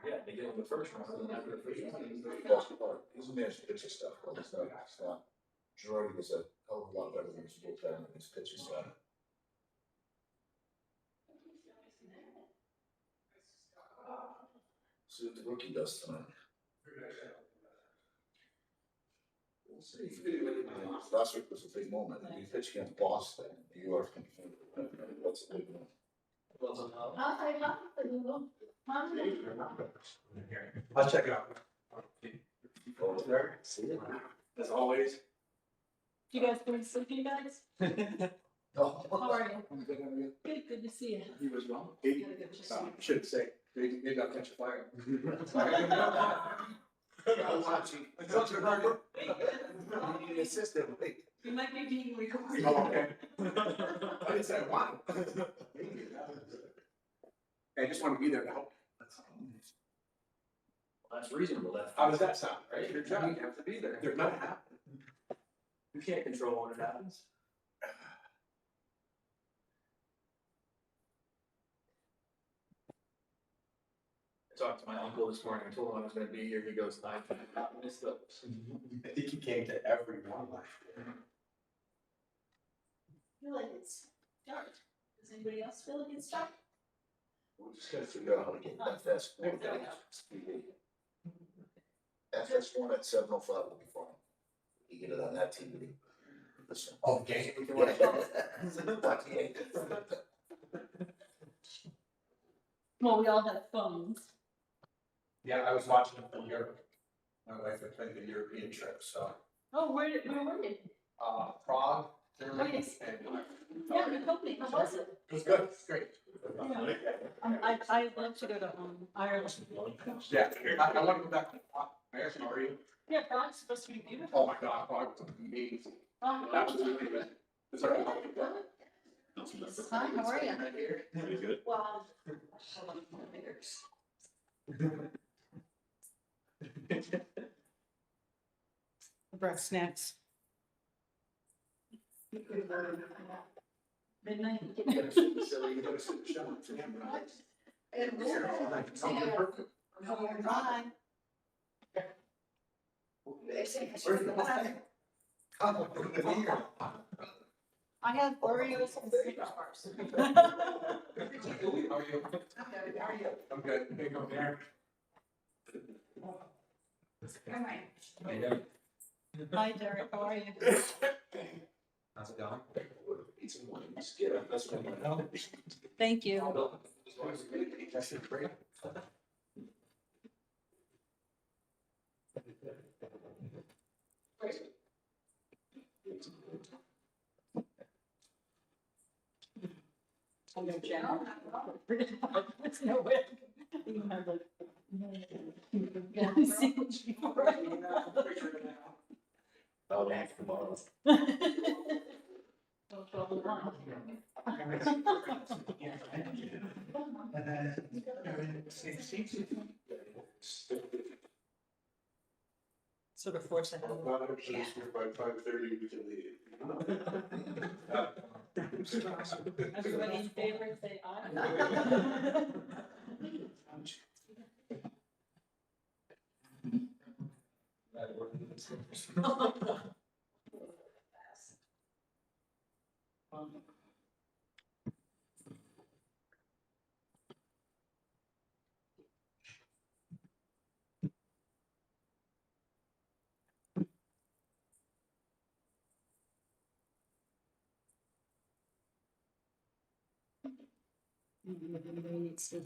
Yeah, they get on the first round, and after the first round, He's a man's pitching stuff, but it's not. Girardi was a hell of a lot better than his bullpen and his pitching stuff. See what the rookie does tonight. We'll see. Last week was a big moment. He pitched against Boston, New York. That's a big one. I'll check it out. As always. You guys been sleeping, guys? Oh. How are you? Good to see you. He was wrong. Shouldn't say. Maybe I'll catch a fire. I'm watching. You need an assistant. You might be being recorded. Oh, okay. I didn't say I want. I just want to be there to help. Well, that's reasonable. That's How does that sound, right? Your job, you have to be there. They're not happening. You can't control when it happens. I talked to my uncle this morning. I told him I was going to be here. He goes, I missed those. I think he came to every one last year. I feel like it's dark. Does anybody else feel like it's dark? We're just gonna figure out how to get that FS1. FS1 at 7:05 will be fine. You get it on that TV. Listen. Oh, game. Well, we all have phones. Yeah, I was watching it from Europe. My wife had played the European trip, so, Oh, where were you? Prague, Germany, Yes. and. Yeah, you told me. How was it? It was good, it's great. I'd love to go to Ireland. Yeah, I want to go back to Prague. How are you? Yeah, Prague's supposed to be beautiful. Oh my God, Prague was amazing. Oh, Absolutely. It's all right. Hi, how are you? Pretty good. Wow. I brought snacks. Midnight. Bye. I had Oreos and Snickers bars. How are you? I'm good. Hey, go there. Hi, Derek, how are you? How's it going? Thank you. That's great. There's no way. You have like. Yeah, I've seen it before. Oh, that's tomorrow. Don't fall in line. Sort of force it. By 5:30, we can leave. Everybody in favor, say aye. Needs to.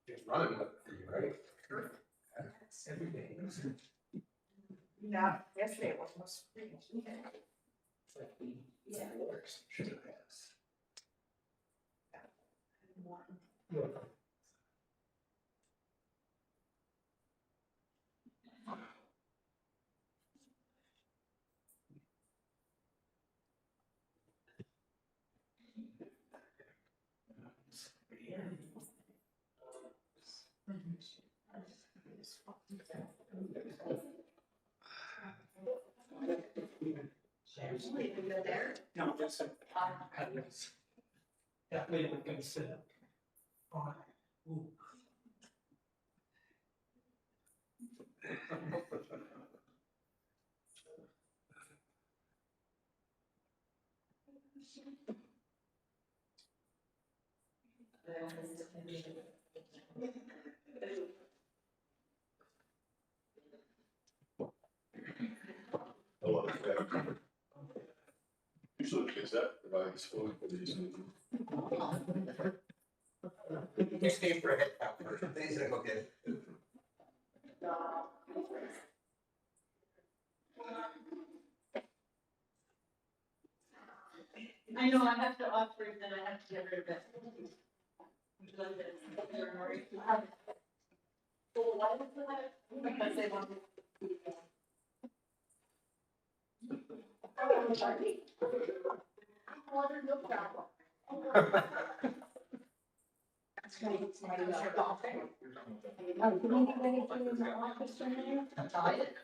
It's running with you, right? Every day. Yeah, yesterday it was. Yeah, it works. Should have passed. Usually we go there. No, just. That way we can sit up. Oh, ooh. Hello, usually is that provides food for these. You stay for a head count first. Things that go good. I know, I have to offer it, then I have to get rid of it. Would you like this? Because they want.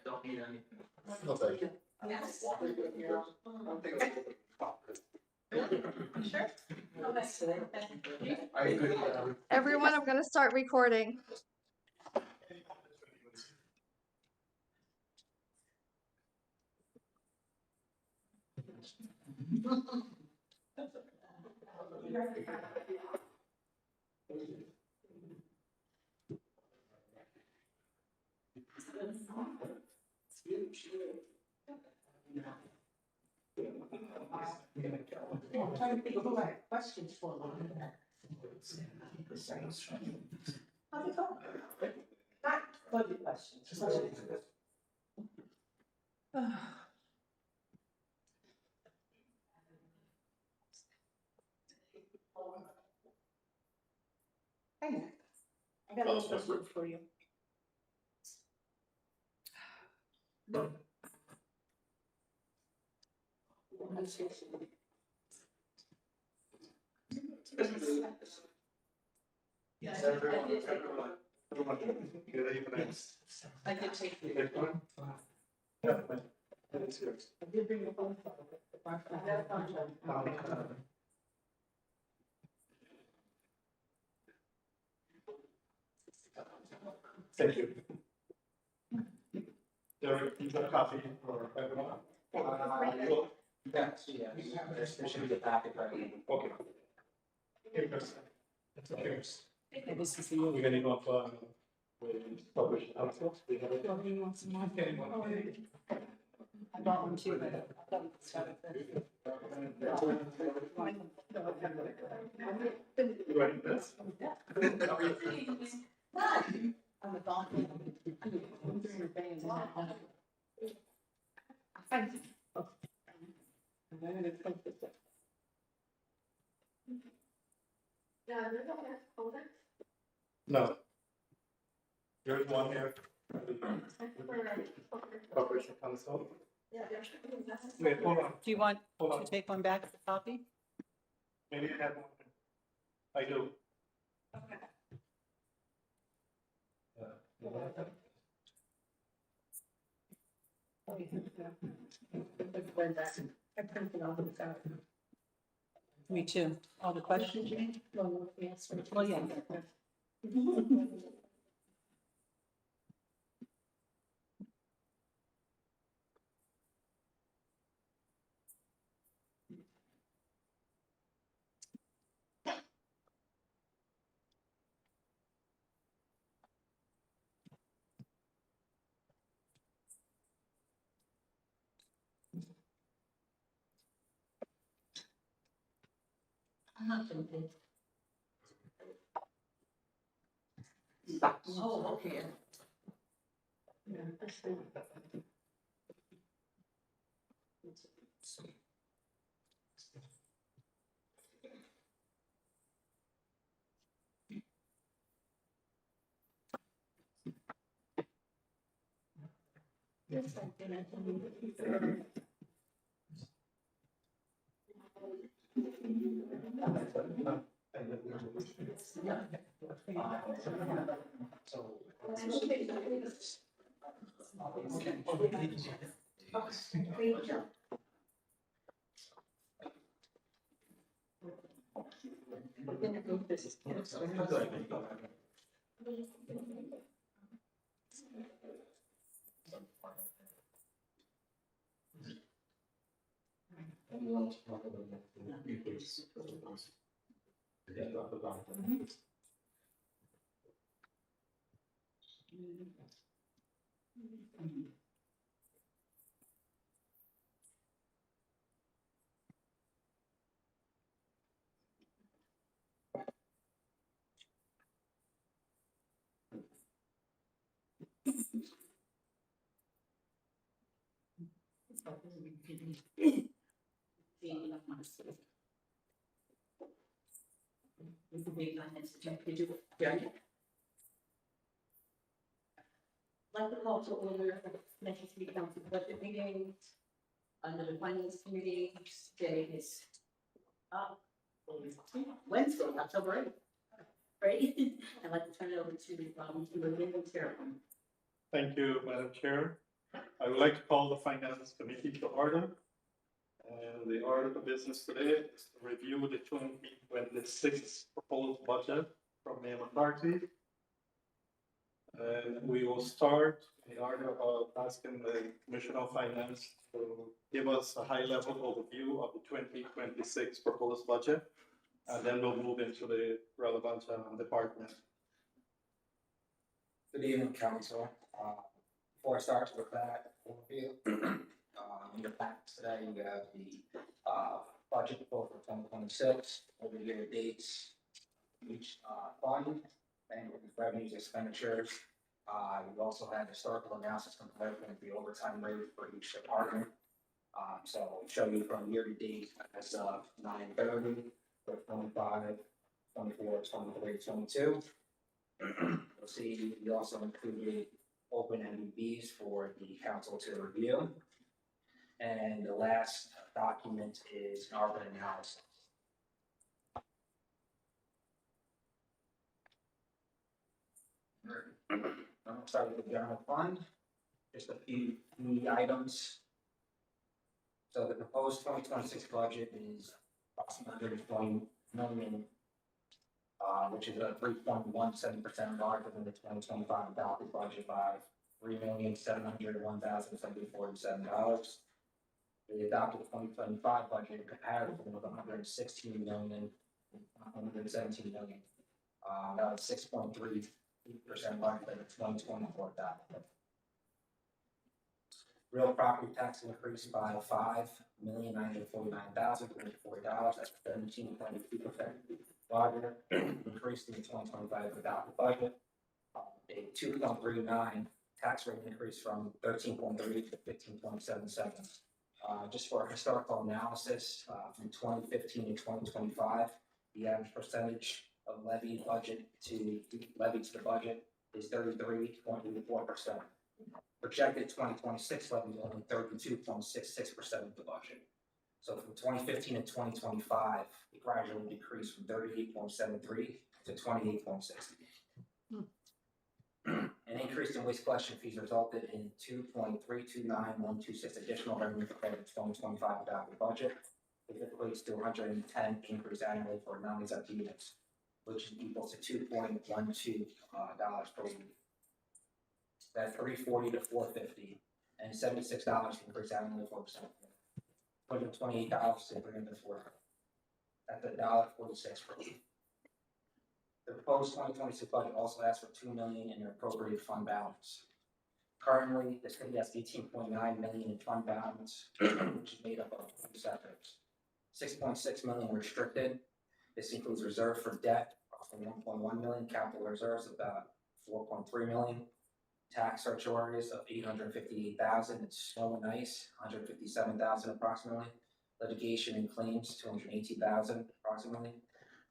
Don't need any. No, thank you. Yes. Are you good? Everyone, I'm gonna start recording. I'm trying to think of the right questions for them. How's it going? Budget questions. Hey, I got a little question for you. Yeah, Good evening. I did take it. Good one? That's good. I did bring the phone. Thank you. Derek, you got a copy for everyone? Yes, yeah, there should be a packet, right? Okay. Here, Chris. That's okay. This is the. We're gonna go up, with published articles. We have it. Well, he wants some more. Okay, well, I bought one too, but I thought it started with. you ready for this? I'm a donkey. I'm doing your bangs and that. Thank you. And then it's like this. Yeah, there's no one hold it. No. There's one here. Published council. Yeah, there's. Wait, hold on, Do you want hold on. to take one back, the copy? Maybe you have one. I do. I printed all of that. Me too. All the questions you need? Well, yeah. Oh, okay. We're gonna go this. Like the call to order, Metro City Council budget meeting. Under the finance committee, today is Wednesday, October 8th. Right? I'd like to turn it over to the chair. Thank you, Madam Chair. I would like to call the Finance Committee to order. And the order of business today is to review the 2026 proposed budget from Mayor McCarthy. And we will start in order of asking the Commissioner of Finance to give us a high-level overview of the 2026 proposed budget. And then we'll move into the relevant department. Good evening, council. Before I start with that overview, in your pack today, you have the budget report for 2026, over year dates, each fund, and revenues, expenditures. You also have historical analysis compared with the overtime rate for each department. So I'll show you from year to date as of 9/30 for 25, 24, 23, 22. You'll see we also included open MUBs for the council to review. And the last document is an ARPA analysis. I'll start with the general fund, just a few key items. So the proposed 2026 budget is approximately $120 million. Which is a 3.17% larger than the 2025 adopted budget by $3,701,747. The adopted 2025 budget comparable with $116,117 million. That was 6.3% larger than the 2024 adopted. Real property tax increased by $5,949,054. That's 17.2%. Larger increase in the 2025 adopted budget. A 2.39 tax rate increase from 13.3 to 15.77. Just for a historical analysis, from 2015 to 2025, the average percentage of levy to the budget is 33.84%. Projected 2026 levy is only 32.66% of the budget. So from 2015 to 2025, it gradually decreased from 38.73 to 28.60. An increase in waste collection fees resulted in 2.329126 additional revenue compared to 2025 adopted budget. It equates to 110 increase annually for non-exempt units, which equals to $2.12 per week. That's $340 to $450, and $76 increase annually for $128 to $304. That's $1.46 per week. The proposed 2026 budget also asks for $2 million in an appropriated fund balance. Currently, this committee has $18.9 million in fund balance, which is made up of two sectors. $6.6 million restricted. This includes reserve for debt of $1.1 million, capital reserves of about $4.3 million, tax surcharges of $858,000, and snow and ice $157,000 approximately, litigation and claims $280,000 approximately,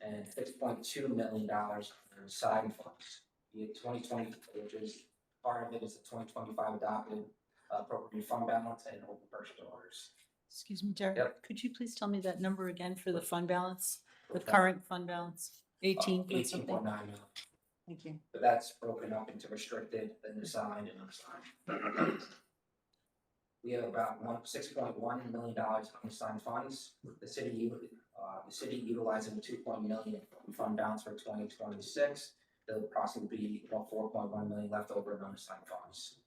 and $6.2 million for side funds. The 2020, which is part of it, is the 2025 adopted appropriate fund balance and open purchase orders. Excuse me, Derek, Yep. could you please tell me that number again for the fund balance, the current fund balance? 18 point something? 18.9 million. Thank you. But that's broken up into restricted, then assigned, and unassigned. We have about $6.1 million unassigned funds. The city The city utilizing 2 million fund balance for 2026. There'll approximately be about 4.1 million left over in unassigned funds.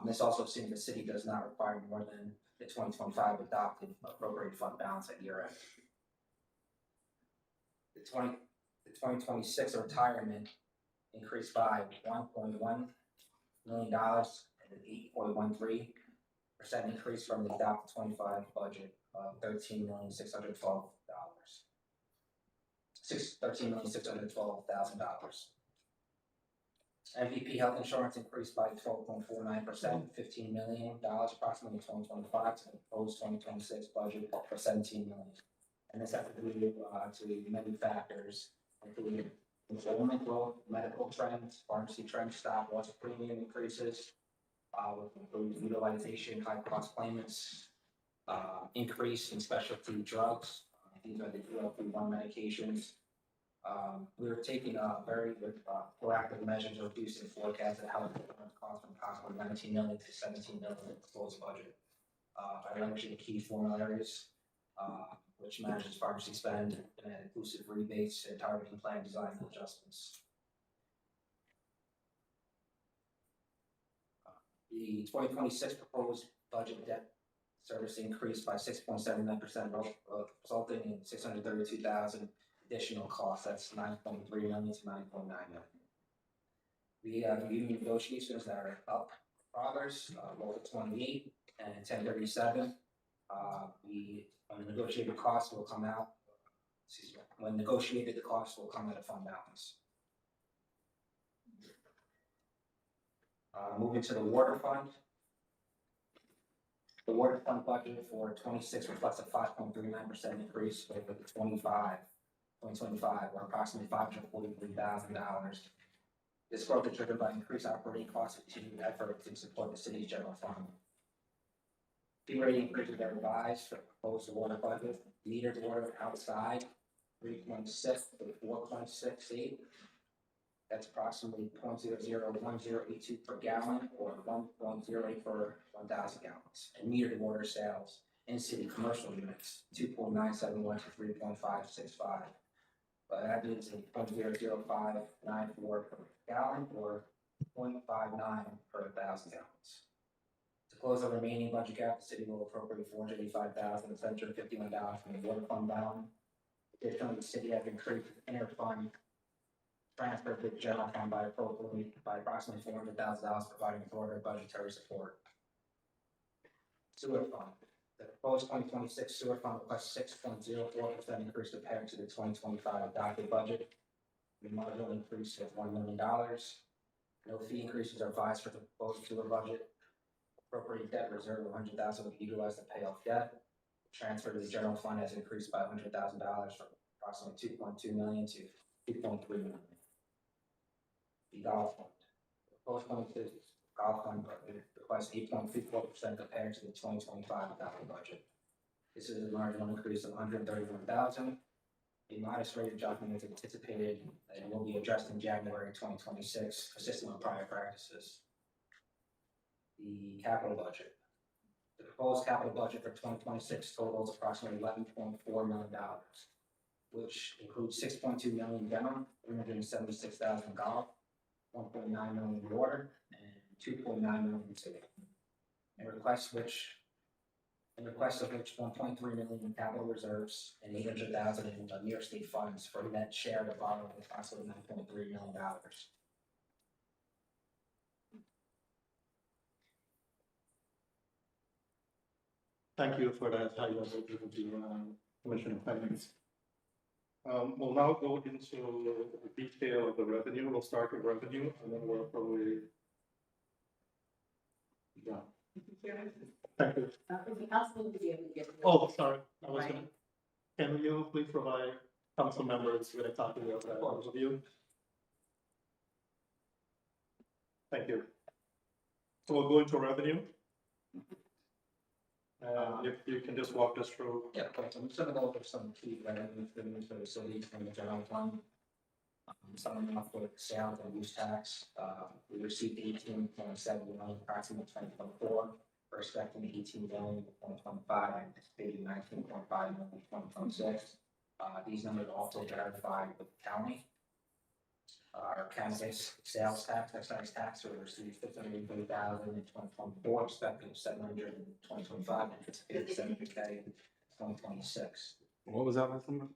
This also assumes the city does not require more than the 2025 adopted appropriated fund balance at year end. The 2026 retirement increased by $1.1 million and an 8.13% increase from the adopted 25 budget of $13,612,000. MVP health insurance increased by 12.49%, $15 million approximately in 2025 to the proposed 2026 budget for $17 million. And this has to do to many factors, including enrollment growth, medical trends, pharmacy trends, stop loss premium increases, with improved utilization, high cost claimants, increase in specialty drugs. These are the GLP-1 medications. We're taking very proactive measures to reduce the forecasted health insurance costs from approximately 19 million to 17 million in the proposed budget. By leveraging key formularies, which manages pharmacy spend and inclusive rebates and targeting plan design and adjustments. The 2026 proposed budget debt service increased by 6.79%, resulting in 632,000 additional costs. That's 9.3 million to 9.9 million. We have union negotiations that are up progress, Local 28 and 1037. When the negotiated costs will come out, when negotiated, the costs will come out of fund balance. Moving to the water fund. The water fund budget for 26 reflects a 5.39% increase over the 2025, or approximately $543,000. This growth is driven by increased operating costs and continued effort to support the city's general fund. Fee rate increases are revised for the proposed water budget. Metered water outside 3.6 to 4.68. That's approximately 0.001082 per gallon or 1.08 per 1,000 gallons. And metered water sales in city commercial units 2.971 to 3.565. But that means a 0.00594 per gallon or 0.59 per 1,000 gallons. To close the remaining budget gap, the city will appropriate $485,751 from the water fund balance. Additionally, the city has increased inter-fund transfer to the general fund by approximately $400,000, providing broader budgetary support. Sewer fund. The proposed 2026 sewer fund requests 6.04% increase compared to the 2025 adopted budget. The marginal increase of $1 million. No fee increases are advised for the proposed sewer budget. Appropriate debt reserve of $100,000 will be utilized to pay off debt. Transfer to the general fund has increased by $100,000 from approximately 2.2 million to 2.3 million. The golf fund. The proposed 2026 golf fund requests 8.34% compared to the 2025 adopted budget. This is a marginal increase of $131,000. A modest rate adjustment is anticipated and will be addressed in January 2026, consistent with prior practices. The capital budget. The proposed capital budget for 2026 totals approximately $11.4 million, which includes 6.2 million general, 376,000 golf, 1.9 million water, and 2.9 million city. In requests of which 1.3 million in capital reserves and 800,000 in New York State funds for net share to borrow approximately $9.3 million. Thank you for that high level overview, Commissioner Clemens. We'll now go into the detail of the revenue. We'll start with revenue and then we'll probably. Yeah. Thank you. Is it possible to be able to get? Oh, sorry. I was gonna. Can you please provide council members with a copy of that overview? Thank you. So we'll go into revenue. If you can just walk us through. Yeah, I'm just gonna go over some key revenue figures for the city from the general fund. Starting off with sales and use tax, we received 18.7 million approximately 2024. We're expecting 18 million in 2025, anticipating 19.5 million in 2026. These numbers are also verified with the county. Our cannabis sales tax, excise tax, we received $630,000 in 2024, expecting 700 in 2025, anticipated 700K in 2026. What was that last number?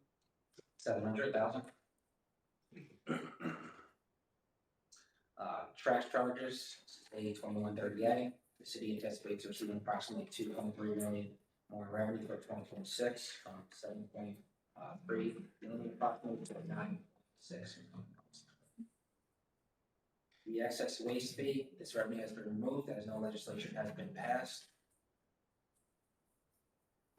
700,000. Trash charges, A 2138. The city anticipates receiving approximately 2.3 million more in revenue for 2026 from 7.3 million approximately to 9.6 million. The excess waste fee, this revenue has been removed as no legislation has been passed.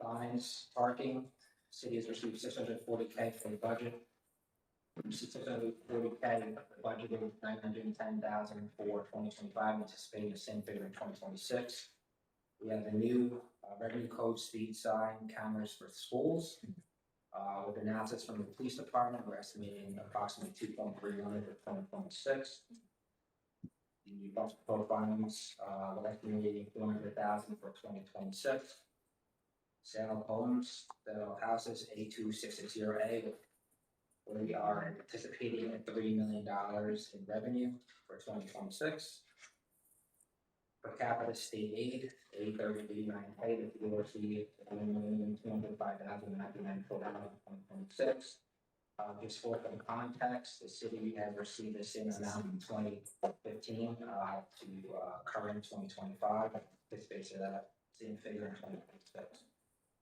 Fines, parking, city has received 640K for the budget. 640K budgeted 910,000 for 2025, anticipating the same figure in 2026. We have a new revenue code speed sign cameras for schools. With analysis from the police department, we're estimating approximately 2.3 million for 2026. The bus profiles, we're estimating 400,000 for 2026. Sale of homes, the houses A2660A, we are anticipating $3 million in revenue for 2026. Per capita state aid, A3089K, the DOC, $1,205,994 in 2026. Just for some context, the city has received the same amount in 2015 to current 2025. Anticipates that same figure in 2026.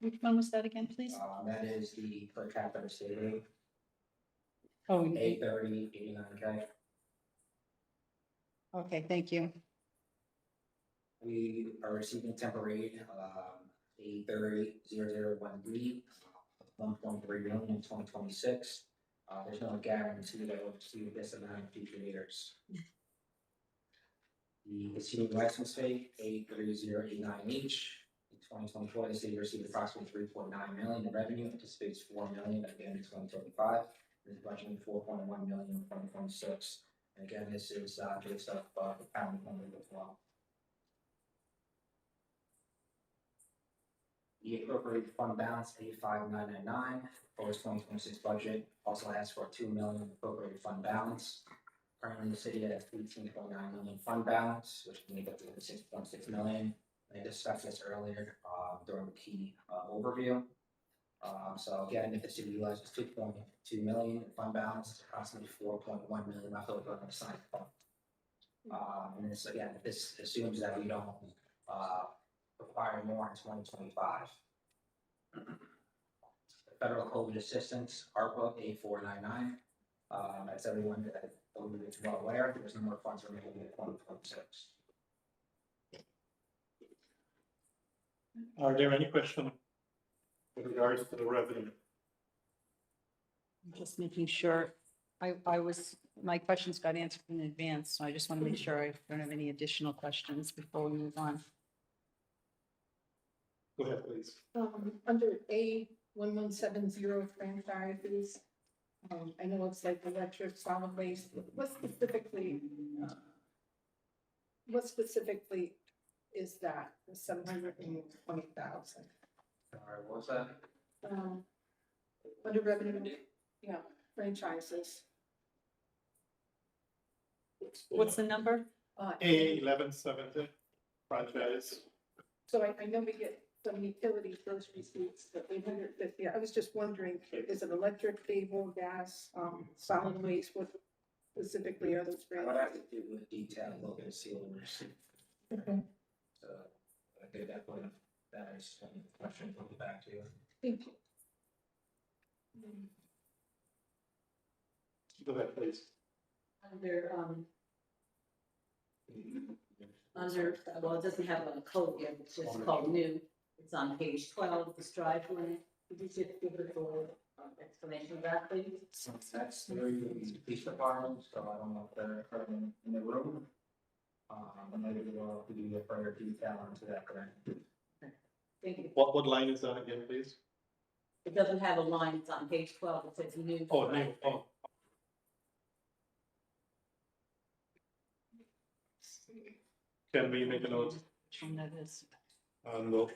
Which one was that again, please? That is the per capita state aid. Oh, A3089K. okay, thank you. We are receiving temporary A30001B, 1.3 million in 2026. There's no guarantee that we'll receive this amount in future years. The casino license fee, A3089H. In 2024, the city received approximately 3.9 million in revenue, anticipates 4 million at the end of 2025. There's budgeting 4.1 million in 2026. And again, this is based off the county funding as well. The appropriated fund balance, A5999, proposed 2026 budget also asks for 2 million appropriated fund balance. Currently, the city has 18.9 million fund balance, which can make up to 6.6 million. I discussed this earlier during the key overview. So again, if the city utilizes 2.2 million in fund balance, approximately 4.1 million left over on the side fund. And this again, this assumes that we don't require more in 2025. Federal COVID assistance, ARPA A499. As everyone is well aware, there's no more funds remaining in 2026. Are there any questions with regards to the revenue? I'm just making sure, my questions got answered in advance, so I just want to make sure I don't have any additional questions before we move on. Go ahead, please. Under A1170 franchises, I know it's like electric, solid waste, what specifically is that, the 720,000? Alright, what was that? Under revenue, yeah, franchises. What's the number? A1170 franchise. So I know we get some utility those receipts, but 850, I was just wondering, is it electric, cable, gas, solid waste, what specifically are those? I would have to do with detail, look and see what we're seeing. Okay, So I think that is some question, we'll get back to you. thank you. Go ahead, please. Well, it doesn't have a code yet, it's just called new. It's on page 12, the strive limit. Could you just give us a little explanation of that, please? So that's through the police department, so I don't know if they're currently in the room. And maybe we'll give you a further detail into that, correct? Thank you. What line is that again, please? It doesn't have a line, it's on page 12, it says new. Oh, no, oh. Can we make a note Which one that is? and we'll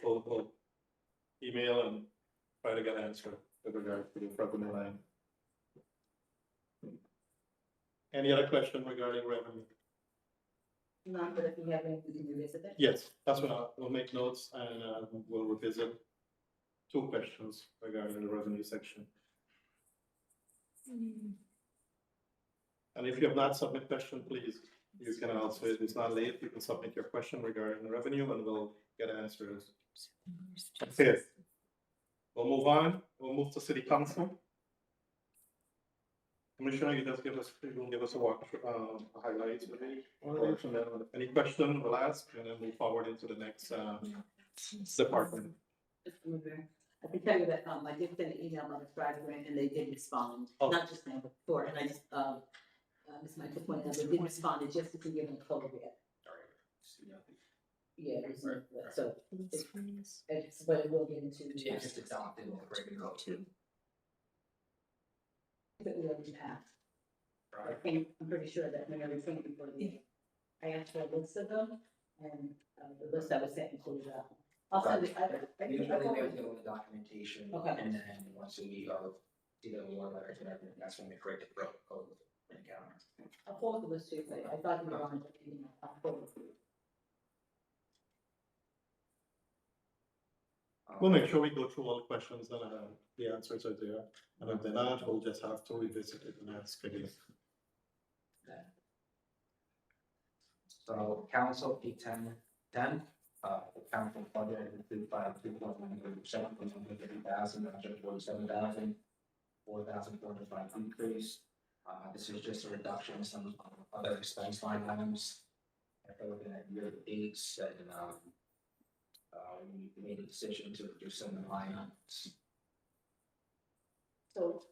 email and try to get an answer? with regard to the revenue line. Any other question regarding revenue? Not that if you have anything to revisit it. Yes, that's what we'll make notes and we'll revisit two questions regarding the revenue section. And if you have not submitted question, please, you can also, if it's not late, you can submit your question regarding the revenue and we'll get answers. Okay. We'll move on. We'll move to city council. Commissioner, you will give us a walk, highlights of any, and then any question we'll ask and then move forward into the next, department. I can tell you that, I did send an email on the Friday and they did respond, Oh. not just now, before, and I just, Ms. Michael pointed out, they did respond, it just didn't give them a code yet. Yeah, it was, so, it's, but it will get into. It's just adopted in the regular code. That we already have. I think, I'm pretty sure that when everything before the, I asked for a list of them, and, the list that was sent included that. I'll send it, Usually we would go with the documentation, Okay. and then once we are, either one letters or everything, that's when we create the code in the counter. I'll forward the list to you, but I thought you were on it, I'll forward it to you. We'll make sure we go through all the questions and the answers are there. And if they're not, we'll just have to revisit it and ask again. So council P10, the council budget includes by 2.9%, 1,947,000, 4,405 increase. This is just a reduction in some other expense line items. After looking at year dates and we made a decision to reduce some of the line items. So.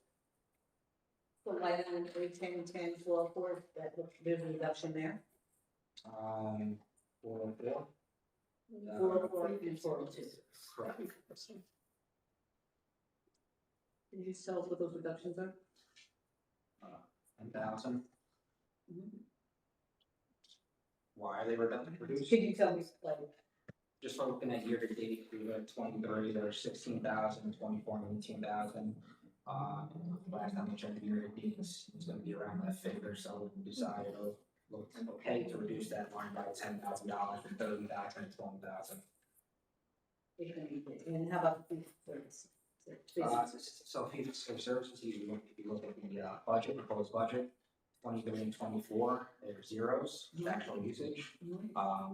For line item 310, 404, that there's a reduction there. 404. 404 and 402. Correct. Can you tell us what those reductions are? 1,000. Mm-hmm. Why are they reduced? Can you tell me, like, Just for looking at year to date, we were at 23, there were 16,000, 24, and 18,000. Last time we checked the year to date, it's gonna be around that figure, so we decided, okay, to reduce that line by $10,000 from 30,000 to 20,000. and how about the service? So if you services, if you look at the budget, proposed budget, 23 and 24, they're zeros, actual usage.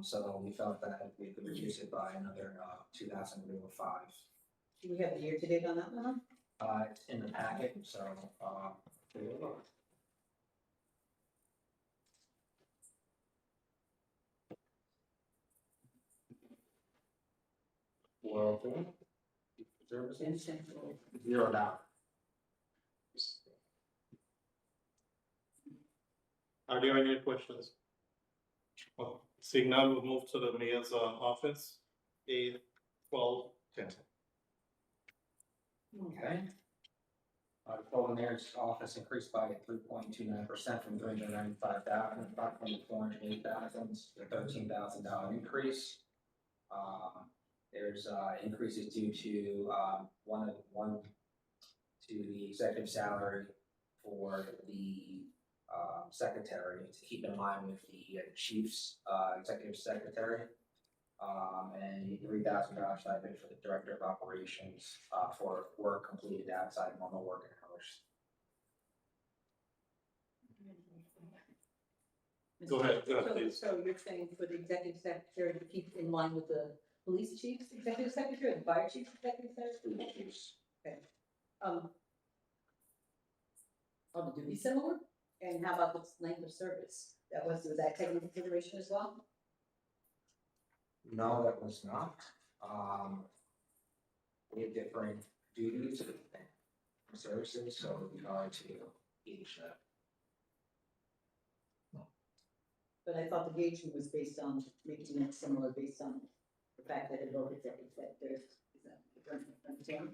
So we felt that we could reduce it by another 2,005. Do we have the year to date on that one? It's in the packet, so here we go. World services, $0. Are there any questions? Well, seeing none, we'll move to the mayor's office, 8, 12, 10. Okay. The total mayor's office increased by 3.29% from 395,000 to 408,000, a $13,000 increase. There's increases due to one to the executive salary for the secretary to keep in line with the chief's executive secretary. And $3,000 stipend for the director of operations for work completed outside normal working hours. Go ahead, please. So you're saying for the executive secretary to keep in line with the police chief's executive secretary, and fire chief's executive secretary? Okay. Are the duties similar? And how about the length of service? Was that taken into consideration as well? No, that was not. We have different duties and services, so it would be hard to gauge that. But I thought the gauging was based on making it similar based on the fact that it both executive sectors. Is that understand?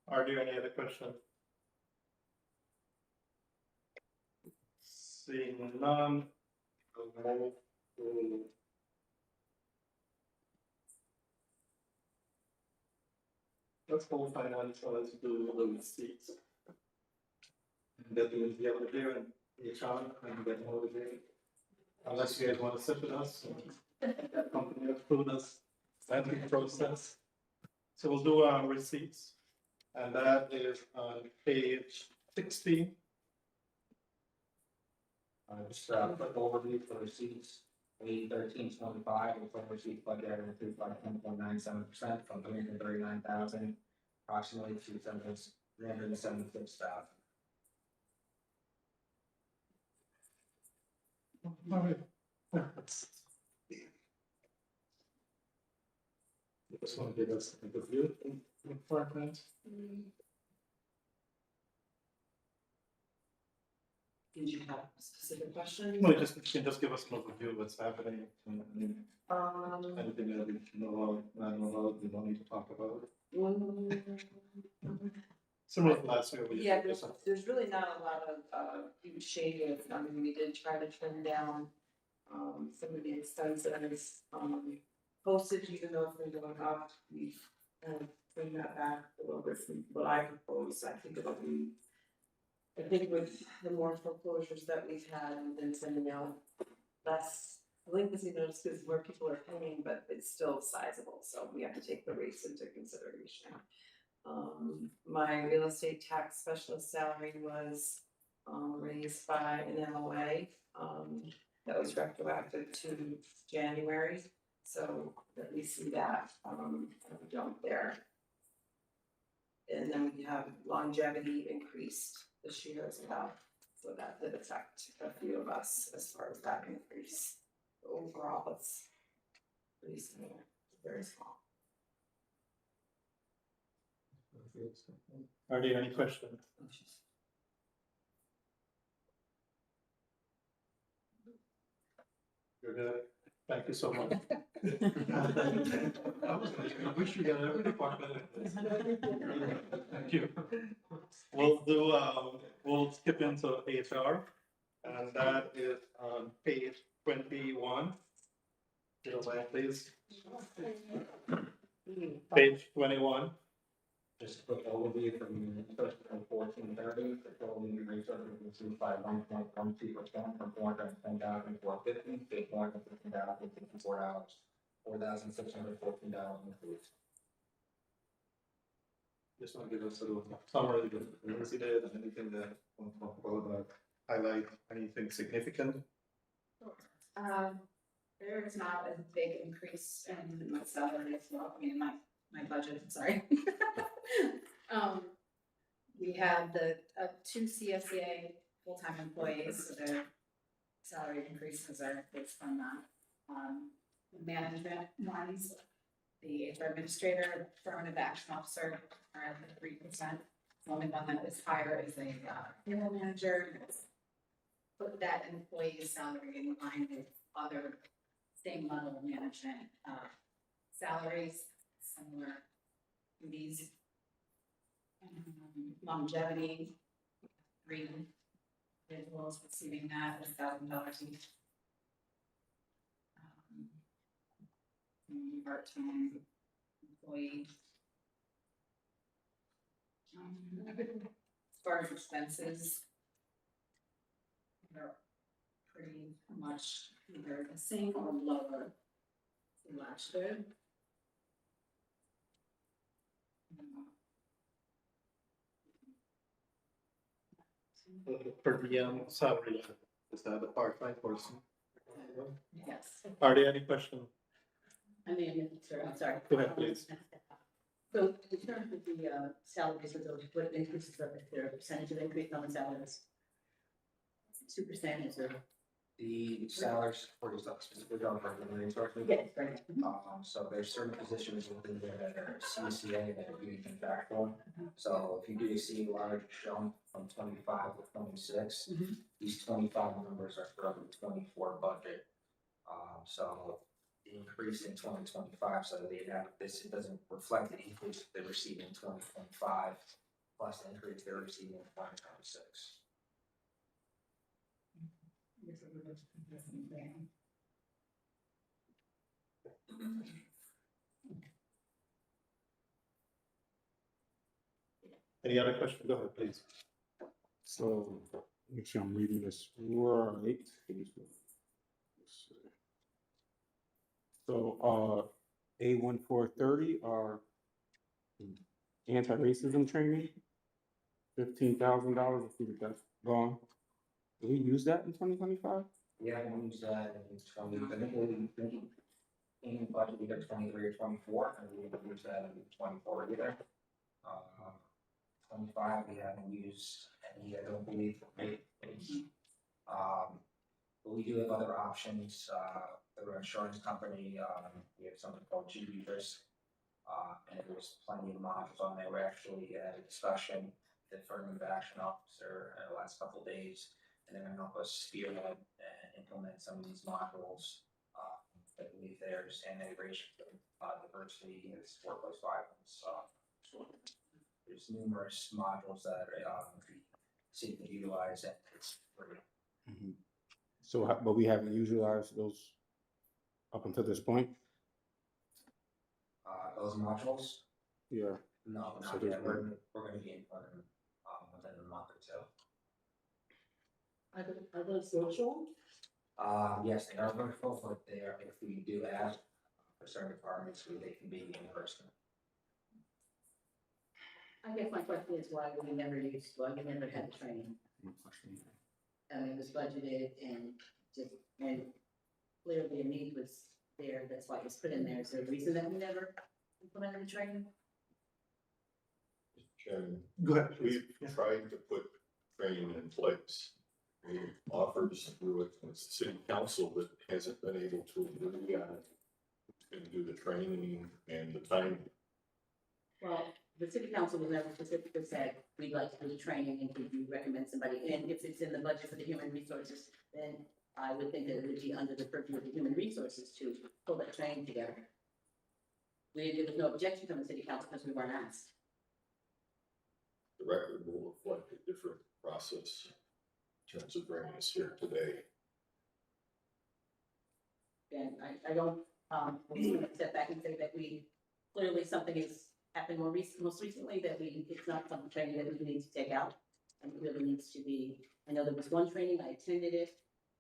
Are there any other questions? Seeing none, we'll move to let's hold finance, so let's do the receipts. And then we'll be over here and HR and then over there. Unless you guys want to sit with us, continue through this planning process. So we'll do our receipts, and that is on page 60. Just quick overview for receipts. 1325, the total receipt budget increased by 10.97% from 339,000, approximately to 376,000. All right. Let's- You just want to give us a good view in department. Did you have specific questions? No, just, you can just give us an overview of what's happening, and anything that we know, not know about, we don't need to talk about. Similar to last year. We Yeah, did this. there's really not a lot of, huge changes. I mean, we did try to trim down, some of the expenses, postage, even though it's been going up, we've, bring that back a little bit from what I proposed. I think it'll be, I think with the more foreclosures that we've had, we've been sending out less delinquency notices because where people are paying, but it's still sizable, so we have to take the rates into consideration. My real estate tax specialist salary was, raised by an MOA, that was retroactive to January, so that we see that, we don't there. And then we have longevity increased this year as well, so that did affect a few of us as far as that increase. Overall, it's pretty small, very small. Are there any questions? You're good. Thank you so much. I wish we had every department. Thank you. We'll do, we'll skip into HR, and that is on page 21. If you don't mind, please. Page 21. Just a quick overview from 1430, the total new research was reduced by 1.12% from 410,450 to 415,054 dollars, $4,614 increase. Just want to give us a little summary of what we did and anything that we want to talk about, highlight anything significant. There is not a big increase in my salary as well, I mean, my budget, sorry. We had the, two CSEA full-time employees, so their salary increases are based on that. Management ones, the HR administrator, affirmative action officer are at 3%. The only one that is higher is a payroll manager. Put that employee's salary in line with other same level management salaries, similar duties. Longevity, 3 individuals receiving that $1,000 each. Part-time employee. As far as expenses, they're pretty much either the same or lower than last year. Per diem salary, is that a part-time person? Yes. Are there any questions? I mean, sir, I'm sorry. Go ahead, please. So in terms of the salaries of those, what increases are there, percentage of increase on the salaries? 2% is there? The salaries for yourself specifically don't for the resources. Yes, right. So there's certain positions within there that are CCA that are being contractual. So if you do see a large jump from 25 to 26, these 25 numbers are from the 24 budget. So the increase in 2025, so they have this, it doesn't reflect the increase they received in 2025 plus the increase they're receiving in 2026. Any other questions? Go ahead, please. So, make sure I'm reading this right. Let's see. So, A1430 are anti-racism training, $15,000. I think that's gone. Did we use that in 2025? We haven't used that in in budget either 23 or 24, and we haven't used that in 24 either. 25, we haven't used any, I don't believe. But we do have other options, through our insurance company, we have something called GB Risk. And there's plenty of modules on there. We actually had a discussion with the affirmative action officer in the last couple of days, and they're gonna help us spearhead and implement some of these modules. I believe there's integration, diversity, and workplace violence. So there's numerous modules that city can utilize, and it's free. So, but we haven't utilized those up until this point? Those modules, Yeah. no, So not there's yet. We're gonna be implementing within a month or two. Are those social? Yes, they are virtual, but they are, if we do have for certain departments, they can be in person. I guess my question is why we never had the training. I mean, it was budgeted and clearly a need was there, that's why it was put in there. Is there a reason that we never implemented the training? Chairman, Go ahead, please. we've tried to put training in place. We offered to do it with the city council, but hasn't been able to agree on who's gonna do the training and the time. Well, the city council was never specifically said, we'd like to do the training and could you recommend somebody? And if it's in the budget for the human resources, then I would think that it would be under the purview of the human resources to pull that training together. There was no objection from the city council because we weren't asked. The record will reflect a different process in terms of bringing us here today. And I don't, step back and say that we, clearly something is happening most recently that it's not some training that we need to take out. And it really needs to be, I know there was one training, I attended it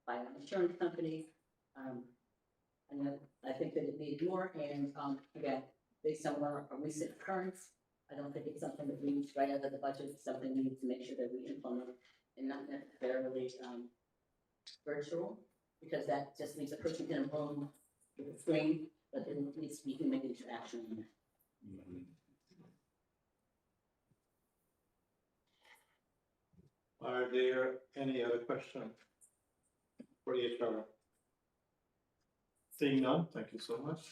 by an insurance company. And I think that it needed more, and, again, based on our recent occurrence, I don't think it's something that we need to write out of the budget, it's something we need to make sure that we implement, and not necessarily, virtual, because that just leaves a person in a room with a screen, but there needs to be human interaction in there. Are there any other questions for HR? Seeing none, thank you so much.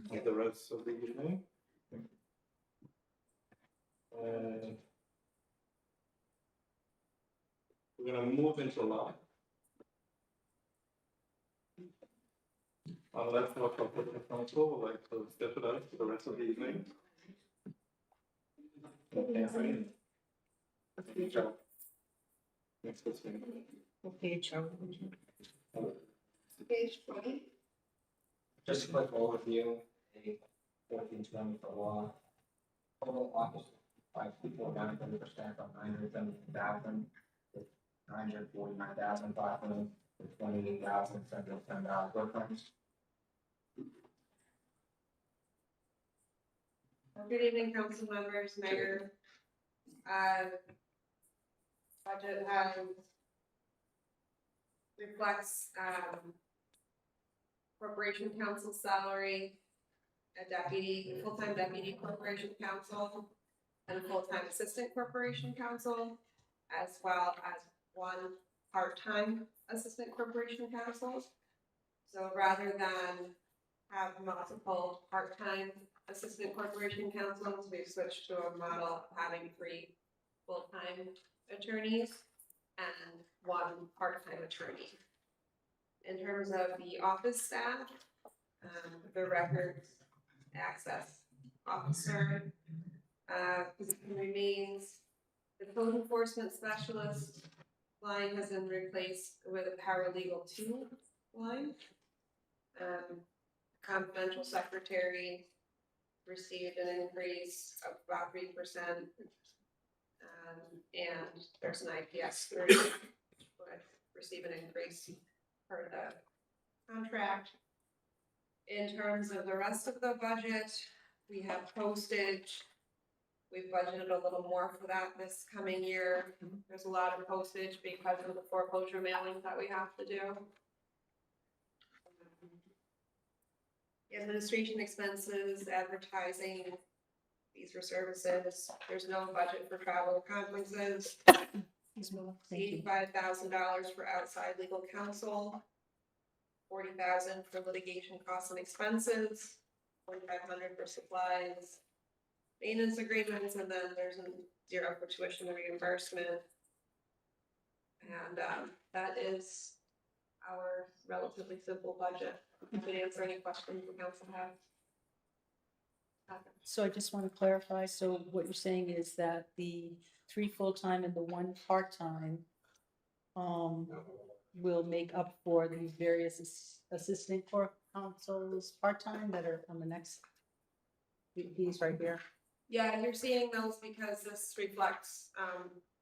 For the rest of the evening. We're gonna move into law. Unless our corporate council would like to step it up for the rest of the evening. Okay. Next question. Page 20. Just a quick overview, a 1420 for law. Total office, 5 people, down 30% from 970,000 to 949,500 to 28,710 difference. Good evening, council members, mayor. Budget has reflects, corporation counsel salary, a deputy, full-time deputy corporation counsel, and a full-time assistant corporation counsel, as well as one part-time assistant corporation counsel. So rather than have multiple part-time assistant corporation counsels, we've switched to a model of having 3 full-time attorneys and 1 part-time attorney. In terms of the office staff, the records access officer position remains. The code enforcement specialist line has been replaced with a paralegal 2 line. Confidential secretary received an increase of about 3%. And there's an IPS group would receive an increase per the contract. In terms of the rest of the budget, we have postage. We've budgeted a little more for that this coming year. There's a lot of postage because of the foreclosure mailings that we have to do. Administration expenses, advertising, fees for services. There's no budget for travel or conferences. $85,000 for outside legal counsel. $40,000 for litigation costs and expenses. $4,500 for supplies, maintenance agreements, and then there's a zero for tuition reimbursement. And that is our relatively simple budget. I can answer any questions the council have. So I just want to clarify, so what you're saying is that the 3 full-time and the 1 part-time will make up for these various assistant court counsels part-time that are on the next, these right here? Yeah, you're seeing those because this reflects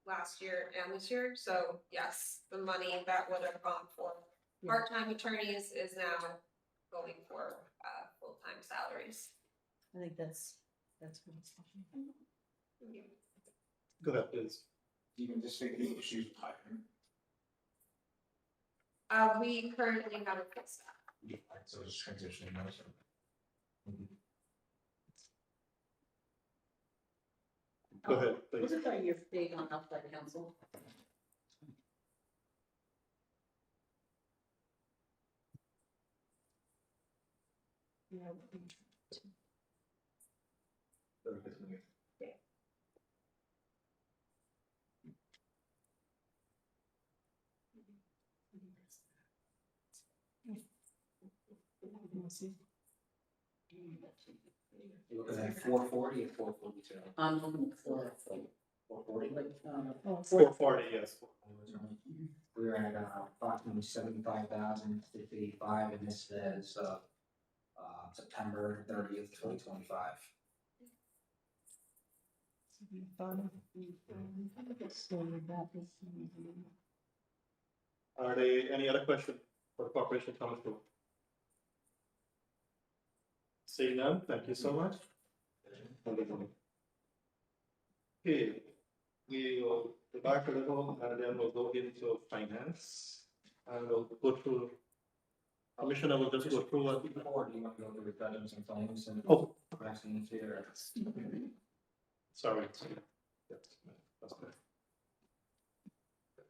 last year and this year, so yes, the money that would have gone for part-time attorneys is now going for full-time salaries. I think that's what it's. Go ahead, please. You can just say the issues with hiring. We currently have a full staff. Yeah, so it's transitioning most of them. Go ahead, please. What about your big on outside counsel? You're looking at 440 or 442? I'm looking for 440. like, 440, yes. We're at approximately 75,055, and this is September 30th, 2025. Are there any other questions for Corporation Counsel? Seeing none, thank you so much. Okay, we will go back a little and then we'll go into finance. And we'll go through, Commissioner will just go through what. Before, do you want to go through reductions and claims and Oh, questions here? sorry. That's good.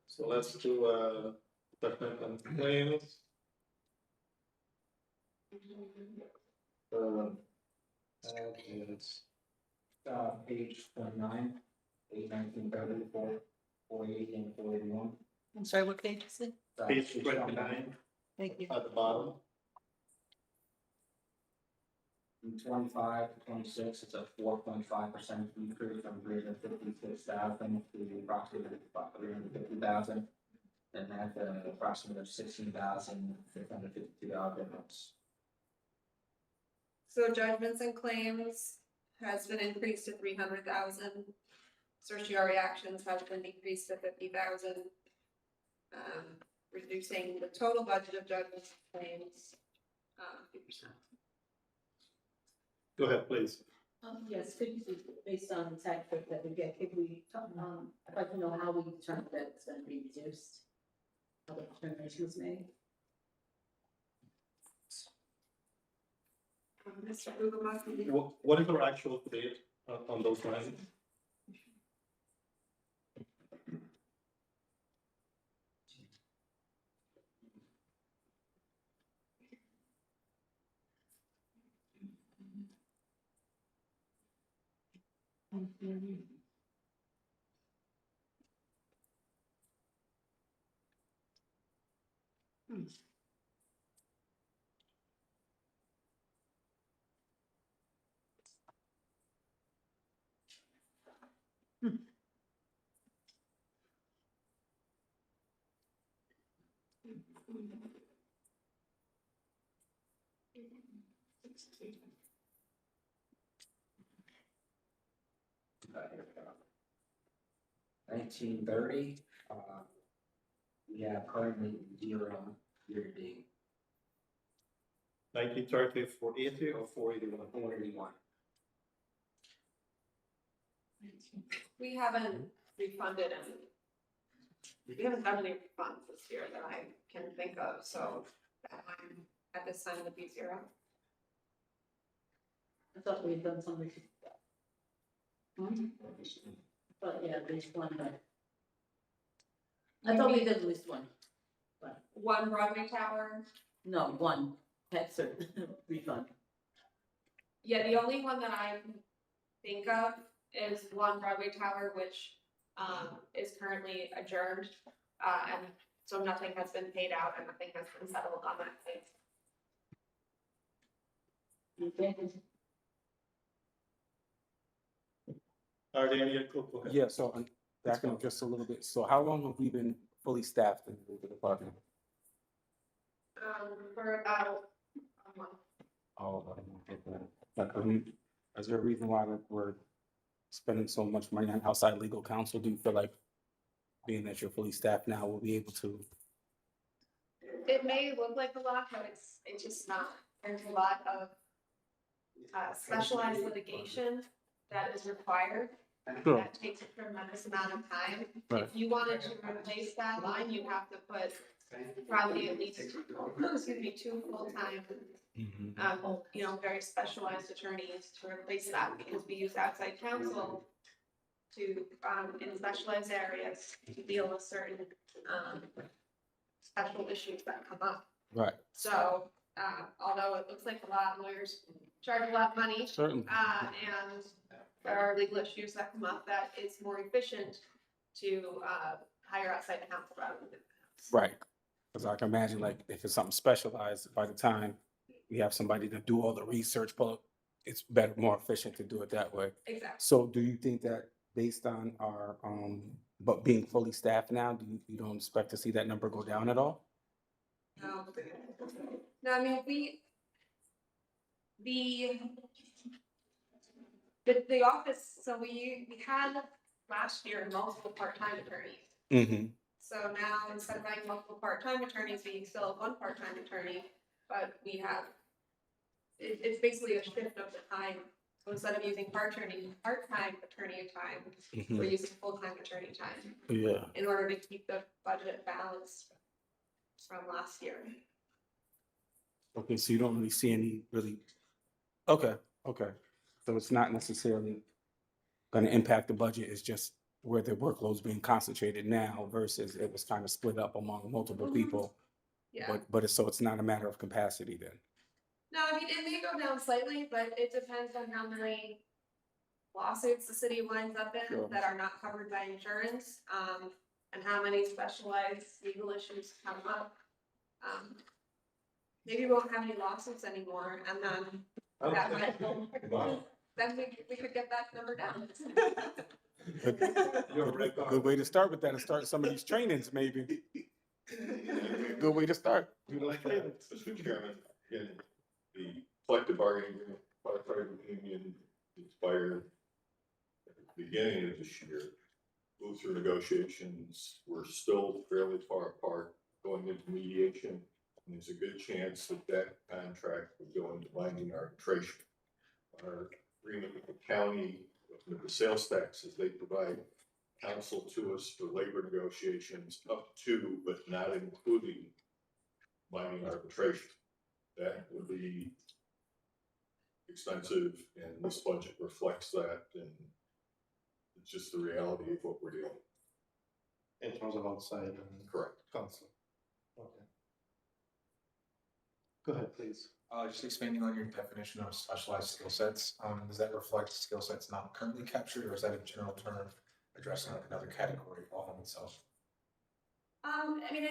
So let's do judgment and claims. And it's Page 29, 819, 480, and 481. I'm sorry, what page is it? page 29 Thank you. at the bottom. From 25 to 26, it's a 4.5% decrease from 356,000 to approximately 350,000. And that's approximately $16,652 difference. So judgments and claims has been increased to 300,000. Certiorari actions has been decreased to 50,000. Reducing the total budget of judgments and claims 50%. Go ahead, please. yes, could you, based on the tax rate that we get, could we, I'd like to know how we determine that it's going to be reduced? How the determination was made? Mr. Ugamasa. What is our actual date on those lines? 1930, we have currently 0 year to date. 1930 for 80 or 481? 481. We haven't refunded any. We haven't done any refunds this year that I can think of, so that line at this time would be 0. I thought we had done something. But yeah, at least one, I thought we did at least one, but, One Broadway Tower. no, one, tax refund. Yeah, the only one that I think of is One Broadway Tower, which is currently adjourned. And so nothing has been paid out and nothing has been settled on that case. Are there any, go ahead. Yeah, so I'm backing up just a little bit. So how long have we been fully staffed in the department? For about a month. Oh, okay. But, is there a reason why we're spending so much money on outside legal counsel? Do you feel like being that you're fully staffed now, we'll be able to? It may look like a lot, but it's just not. There's a lot of specialized litigation that is required. Sure. That takes a tremendous amount of time. Right. If you wanted to replace that line, you have to put probably at least, excuse me, 2 full-time, very specialized attorneys to replace that, because we use outside counsel to, in specialized areas, to deal with certain, special issues that come up. Right. So, although it looks like a lot, lawyers charge a lot of money, Certainly. and there are legal issues that come up, that it's more efficient to, hire outside counsel rather than in-house. Right. Because I can imagine, like, if it's something specialized, by the time we have somebody to do all the research, but it's better, more efficient to do it that way. Exactly. So do you think that based on our, but being fully staffed now, you don't expect to see that number go down at all? No, I mean, the office, so we had last year multiple part-time attorneys. Mm-hmm. So now, instead of having multiple part-time attorneys, we still have one part-time attorney, but we have, it's basically a shift of the time. So instead of using part-time attorney time, we're using full-time attorney time. Yeah. In order to keep the budget balanced from last year. Okay, so you don't really see any really, okay. So it's not necessarily gonna impact the budget, it's just where the workload's being concentrated now versus it was kind of split up among multiple people. Yeah. But it's not a matter of capacity then. No, I mean, it may go down slightly, but it depends on how many lawsuits the city winds up in Sure. that are not covered by insurance, and how many specialized legal issues come up. Maybe we won't have any lawsuits anymore, and then that might, then we could get that number down. Good way to start with that, is start some of these trainings, maybe. Good way to start. Mr. Chairman, in the collective bargaining agreement, firefighter union expired at the beginning of this year. Moved through negotiations, we're still fairly far apart going into mediation. And there's a good chance that contract would go into binding arbitration. Our agreement with the county, with the sales taxes, they provide counsel to us for labor negotiations up to, but not including binding arbitration. That would be expensive, and this budget reflects that, and it's just the reality of what we're dealing with. In terms of outside. Correct. Counsel. Okay. Go ahead, please. Just expanding on your definition of specialized skill sets, does that reflect skill sets not currently captured, or is that a general term addressing like another category all in itself? I mean,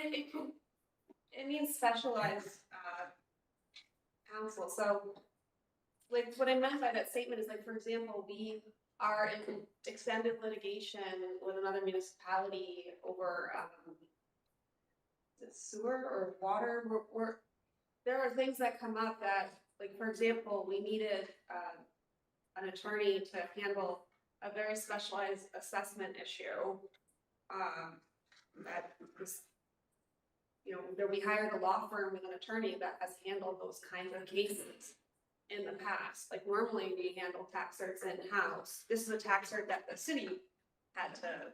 it means specialized, counsel, so, like, what I meant by that statement is, like, for example, we are in extended litigation with another municipality over, is it sewer or water, there are things that come up that, like, for example, we needed, an attorney to handle a very specialized assessment issue That was, that we hired a law firm with an attorney that has handled those kinds of cases in the past. Like normally we handle tax certs in-house. This is a tax cert that the city had to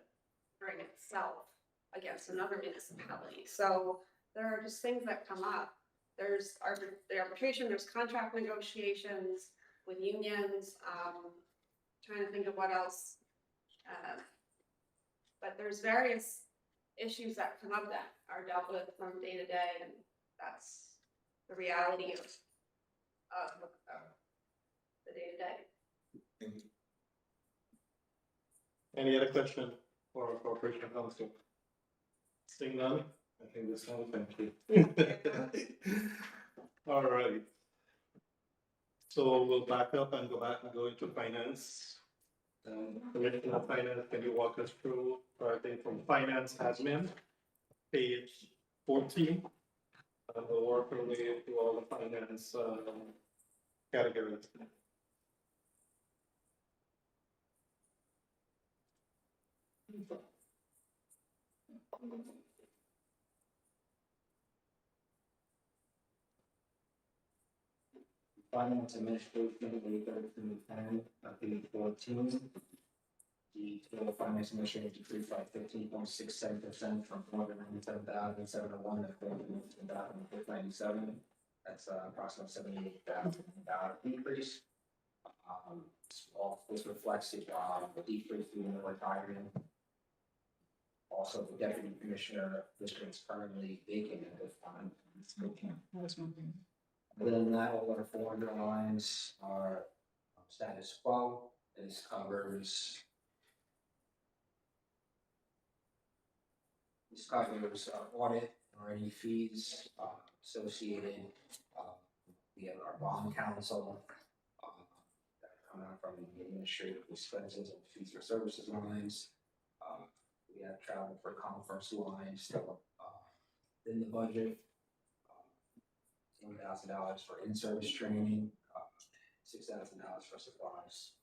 bring itself against another municipality. So there are just things that come up. There's the arbitration, there's contract negotiations with unions, trying to think of what else. But there's various issues that come up that are dealt with from day to day, and that's the reality of the day to day. Any other question for Corporation Council? Seeing none, I think this one, thank you. All right. So we'll back up and go back and go into finance. Commissioner of Finance, can you walk us through starting from finance admin, page 14? And we'll work our way through all the finance categories. Finance administration, we go through 10, page 14. The total finance administration decreased by 15.67% from 497,701 to 497,697. That's approximately $78,000 decrease. This reflects the decrease due to retirement. Also, the deputy commissioner position is currently vacant at this time. Other than that, all our four lines are status quo. This covers audit or any fees associated. We have our bond counsel that come out from the administrative expenses and fees for services lines. We have travel for conference lines still in the budget. $1,000 for in-service training, $6,000 for supplies.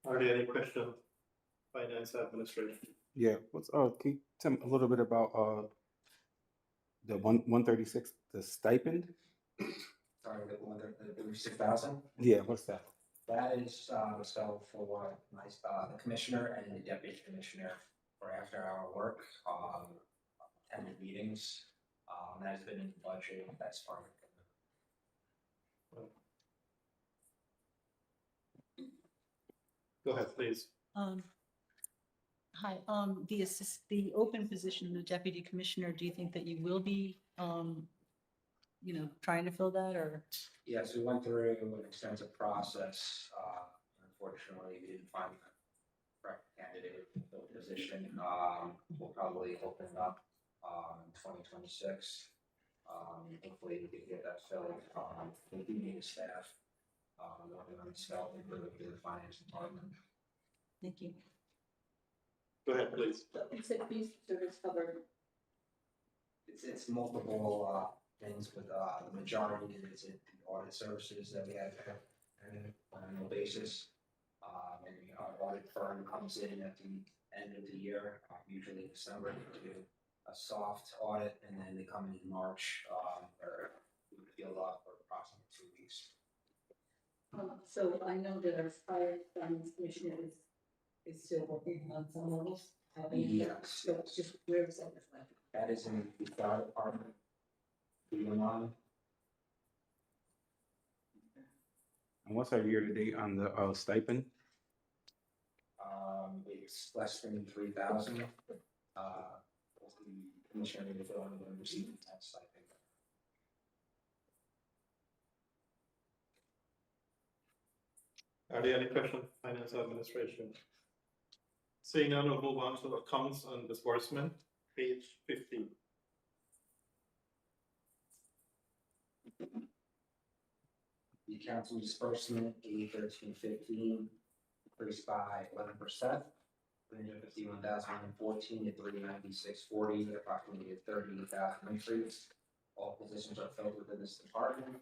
Are there any questions? Finance administration. Yeah, can you tell me a little bit about the 136, the stipend? Sorry, the 36,000? Yeah, what's that? That is so for the commissioner and the deputy commissioner for after hour work, attended meetings. That has been in the budget. That's fine. Go ahead, please. Hi, the open position, the deputy commissioner, do you think that you will be, trying to fill that, or? Yes, we went through an extensive process. Unfortunately, we didn't find the correct candidate for the position. We'll probably open it up in 2026. Hopefully we can get that filled. We do need staff. Working on staff and really do the finance department. Thank you. Go ahead, please. You said these service covered. It's multiple things with the majority is the audit services that we have on an annual basis. And our audit firm comes in at the end of the year, usually December, to do a soft audit, and then they come in March, or we would field off for approximately 2 weeks. So I know that our fire finance commissioner is still working on some levels. Yes. So it's just, where is that? That is in the fire department. On. And what's our year-to-date on the stipend? It's less than 3,000. The commissioner will fill in and receive that stipend. Are there any questions, finance administration? Seeing none, we'll move on to accounts and disbursement, page 15. The accounts and disbursement, A1315, increased by 11%, 351,114 to 396,40, approximately a 38,000 increase. All positions are filled within this department.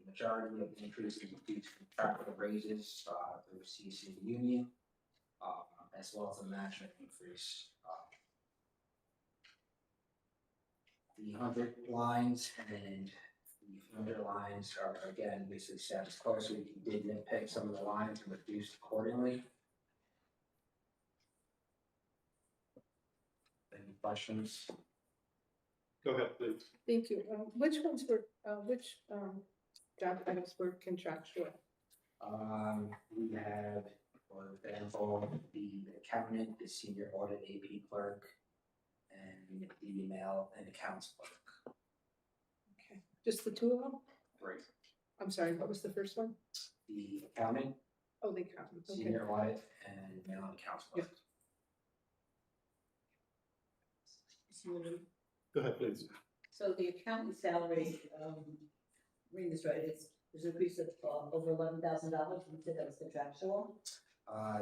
The majority of the increase is due to contractual raises, through CC union, as well as a management increase. The 100 lines and the 100 lines are again basically status quo, so we did nitpick some of the lines and reduced accordingly. Any questions? Go ahead, please. Thank you. Which ones were, job items were contractual? We have, for example, the accountant, the senior audit AP clerk, and the email and accounts clerk. Okay, just the two of them? Right. I'm sorry, what was the first one? The accountant, Oh, the accountant, okay. senior audit, and email and accounts clerk. Go ahead, please. So the accountant salary, reading this right, there's an increase of over $11,000, you said that was contractual?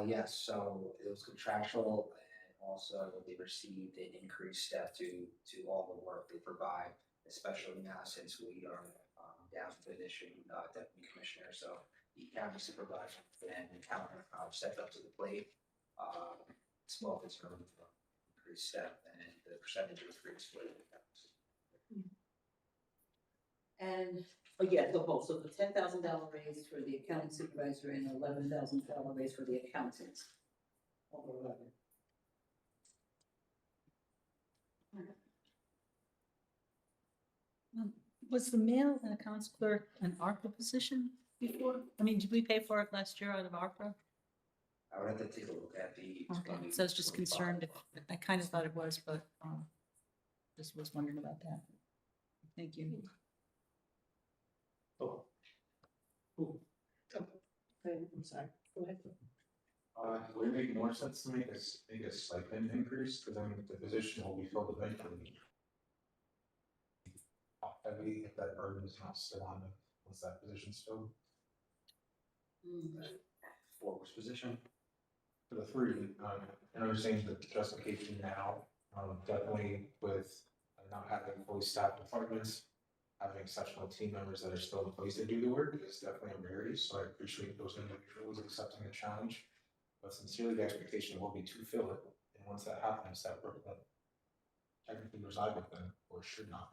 Yes, so it was contractual, and also they received an increased step to all the work they provide, especially now since we are down to the position deputy commissioner, so the county supervisor and accountant stepped up to the plate. Small concern for increased step and the percentage increase for the accountants. And, oh yeah, so the $10,000 raise for the accounting supervisor and $11,000 raise for the accountant. Over 11. Was the mail and accounts clerk an ARPA position before? I mean, did we pay for it last year out of ARPA? I would have to take a look at the. Okay, so I was just concerned, I kind of thought it was, but, just was wondering about that. Thank you. Oh. I'm sorry, go ahead. Would it make more sense to make a stipend increase, because then the position will be filled eventually? Heavy, if that burden is not still on it, once that position's filled. For which position? For the three, I understand the justification now, definitely with not having fully staffed departments, having exceptional team members that are still in place to do the work is definitely a rarity, so I appreciate those individuals accepting the challenge. But sincerely, the expectation will be to fill it, and once that happens, that work will technically reside with them, or should not.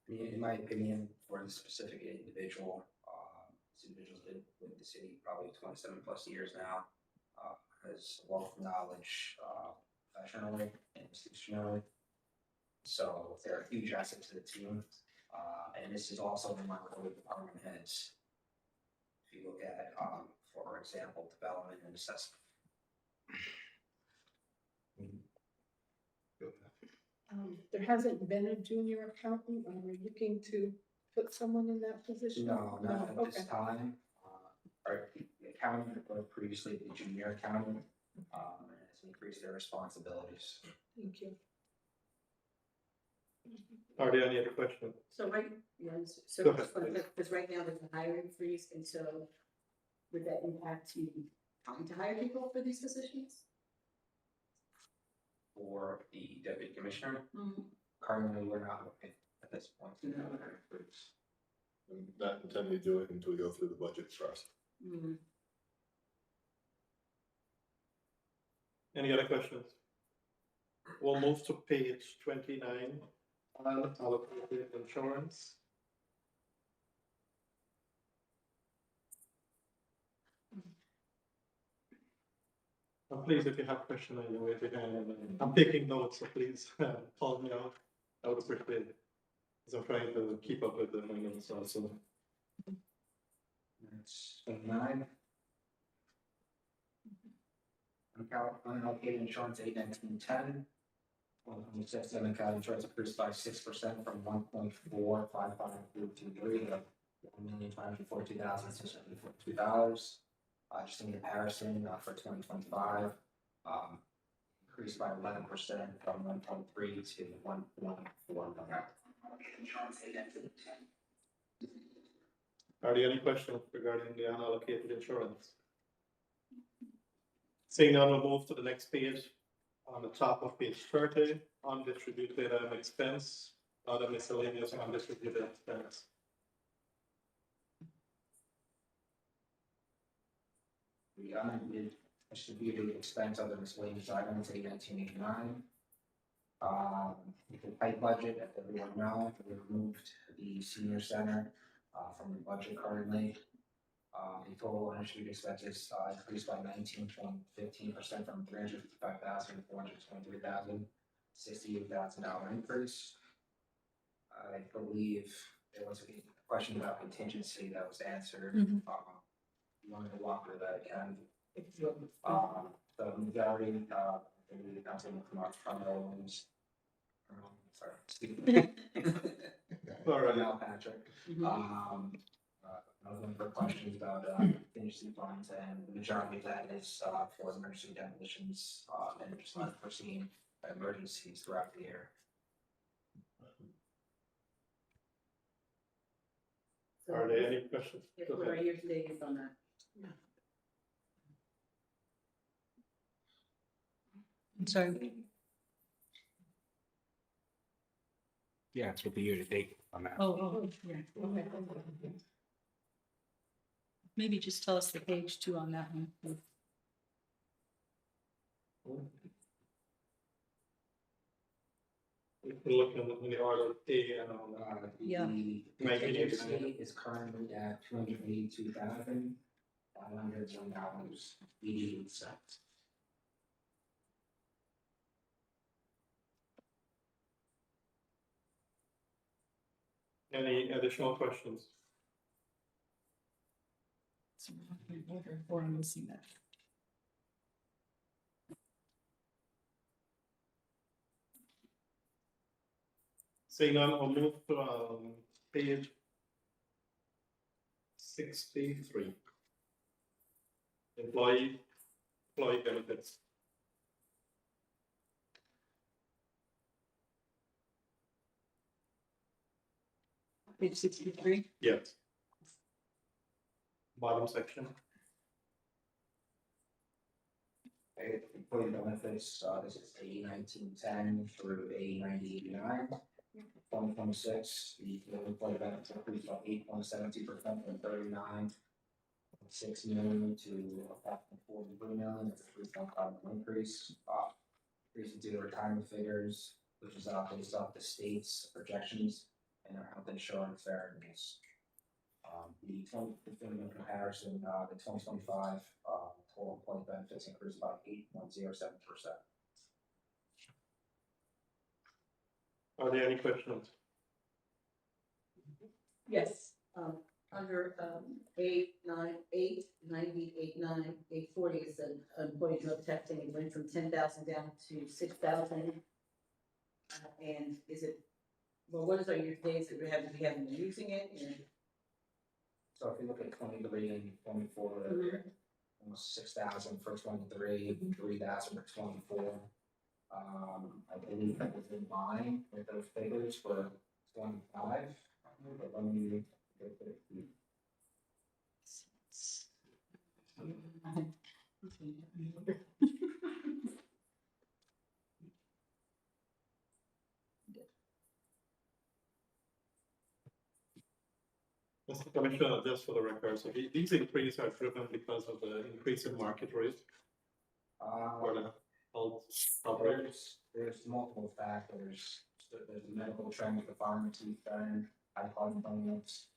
In my opinion, for the specific individual, this individual's been with the city probably 27 plus years now, has a wealth of knowledge, professionally and institutionally. So they're a huge asset to the team. And this is also in my core department heads. If you look at, for example, development and assessment. There hasn't been a junior accountant, are we looking to put someone in that position? No, not at this Okay. time. Our accountant, or previously the junior accountant, has increased their responsibilities. Thank you. Are there any other questions? So right, yes, so Go ahead, because right now there's a hiring freeze, and so would that impact you trying to hire people for these positions? For the deputy commissioner, currently we're not looking at this point. I'm not intending to do it until we go through the budget process. Any other questions? We'll move to page 29, unallocated insurance. Please, if you have a question, you raise your hand. I'm taking notes, so please call me out. I would appreciate it. Because I'm trying to keep up with the minutes also. That's 9. Unallocated insurance 81910. Which says Schenectady insurance increased by 6% from 1.455323 to $1,542,642. Just in comparison, for 2025, increased by 11% from 1.3 to 1.4. Are there any questions regarding the unallocated insurance? Seeing none, we'll move to the next page. On the top of page 30, undistributed expense, other miscellaneous undistributed expense. The undistributed distributed expense other miscellaneous items, 1989. The tight budget, as everyone knows, we removed the senior center, from the budget currently. The total undistributed expenses, increased by 19.15% from 355,000 to 423,000, $68,000 increase. I believe there was a question about contingency that was answered. Mhm. You wanted to walk through that again. The majority, the council from our loans. Sorry. All right. Now, Patrick. Mhm. I was looking for questions about, contingency funds, and the majority of that is, for emergency demolitions, and just unforeseen emergencies throughout the year. So Are there any questions? if Go what our ahead. year to date is on that. I'm sorry. Yeah, it's with the year to date on that. Oh, yeah, okay. Maybe just tell us the page too on that one. We can look in the order of A and on Yeah. The contingency is currently at $282,501.88. any additional questions? Or I'm missing that. Seeing none, I'll move to page 63. Employee benefits. Page 63. Yes. Bottom section. Employee benefits, this is A1910 through A9089. 2026, the employee benefits increased by 8.72% from 39.6 million to 43 million. It's a 3.5 increase. Increase due to retirement figures, which is based off the state's projections and our health insurance variables. The 20 comparison, the 2025 total employee benefits increased by 8.07%. Are there any questions? Yes, under, 840 is an employee drug testing, it went from 10,000 down to 6,000. And is it, well, what is our year days that we haven't been using it? And So if you look at 23 and 24, almost 6,000 for 23, 3,000 for 24. I believe that was in line with those figures for 25. But let me go to the- Mr. Commissioner, just for the record, so these increases are driven because of the increase in market rate for the health coverage. There's multiple factors. There's medical trend with the pharmacy trend, high quality payments.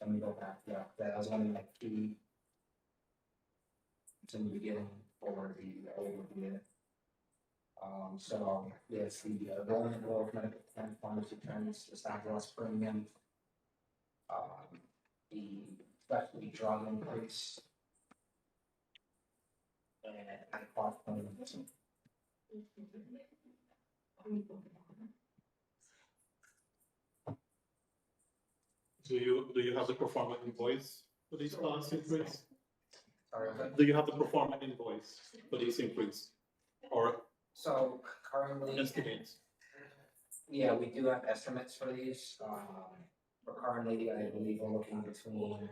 Let me go back. Yeah, that was one of the key. It's in the beginning for the overview. So yes, the enrollment growth, medical trend, pharmacy trends, the stock loss premium. The specialty drug increase. And high cost payments. Do you have the performer invoice for these cost increase? Sorry, Do you have the performer invoice for these increase? Or so currently. estimates? Yeah, we do have estimates for these. But currently, I believe we're looking between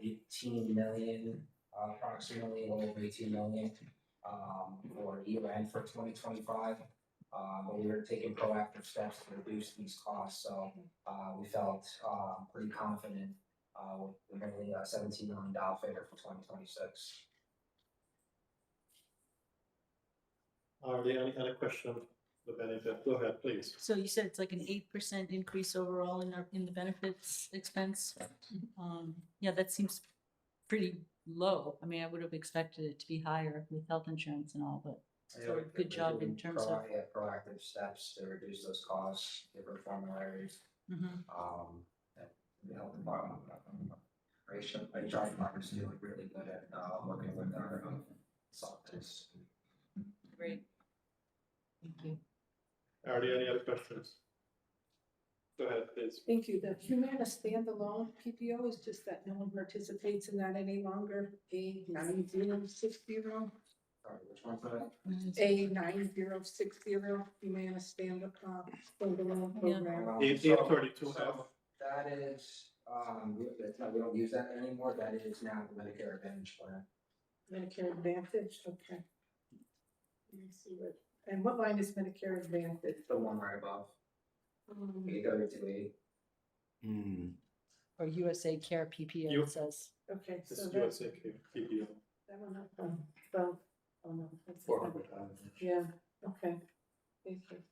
18 million, approximately a little over 18 million, for year end for 2025. But we were taking proactive steps to reduce these costs, so we felt pretty confident with nearly a $17 million figure for 2026. Are there any other questions? The benefit, go ahead, please. So you said it's like an 8% increase overall in the benefits expense. Yeah, that seems pretty low. I mean, I would have expected it to be higher with health insurance and all, but so good job in terms of. Proactive steps to reduce those costs, different formularies, Mhm. and the health department. HR department's doing really good at, working with our, consultants. Great. Thank you. Are there any other questions? Go ahead, please. Thank you. The Humana standalone PPO is just that no one participates in that any longer. A9060. Sorry, which one's that? A9060 Humana standalone program. Eight So- 32 so that is, we don't use that anymore, that is now the Medicare Advantage plan. Medicare Advantage, okay. Let me see what, and what line is Medicare Advantage? The one right above, 83280. Or USA Care PPO You- it says. Okay, This so is that, USA PPO. that one up, well, oh no. that's- 400,000. Yeah, okay. Thank you.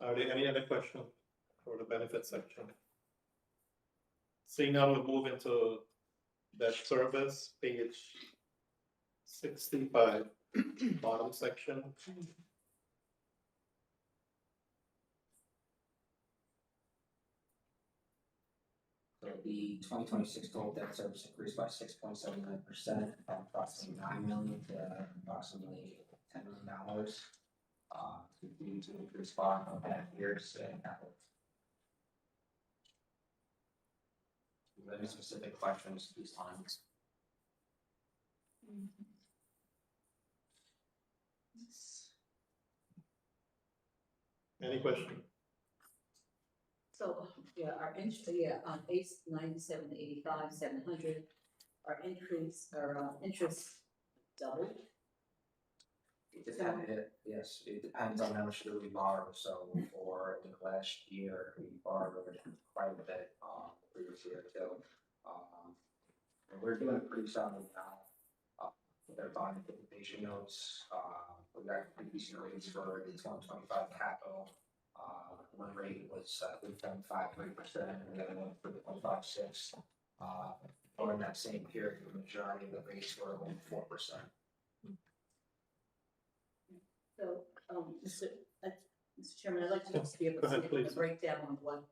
Are there any other questions for the benefit section? Seeing now we'll move into that service, page 65, bottom section. So the 2026 total debt service increased by 6.79%, from approximately 9 million to approximately $10 million. Due to increased bond on that year's capital. Any specific questions, these lines? Any question? So, yeah, our interest, yeah, on page 9785, 700, our increase, our interest doubled. It depends, yes, it depends on how much we borrow, so for the last year, we borrowed quite a bit, the previous year too. And we're doing a pretty solid now, with our bond anticipation notes, we got increasing rates for the 2025 capital. One rate was, 3.53%, and the other one for the 1.56. During that same period, the majority of the rates were only 4%. So, Mr. Chairman, I'd like to just be able Go to ahead, see a please. breakdown of what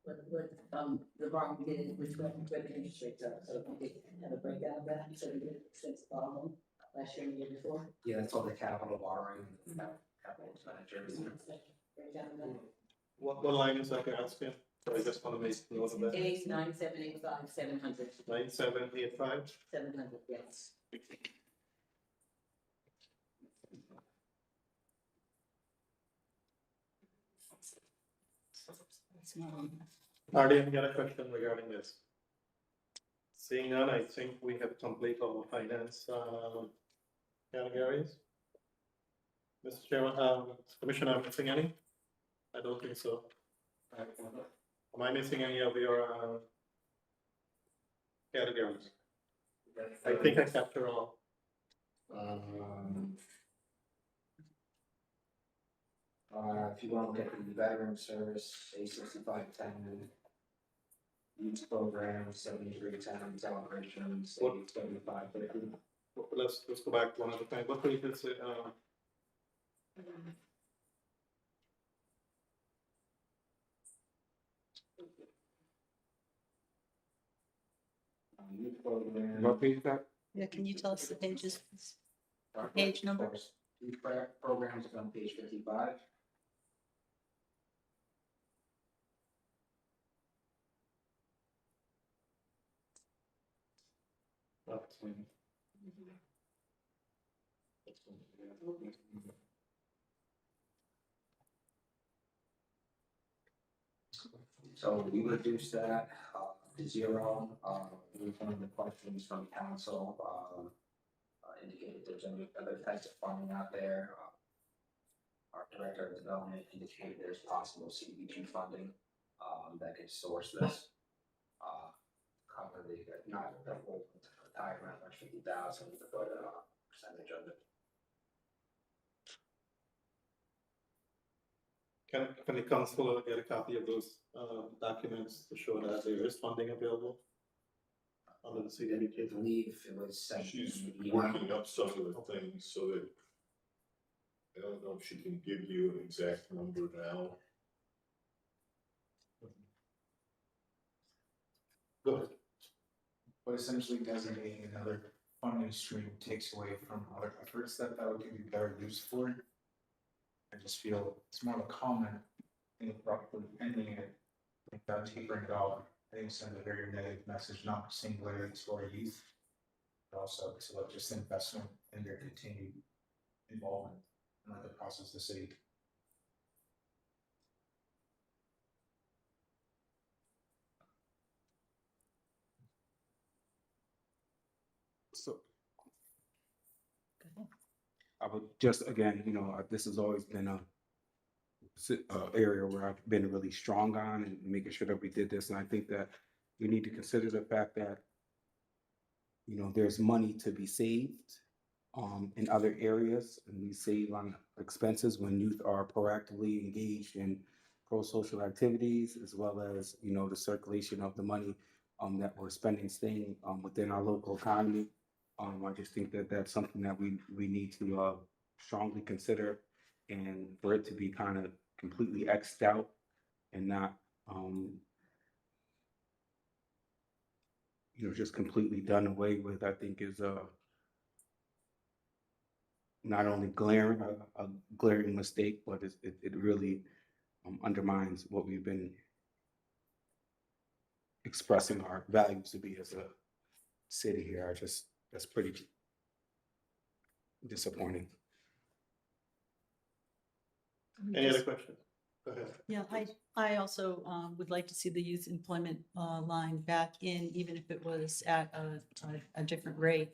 the borrowing we did, which went, what the interest rates are, so if we could have a breakdown of that, so we did since the bottom last year and the year before. Yeah, that's all the capital borrowing, capital expenditures. Breakdown of that. What line is that you're asking? So I just want to make note of that. A 9785, 700, 9785. 700, yes. Are there any other questions regarding this? Seeing none, I think we have complete our finance categories. Mr. Chairman, Commissioner, am I missing any? I don't think so. Am I missing any of your categories? I think I captured all. If you want to look at the veteran service, A6510, youth program, 7310, celebrations, What? 7550. Let's go back one at a time. What page is it? Youth program. What page is that? Yeah, can you tell us the pages, please? Page number? Youth programs is on page 55. So we reduced that to 0. One of the questions from council indicated there's any other types of funding out there. Our director of development indicated there's possible CDBG funding. that could source this. Cover the, not the whole entire amount, like 50,000, but percentage of it. Can the council get a copy of those, documents to show that there is funding available? Under the I CDBG? believe it was sent. She's in the email. working up some of the things so that I don't know if she can give you an exact number now. Go ahead. But essentially designating another funding stream takes away from other efforts that would be better used for. I just feel it's more of a comment in abruptly ending it, without tapering it off. I think send a very negative message, not singularly to our youth, but also to just investment in their continued involvement in the process of the city. So. I would just, again, this has always been a area where I've been really strong on and making sure that we did this. And I think that we need to consider the fact that, there's money to be saved in other areas, and we save on expenses when youth are proactively engaged in pro-social activities, as well as, the circulation of the money that we're spending, staying within our local economy. I just think that that's something that we need to strongly consider, and for it to be kind of completely X'd out and not, just completely done away with, I think is not only a glaring mistake, but it really undermines what we've been expressing our values to be as a city here. That's pretty disappointing. Any other questions? Go ahead. Yeah, I also would like to see the youth employment line back in, even if it was at a different rate.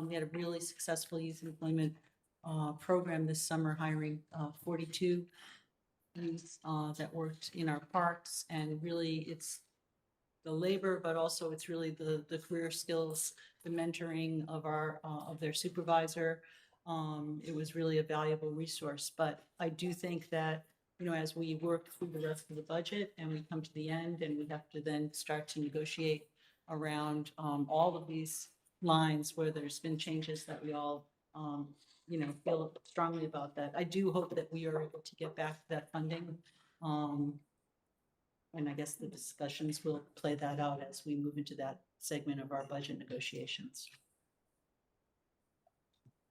We had a really successful youth employment program this summer, hiring 42 youth that worked in our parks, and really it's the labor, but also it's really the career skills, the mentoring of of their supervisor. It was really a valuable resource, but I do think that, as we work through the rest of the budget and we come to the end and we have to then start to negotiate around all of these lines where there's been changes that we all, feel strongly about that. I do hope that we are able to get back that funding. And I guess the discussions will play that out as we move into that segment of our budget negotiations.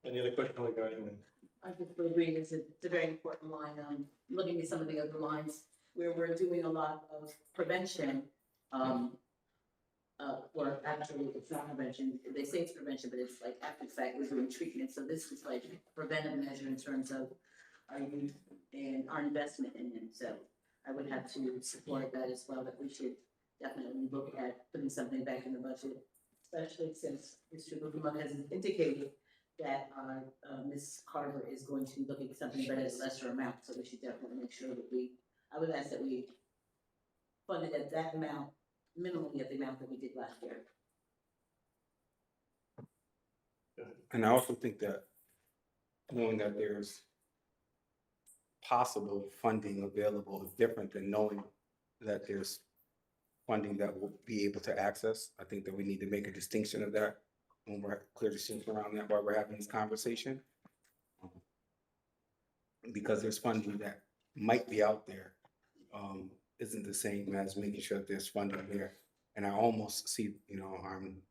Any other question regarding that? I just agree, it's a very important line. Looking at some of the other lines where we're doing a lot of prevention, or actually it's not prevention, they say it's prevention, but it's like after the fact, we're doing treatment. So this is like preventive measure in terms of our youth and our investment in them. So I would have to support that as well, that we should definitely look at putting something back in the budget, especially since Mr. Bukumuk has indicated that Ms. Carver is going to be looking at something but at a lesser amount, so we should definitely make sure that I would ask that we fund it at that amount, minimally at the amount that we did last year. And I also think that knowing that there's possible funding available is different than knowing that there's funding that we'll be able to access. I think that we need to make a distinction of that, when we're clear distinction around that while we're having this conversation. Because there's funding that might be out there, isn't the same as making sure that there's funding there. And I almost see, I'm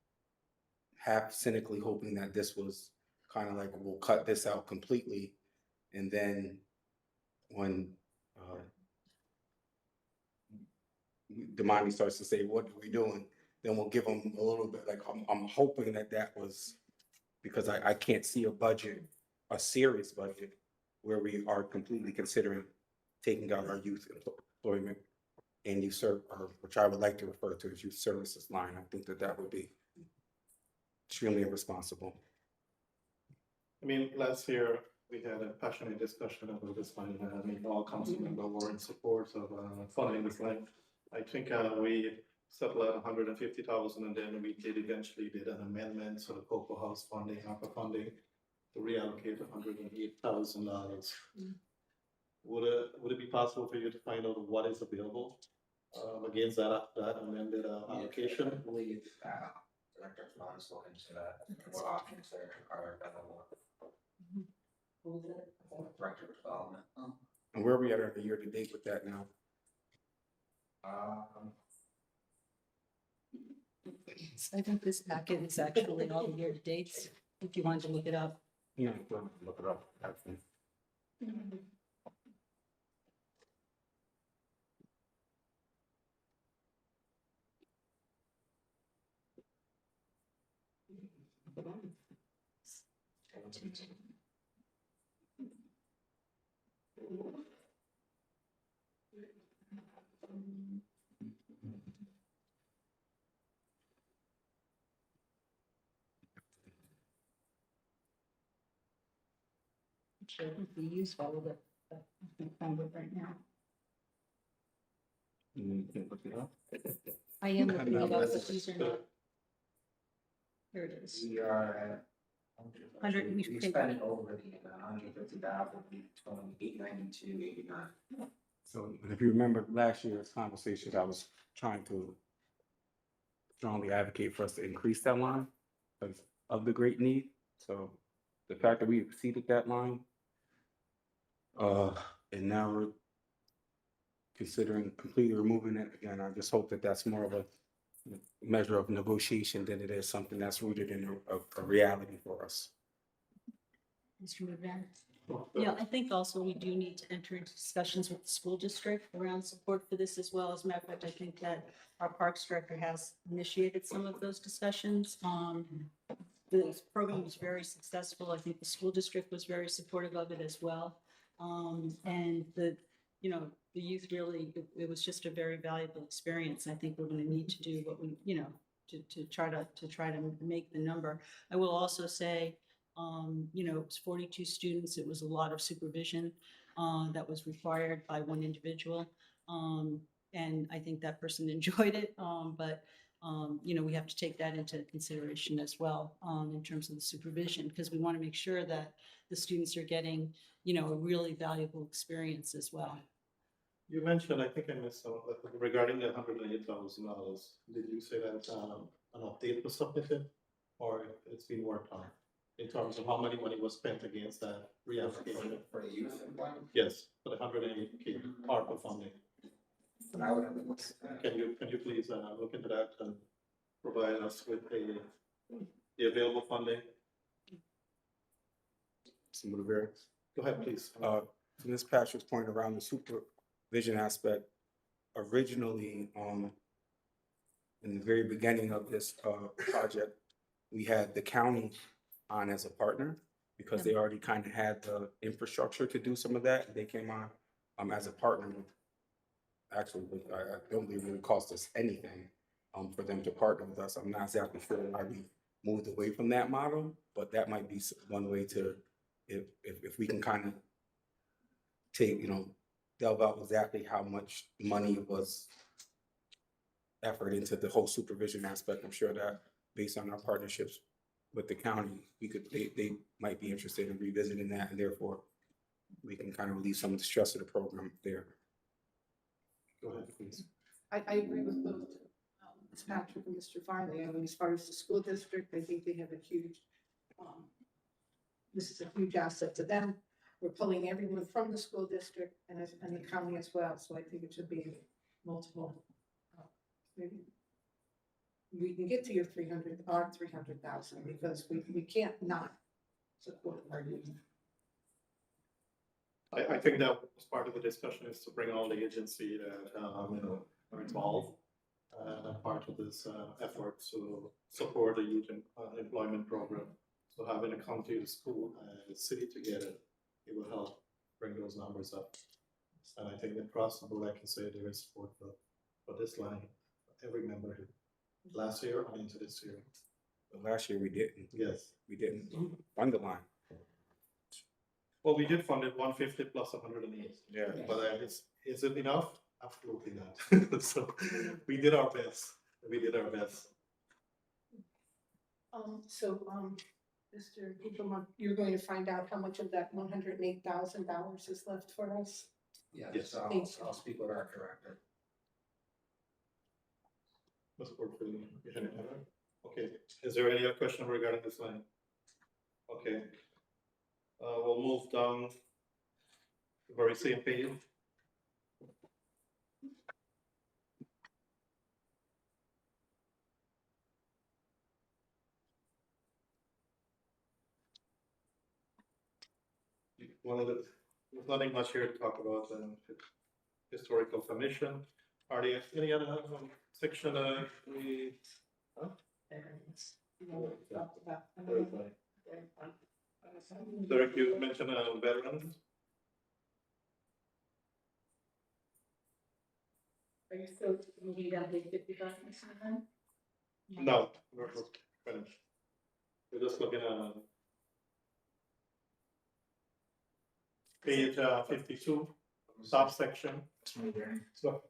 half cynically hoping that this was kind of like, we'll cut this out completely. And then when Damani starts to say, what are we doing? Then we'll give them a little bit, like, I'm hoping that was, because I can't see a serious budget, where we are completely considering taking out our youth employment and which I would like to refer to as youth services line. I think that would be extremely irresponsible. I mean, last year, we had a passionate discussion about this line. I mean, all council members were in support of funding this line. I think, we settled at 150,000 and then we did eventually did an amendment, so the Cocoa House funding, ARPA funding, to reallocate $108,000. Would it be possible for you to find out what is available, against that amended, allocation? I believe, Director Flan is looking to that, what options there are available. Director of Development. And where are we at the year to date with that now? I think this packet is actually all the year to dates, if you wanted to look it up. Yeah, look it up. Actually. Sure, we use all of it, but I can't find it right now. You can look it up. I am looking it up, but these are not. Here it is. We are at. 100, we We paid- spent over the 150,000, 892.89. So if you remember last year's conversation, I was trying to strongly advocate for us to increase that line because of the great need. So the fact that we exceeded that line, and now we're considering completely removing it again, I just hope that that's more of a measure of negotiation than it is something that's rooted in a reality for us. Mr. McVeigh? Yeah, I think also we do need to enter into discussions with the school district around support for this as well. As a matter of fact, I think that our Parks Director has initiated some of those discussions. The program was very successful. I think the school district was very supportive of it as well. And the youth really, it was just a very valuable experience. I think we're going to need to do what we, to try to make the number. I will also say, it was 42 students. It was a lot of supervision that was required by one individual. And I think that person enjoyed it. But we have to take that into consideration as well in terms of the supervision, because we want to make sure that the students are getting, a really valuable experience as well. You mentioned, I think I missed some, regarding the $108,000, did you say that, an update was submitted? Or it's been worked on, in terms of how money was spent against that reallocation? For the youth employment? Yes, for the 108K ARPA funding. But I would have been. Can you please, look into that and provide us with the available funding? Some of the variants. Go ahead, please. To Ms. Patrick's point around the supervision aspect, originally, in the very beginning of this project, we had the county on as a partner because they already kind of had the infrastructure to do some of that. They came on as a partner with, actually, I don't believe it would cost us anything for them to partner with us. I'm not exactly sure why we moved away from that model, but that might be one way to, if we can kind of take, delve out exactly how much money was effort into the whole supervision aspect. I'm sure that based on our partnerships with the county, they might be interested in revisiting that, and therefore we can kind of relieve some of the stress of the program there. Go ahead, please. I agree with both Ms. Patrick and Mr. Farley. I mean, as far as the school district, I think they have a huge, this is a huge asset to them. We're pulling everyone from the school district and the county as well, so I think it should be multiple. Maybe we can get to your 300,000 because we can't not support our youth. I think that was part of the discussion, is to bring all the agency that, are involved, part of this, effort to support the youth employment program. So having a county, the school, and the city together, it will help bring those numbers up. And I think across the board, I can say there is support for this line, every member here. Last year and into this year. But last year we didn't. Yes. We didn't fund the line. Well, we did fund it 150 plus 108. Yeah. But is it enough? Absolutely not. So we did our best. We did our best. Mr. Cooperman, you're going to find out how much of that $108,000 is left for us? Yeah, Yes. so I'll speak with our director. Must work for you. Okay, is there any other question regarding this line? Okay. We'll move down. Very same page. One of the, there's nothing much here to talk about, historical commission. Are there any other section we? Huh? Derek, you mentioned veterans. Are you still moving down to 55? No, we're finished. We're just looking at page 52, top section. So,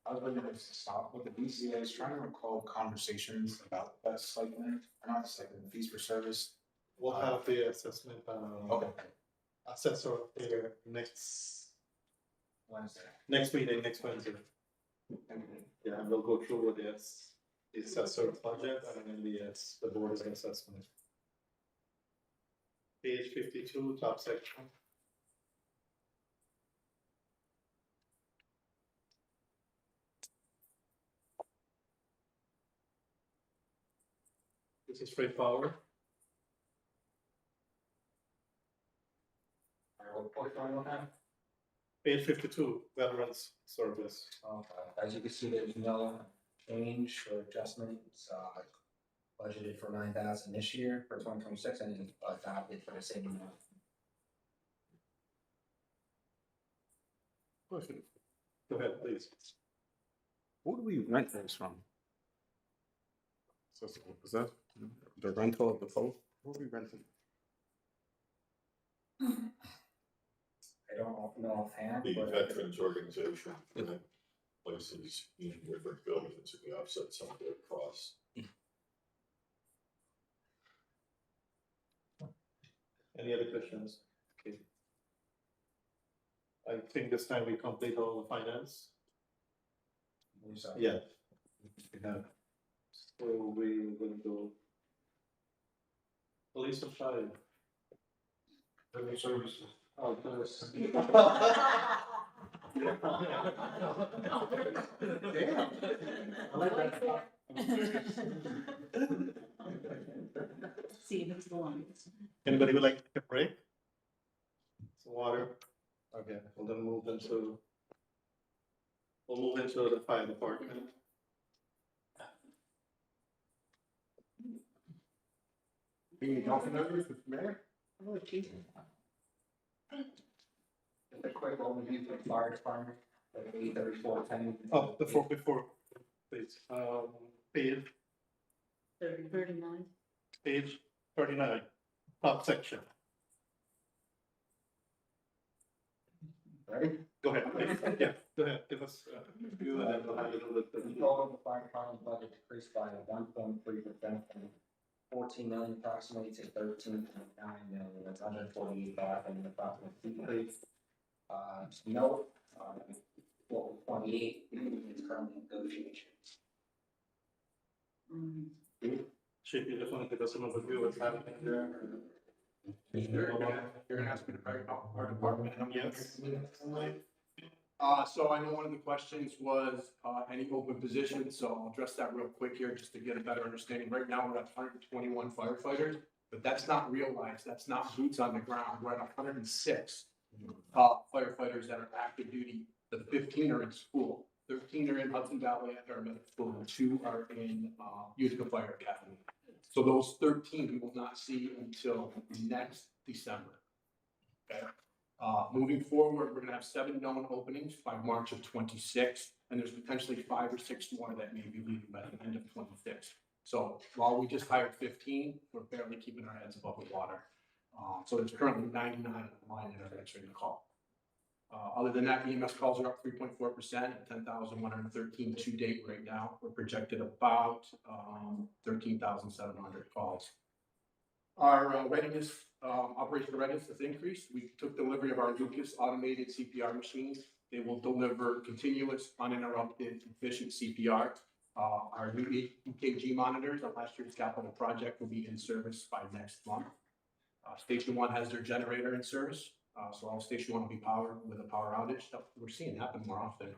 I was looking to stop with the BCA, I was trying to recall conversations about that stipend, or not stipend, fees for service. we'll have the assessment, Okay. assessor here next Wednesday. meeting, next Wednesday. Yeah, and we'll go through with this, the assessor budget and then the board's assessment. Page 52, top section. This is straightforward. What portfolio have? Page 52, veterans service. As you can see, there's no change or adjustments, budgeted for 9,000 this year for 2026 and adopted for the same amount. Go ahead, please. Who do we rent those from? So, is that the rental of the post? Who are we renting? I don't know offhand, The but veterans organization, that places in different buildings, and we offset some of their costs. Any other questions? Okay. I think this time we complete all the finance. Yeah. We have. So we will go. Police and fire. Services. Oh, this. Damn. I like that. See, that's the longest. Anybody would like to take a break? Some water? Okay, we'll then move into. We'll move into the fire department. Mayor? a quick overview for the fire department, like 83410. Oh, before, please, page 39. page 39, top section. Ready? Go ahead, please. Yeah, go ahead, give us, you and then we'll have a little bit. The total of the fire department budget decreased by 1.3% from 14 million approximately to 13.9 million. That's 148,000 in approximate decrease. Note, 28 is currently negotiations. Chief, you just want to give us an overview of what's happening there? You're gonna ask me to brag about our department? Yes. So I know one of the questions was, any open positions, so I'll address that real quick here, just to get a better understanding. Right now, we're at 121 firefighters, but that's not realized, that's not boots on the ground, we're at 106 firefighters that are active duty. The 15 are in school, 13 are in Hudson Valley at Paramedic School, and 2 are in Utica Fire Academy. So those 13 we will not see until next December. Okay. Moving forward, we're gonna have 7 known openings by March of 26, and there's potentially 5 or 6 more that may be leaving by the end of 26. So while we just hired 15, we're barely keeping our heads above the water. So there's currently 99 on the line that are answering the call. Other than that, EMS calls are up 3.4%, 10,113 to date right now. We're projected about 13,700 calls. Our readiness, operational readiness has increased. We took delivery of our Lucas automated CPR machines. They will deliver continuous, uninterrupted, efficient CPR. Our new EKG monitors, our last year's capital project, will be in service by next month. Station 1 has their generator in service, so all Station 1 will be powered with a power outage. We're seeing happen more often.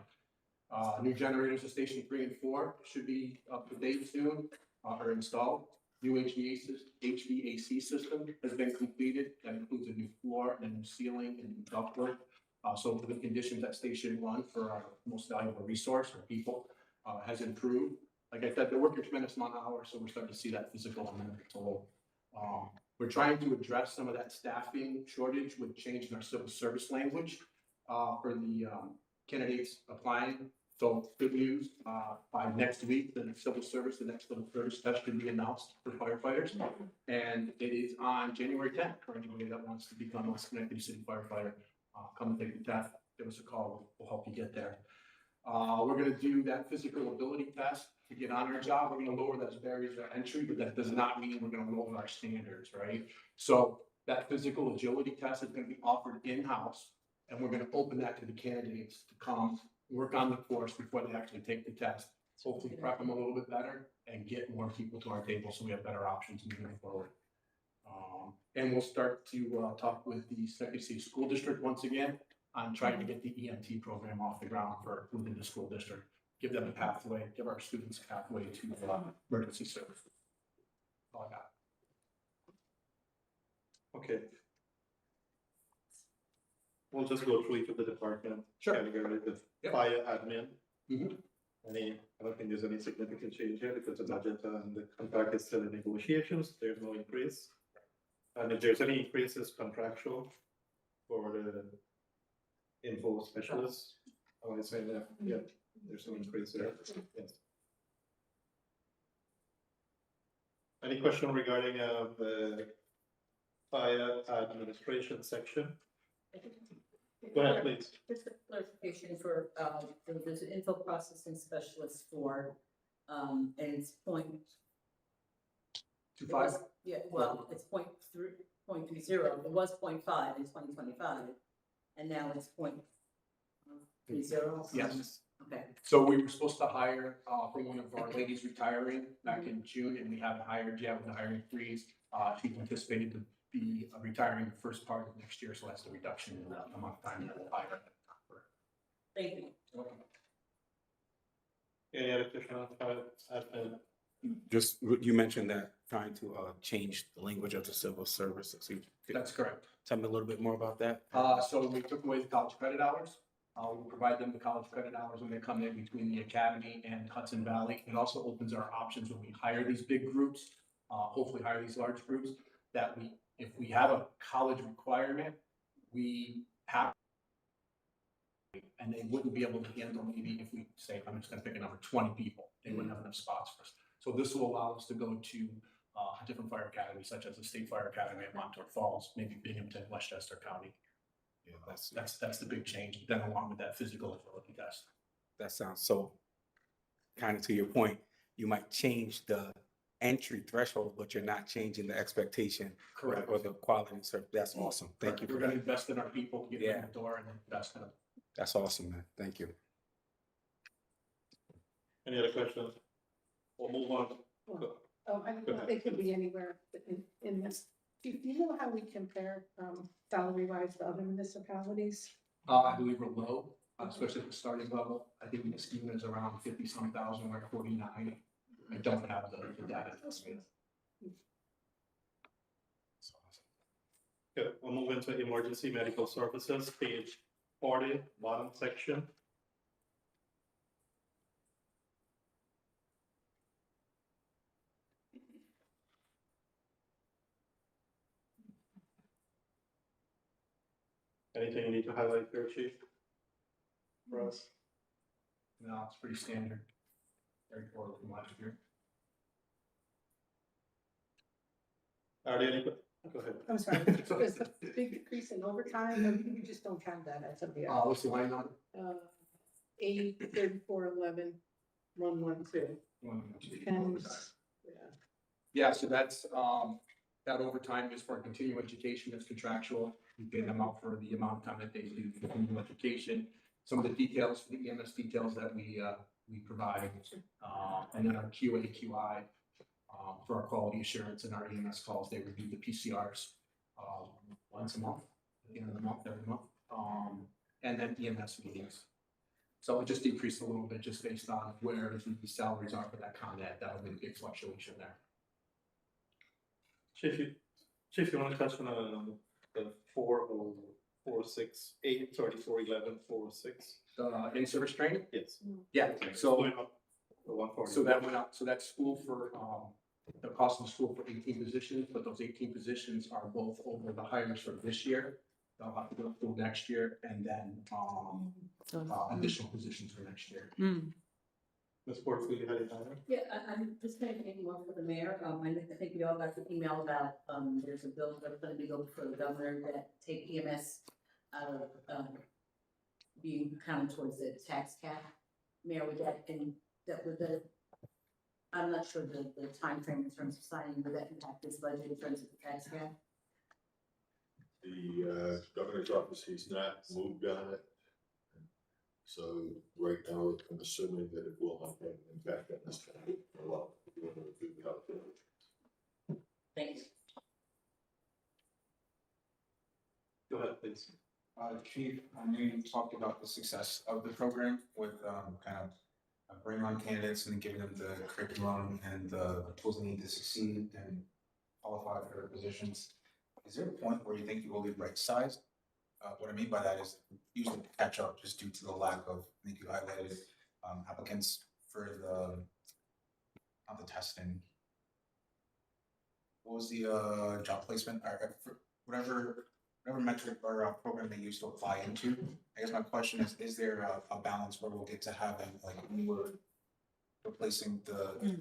New generators at Station 3 and 4 should be up to date soon, or installed. New HVAC system has been completed. That includes a new floor and new ceiling and new ductwork. So the conditions at Station 1 for our most valuable resource, our people, has improved. Like I said, they're working a tremendous amount of hours, so we're starting to see that physical and mental toll. We're trying to address some of that staffing shortage with changing our civil service language for the candidates applying. So good news, by next week, the next civil service test should be announced for firefighters. And it is on January 10th for anybody that wants to become a Schenectady City firefighter. Come and take the test, give us a call, we'll help you get there. We're gonna do that physical ability test to get on our job. We're gonna lower those barriers of entry, but that does not mean we're gonna lower our standards, right? So that physical agility test is gonna be offered in-house, and we're gonna open that to the candidates to come work on the course before they actually take the test. Hopefully prep them a little bit better and get more people to our table so we have better options moving forward. And we'll start to talk with the Schenectady City School District once again on trying to get the EMT program off the ground for within the school district. Give them a pathway, give our students a pathway to emergency services. All I got. Okay. We'll just go through each of the department. Sure. Category, the Yep. fire admin. Mhm. I don't think there's any significant change here because the budget and the contract is still in negotiations. There's no increase. And if there's any increases contractual for the info specialists, I want to say that, yeah, there's no increase there. Yes. Any question regarding the fire administration section? Go ahead, please. Just a clarification for, there's an info processing specialist for, and it's point. 2.5. Yeah, well, it's 0.30, it was 0.5 in 2025, and now it's 0.30. Yes. Okay. So we were supposed to hire for one of our ladies retiring back in June, and we haven't hired yet with the hiring freeze. She's anticipated to be retiring the first part of next year, so that's the reduction in the amount of time that we'll hire. Thank you. Any other question on fire admin? Just, you mentioned that trying to change the language of the civil service. So That's correct. tell me a little bit more about that. So we took away the college credit hours. We'll provide them the college credit hours when they come in between the academy and Hudson Valley. It also opens our options when we hire these big groups, hopefully hire these large groups, that if we have a college requirement, we have, and they wouldn't be able to handle maybe if we say, I'm just gonna pick a number, 20 people, they wouldn't have enough spots for us. So this will allow us to go to a different fire academy, such as the State Fire Academy at Montauk Falls, maybe Binghamton, Westchester County. Yeah, That's the big change, then along with that physical ability test. that sounds so, kind of to your point, you might change the entry threshold, but you're not changing the expectation. Correct. Or the quality. So that's awesome. Thank you. We're gonna invest in our people to get them in the door and invest in them. That's awesome, man. Thank you. Any other questions? We'll move on. I don't know if they could be anywhere in this. Do you know how we compare salary wise to other municipalities? I believe we're low, especially at the starting level. I think the scheme is around 50-some thousand, we're at 49. I don't have the data. Okay, we'll move into emergency medical services, page 40, bottom section. Anything you need to highlight there, Chief? For us? No, it's pretty standard. Very forward from last year. Are there any Go ahead. I'm sorry, there's a big decrease in overtime, or you just don't count that as something else? What's the line number? 83411 and, yeah. Yeah, so that's, that overtime is for continuing education, it's contractual. We pay them out for the amount of time that they do continuing education. Some of the details, the EMS details that we provide, and then our QA, QI, for our quality assurance and our EMS calls, they review the PCRs, once a month, at the end of the month, every month, and then EMS meetings. So it just decreased a little bit just based on where the salaries are for that ComEd. That would be a big fluctuation there. Chief, you want to touch on the 406.8, sorry, 411.46? In-service training? Yes. Yeah, so, Going up to 140. so that went up, so that's school for, the cost of school for 18 positions, but those 18 positions are both over the hires for this year. They'll have to go through next year, and then, additional positions for next year. Ms. Portsley, you had it on? Yeah, I'm just kind of thinking one for the mayor. I think we all got the email about, there's a bill that's going to be going for the governor that take EMS out of, being counted towards the tax cap. Mayor, would that, and that would the, I'm not sure the timeframe in terms of signing, would that impact this budget in terms of the tax cap? The governor's office, he's not moved on it. So right now, I'm assuming that it will not have an impact on this. Well, we'll do the calculation. Thanks. Go ahead, please. Chief, I know you talked about the success of the program with kind of bringing on candidates and giving them the curriculum and the tools they need to succeed and qualify for their positions. Is there a point where you think you will be right-sized? What I mean by that is usually catch up just due to the lack of, I think you highlighted, applicants for not the testing. What was the job placement or whatever metric or program they used to apply into? I guess my question is there a balance where we'll get to having, like, when we're replacing the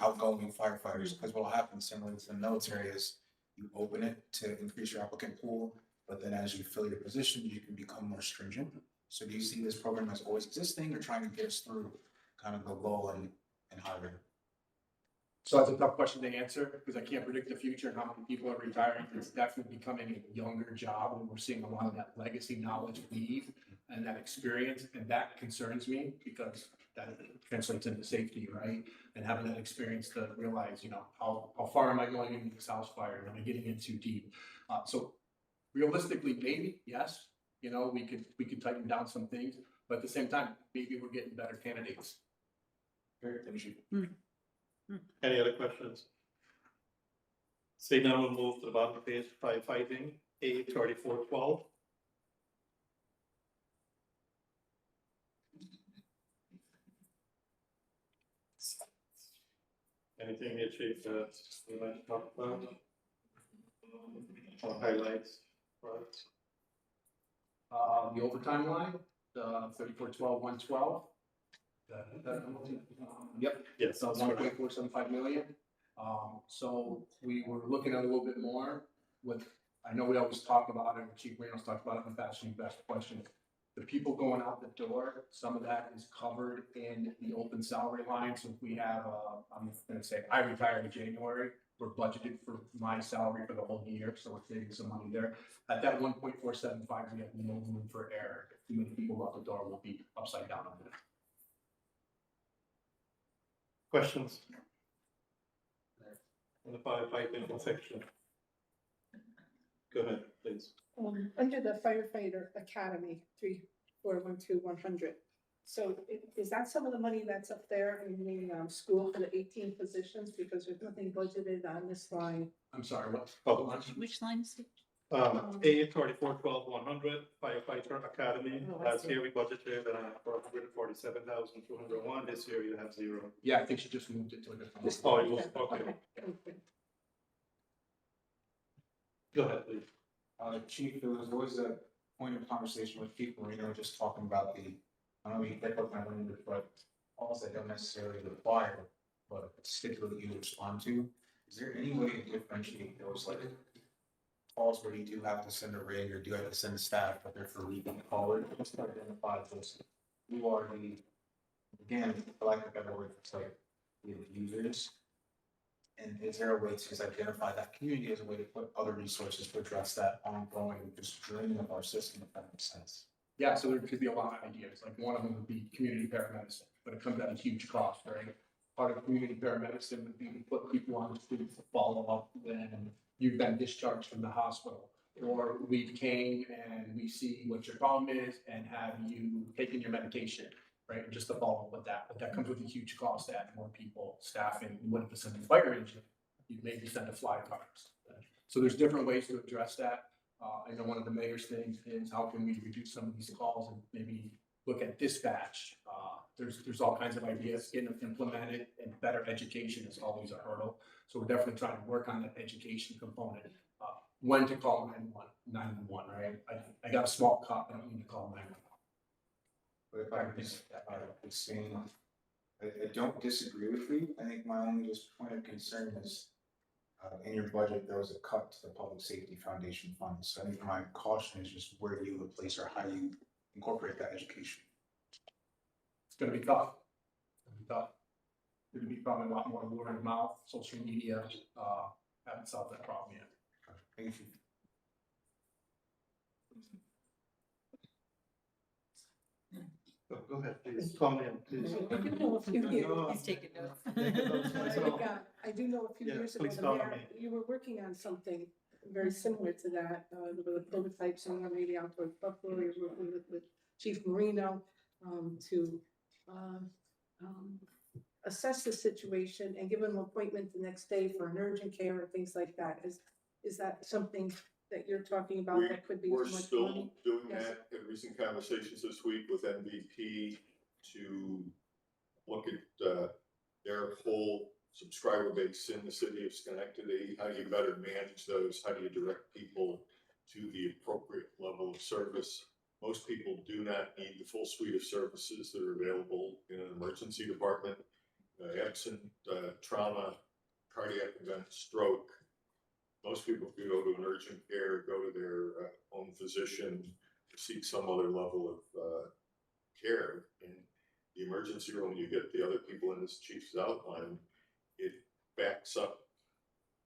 outgoing firefighters? Because what will happen similar to the military is you open it to increase your applicant pool, but then as you fill your position, you can become more stringent. So do you see this program as always existing or trying to get us through kind of the lull and hiring? So that's a tough question to answer because I can't predict the future and how many people are retiring. It's definitely becoming a younger job, and we're seeing a lot of that legacy knowledge leave and that experience, and that concerns me because that translates into safety, right? And having that experience to realize, you know, how far am I going into this house fire? Am I getting in too deep? So realistically, maybe yes. You know, we could tighten down some things, but at the same time, maybe we're getting better candidates. Thank you. Any other questions? Seeing none, we'll move to the bottom of page, firefighting, 83412. Anything here, Chief, that you'd like to talk about? Or highlights, right? The overtime line, the 3412-112. Yep. Yes. So 1.475 million. So we were looking at a little bit more with, I know we always talk about it, and Chief Reynolds talked about it in the past, you best question. The people going out the door, some of that is covered in the open salary line. So if we have, I'm gonna say, I retired in January, we're budgeted for my salary for the whole year, so we're saving some money there. At that 1.475, we have no room for error. If too many people out the door, will be upside down on it. Questions? In the firefighting section. Go ahead, please. Under the firefighter academy, 3412100. So is that some of the money that's up there in the school for the 18 positions? Because there's nothing budgeted on this line. I'm sorry, what? Which line is it? 83412-100 firefighter academy. Oh, I Last see. year we budgeted for 147,201. This year you have 0. Yeah, I think she just moved it to a different. Just- Oh, you, okay. Okay. Go ahead, please. Chief, there was always a point of conversation with Chief Marino just talking about the, I don't mean, that was my language, but calls that don't necessarily require, but stipulate you respond to. Is there any way to differentiate those, like, calls where you do have to send a rig or do have to send a staff, but they're for repeat callers, just to identify those who are the, again, for lack of a better word, it's like the users. And is there a way to just identify that community as a way to put other resources to address that ongoing just draining of our system, if that makes sense? Yeah, so there could be a lot of ideas, like one of them would be community paramedicine, but it comes at a huge cost, right? Part of community paramedicine would be to put people on the streets to follow up when you've been discharged from the hospital. Or we came and we see what your problem is and have you taken your medication, right? And just to follow up with that, but that comes with a huge cost to add more people, staffing, you wouldn't send a fire engine, you'd maybe send a fly cars. So there's different ways to address that. I know one of the mayor's things is how can we reduce some of these calls and maybe look at dispatch. There's all kinds of ideas, getting them implemented, and better education is always a hurdle. So we're definitely trying to work on that education component. When to call 911, right? I got a small cut, I don't need to call 911. But if I could just, saying, I don't disagree with you. I think my only just point of concern is, in your budget, there was a cut to the Public Safety Foundation funds. So I think my caution is just where you would place or how you incorporate that education. It's gonna be tough. It's gonna be tough. It's gonna be probably a lot more word of mouth, social media, haven't solved that problem yet. Thank you. Go ahead, please, comment, please. I do know a few years. He's taking notes. I do know a few Yeah, years ago, please the follow mayor, me. you were working on something very similar to that, with a prototype somewhere maybe out towards Buffalo, you were working with Chief Marino, to, assess the situation and give him an appointment the next day for an urgent care or things like that. Is that something that you're talking about that could be We're too much still money? doing Yes. that, in recent conversations this week with MVP to look at, their whole subscriber base in the city of Schenectady. How do you better manage those? How do you direct people to the appropriate level of service? Most people do not need the full suite of services that are available in an emergency department. Absent trauma, cardiac event, stroke. Most people can go to an urgent care, go to their own physician, seek some other level of care. In the emergency room, you get the other people in this chief's outline. It backs up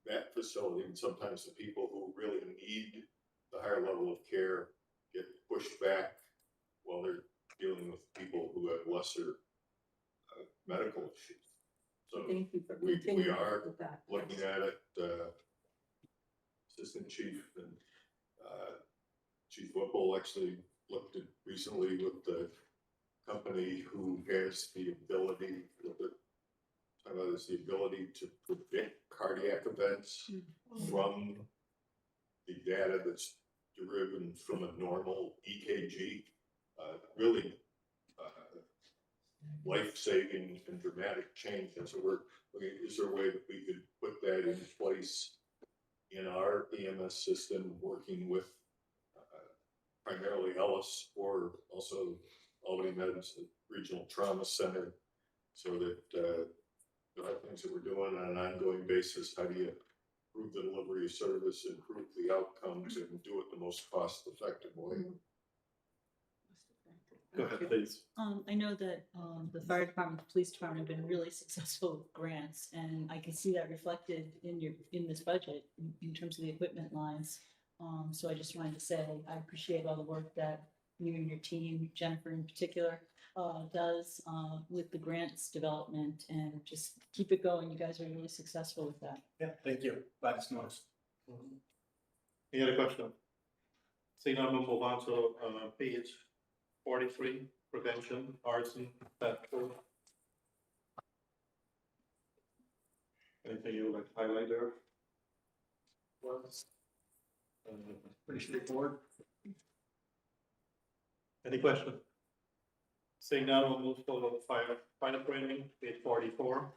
that facility, and sometimes the people who really need the higher level of care get pushed back while they're dealing with people who have lesser medical issues. So Thank you for we continuing are with that. looking at it, Assistant Chief and Chief Whipple actually looked at recently with the company who has the ability, the ability to predict cardiac events from the data that's derived from a normal EKG. Really life-saving and dramatic change. And so we're looking, is there a way that we could put that in place in our EMS system, working with primarily Ellis or also Albany Medicine Regional Trauma Center, so that there are things that we're doing on an ongoing basis. How do you improve the delivery of service, improve the outcomes, and do it the most cost-effective way? Go ahead, please. I know that, the fire department, the police department have been really successful with grants, and I can see that reflected in this budget in terms of the equipment lines. So I just wanted to say, I appreciate all the work that you and your team, Jennifer in particular, does, with the grants development, and just keep it going. You guys are really successful with that. Yeah, thank you. Glad it's noticed. Any other question? Seeing none, we'll move on to page 43, prevention, arson, theft. Anything you would like to highlight there? Pretty straightforward. Any question? Seeing none, we'll move to final training, page 44.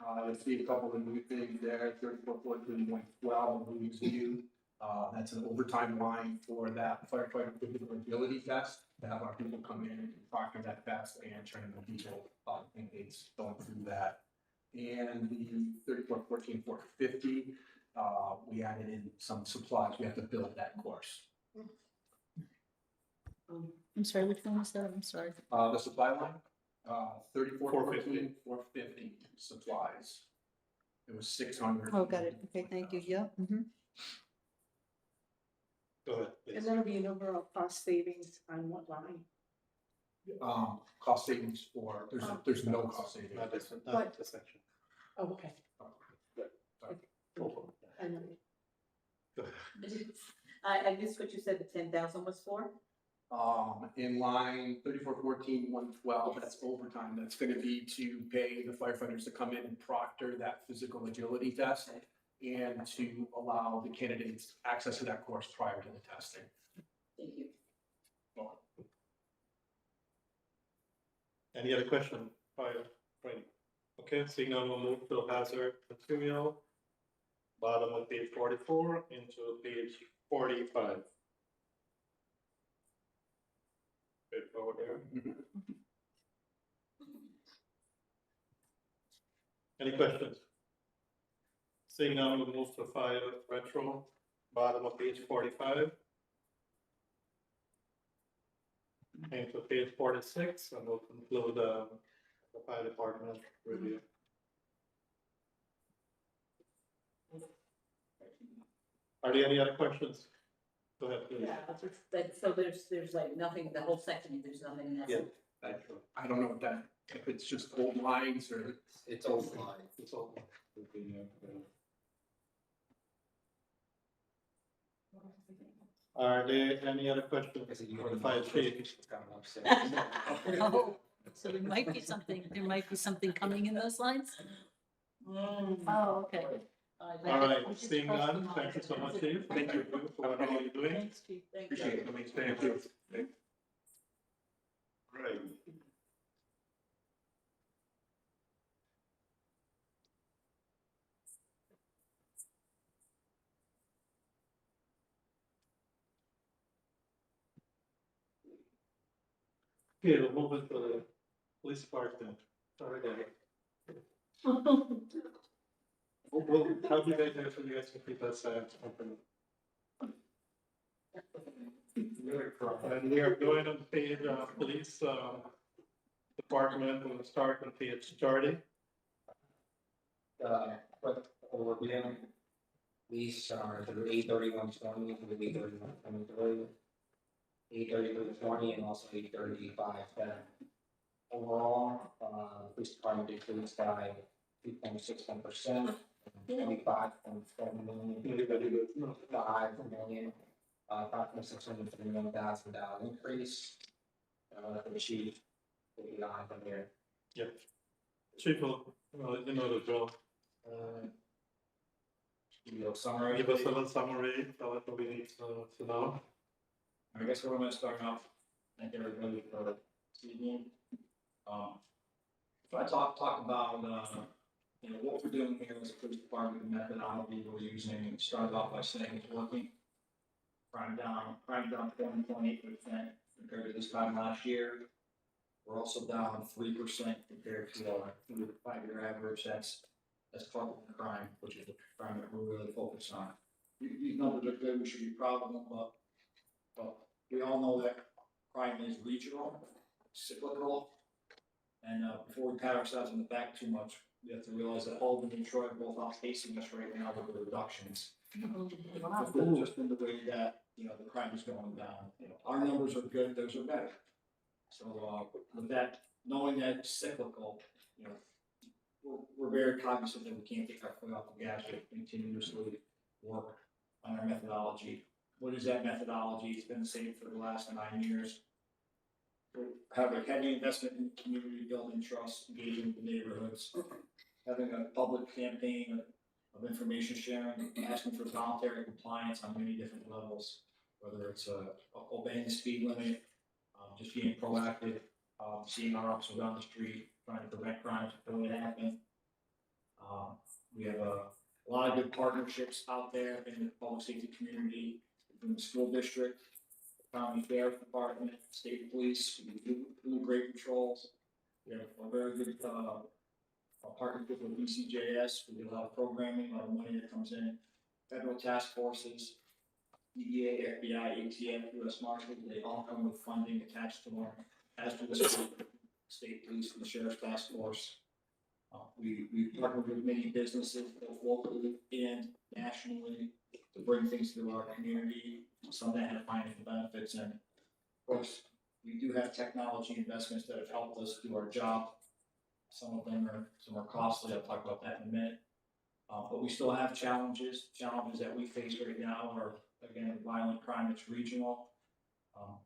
I see a couple of new things there, 34.12, Louis View. That's an overtime line for that firefighter ability test, to have our people come in and proctor that test and train the people, inmates going through that. And the 3414-450, we added in some supplies. We have to build that course. I'm sorry, which one was that? I'm sorry. The supply line, 3414-450 supplies. It was 600. Oh, got it. Okay, thank you. Yeah. Mhm. Go ahead, please. And that'll be an overall cost savings on what line? Cost savings for, there's no cost savings. Not this, But- not this section. Oh, okay. I know. I missed what you said the 10,000 was for? In line 3414-112, that's overtime. That's gonna be to pay the firefighters to come in and proctor that physical agility test and to allow the candidates access to that course prior to the testing. Thank you. Any other question? Fire, right? Okay, seeing none, we'll move to hazard material. Bottom of page 44 into page 45. Good, over there. Any questions? Seeing none, we'll move to fire retro, bottom of page 45. Into page 46, and we'll conclude the fire department review. Are there any other questions? Go ahead, please. Yeah, so there's like nothing, the whole section, there's nothing in that. Yeah. I don't know what that, if it's just old lines or. It's all fine. It's all. Are there any other questions for the fire chief? Oh, so there might be something coming in those lines? Oh, okay. All right, seeing none, thank you so much, chief. Thank you for all you're doing. Thanks, Chief. Thank you. Appreciate it. Thank you. Right. Okay, we'll move into the police department. Sorry, Debbie. Well, how do you guys have, so you guys can keep us, open? And we are going on page, police, department, we'll start on page 30. What we're doing, these are the 83120, the 83123, 83320, and also 83510. Overall, police department decreased by 2.61%, 25.7 million, 5 million, $5,631,000 increase. The chief will be on from here. Yep. Chief will, you know the drill. Give you a summary. Give us a little summary, tell us what we need to know. I guess we're gonna start off, thank everybody for this evening. If I talk about, what we're doing here as a police department, the methodology we're using, start off by saying it's working. Crime down 7.8% compared to this time last year. We're also down 3% compared to our 5-year average. That's part of the crime, which is the crime that we're really focused on. These numbers are good, we should be proud of them, but we all know that crime is regional, cyclical, and before we pat ourselves in the back too much, we have to realize that Albany and Troy are both outpacing us right now with the reductions. Just in the way that, the crime is going down. Our numbers are good, those are better. So with that, knowing that it's cyclical, we're very cognizant that we can't take our foot off the gas and continuously work on our methodology. What is that methodology? It's been the same for the last 9 years. We have a heavy investment in community building trust, engaging with the neighborhoods, having a public campaign of information sharing, asking for voluntary compliance on many different levels, whether it's obeying the speed limit, just being proactive, seeing our officers on the street, trying to prevent crimes before they happen. We have a lot of good partnerships out there in the public safety community, in the school district, the county sheriff department, state police, we do great patrols. We have a very good partnership with BCJS, we do a lot of programming, a lot of money that comes in, federal task forces, DEA, FBI, ATF, US Marshals, they all come with funding attached to them, as do the state police and the sheriff's task force. We partner with many businesses, both locally and nationally, to bring things to our community, some that have financial benefits, and of course, we do have technology investments that have helped us do our job. Some are costly, I'll talk about that in a minute. But we still have challenges that we face right now are, again, violent crime, it's regional.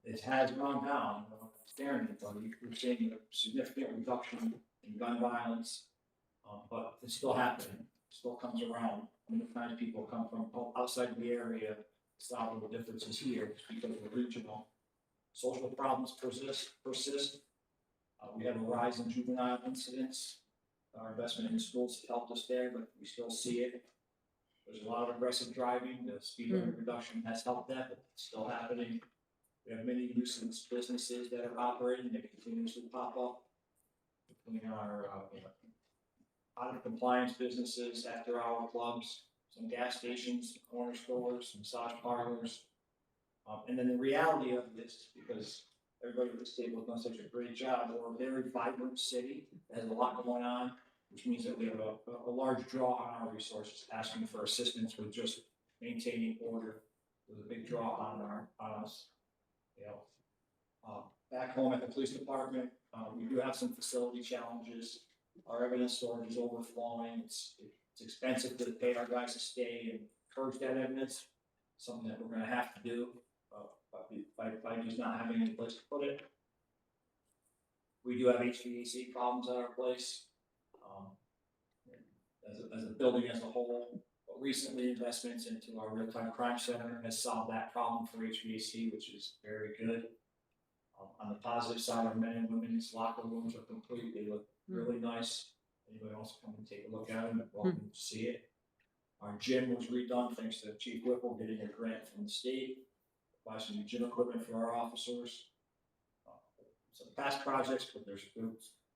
It has gone down, staring at them, we're seeing a significant reduction in gun violence. But it's still happening, it still comes around. Many times people come from outside the area, solving the differences here because of the regional. Social problems persist. We have a rise in juvenile incidents. Our investment in schools helped us there, but we still see it. There's a lot of aggressive driving. The speed limit reduction has helped that, but it's still happening. We have many nuisance businesses that are operating that continuously pop up. Including our out of compliance businesses, after hour clubs, some gas stations, corner stores, massage parlors. And then the reality of this, because everybody at this table has done such a great job, we're a very vibrant city, that has a lot going on, which means that we have a large draw on our resources, asking for assistance with just maintaining order. There's a big draw on us. Back home at the police department, we do have some facility challenges. Our evidence storage is overflowing. It's expensive to pay our guys to stay and purge that evidence, something that we're going to have to do by just not having any place to put it. We do have HVAC problems at our place, as a building as a whole. But recently, investments into our real-time crime center has solved that problem for HVAC, which is very good. On the positive side, our men and women's locker rooms are complete. They look really nice. Anybody wants to come and take a look at them, welcome to see it. Our gym was redone thanks to Chief Whipple getting a grant from the state. Buy some new gym equipment for our officers. Some past projects, but they're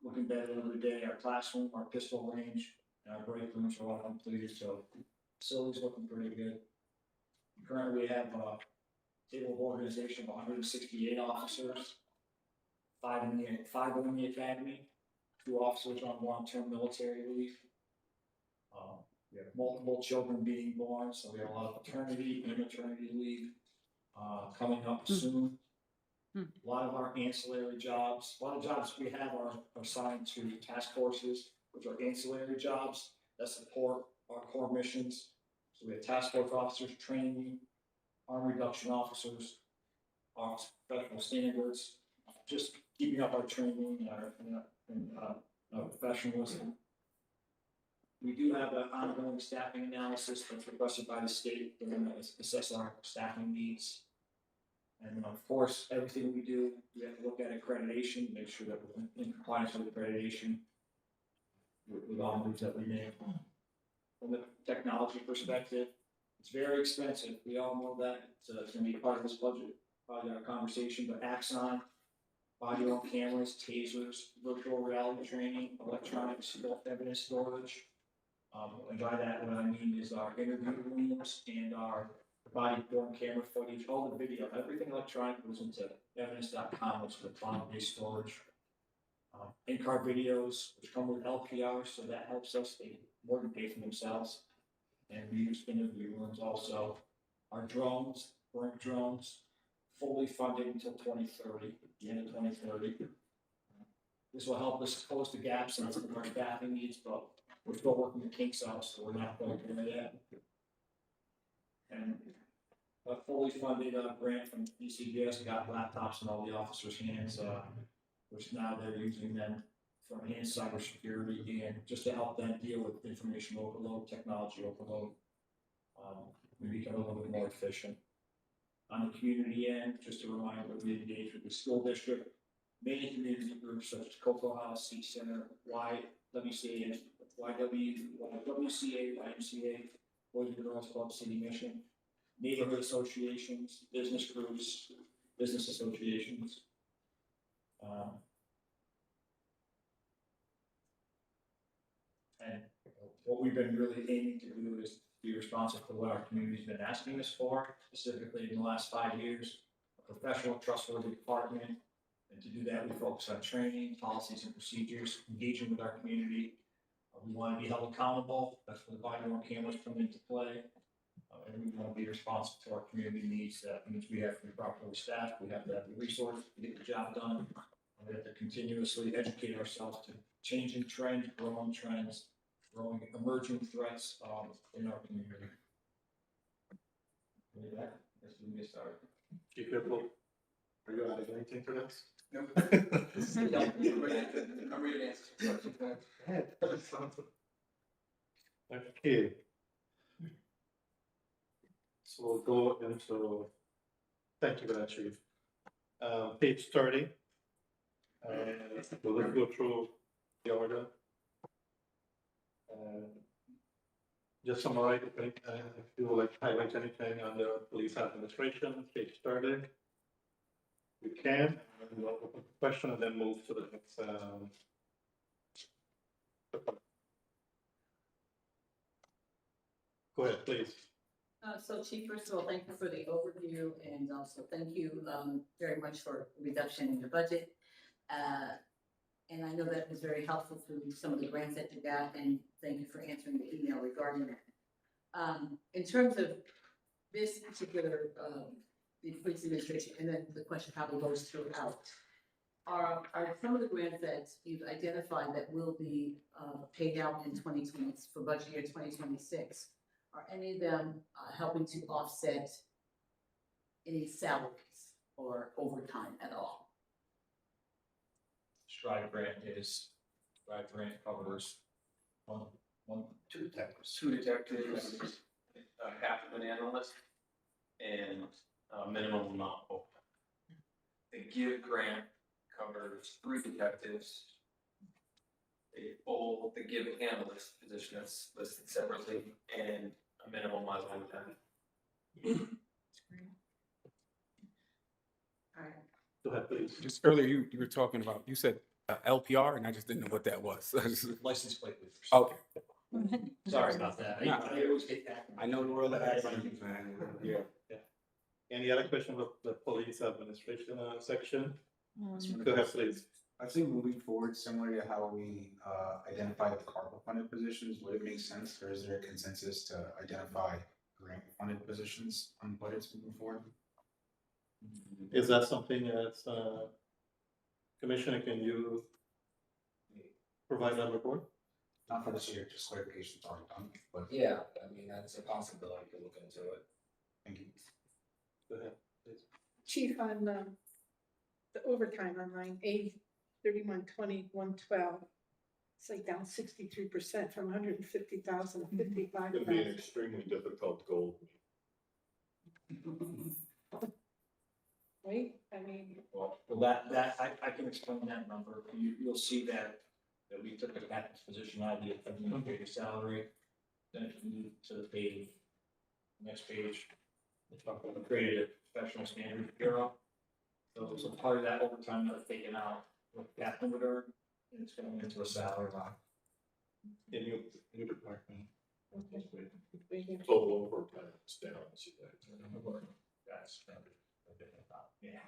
looking better every day. Our classroom, our pistol range, and our break rooms are all completed, so facilities looking pretty good. Currently, we have a table of organization of 168 officers, 5 in the academy, 2 officers on long-term military leave. We have multiple children being born, so we have a lot of paternity and maternity leave coming up soon. A lot of our ancillary jobs, a lot of jobs we have are assigned to task forces, which are ancillary jobs that support our core missions. So we have task force officers training, harm reduction officers, our professional standards, just keeping up our training and our professionalism. We do have an ongoing staffing analysis that's requested by the state. We're going to assess our staffing needs. And of course, everything we do, we have to look at accreditation, make sure that we're in compliance with accreditation with all moves that we make. From the technology perspective, it's very expensive. We all know that. It's going to be part of this budget, probably our conversation, but Axon, body-worn cameras, tasers, virtual reality training, electronic evidence storage. And by that, what I mean is our interview rooms and our body-worn camera footage, all the video, everything electronic goes into evidence.com, which is the cloud-based storage. In-car videos, which come with LPR, so that helps us. They more than pay for themselves. And we use interview rooms also. Our drones, Brink drones, fully funded until 2030, the end of 2030. This will help us close the gaps in some of our staffing needs, but we're still working the kinks out, so we're not quite there yet. And a fully funded grant from BCJS got laptops in all the officers' hands, which now they're using them for enhanced cybersecurity and just to help them deal with information overload, technology overload. We become a little bit more efficient. On the community end, just a reminder, we engage with the school district, many community groups such as Cocoa House, Seat Center, YWCA, YMCA, Boys and Girls Club, City Mission, neighborhood associations, business groups, business associations. what we've been really aiming to do is be responsive to what our community's been asking us for, specifically in the last 5 years. A professional, trustworthy department, and to do that, we focus on training, policies and procedures, engaging with our community. We want to be held accountable, that's where the body-worn cameras come into play. And we want to be responsive to our community needs. That means we have to be properly staffed, we have to have the resources to get the job done. We have to continuously educate ourselves to changing trends, growing emerging threats in our community. With that, let's get started. Chief Whipple, are you adding anything to this? I'm ready to answer some questions. Okay. So we'll go into, thank you for that, Chief. Page 30. We'll go through the order. Just summarize, if you would like to highlight anything on the police administration, page 30. You can, and we'll open the question and then move to the next. Go ahead, please. So Chief, first of all, thank you for the overview and also thank you very much for reduction in your budget. And I know that was very helpful through some of the grants that you got, and thank you for answering the email regarding that. In terms of this particular, the police administration, and then the question probably goes throughout, are some of the grants that you've identified that will be paid out in 2020 for budget year 2026, are any of them helping to offset any salaries or overtime at all? Strive grant covers two detectives, Half of an analyst, and minimum amount of. The give grant covers 3 detectives. The give analyst position that's listed separately, and a minimum amount of overtime. Go ahead, please. Just earlier, you were talking about, you said LPR, and I just didn't know what that was. License plate readers. Okay. Sorry about that. Nah. I always get that. I know the world of acronyms, man. Yeah. Any other questions of the police administration section? Go ahead, please. I think moving forward, similar to how we identified the ARPA funded positions, would it make sense, or is there a consensus to identify grant funded positions on budgets moving forward? Is that something that Commissioner, can you provide that report? Not for this year, just clarification, already done, but Yeah, I mean, that's a possibility to look into it. thank you. Go ahead, please. Chief, on the overtime on line A3120-112, it's like down 63% from 150,000 to It's gonna be an 55,000. extremely difficult goal. Right? I mean, Well, I can explain that number. You'll see that we took a captain's position out of the administrative salary. Then if you move to the page, next page, we created a professional standards bureau. So part of that overtime that was taken out with captain would earn, and it's going into a salary line. In your department. Total overtime is down, see that. That's yeah.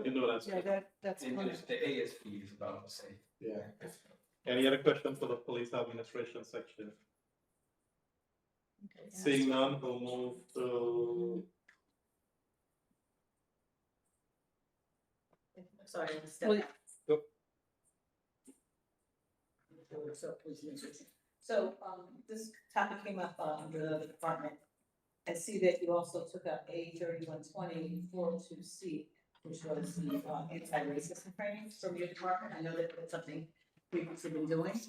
You know that's. yeah, that's And fine. just the ASP is about the same. Yeah. Any other questions for the police administration section? Okay, Seeing none, we'll move to. Sorry, I'm step Well, back. Go. So, this topic came up under the department. I see that you also took up A3120 402C, which was the anti-racism training from your department. I know that that's something we've been doing.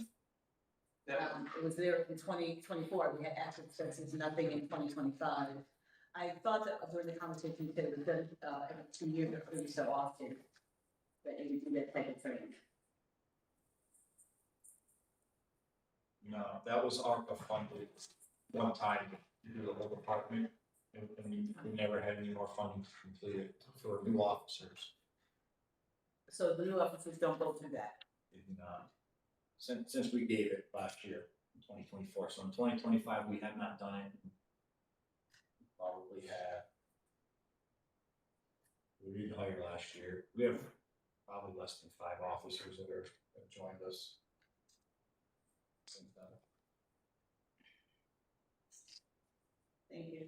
It was there in 2024, we had active expenses, nothing in 2025. I thought that during the conversation, you said it was done every 2 years, or every so often, that you do that type of training. No, that was ARPA funded one time through the whole department, and we never had any more funding to complete it for new officers. So the new officers don't go through that. since we gave it last year, in 2024. So in 2025, we have not done it. Probably have. We didn't hire last year. We have probably less than 5 officers that have joined us since then. Thank you.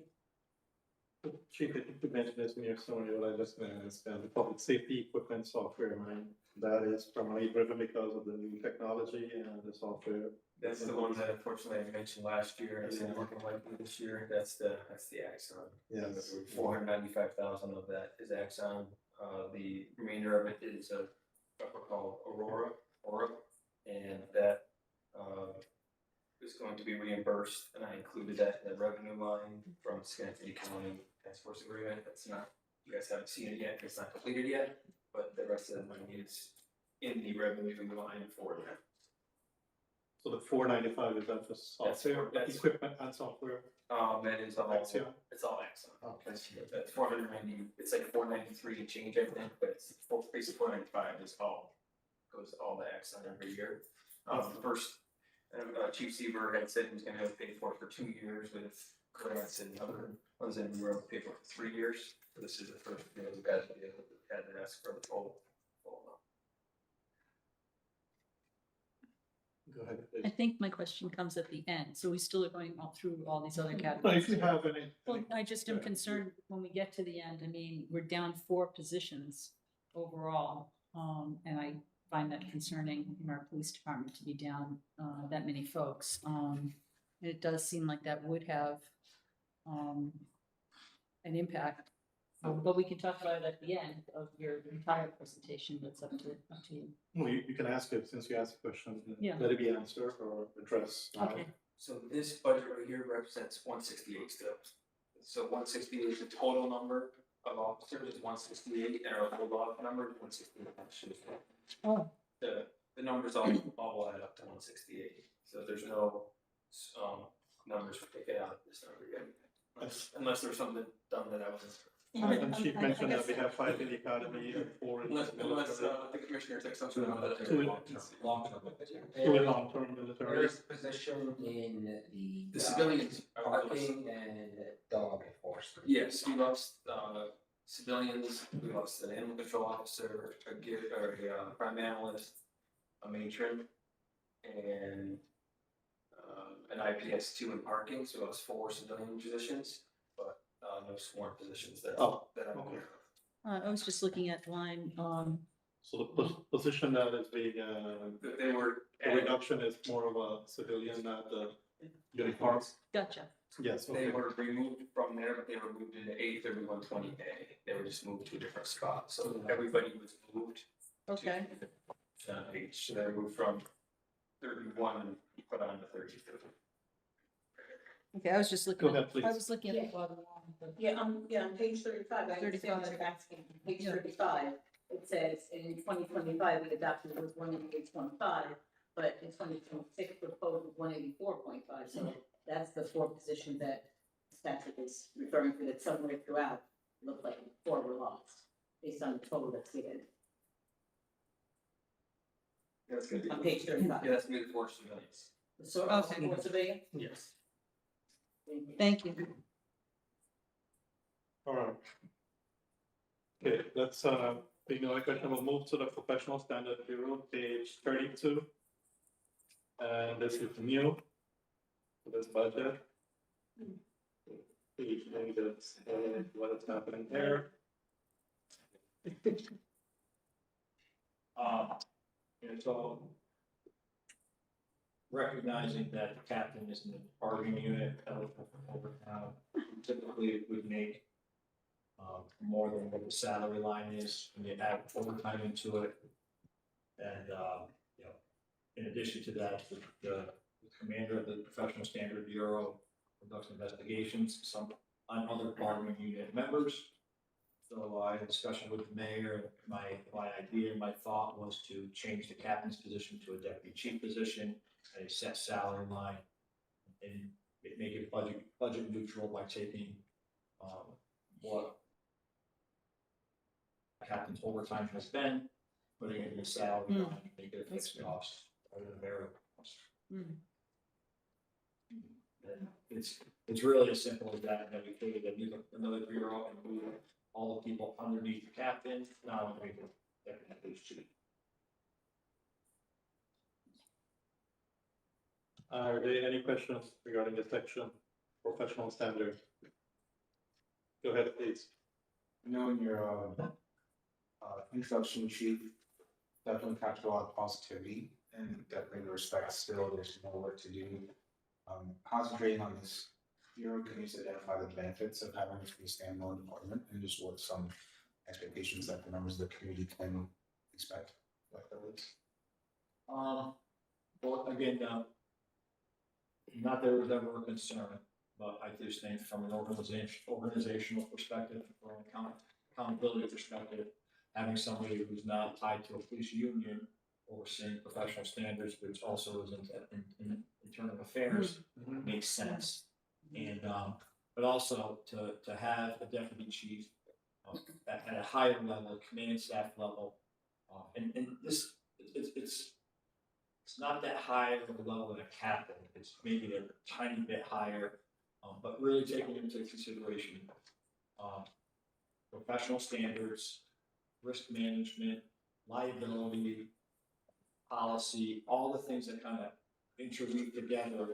Chief, I think you mentioned this in your summary, but I just didn't understand the public safety equipment software line. That is primarily driven because of the new technology and the software. That's the one that unfortunately I mentioned last year, it's not looking likely this year, that's the Axon. Yes. 495,000 of that is Axon, the remainder of it is what we're called Aura, and that, is going to be reimbursed, and I included that in the revenue line from Schenectady County Task Force Agreement, that's not, you guys haven't seen it yet, it's not completed yet, but the rest of the money is in the revenue line for that. So the 495 is that just software, That's- equipment and software? That is all, Axon? it's all Axon. Okay. That's 490, it's like 493 and change, I think, but it's basically 495 is all, goes all the Axon every year. The first, Chief Seaver had said he was gonna have to pay for it for 2 years with grants and other ones, and we were able to pay for it for 3 years. So this is the first year we've had to ask for the full amount. Go ahead, I please. think my question comes at the end, so we still are going all through all these other But categories. if you have any. Well, I just am Yeah. concerned when we get to the end, I mean, we're down 4 positions overall. And I find that concerning in our police department to be down, that many folks. And it does seem like that would have, an impact. But we can talk about it at the end of your entire presentation, that's up to you. Well, you can ask it, since you asked the question, Yeah. let it be answered or addressed. Okay. So this budget right here represents 168 still. So 168 is the total number of officers is 168, and our full off number is 168. Oh. The numbers all add up to 168. So there's no numbers for taking out this number yet, unless there's something done that I wasn't. And Chief mentioned that we have 5 in the academy and 4 in. Unless the commissioner takes some sort of. Two in long-term military. There's a position in The civilians are parking and dog enforcement. Yes, we lost civilians, we lost an animal control officer, a crime analyst, a matron, and an IPS 2 in parking, so it was 4 civilian positions, but no sworn positions that Oh, that I'm okay. aware of. I was just looking at line, So the position that is being, They were the reduction is more of a civilian, not the uniform. gotcha. Yes, They okay. were removed from there, but they were moved into 83120A. They were just moved to a different spot, so everybody was moved. Okay. H, so they were moved from 31 and put on to 32. Okay, I was just Go looking, ahead, please. I was looking at the bottom line, but. Yeah, on page 35, I understand what 35. you're asking. Page Yeah. 35, it says in 2025, we adopted was 188.5, but in 2026, proposed was 184.5. So that's the 4 positions that statute is referring to, that somewhere throughout, it looked like 4 were lost, based on the total that's given That's good. on page 35. Yeah, that's me, the 4 civilians. So, Okay. for civilian? Yes. Thank you. All right. Okay, let's, being no question, we'll move to the professional standard bureau, page 32. And this is new, for this budget. Please, maybe that's, what is happening there. So recognizing that the captain is in the bargaining unit, eligible for overtime, typically would make more than what the salary line is when you add overtime into it. And, you know, in addition to that, the commander of the Professional Standard Bureau conducts investigations, some on other bargaining unit members. So I had a discussion with the mayor. My idea and my thought was to change the captain's position to a deputy chief position at a set salary line, and make it budget neutral by taking what captain's overtime has been, putting it in the salary line, make it a fixed cost. or the variable cost. Hmm. And it's really as simple as that, and then we created another bureau and move all the people underneath the captain, now underneath the deputy police chief. Are there any questions regarding this section, professional standard? Go ahead, please. I know in your introduction sheet, definitely captured a lot of positivity and definitely respect still, there's more work to do. Concentrating on this, bureau can you identify the benefits of having this be a standalone department and just what some expectations that the members of the community can expect? Well, again, not that it was ever a concern, but I just think from an organizational perspective, from an accountability perspective, having somebody who's not tied to a police union overseeing professional standards, which also is in internal affairs, makes sense. And, but also to have a deputy chief at a higher level, command staff level, and this, it's not that high of a level than a captain, it's maybe a tiny bit higher, but really taking into consideration professional standards, risk management, liability, policy, all the things that kind of interweave together,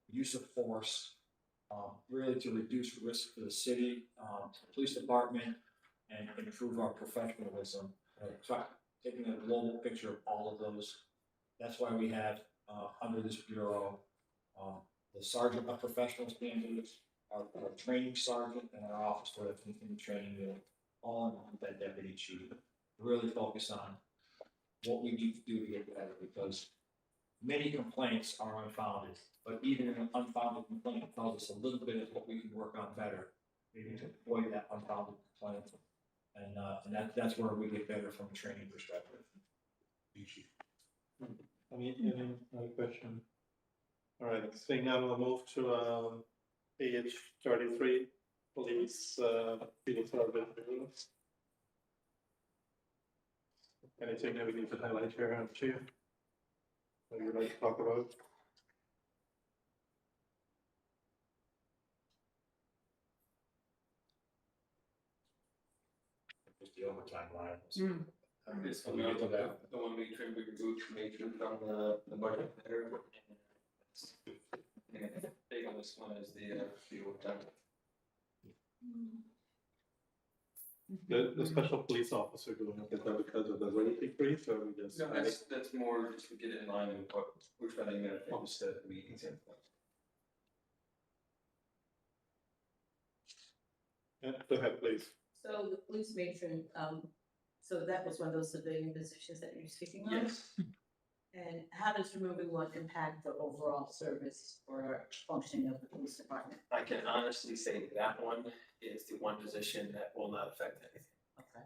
use of force, really to reduce risk for the city, the police department, and improve our professionalism. So taking a global picture of all of those, that's why we have under this bureau the sergeant of professional standards, our training sergeant, and our officer that's in training unit, all in that deputy chief. Really focus on what we need to do to get better, because many complaints are unfounded, but even an unfounded complaint tells us a little bit of what we can work on better, maybe to avoid that unfounded complaint. And that's where we get better from a training perspective. Any other question? All right, seeing none, we'll move to page 33, police field service. Anything that we need to highlight here, Chief? What you'd like to talk about? Just the overtime line. It's coming out of the one we trimmed, we removed major from the budget there. And big on this one is the overtime. The special police officer going up, is that because of the rate increase, or we just? No, that's more just to get it in line with what we're trying to focus the meetings in. Yeah, go ahead, please. So the police matron, so that was one of those civilian positions that you're speaking of? Yes. And how does removing one impact the overall service or functioning of the police department? I can honestly say that one is the one position that will not affect anything. Okay.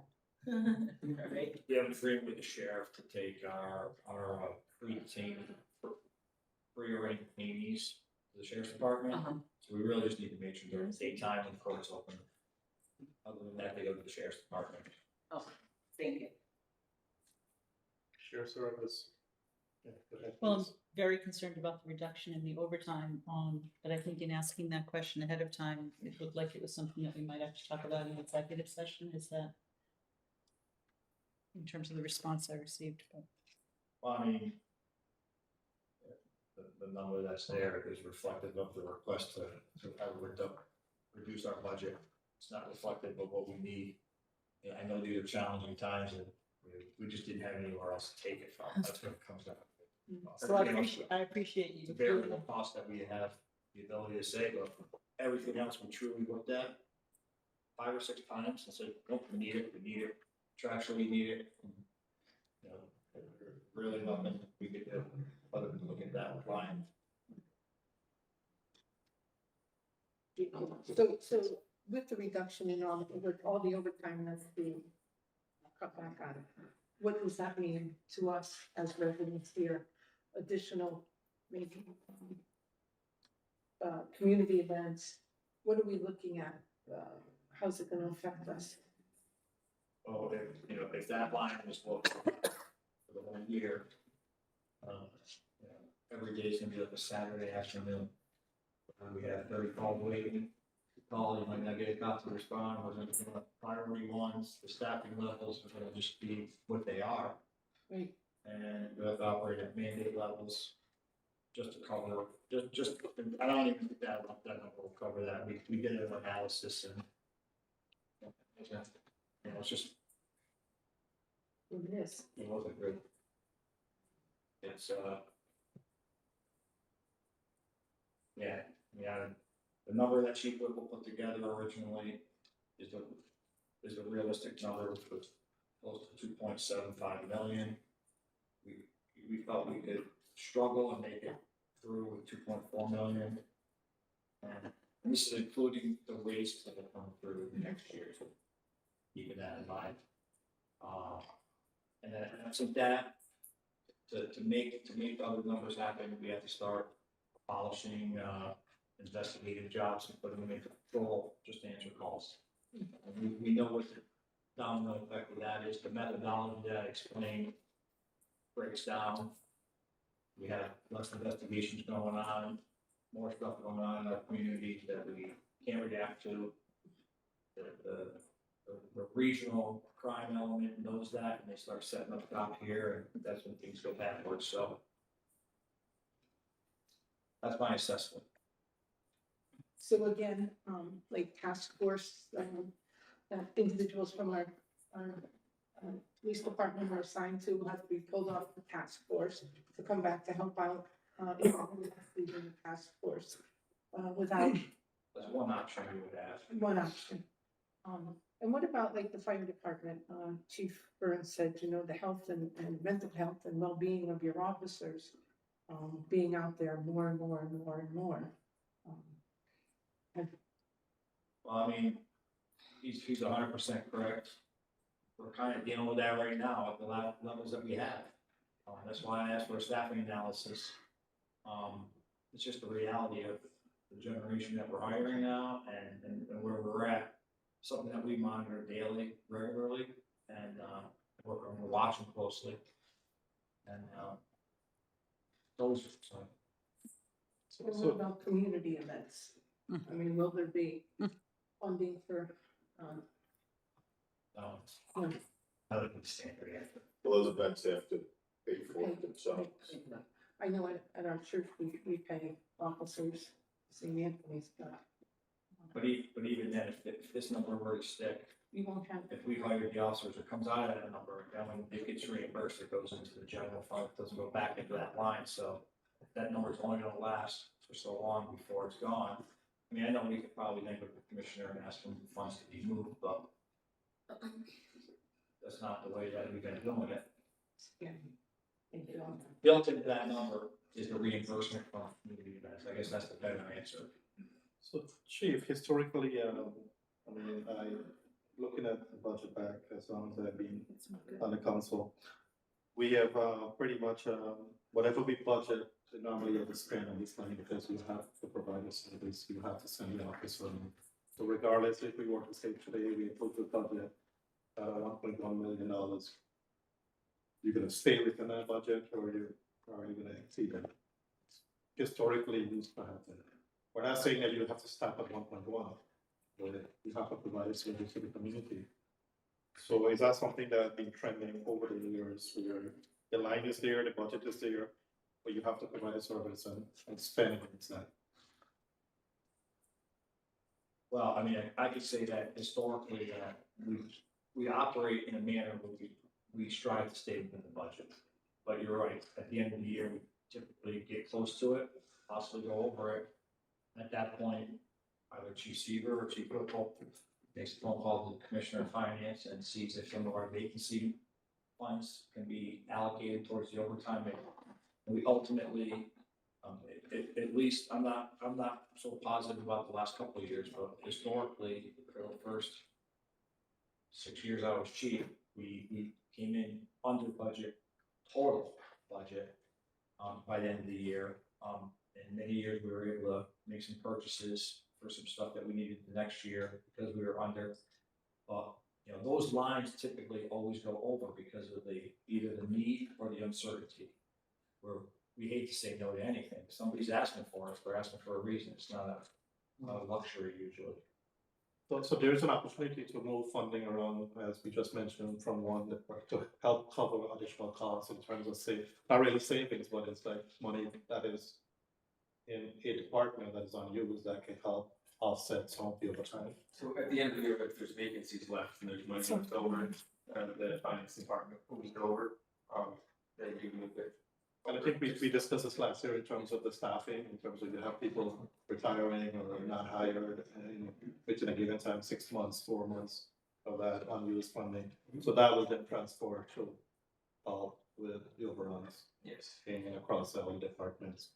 All right. We have an agreement with the sheriff to take our pre-detained, pre-arraigned detainees to the sheriff's department. So we really just need to make sure during the daytime when the court's open. Other than that, they go to the sheriff's department. Oh, thank you. Sheriff's service. Yeah, go ahead, Well, I'm please. very concerned about the reduction in the overtime, but I think in asking that question ahead of time, it looked like it was something that we might have to talk about in executive session, is that in terms of the response I received, but. Well, I mean, the number that's there is reflective of the request to reduce our budget. It's not reflective of what we need. Yeah, I know these are challenging times, and we just didn't have anywhere else to take it from. That's what it comes down to. So I appreciate It's you. a variable cost that we have the ability to save, but everything else we truly looked at 5 or 6 times and said, nope, we need it, contractually we need it. You know, really nothing we could do other than look at that line. So with the reduction in with all the overtime that's being cut back on, what does that mean to us as residents here? Additional, maybe, community events, what are we looking at? How's it gonna affect us? Well, if that line was looked for the whole year, You know, every day is gonna be like a Saturday afternoon. We have 30 calls waiting. Call, you might not get a cop to respond, we're gonna do priority ones, the staffing levels are gonna just be what they are. Right. And we have to operate at mandate levels, just to cover, just, I don't even think that number will cover that, we did an analysis and. You know, it's just, It is. it wasn't good. It's, yeah, the number that Chief Whipple put together originally is a realistic number, which was close to 2.75 million. We felt we could struggle and make it through with 2.4 million. And this is including the waste that will come through next year, so keeping that in mind. And then I think that to make other numbers happen, we have to start polishing investigative jobs and putting them into control, just to answer calls. And we know what the domino effect of that is. The methodology that I explained breaks down. We have less investigations going on, more stuff going on in our community that we can't react to. The regional crime element knows that, and they start setting up shop here, and that's when things go backwards, so. That's my assessment. So again, like task force, individuals from our police department are assigned to have to be pulled off the task force to come back to help out, in the task force, without That's one option we would have. one option. And what about like the fire department? Chief Burns said, you know, the health and mental health and well-being of your officers, being out there more and more and more and more. Well, I mean, he's 100% correct. We're kind of dealing with that right now at the levels that we have. That's why I asked for a staffing analysis. It's just the reality of the generation that we're hiring now and where we're at. Something that we monitor daily, regularly, and we're watching closely. And those. So what about community events? I mean, will there be funding for, No, no, I would understand the answer. Well, those events have to pay for it themselves. I know at our church, we pay officers, St. Anthony's, But even then, if this number were to stick, you won't have. if we hire the officers, it comes out of that number, and when it gets reimbursed, it goes into the general fund, it doesn't go back into that line, so that number's only gonna last for so long before it's gone. I mean, I know we could probably think of the commissioner and ask him for funds to be moved, but that's not the way that we've been doing it. Yeah. Built into that number is the reimbursement from community events. I guess that's the better answer. So Chief, historically, looking at the budget back as long as I've been on the council, we have pretty much whatever we budget, normally have to spend on this money because you have to provide a service, you have to send the officer. So regardless, if we were to say today we put the budget at $1.1 million, you're gonna stay within that budget or you're gonna exceed it? Historically, it used to happen. We're not saying that you have to stop at 1.1, but you have to provide a service to the community. So is that something that has been trending over the years where the line is there, the budget is there, but you have to provide a service and spend against that? Well, I mean, I could say that historically, we operate in a manner where we strive to stay within the budget. But you're right, at the end of the year, we typically get close to it, possibly go over it. At that point, either Chief Seaver or Chief Whipple makes a phone call to the Commissioner of Finance and sees if some of our vacancy funds can be allocated towards the overtime. And we ultimately, at least, I'm not so positive about the last couple of years, but historically, for the first 6 years I was chief, we came in under budget, total budget, by the end of the year. In many years, we were able to make some purchases for some stuff that we needed the next year because we were under. But you know, those lines typically always go over because of either the need or the uncertainty. we hate to say no to anything. If somebody's asking for us, we're asking for a reason. It's not a luxury usually. So there's an opportunity to move funding around, as we just mentioned, from one department to help cover additional costs in terms of not really savings, but it's like money that is in a department that is unused that can help offset some of the overtime. So at the end of the year, if there's vacancies left and there's money left over, the finance department moved over, they do move it. And I think we discussed this last year in terms of the staffing, in terms of you have people retiring or not hired, and within a given time, 6 months, 4 months of that unused funding. So that will then transfer to help with the overruns. Yes. And across all departments.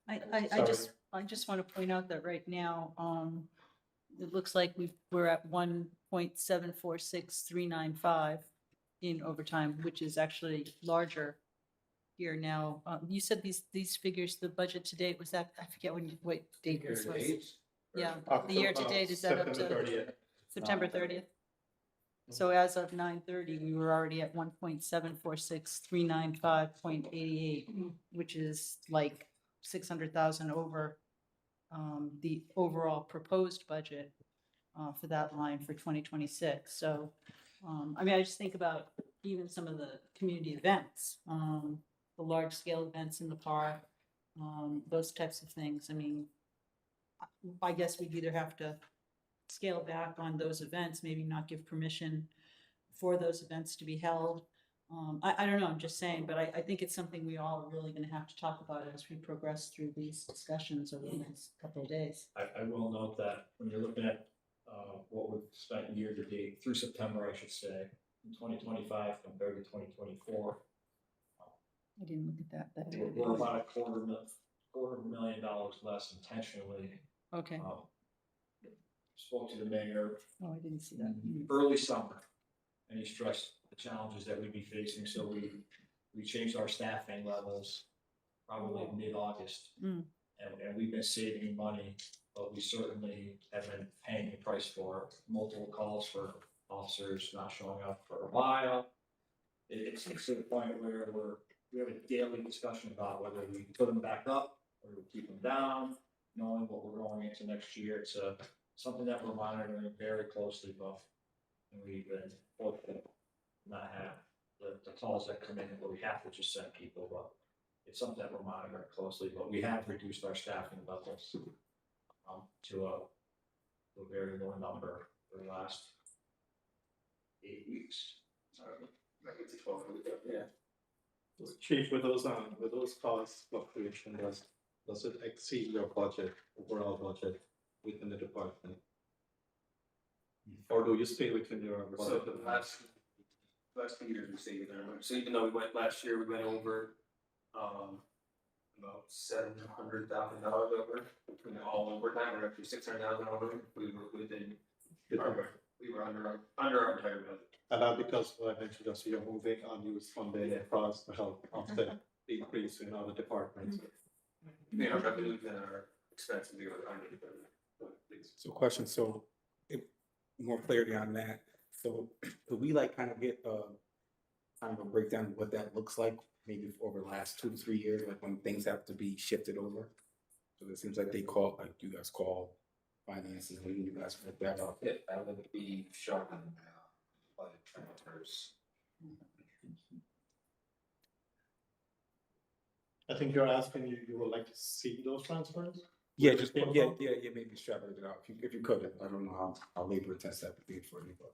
I just want to point out that right now, it looks like we're at 1.746395 in overtime, which is actually larger here now. You said these figures, the budget to date, was that, I forget what date this was. Yeah, the year to date, is that up September to 30th. September 30th? So as of 9:30, we were already at 1.746395.88, which is like 600,000 over the overall proposed budget for that line for 2026. So, I mean, I just think about even some of the community events, the large scale events in the park, those types of things. I mean, I guess we'd either have to scale back on those events, maybe not give permission for those events to be held. I don't know, I'm just saying, but I think it's something we all are really gonna have to talk about as we progress through these discussions over the next couple of days. I will note that when you're looking at, what we've spent year to date, through September, I should say, in 2025 compared to 2024, I didn't look at that. we're about $250,000 less intentionally. Okay, Spoke to the mayor oh, I didn't see that. early summer, and he stressed the challenges that we'd be facing, so we changed our staffing levels probably mid-August. Mm. And we've been saving money, but we certainly have been paying the price for multiple calls for officers not showing up for a while. It's to the point where we have a daily discussion about whether we put them back up or we keep them down, knowing what we're going into next year. It's something that we're monitoring very closely, Buff. And we've been fortunate to not have the calls that come in where we have to just send people, but it's something that we're monitoring closely, but we have reduced our staffing levels to a very low number for the last 8 weeks. I think it's 12 weeks, yeah. Chief, with those cost fluctuations, does it exceed your budget, overall budget within the department? Or do you stay within your So budget? the last 2 years we stayed there. So even though we went last year, we went over about $700,000 over between all overtime, or actually 600,000 over. We were within. We were under our entire budget. And that because I mentioned just you're moving unused funding across to help offset the increase in other departments. Yeah, our revenues and our expenses, we were under. So question, so more clarity on that. So could we like kind of get kind of a breakdown of what that looks like, maybe over the last 2 to 3 years, like when things have to be shifted over? So it seems like you guys call finances, when you guys put that up. Yeah, that would be shown by the transfers. I think you're asking, you would like to see those transfers? Yeah, just, maybe extrapolate it out, if you could. I don't know how labor intensive that would be for you, but.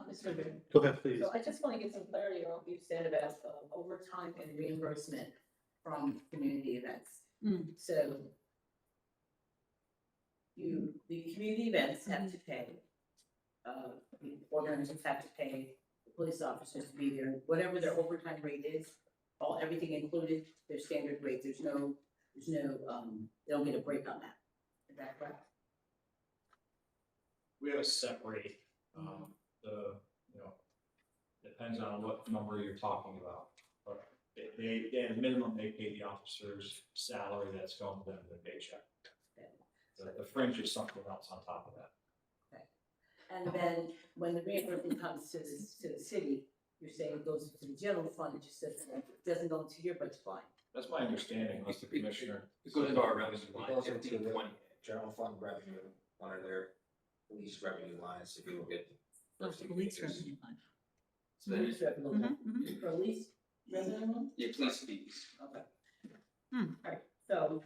Mr. Goodman. Go ahead, please. So I just want to get some clarity on what you said about overtime and reimbursement from community events. So the community events have to pay, the organizers have to pay the police officers to be there, whatever their overtime rate is, everything included, their standard rate. There's no, they don't get a break on that. Is that correct? We have a set rate, depends on what number you're talking about. But they at a minimum, they pay the officer's salary that's going to them in the paycheck. The fringe is something else on top of that. And then when the reimbursement comes to the city, you're saying it goes to the general fund, it just doesn't go into your budget line. That's my understanding, Mr. Commissioner. It goes into our revenue line, It goes into 15, the 20. general fund revenue, one of their police revenue lines, if you look at. Oh, first police indicators. revenue line. So that is, Police revenue line. Police revenue line? yeah, police fees. Okay. Hmm. Alright, so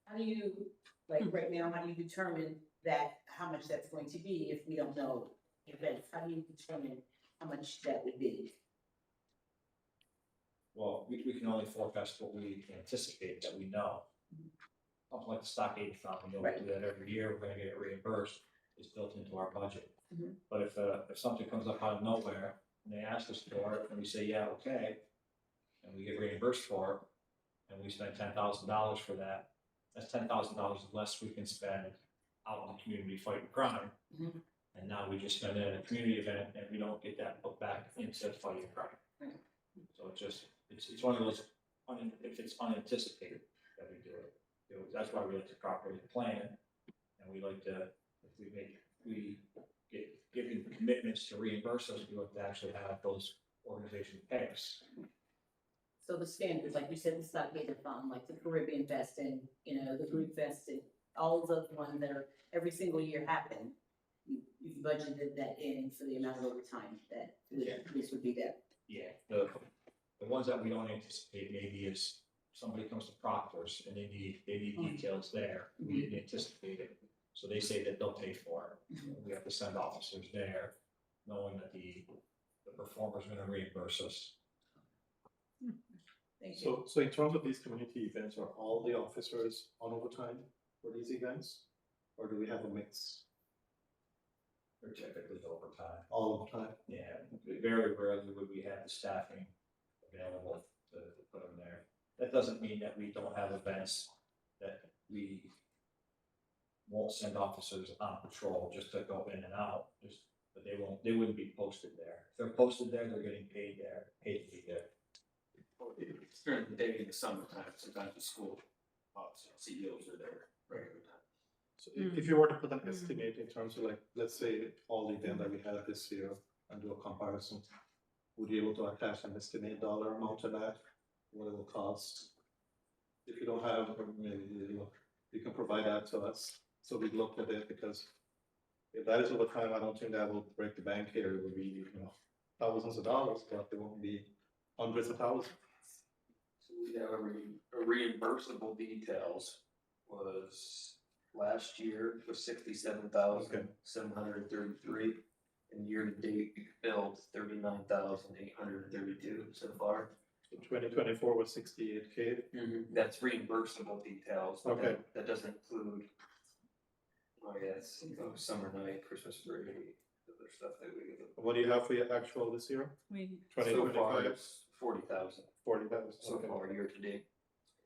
how do you, like, right now, how do you determine that, how much that's going to be if we don't know events? How do you determine how much that would be? Well, we can only forecast what we anticipate that we know. Something like the stockade fund, we know we do that every year, we're gonna get it reimbursed, it's built into our budget. Mhm. But if something comes up out of nowhere, and they ask us for it, and we say, yeah, okay, and we get reimbursed for it, and we spend $10,000 for that, that's $10,000 less we can spend out in the community fighting crime. Mhm. And now we just spend it at a community event, and we don't get that put back into fighting crime. Right. So it's one of those, if it's unanticipated, that we do it. That's why we like to properly plan, and we like to, if we get given commitments to reimburse us, we like to actually have those organizations pay us. So the standards, like you said, the stockade fund, like the Caribbean Fest and, you know, the Greek Fest and all of the ones that are every single year happen. You've budgeted that in for the amount of overtime that this would be there. Yeah, the ones that we don't anticipate maybe is somebody comes to Proctor's and they need details there, we didn't anticipate it. So they say that they'll pay for it. We have to send officers there, knowing that the performer's gonna reimburse us. Thank you. So in terms of these community events, are all the officers on overtime for these events? Or do we have a mix They're typically overtime. all of the time? Yeah, very rarely would we have the staffing available to put them there. That doesn't mean that we don't have events that we won't send officers on patrol just to go in and out, but they wouldn't be posted there. If they're posted there, they're getting paid to be there. It's during the day in the summertime, sometimes the school, CEOs are there regular time. So if you were to put an estimate in terms of like, let's say all the event that we had this year and do a comparison, would you be able to attach an estimate dollar amount to that? What it will cost? If you don't have, maybe you can provide that to us, so we look at it, because if that is over time, I don't think that will break the bank here, it will be, thousands of dollars, but it won't be hundreds of thousands. So we have a reimbursable details was last year was 67,733, and year to date we billed 39,832 so far. So 2024 was 68K. That's reimbursable details. But Okay. That doesn't include. Oh yes, summer night, Christmas break, other stuff that we get. What do you have for your actual this year? So far it's 40,000 40,000. so okay. far year to date.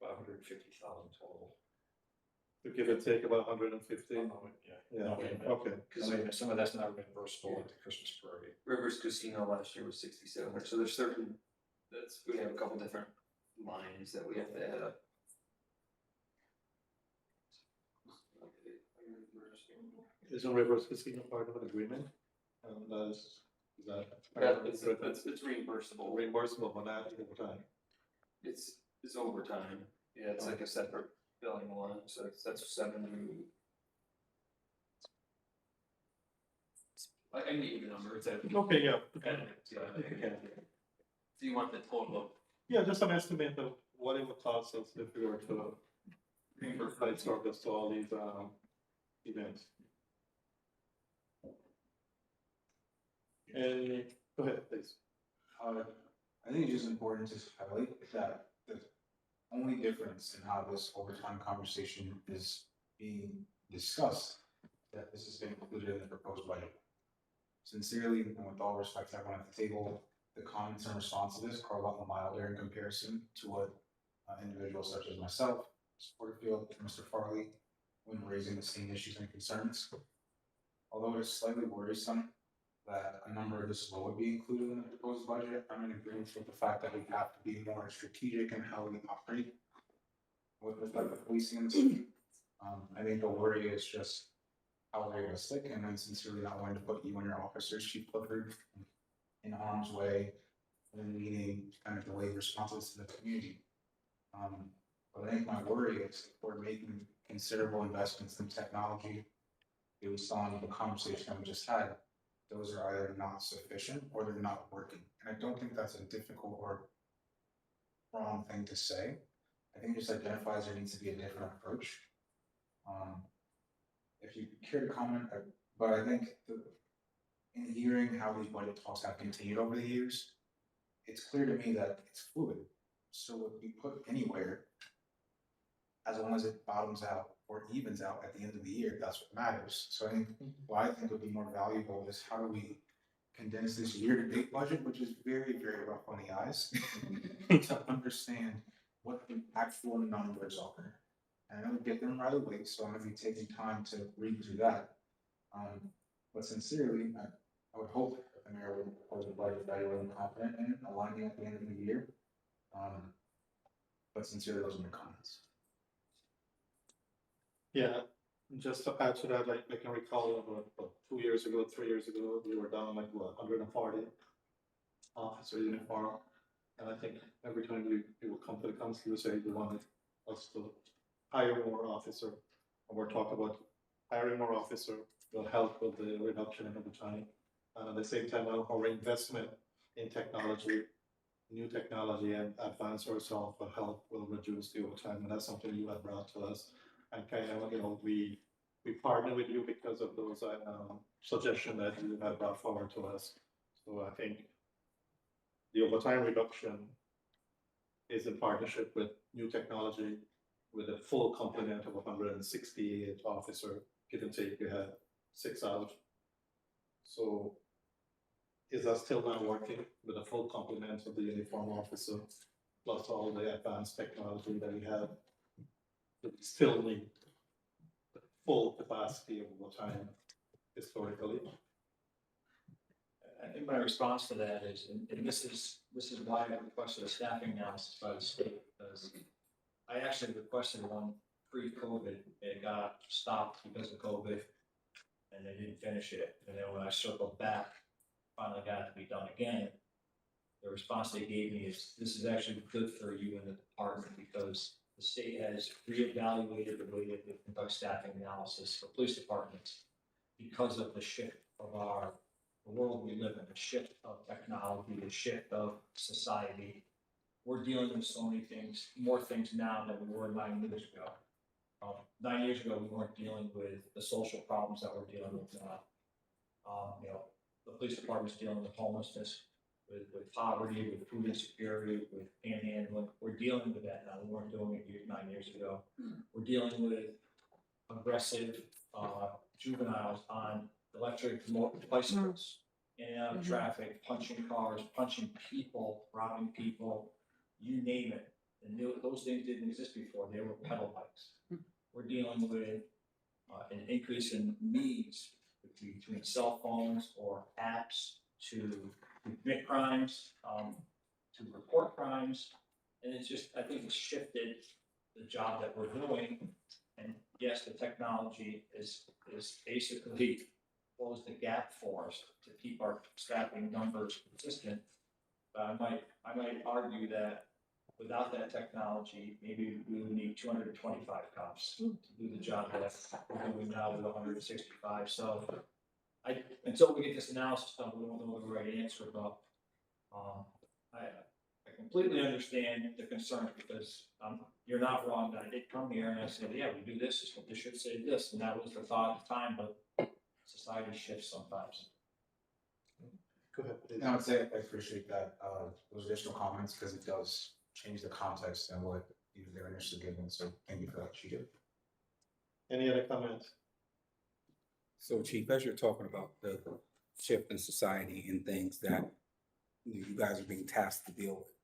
About 150,000 total. To give or take about 150. Yeah, Okay. okay. Because some of that's not reimbursable at the Christmas parade. Rivers Casino last year was 6,700, so there's certain, we have a couple different lines that we have to add up. Isn't Rivers Casino part of an agreement? Is that? It's reimbursable. Reimbursable for that over time. It's overtime, yeah, it's like a separate billing line, so that's 70. I can get you the number, it's at. Okay, yeah. So you want the total? Yeah, just an estimate of what it would cost us if we were to provide service to all these events. And go ahead, please. I think it's just important to highlight that the only difference in how this overtime conversation is being discussed, that this has been included in the proposed budget. Sincerely, and with all respect to everyone at the table, the comments and responses are a lot milder in comparison to what individuals such as myself, Mr. Porterfield, and Mr. Farley, when raising the same issues and concerns. Although it is slightly worrisome that a number of this would be included in the proposed budget, I'm in agreement with the fact that we have to be more strategic in how we operate with respect to policing in the city. I think the worry is just how realistic, and then sincerely not wanting to put you and your officers, Chief Clifford, in harm's way when needing kind of delayed responses to the community. But I think my worry is if we're making considerable investments in technology, based on the conversation we just had, those are either not sufficient or they're not working. And I don't think that's a difficult or wrong thing to say. I think it just identifies there needs to be a different approach. If you care to comment, but I think in hearing how these budget talks have continued over the years, it's clear to me that it's fluid. So what we put anywhere, as long as it bottoms out or evens out at the end of the year, that's what matters. So I think what I think would be more valuable is how do we condense this year-to-date budget, which is very, very rough on the eyes, to understand what the actual numbers are. And I don't get them right away, so I'm gonna be taking time to read through that. But sincerely, I would hope that the mayor would propose a budget that you're really confident in, aligning at the end of the year. But sincerely, those are my comments. Yeah, just to add to that, like, I can recall about 2 years ago, 3 years ago, we were down like what, 140 officer uniform. And I think every time we will come to the council, you say you wanted us to hire more officer. And we're talking about hiring more officer will help with the reduction in overtime. And at the same time, our investment in technology, new technology and advance ourselves will reduce the overtime. And that's something you have brought to us. And kind of, we partner with you because of those suggestions that you have brought forward to us. So I think the overtime reduction is in partnership with new technology, with a full complement of 168 officer, give and take, we had 6 out. So is that still not working with a full complement of the uniform officer, plus all the advanced technology that we have? We still need the full capacity of overtime historically. I think my response to that is, and this is why I requested a staffing analysis by the state, because I actually requested one pre-COVID. It got stopped because of COVID, and they didn't finish it. And then when I circled back, finally got it to be done again. The response they gave me is, this is actually good for you in the department because the state has reevaluated the way that they conduct staffing analysis for police departments because of the shift of the world we live in, the shift of technology, the shift of society. We're dealing with so many things, more things now than we were 9 years ago. 9 years ago, we weren't dealing with the social problems that we're dealing with now. The police department's dealing with homelessness, with poverty, with food insecurity, with panhandling. We're dealing with that now. We weren't doing it 9 years ago. We're dealing with aggressive juveniles on electric bicycles, in and out of traffic, punching cars, punching people, robbing people, you name it. And those things didn't exist before. They were pedal bikes. We're dealing with an increase in needs between cell phones or apps to commit crimes, to report crimes. And it's just, I think it's shifted the job that we're doing. And yes, the technology is basically closed the gap for us to keep our staffing numbers consistent. But I might argue that without that technology, maybe we would need 225 cops to do the job that we're doing now with 165. So until we get this analysis done, we don't know the right answer, but I completely understand the concern because you're not wrong. I did come here and I said, yeah, we do this, this should say this, and that was the thought at the time, but society shifts sometimes. Go ahead, please. I would say I appreciate that, those additional comments, because it does change the context and what they're initially given, so thank you for that, Chief. Any other comments? So Chief, as you're talking about the shift in society and things that you guys are being tasked to deal with,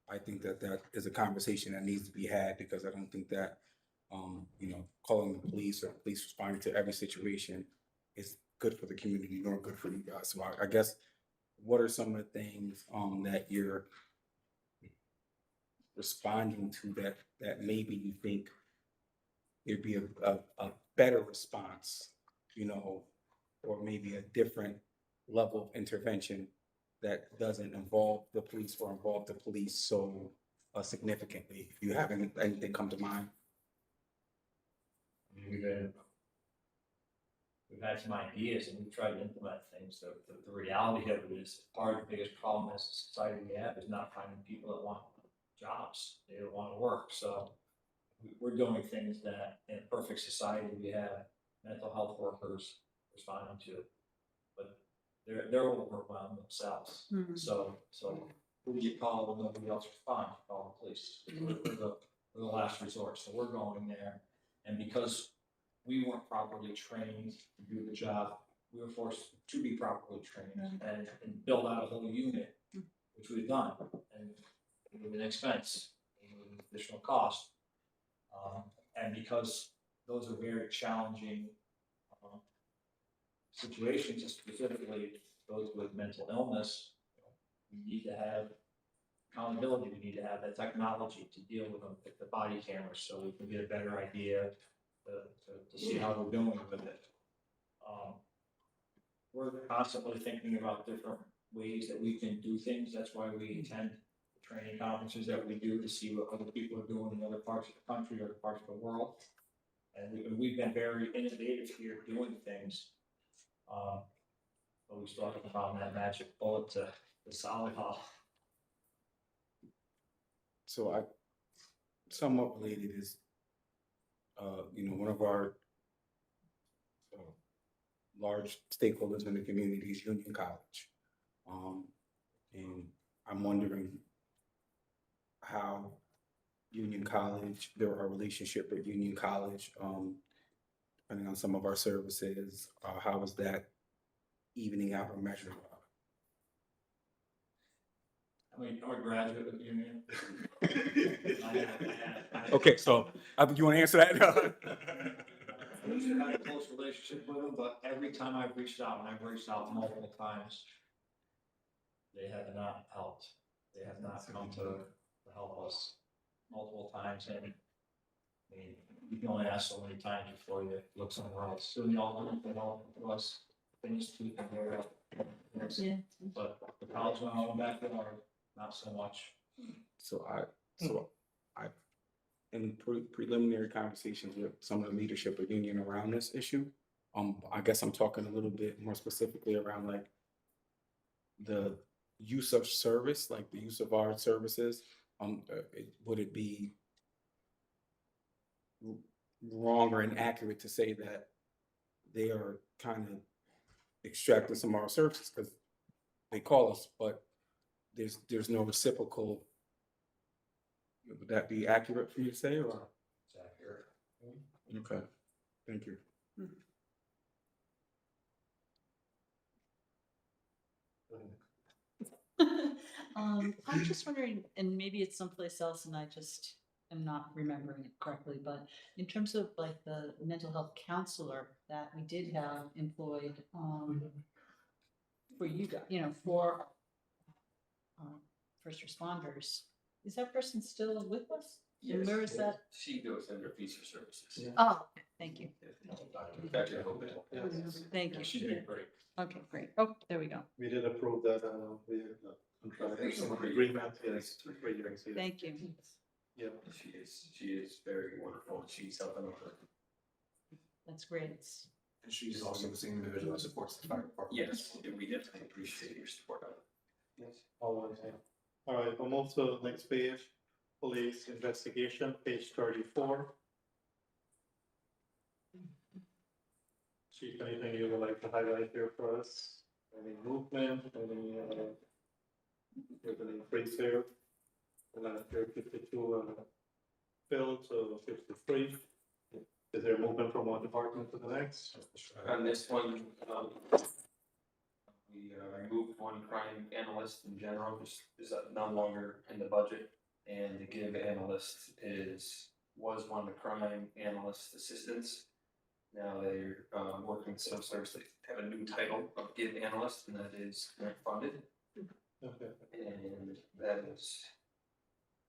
I think that is a conversation that needs to be had, because I don't think that, calling the police or police responding to every situation is good for the community nor good for you guys. So I guess, what are some of the things that you're responding to that maybe you think there'd be a better response you know, or maybe a different level of intervention that doesn't involve the police or involve the police so significantly? If you have anything come to mind? I mean, we've had some ideas and we've tried to implement things. The reality of it is part of the biggest problem as a society we have is not finding people that want jobs. They don't want to work. So we're doing things that in a perfect society we have mental health workers responding to, but they're overwhelmed themselves. So who do you call when nobody else responds? Call the police. We're the last resort. So we're going there, and because we weren't properly trained to do the job, we were forced to be properly trained and build out a whole unit, which we've done, and with an expense, with an additional cost. And because those are very challenging situations, specifically those with mental illness, we need to have accountability. We need to have that technology to deal with them, like the body cameras, so we can get a better idea to see how we're doing with it. We're constantly thinking about different ways that we can do things. That's why we attend the training conferences that we do to see what other people are doing in other parts of the country or other parts of the world. And we've been very innovative here doing things. But we still haven't found that magic bullet to solve it all. So I, somewhat related is, one of our large stakeholders in the community is Union College. And I'm wondering how Union College, our relationship with Union College, depending on some of our services, how is that evening out or measuring out? I'm a graduate of Union. Okay, so you want to answer that? I used to have a close relationship with them, but every time I've reached out, and I've reached out multiple times, they have not helped. They have not come to help us multiple times, and I mean, you can only ask so many times before you look somewhere else. So we all look at us, things to compare. Yeah. But the college when I went back there, not so much. So I, in preliminary conversations with some of the leadership of Union around this issue, I guess I'm talking a little bit more specifically around like the use of service, like the use of our services. Would it be wrong or inaccurate to say that they are kind of extracting some of our services because they call us, but there's no reciprocal? Would that be accurate for you to say, or? It's accurate. Okay, thank you. I'm just wondering, and maybe it's someplace else and I just am not remembering it correctly, but in terms of like the mental health counselor that we did have employed, for you guys, for first responders, is that person still with us? And where is that? She goes under fees for services. Oh, okay, thank you. Actually, I hope that. Thank you. She did great. Okay, great. Oh, there we go. We did approve that, we had agreement, yes, 3 years. Yeah. Thank you. Yeah. She is very wonderful. She's helping her. That's great. And she's also the same individual that supports the fire department. Yes, we definitely appreciate your support on it. Yes, always, yeah. All right, we'll move to the next page, police investigation, page 34. Chief, anything you would like to highlight here for us? Any movement, any increase here? Last year 52 filled, so 53. Is there movement from one department to the next? On this one, we removed one crime analyst in general, just is no longer in the budget. And the give analyst was one of the crime analyst assistants. Now they're working with some service. They have a new title of give analyst, and that is grant funded. Okay. And that is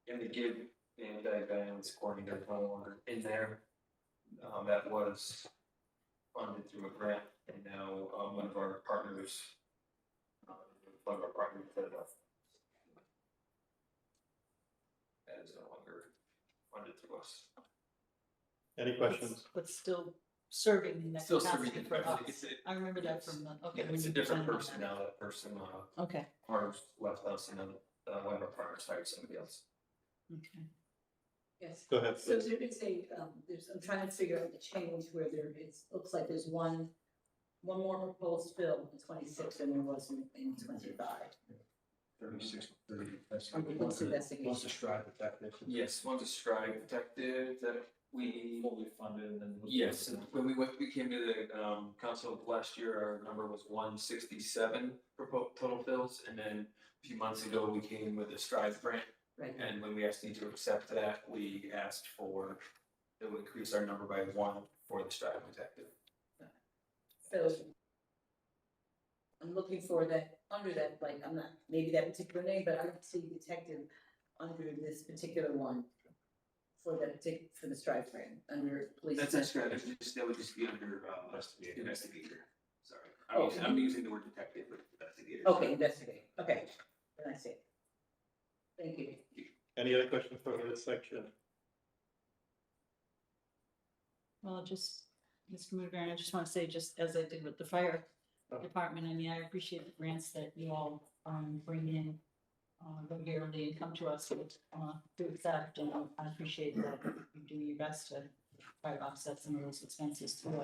in the give and violence coordinator no longer in there. That was funded through a grant, and now, one of our partners, said that is no longer funded through us. Any questions? But still serving in that Still serving capacity in for capacity. us. It's a- I remember that yes. from the, okay. Yeah, when it's a you different presented person that. now, that person, Okay, ours left us and then, one of our partners hired somebody else. okay. Yes. Go ahead. So there is a, I'm trying to figure out the change where there is, looks like there's one more proposed bill in 26 than there was in 25. 36, 30, that's. Police investigation. Wants to strive with that. Yes, one's a strike detective that we. Fully funded and then. Yes, and when we came to the, council last year, our number was 167 for total bills, and then a few months ago, we came with a strive grant. Right. And when we asked you to accept that, we asked for, it would increase our number by 1 for the strive detective. So I'm looking for that, under that, like, I'm not, maybe that particular name, but I don't see detective under this particular one for for the strike frame, under police. That's a strategy, that would just be under, investigator, sorry. Oh. I'm using the word detective, but investigator. Okay, investigate, okay, then I see it. Thank you. Any other questions for this section? Well, just, Mr. Moongarden, I just want to say, just as I did with the fire department, I mean, I appreciate the grants that you all bring in regularly and come to us with to accept, and I appreciate that you're doing your best to try to offset some of those expenses too. On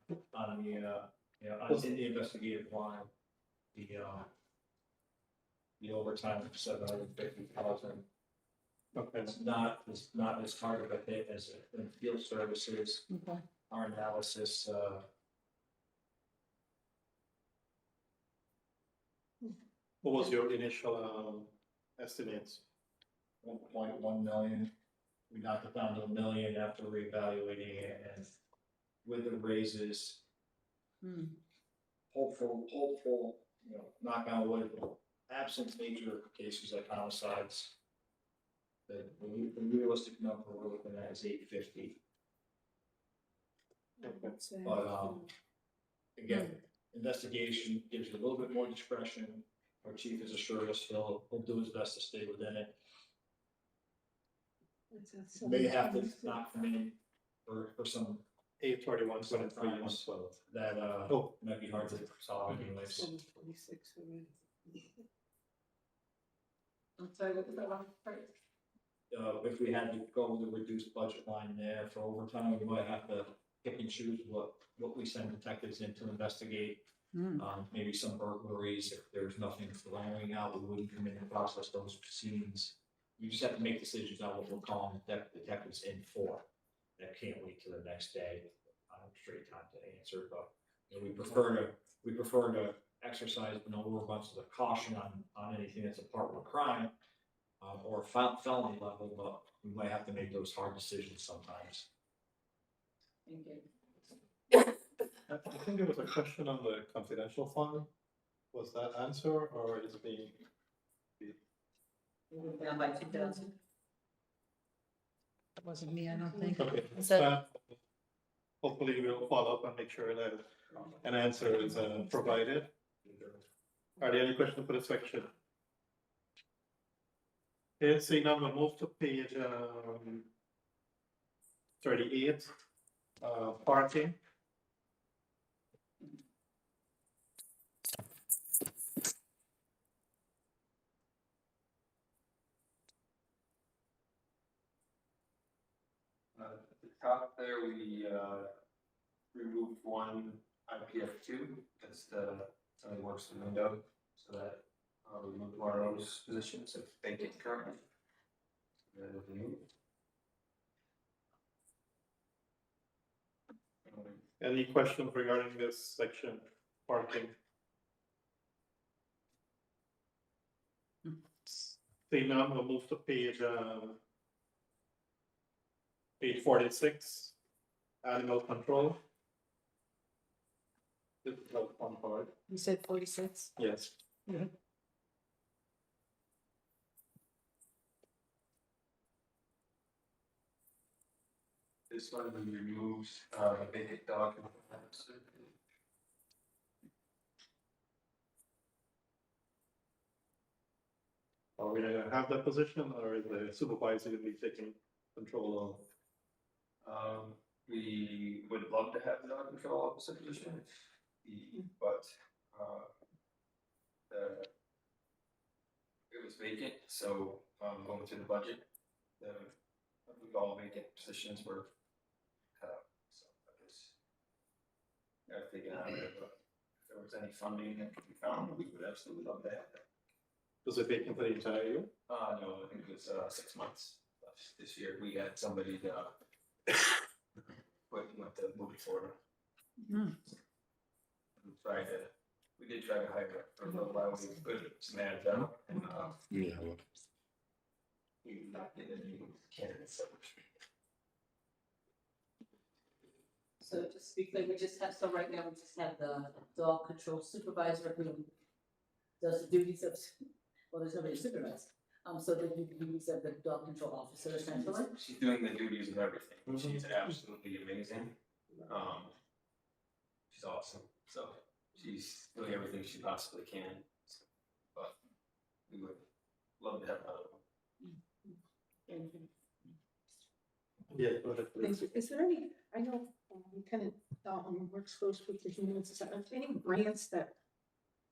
the, on in the investigative line, the overtime of 750,000. Okay. It's not as hard of a hit as in field services. Okay. Our analysis, What was your initial, estimates? 1.1 million. We knocked it down to $1 million after reevaluating it, and with the raises, hopeful, knock on wood, absent major cases like homicides. The realistic number we're looking at is 850. But, again, investigation gives you a little bit more discretion. Our chief has assured us he'll do his best to stay within it. May have to not come in for some 831, 73, 112. that, might be hard to solve anyways. I'm sorry, what was that last part? If we had to go with a reduced budget line there for overtime, we might have to pick and choose what we send detectives in to investigate. Maybe some burglaries, if there's nothing flaring out, we wouldn't come in and process those scenes. You just have to make decisions on what we're calling detectives in for. That can't wait till the next day, straight time to answer, but, we prefer to exercise an overabundance of caution on anything that's a part of a crime, or felony level, but we might have to make those hard decisions sometimes. Thank you. I think there was a question on the confidential fund. Was that answer or is it being? Down by 2,000. That wasn't me, I don't think. Okay. Is that- Hopefully we'll follow up and make sure that an answer is provided. Are there any questions for this section? Okay, seeing none, we'll move to page 38, parking. At the top there, we, removed one IPF2, that's somebody works in the window, so that, we moved one of those positions, if vacant currently. That was removed. Any questions regarding this section, parking? Seeing none, we'll move to page 46, animal control. This is the fun part. You said 46? Yes. this one removes, vacant dog. Are we gonna have that position, or is the supervisor gonna be taking control We would love to have the dog control officer position, but, it was vacant, so, going through the budget, all vacant positions were cut out, so that was. I figured out if there was any funding that could be found, we would absolutely love to have that. of, was it vacant for the entire year? No, I think it was 6 months this year. We had somebody went to move to Florida. Hmm. We did try to hire her for a little while. We could manage that, and Yeah. we did not get any candidates. So So just to be clear, we just have, so right now we just have the dog control supervisor who does the duties of, well, there's nobody to supervise. So the duties of the dog control officer essentially. she's doing the duties of everything. She's absolutely amazing. She's awesome. So she's doing everything she possibly can. But we would love to have another one. Yeah. Go ahead, please. Thank you. Is there any, I know we kind of works close with the human society, any grants that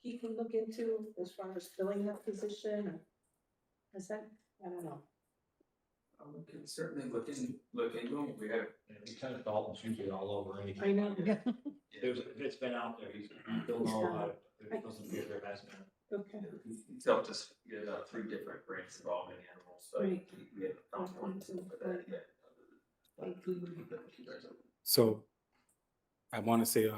he can look into as far as filling that position? Or is that, I don't know. We can certainly look into it. We have. Lieutenant Dalton's usually all over anything. I know. It's been out there, he'll know about it, it doesn't be there has been. Okay. He's helped us get 3 different grants involving animals, so Right. we have found one for that yet. So I want to say,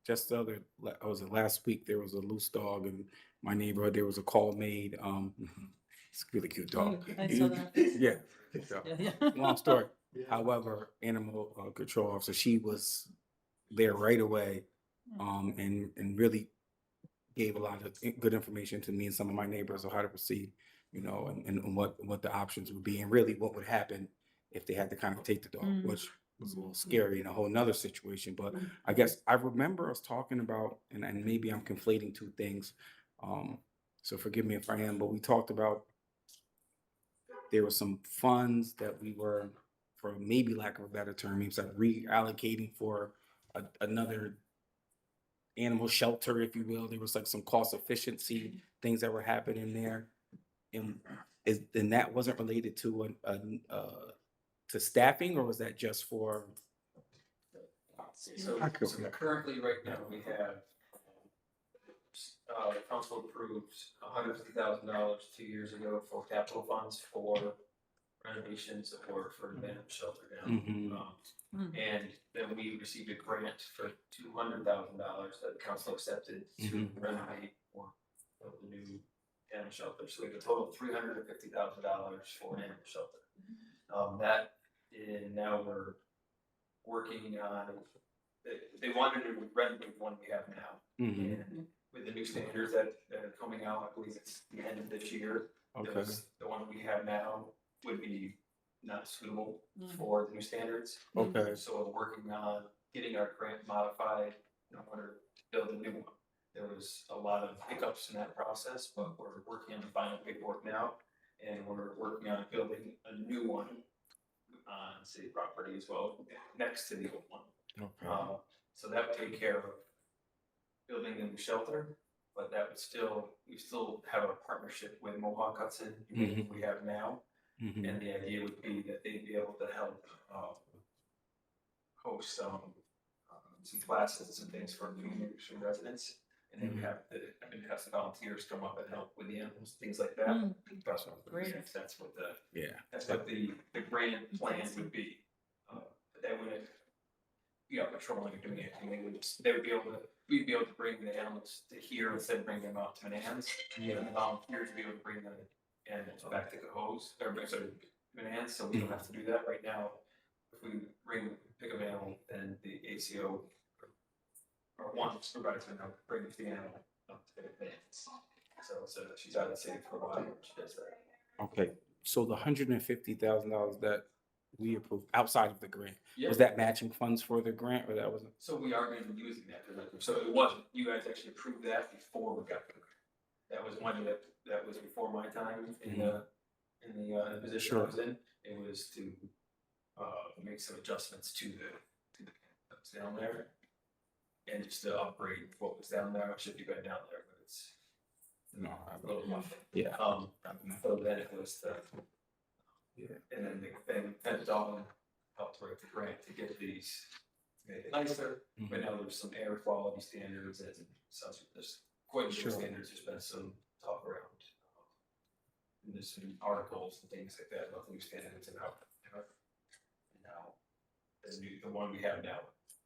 just the other, was it last week, there was a loose dog in my neighborhood. There was a call made. It's a really cute dog. I saw that. Yeah. Yeah. Long story. However, animal control officer, she was there right away, and really gave a lot of good information to me and some of my neighbors on how to proceed, and what the options would be, and really what would happen if they had to kind of take the dog, which was a little scary in a whole nother situation. But I guess I remember us talking about, and maybe I'm conflating 2 things. So forgive me if I am, but we talked about there were some funds that we were, for maybe lack of a better term, maybe like reallocating for another animal shelter, if you will. There was like some cost efficiency things that were happening there, and that wasn't related to to staffing, or was that just for? So currently, right now, we have the council approved $150,000 2 years ago for capital funds for renovations or for the animal shelter down. And then we received a grant for $200,000 that the council accepted to renovate or build a new animal shelter. So we have a total of $350,000 for an animal shelter. That is, now we're working on. They wanted to renovate the one we have now, and with the new standards that are coming out, I believe it's the end of this year. Okay. The one we have now would be not suitable for the new standards. Okay. So we're working on getting our grant modified in order to build a new one. There was a lot of hiccups in that process, but we're working on the final paperwork now, and we're working on building a new one on city property as well, next to the old one. Okay. So that would take care of building a new shelter, but that would we still have a partnership with Mohawk Hudson we have now. And the idea would be that they'd be able to help host some classes and some things for community residents. And then we have have some volunteers come up and help with the animals, things like that. Great. That's what the grand plan would be. But that wouldn't be out patrolling or doing anything. We'd be able to bring the animals to here instead of bringing them out to Manans. And the volunteers would be able to bring them animals back to Cohoes, or sorry, Manans, so we don't have to do that right now. If we pick up an animal, then the ACO or one supervisor now brings the animal up to Manans. So she's out of the city for a while, she does that. Okay. So the $150,000 that we approved outside of the grant? Yeah. Was that matching funds for the grant or that wasn't? So we are gonna be using that, so it wasn't, you guys actually approved that before we got the grant. That was money that was before my time in the position I was in. It was to, make some adjustments to the that's down there. And just to upgrade what was down there, I should be going down there, but it's No, a little rough. yeah. So then it was the, and then Dawn helped write the grant to get these, make it nicer, but now there's some air quality standards and such, there's quite a few Sure. standards, there's been some talk around. And there's some articles and things like that about new standards and how, and now, the one we have now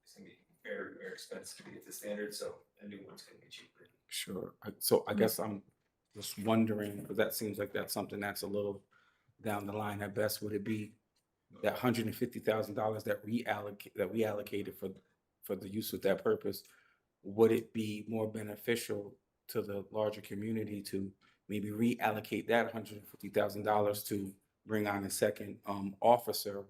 is gonna be very, very expensive to get the standard, so a new one's gonna be cheaper. Sure. So I guess I'm just wondering, because that seems like that's something that's a little down the line at best. Would it be that $150,000 that we allocated for the use of that purpose? Would it be more beneficial to the larger community to maybe reallocate that $150,000 to bring on a second officer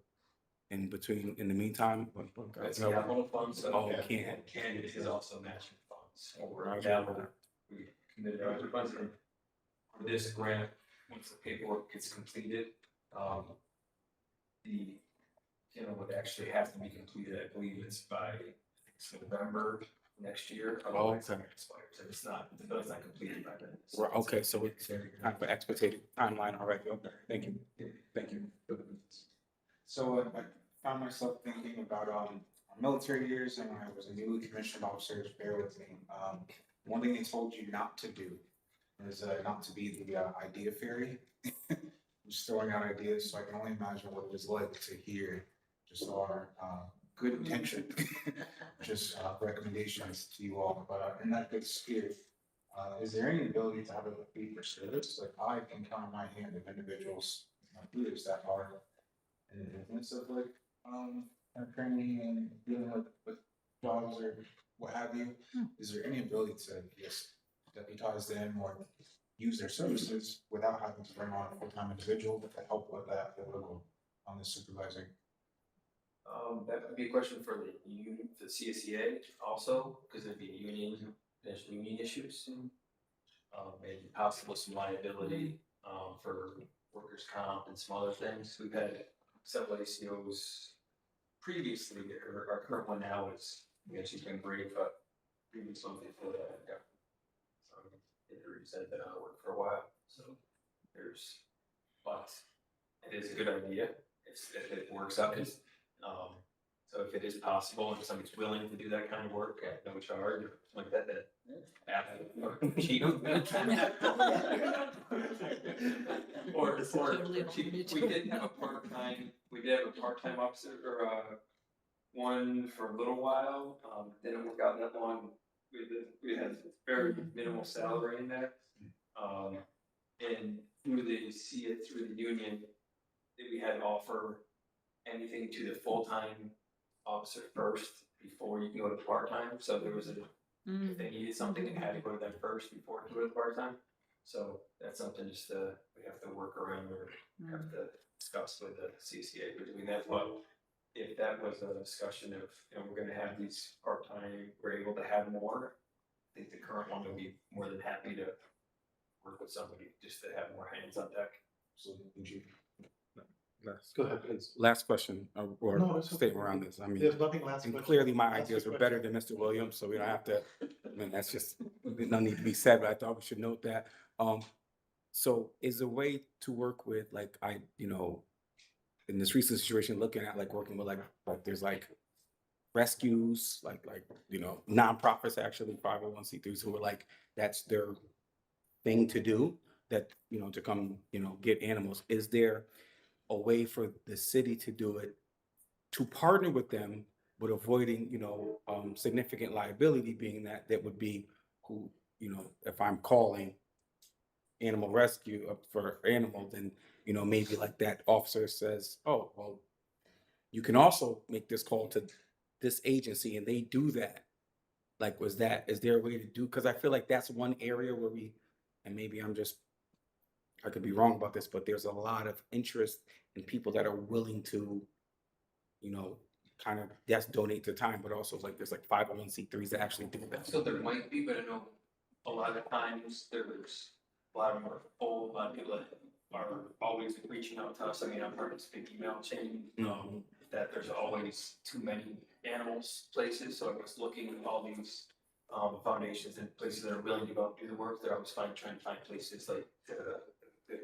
in the meantime? That's capital funds, Oh, so can. Canvas is also matching funds. Or Roger. capital, we committed our funds for this grant, once the paperwork gets completed, the, would actually have to be completed, I believe it's by, I think it's November next year. Otherwise it expires, and it's not completed by then. Right, okay, so it's kind of an expedited timeline already. Okay, thank you. Thank you. So I found myself thinking about our military years and when I was a newly commissioned officer, just bear with me. One thing they told you not to do is not to be the idea fairy. Just throwing out ideas, so I can only imagine what it was like to hear just our good intention, just recommendations to you all. But in that good spirit, is there any ability to have a fee for service? Like I can count on my hand of individuals, leaders that are in the business of like training and dealing with jobs or what have you. Is there any ability to just deputize them or use their services without having to bring on a full-time individual to help with that level on the supervising? That would be a question for the union, the CSEA also, because there'd be there's union issues. Maybe possible some liability, for workers' comp and some other things. We've had several ACOs previously, or our current one now is, she's been great, but previous one before that, got some injuries that have been out of work for a while, so but it is a good idea if it works out, so if it is possible and somebody's willing to do that kind of work at no charge or something like that, cheap. Or we did have a part-time officer or one for a little while, didn't work out that long. We had very minimal salary in there. And through the union, we had to offer anything to the full-time officer first before you can go to part-time. So there was if they needed something, it had to go to them first before it could go to part-time. So that's something just we have to work around or have to discuss with the CCA for doing that. But if that was a discussion of, we're gonna have these part-time, we're able to have more, I think the current one would be more than happy to work with somebody just to have more hands on deck. Go ahead, please. Last question or No, that's okay. statement around this. I mean, There's nothing last and question. clearly my Ask ideas your were better than Mr. Williams, so we don't have to, I mean, that's just, no need to be said, but I thought we should note that. So is there a way to work with, like, in this recent situation, looking at like working with like there's like rescues, like nonprofits, actually 501c3s who are like, that's their thing to do, that, to come, get animals. Is there a way for the city to do it, to partner with them, but avoiding, significant liability, being that would be who, if I'm calling animal rescue up for animal, then, maybe like that officer says, oh, well, you can also make this call to this agency and they do that. Like, is there a way to do, because I feel like that's one area where and maybe I'm just I could be wrong about this, but there's a lot of interest in people that are willing to, you know, kind of, yes, donate their time, but also like there's like 501(c)(3)s that actually do that. So there might be, but I know a lot of times there's a lot of them are full, a lot of people that are always reaching out to us. I mean, I've heard this big email chain, that there's always too many animals places, so I was looking at all these foundations and places that are willing to go out and do the work. They're always trying to find places like to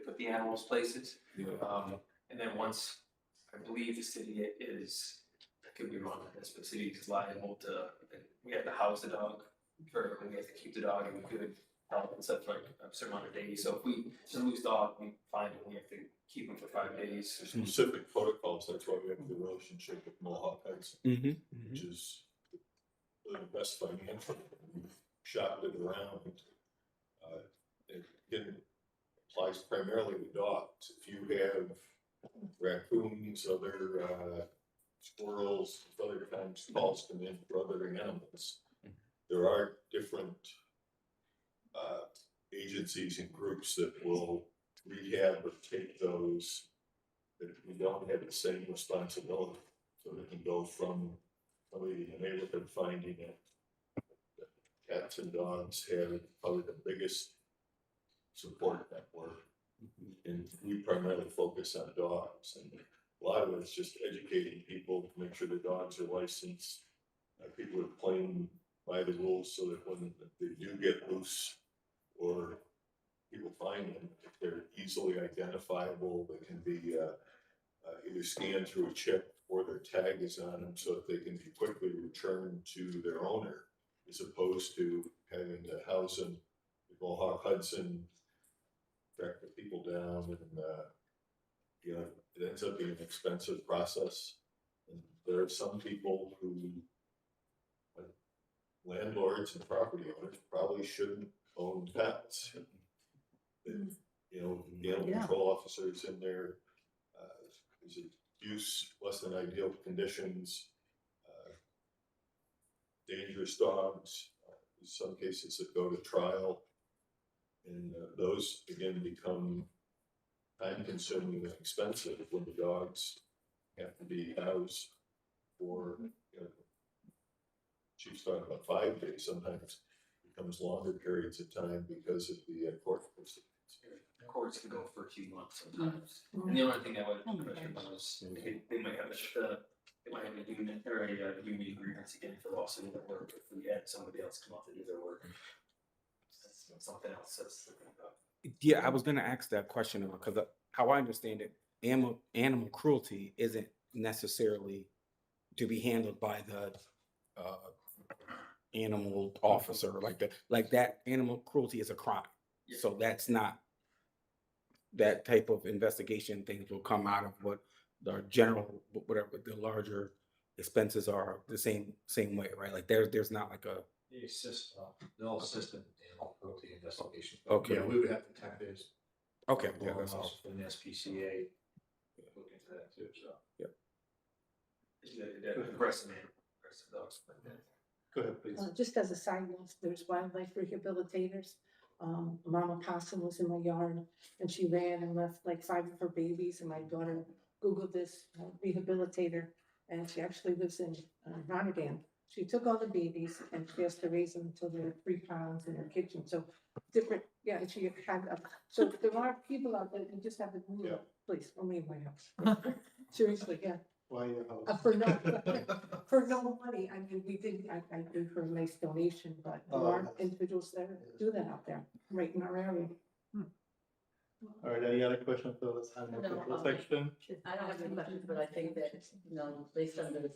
put the animals places. Yeah. And then once, I believe the city is, I could be wrong on this, but the city is liable to, we have to house the dog, or we have to keep the dog in good health and stuff like a certain amount of days. So if we lose dog, we find it, we have to keep him for 5 days. Specific protocols, that's why we have the relationship with Mohawk Heights, which is the best financial. We've shopped it around. It again applies primarily to dogs. If you have raccoons, other squirrels, other kinds of calls come in for other animals, there are different agencies and groups that will rehab or take those that we don't have the same responsibility. So they can go from somebody in the neighborhood finding it. Cats and dogs have probably the biggest support network. And we primarily focus on dogs. And a lot of it's just educating people to make sure the dogs are licensed. People are playing by the rules so that when they do get loose or people find them, if they're easily identifiable, they can be either scanned through a chip or their tag is on them so that they can be quickly returned to their owner, as opposed to having to house them, Mohawk Hudson, track the people down, and you know, it ends up being an expensive process. And there are some people who, like landlords and property owners, probably shouldn't own pets. And, you know, the animal control officers in there, is use less than ideal conditions, dangerous dogs, in some cases that go to trial. And those again become time consuming and expensive when the dogs have to be housed for, you know, Chief's talking about 5 days, sometimes becomes longer periods of time because of the court proceedings. Courts can go for a few months sometimes. And the only thing I would question about is they might have they might have a union or a union agreement again for loss of their work if we had somebody else come out to do their work. That's something else that's thinking about. Yeah, I was gonna ask that question because how I understand it, animal cruelty isn't necessarily to be handled by the animal officer, like that. Animal cruelty is a crime, so that's not that type of investigation. Things will come out of what the general, whatever the larger expenses are, the same way, right? Like there's not like a They'll assist in animal cruelty investigation. Okay. Yeah, we would have detectives. Okay, yeah, that's all. From the SPCA. Look into that too, so. Aggressive dogs like that. Go ahead, please. Just as a side note, there's wildlife rehabilitators. Mama Possum was in my yard and she ran and left like 5 of her babies, and my daughter Googled this rehabilitator, and she actually lives in Rotterdam. She took all the babies and she has to raise them until they're 3 pounds in her kitchen. So different, yeah, and she had, so there are people out there who just have to move. Please, don't leave my house. Seriously, yeah. Why your house? For no money. I mean, I gave her a nice donation, but there are individuals that do that out there, right in our area. All right, any other questions for this animal control section? I don't have any questions, but I think that, based on the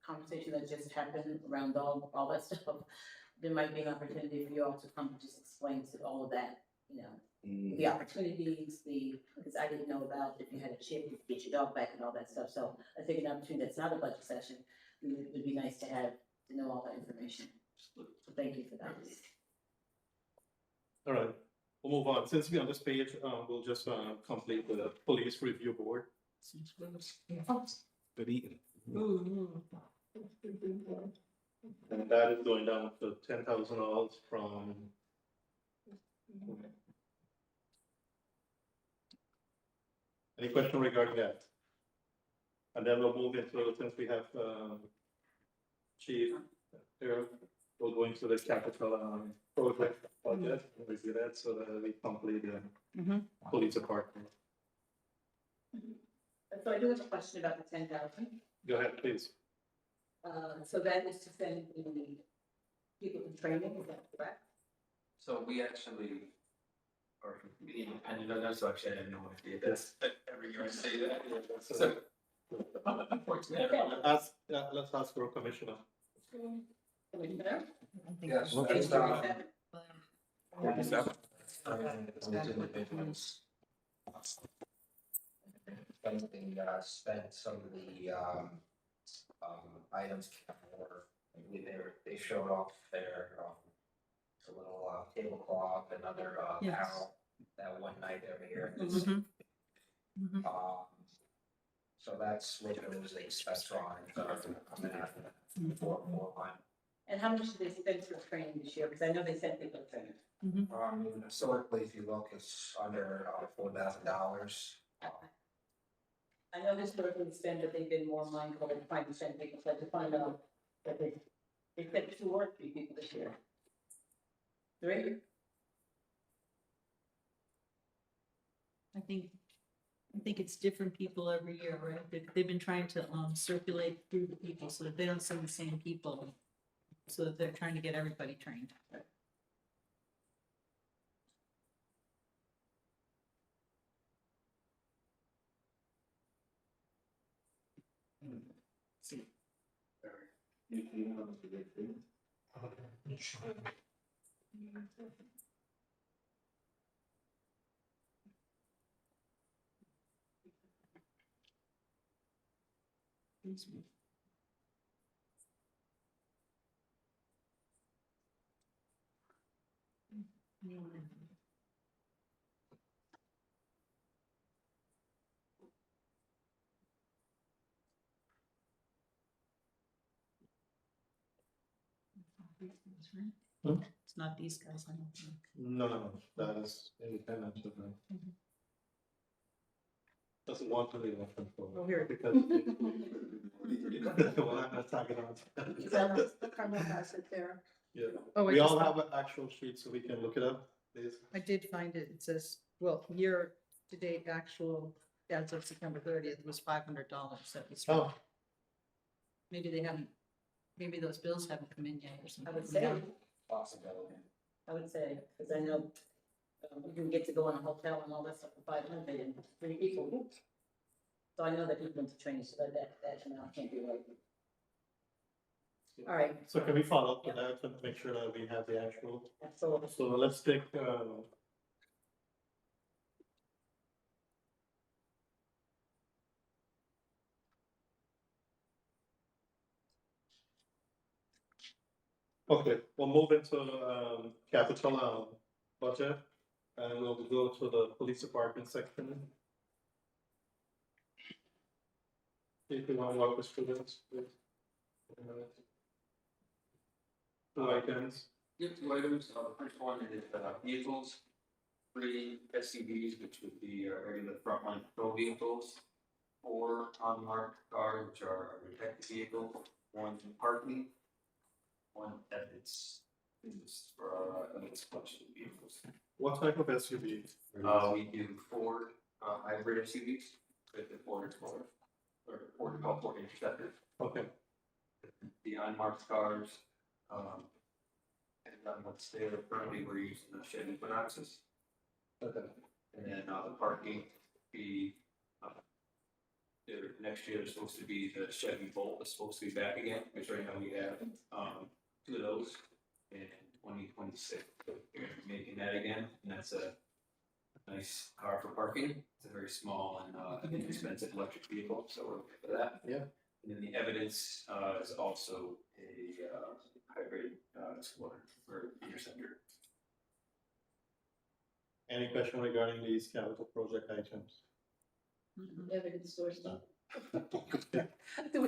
conversation that just happened around all that stuff, there might be an opportunity for you all to come and just explain to all of that, the opportunities, because I didn't know about if you had a chip, you could get your dog back and all that stuff. So I think an opportunity that's not a budget session, it would be nice to know all that information. So thank you for that. All right, we'll move on. Since we're on this page, we'll just complete the police review board. Good eating. And that is going down to $10,000 from Any question regarding that? And then we'll move into, since we have, Chief here, we'll go into the capital, project budget, we do that so that we complete the police department. So I do have a question about the 10,000. Go ahead, please. So that is to send the people in training, is that correct? So we actually are completely independent of that, so actually I have no idea. That's every year I say that. So unfortunately, Let's ask for a commissioner. Commissioner? Yes. Page That's, 37. Spent some of the, items for, they showed off their, a little, tablecloth and other, Yes. apparel that one night every year. Mhm. Mhm. So that's what it was, they specified, coming out of the four line. And how much did they spend for training this year? Because I know they sent people to training. Historically, if you look, it's under, $4,000. I know historically it's been that they've been more mindful of trying to send people, so I just want to know that they sent 2 or 3 people this year. 3? I think it's different people every year, right? They've been trying to circulate through the people so that they don't send the same people. So that they're trying to get everybody trained. See. It's not these guys, I don't think. No, that is independent of them. Doesn't want to leave open for. Oh, here. Because. Well, I'm not talking about. Carmel has it there. Yeah, Oh, we all have an actual sheet so we can look it up, please. I did find it. It says, well, year-to-date actual as of September 30th was $500. That was. Oh, Maybe they haven't, maybe those bills haven't come in yet or I something. would say, Possibility. because I know you can get to go in a hotel and all that stuff for 500 and 3 people. So I know that people went to training, so that amount can't be right. All right, so can we follow up with that and make sure that we have the actual? absolutely. So let's take, okay, we'll move into, capital, budget. And we'll go to the police department section. If you want to walk us through this, please. 2 items. You have 2 items. The first one is vehicles, 3 SUVs, which would be regular frontline patrol vehicles, 4 unmarked cars, which are a protected vehicle, 1 parking, 1 evidence. This is for our evidence collection vehicles. What type of SUV? We do Ford hybrid SUVs with the Ford Explorer or Ford Interceptor. Okay, The unmarked cars, and then what's there currently we're using the Chevy Boxes. okay. And then the parking be next year is supposed to be the Chevy Bolt is supposed to be back again, which right now we have 2 of those in 2026. We're making that again, and that's a nice car for parking. It's a very small and inexpensive electric vehicle, so we're looking for that. Yeah. And then the evidence is also a hybrid Explorer for Interceptor. Any question regarding these capital project items? Evidence source stuff. Do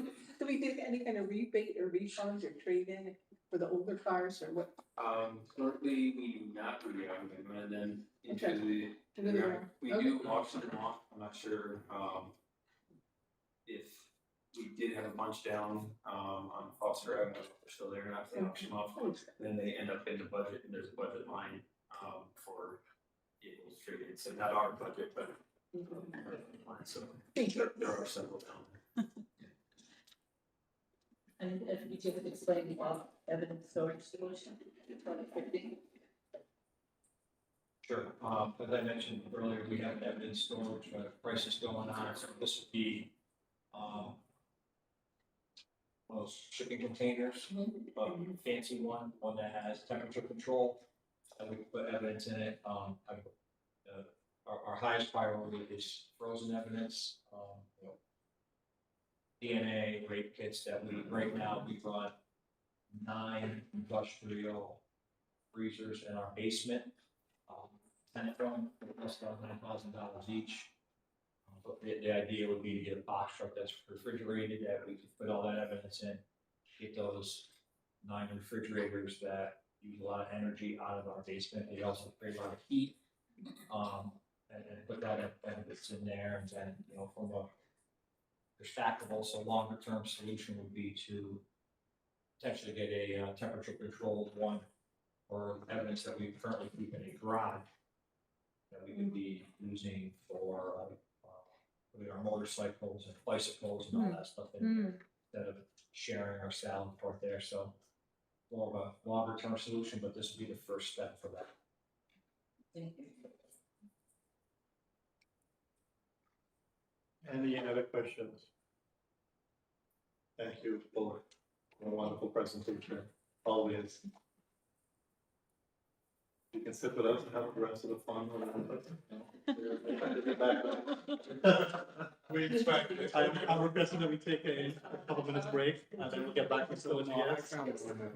we do any kind of rebate or refund or trade-in for the older cars or what? Currently, we do not recommend them into Okay. the, Into the ground. we do auction them off, I'm not sure, if we did have a bunch down, on Foster Avenue, if they're still there, not if they auction them off, then they end up in the budget, and there's a budget line, for vehicles traded, so not our budget, but. So, there are several down. And if you could explain about evidence storage solution, 2050. Sure, as I mentioned earlier, we have evidence storage, prices going on, so this would be, those shipping containers, fancy one that has temperature control, and we can put evidence in it, our highest priority is frozen evidence, you know, DNA, rape kits that right now, we run 9 industrial freezers in our basement. 10 of them, that's about $9,000 each. But the idea would be to get a box truck that's refrigerated, that we can put all that evidence in, get those 9 refrigerators that use a lot of energy out of our basement. They also create a lot of heat. And put that evidence in there, and then, you know, from a they're stackable, so longer term solution would be to potentially get a temperature controlled one or evidence that we currently keep in a garage that we could be using for putting our motorcycles and bicycles and all that stuff in there, instead of sharing our salad part there. So more of a longer term solution, but this would be the first step for that. Thank you. Any other questions? Thank you for a wonderful presentation, always. You can sit with us and have the rest of the fun. We expect, I'm requesting that we take a couple minutes break, and then we'll get back to still in the yes.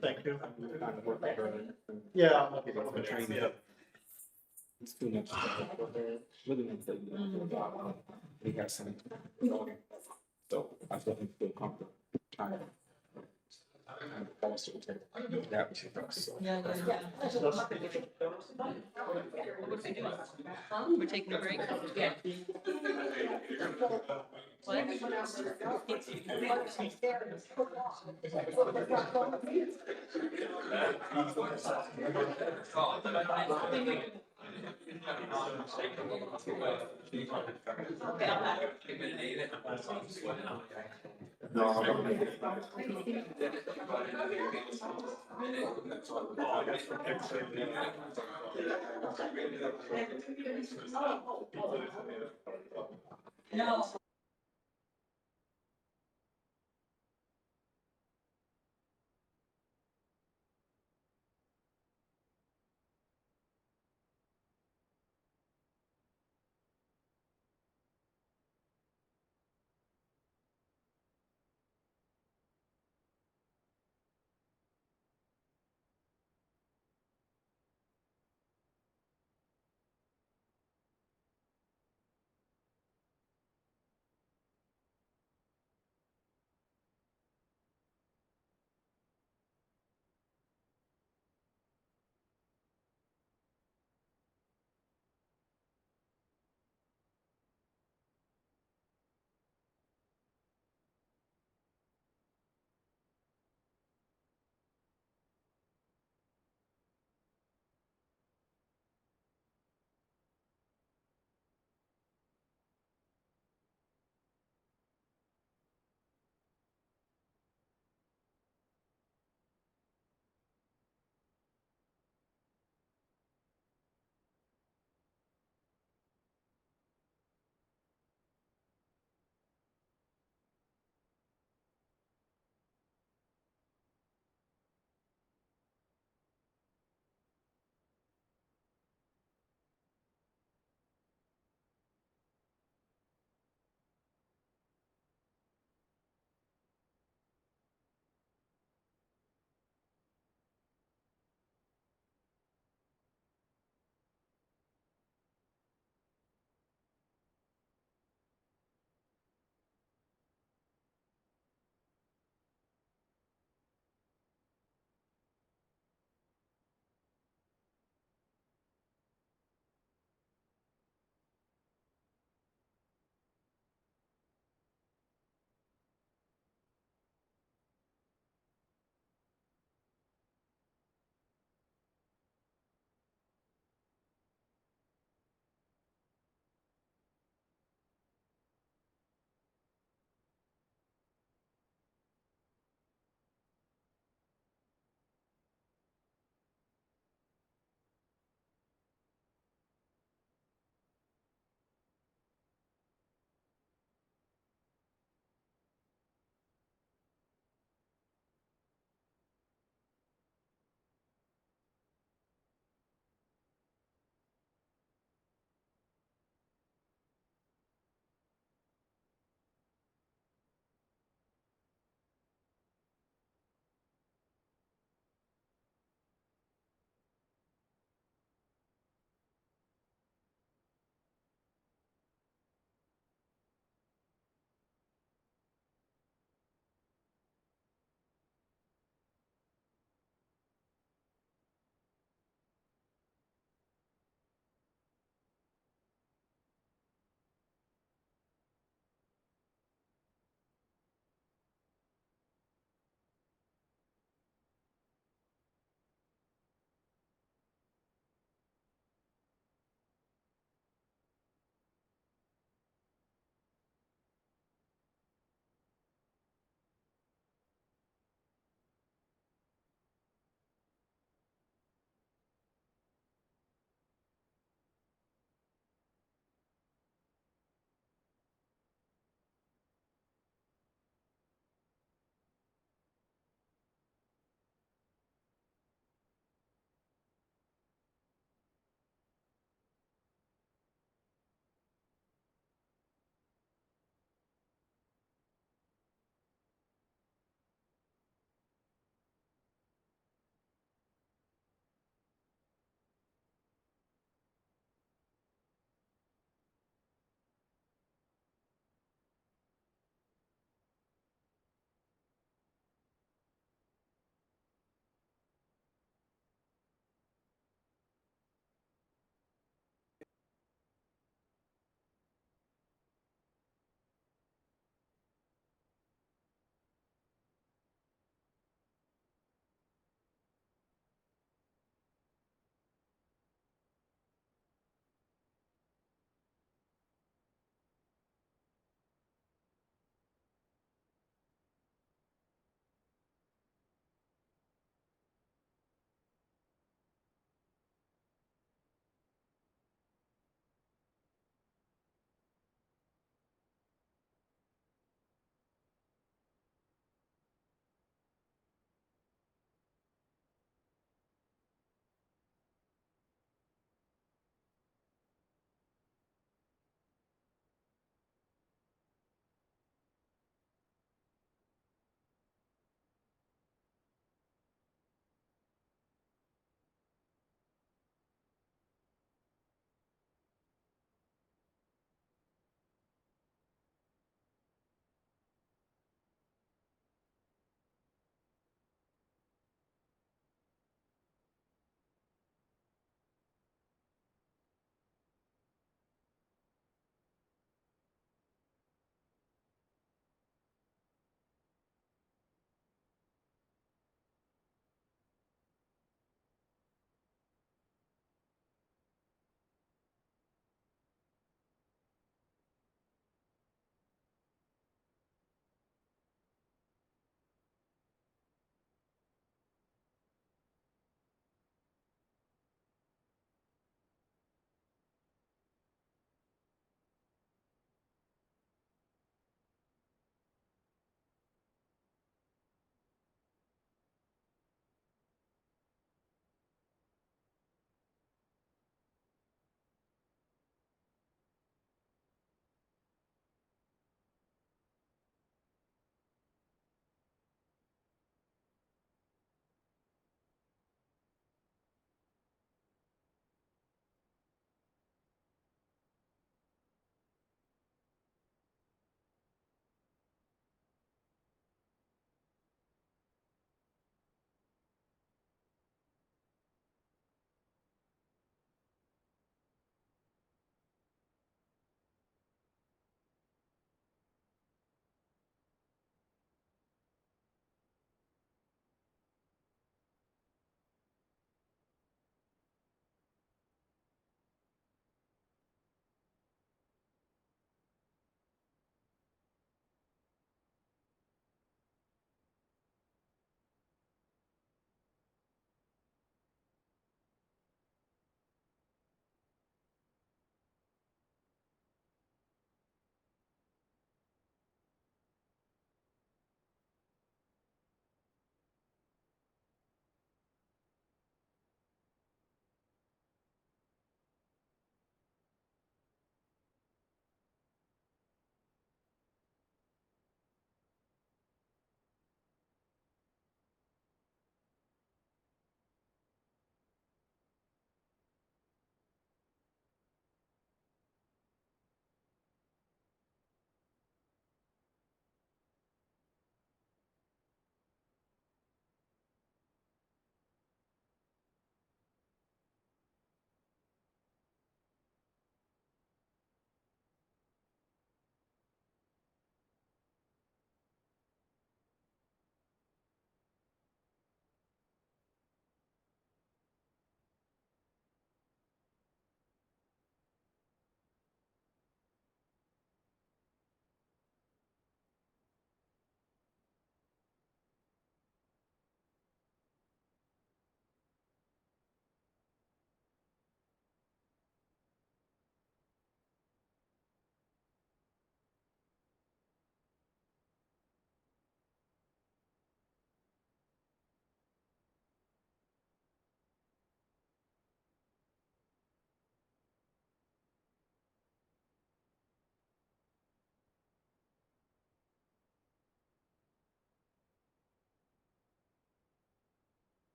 Thank you. Yeah. It's too much. Really nice that we got some. So I definitely feel comfortable trying to. That was your first, so. Yeah. What are we doing? We're taking a break? Yeah. No.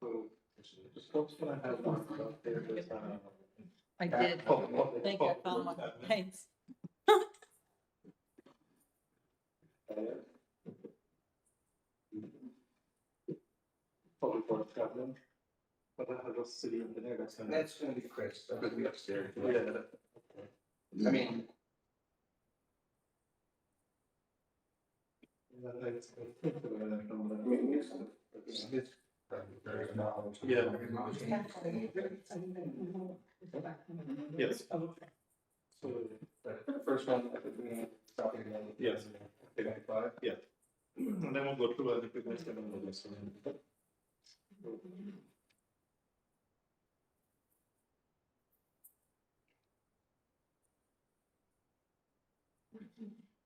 So, folks gonna have one up there with, I did. public- Thank you, I public found one. works admin. Thanks. Public works admin. But that has a city engineer, that's gonna. That's gonna be Chris, that's gonna be upstairs. Yeah. I mean, there's no. Yeah. Yes. So, The first one, I think we started again. yes, okay, five, yeah. And then we'll go through other business and then we'll listen.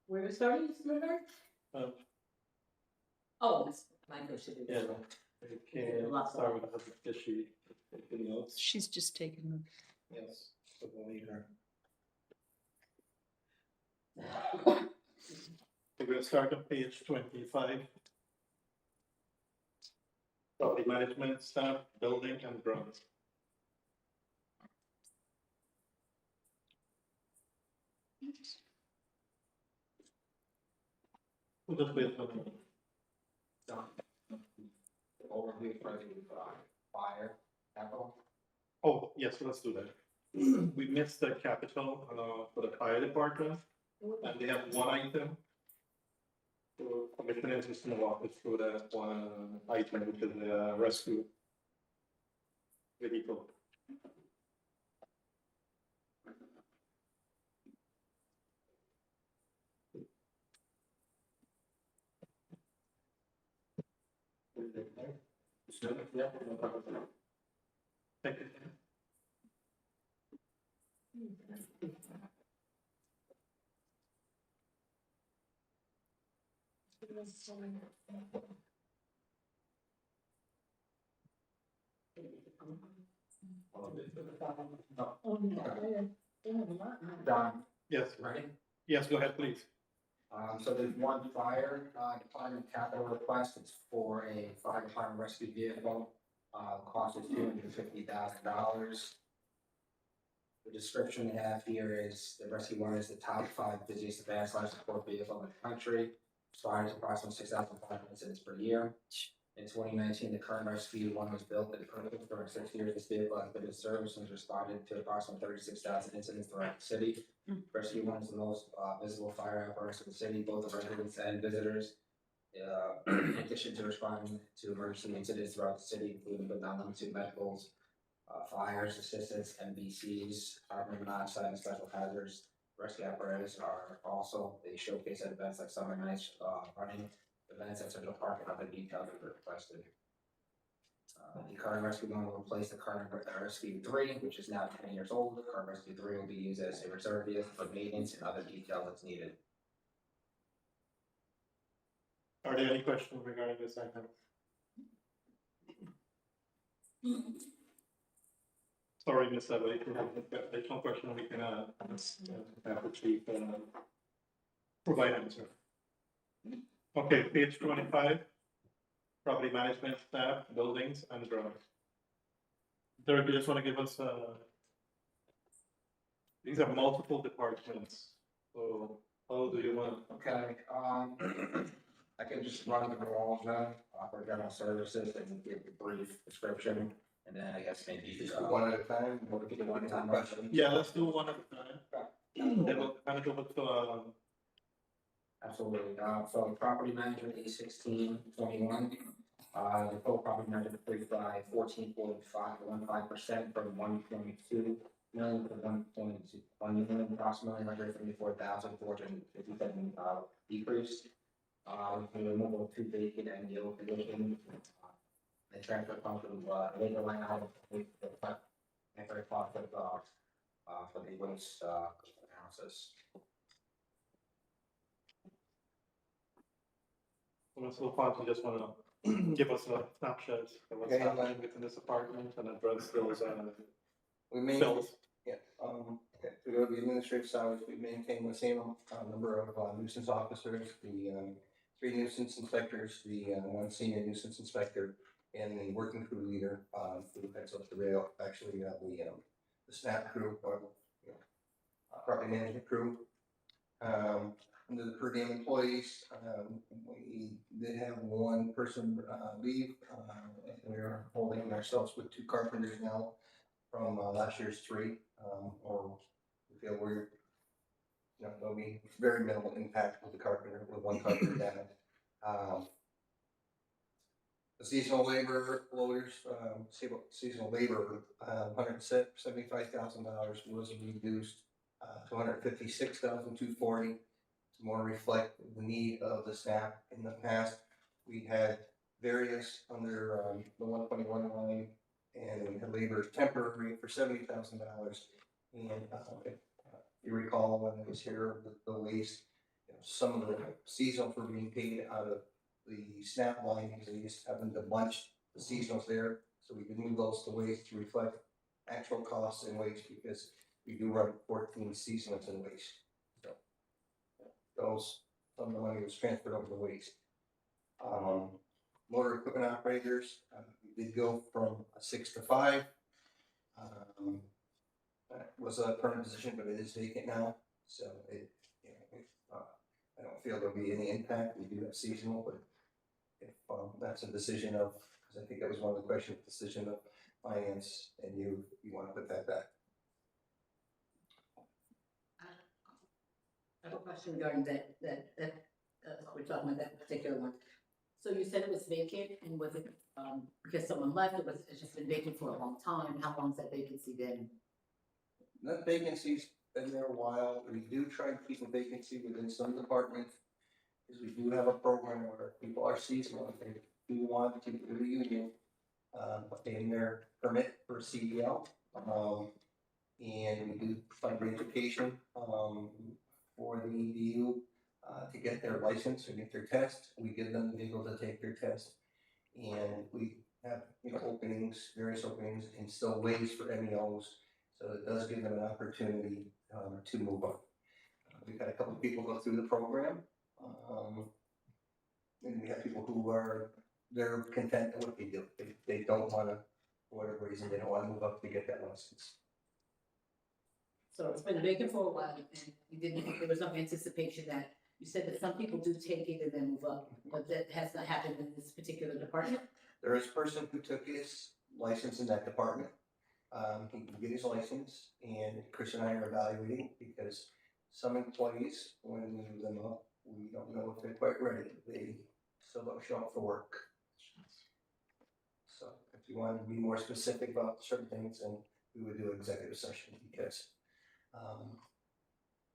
Where is starting, Mr. Bernard? Um, Oh, it's Michael should be. Yeah. Okay, start with the issue. Anything else? She's just taking. Yes. So we'll leave her. We're gonna start on page 25. Property management, staff, building and grounds. We'll just wait for them. Overview for the fire capital. Oh, yes, let's do that. We missed the capital, for the fire department, and they have one item. So Commissioner is just gonna walk us through that one item, which is the rescue vehicle. Thank you. Don, Yes, ready? yes, go ahead, please. So there's one fire, department capital request, it's for a fire department rescue vehicle. Cost is $250,000. The description we have here is the rescue one is the top 5 busiest advanced life support vehicle in the country. Fires approximately 6,500 incidents per year. In 2019, the current rescue one was built and purchased. During 6 years, this vehicle has been in service and has responded to approximately 36,000 incidents throughout the city. Rescue one is the most visible fire apparatus in the city, both residents and visitors. In addition to responding to emergency incidents throughout the city, including but not limited to medicals, fires, assistance, MVCs, carbon monoxide, and special hazards. Rescue apparatus are also, they showcase at events like summer nights, running events at Central Park and other details that were requested. The current rescue one will replace the current rescue 3, which is now 10 years old. The current rescue 3 will be used as a reserve vehicle for maintenance and other details that's needed. Are there any questions regarding this item? Sorry, Ms. Abbott, if you have additional question, we can, have the chief, provide answer. Okay, page 25. Property management, staff, buildings and grounds. Derek, you just want to give us, these are multiple departments, so how do you want? Okay, I can just run the all of them, offer general services and give a brief description, and then I guess maybe. One at a time, or give one at a time question? Yeah, let's do one at a time. Then we'll kind of go to, Absolutely, so property management is 1621. The total property management increased by 14.5% from 1.2 million to 1.1 million, approximately 134,457 decrease. The removal of 2 vacant and the open position, the transfer function, labor line item, the very cost of, for the waste, analysis. so far, you just want to give us a snapshot of what's Okay. happening within this apartment and address those, We maintain, bills. yeah, okay, to go to the administrative side, we maintain the same number of nuisance officers, the 3 nuisance inspectors, the 1 senior nuisance inspector, and the working crew leader, who heads up the rail, actually, the snap crew, or, you know, property management crew. Under the per diem employees, we did have one person, leave, and we're holding ourselves with 2 carpenters now from, last year's 3, or we feel we're, you know, there'll be very minimal impact with the carpenter, with 1 carpenter down. The seasonal labor loaders, seasonal labor, $175,000 was reduced to $156,240 to more reflect the need of the staff. In the past, we had various under the 121 line, and we had labor temporary for $70,000. And if you recall, when I was here, the waste, you know, some of the seasonals were being paid out of the snap line, because they just happened to bunch the seasonals there, so we could move those to waste to reflect actual costs and waste, because we do run 14 seasonals in waste. So those, some of the money was transferred over to waste. Motor equipment operators, we did go from a 6 to 5. That was a permanent position, but it is vacant now, so it, you know, I don't feel there'll be any impact. We do have seasonal, but if that's a decision of, because I think that was one of the questions, decision of finance, and you want to put that back. I have a question regarding that, we're talking about that particular one. So you said it was vacant, and was it, because someone left, or was it just been vacant for a long time? How long has that vacancy been? That vacancy's been there a while. We do try to keep a vacancy within some departments, because we do have a program where people are seasonal, if they do want to do the union, obtain their permit for CDL. And we do provide education, for the EDU, to get their license or get their test. We give them the vehicle to take their test. And we have, you know, openings, various openings, and still ways for MEOs. So it does give them an opportunity, to move up. We've had a couple of people go through the program. And we have people who they're content with what they do. They don't want to, for whatever reason, they don't want to move up to get that license. So it's been vacant for a while, and there was no anticipation that, you said that some people do take it and then move up, but that has not happened in this particular department? There is a person who took his license in that department. He can get his license, and Chris and I are evaluating, because some employees, when we move them up, we don't know if they're quite ready. They still don't show up for work. So if you want to be more specific about certain things, then we would do an executive session, because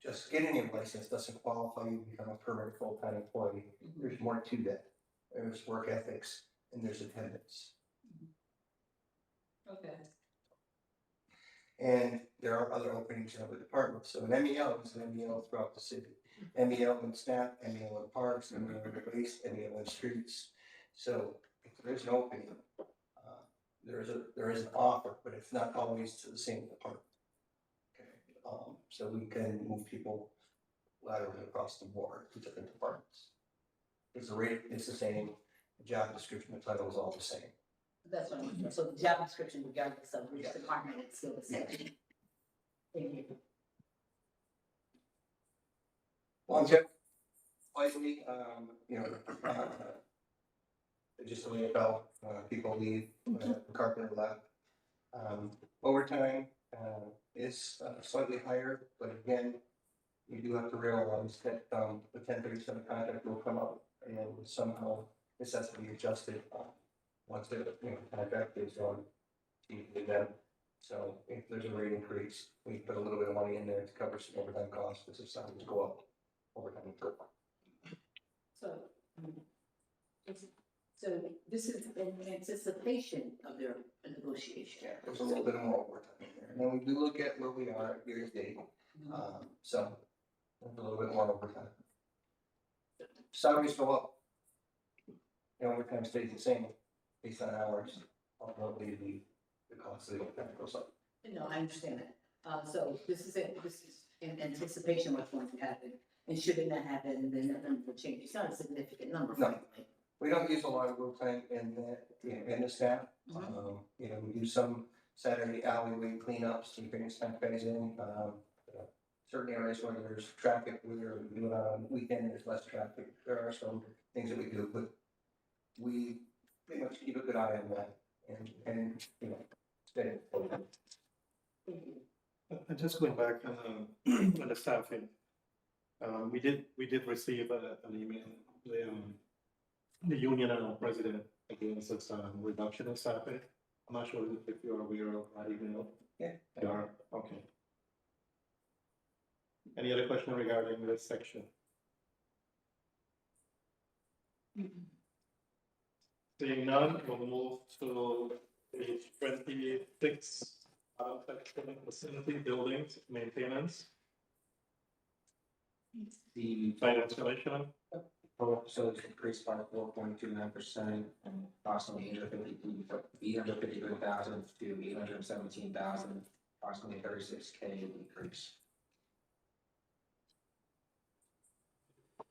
just getting your license doesn't qualify you to become a permanent full-time employee. There's more to that. There's work ethics, and there's attendance. Okay. And there are other openings in other departments. So an MEO is an MEO throughout the city. MEO in staff, MEO in parks, MEO in waste, MEO in streets. So if there is an opening, there is an offer, but it's not always to the same department. Okay. So we can move people laterally across the board to different departments. Because the rate is the same, the job description, the title is all the same. That's what I'm, so the job description regardless of which department, it's still the same. Thank you. Longevity, slightly, you know, just the way it fell, people leave, the carpenter left. Overtime, is slightly higher, but again, you do have to realize that, the 1037 contract will come up, and somehow this has to be adjusted, once the, you know, contract is on with them. So if there's a rate increase, we put a little bit of money in there to cover some overtime costs, because if salaries go up, overtime will go up. So this is in anticipation of their negotiation. Yeah, there's a little bit more overtime in there. And then we do look at where we are year to date. So there's a little bit more overtime. Salaries go up. And overtime stays the same based on hours. Ultimately, the cost of the overtime goes up. No, I understand that. So this is in anticipation of what's going to happen. And should it not happen, then nothing will change. It's not a significant number, No. frankly. We don't use a lot of overtime in the staff. You know, we do some Saturday alleyway cleanups and bring some guys in. Certain areas where there's traffic, we are doing on weekend, there's less traffic. There are some things that we do, but we pretty much keep a good eye on that and, you know, stay. And just going back on the staffing, we did receive an email, the union and our president against this reduction in staffing. I'm not sure if you're aware of that email. Yeah. You are, okay. Any other question regarding this section? Seeing none, we'll move to page 26, section facility buildings maintenance. The Finance Commissioner, total facilities increased by 4.29%, and approximately 853,000 to 817,000, approximately 36K increase.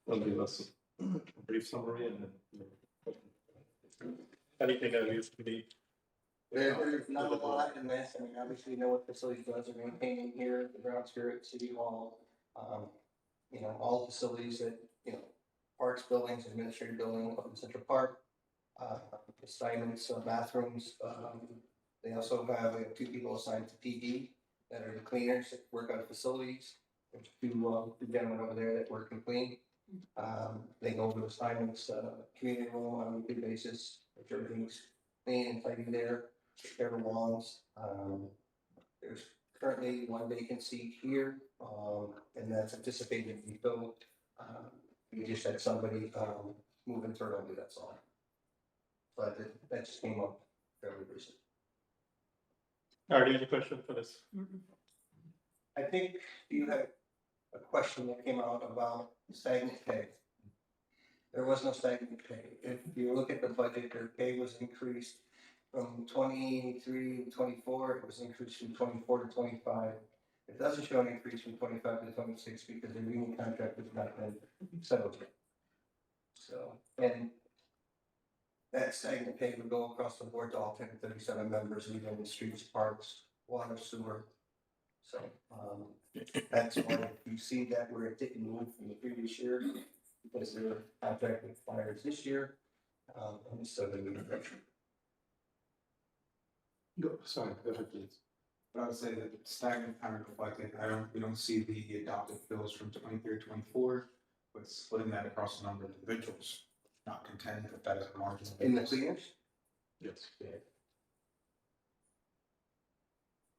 will give us a brief summary and anything that needs to be. There's not a lot in this. I mean, obviously, you know what facilities does are maintaining here, the ground spirit, city hall. You know, all facilities that, you know, parks, buildings, administrative building, up in Central Park. Assignments, bathrooms. They also we have 2 people assigned to PD that are the cleaners that work on facilities. There's 2 gentlemen over there that work and clean. They go over assignments, community room on a weekly basis, if everything's clean and tidy there, every lawns. There's currently 1 vacancy here, and that's anticipated to be filled. We just had somebody, move internally, that's all. But that just came up fairly recent. Are there any questions for this? I think you had a question that came out about stagnant pay. There was no stagnant pay. If you look at the budget, their pay was increased from 23 to 24, it was increased from 24 to 25. It doesn't show an increase from 25 to 26 because the union contract has not been settled yet. So, and that stagnant pay would go across the board to all 1037 members, even in streets, parks, water, sewer. So, that's why you see that where it didn't move from the previous year, because their contract expires this year, and so they need to. Sorry, go ahead, please. But I would say that stagnant kind of reflected, we don't see the adopted bills from 23, 24, but splitting that across a number of individuals, not contending that that is a margin. In the cleaners? Yes.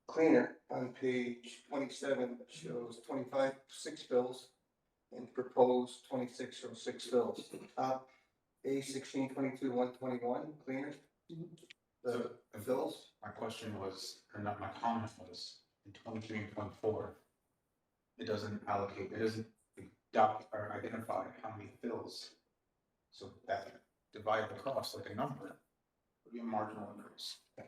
Cleaner on page 27 shows 25 6 bills and proposed 26 or 6 bills. Top A1622 121 cleaners. The bills. My question was, or not, my comment was, in 23 and 24, it doesn't allocate, it doesn't adopt or identify how many fills. So that divided across like a number would be a marginal increase. I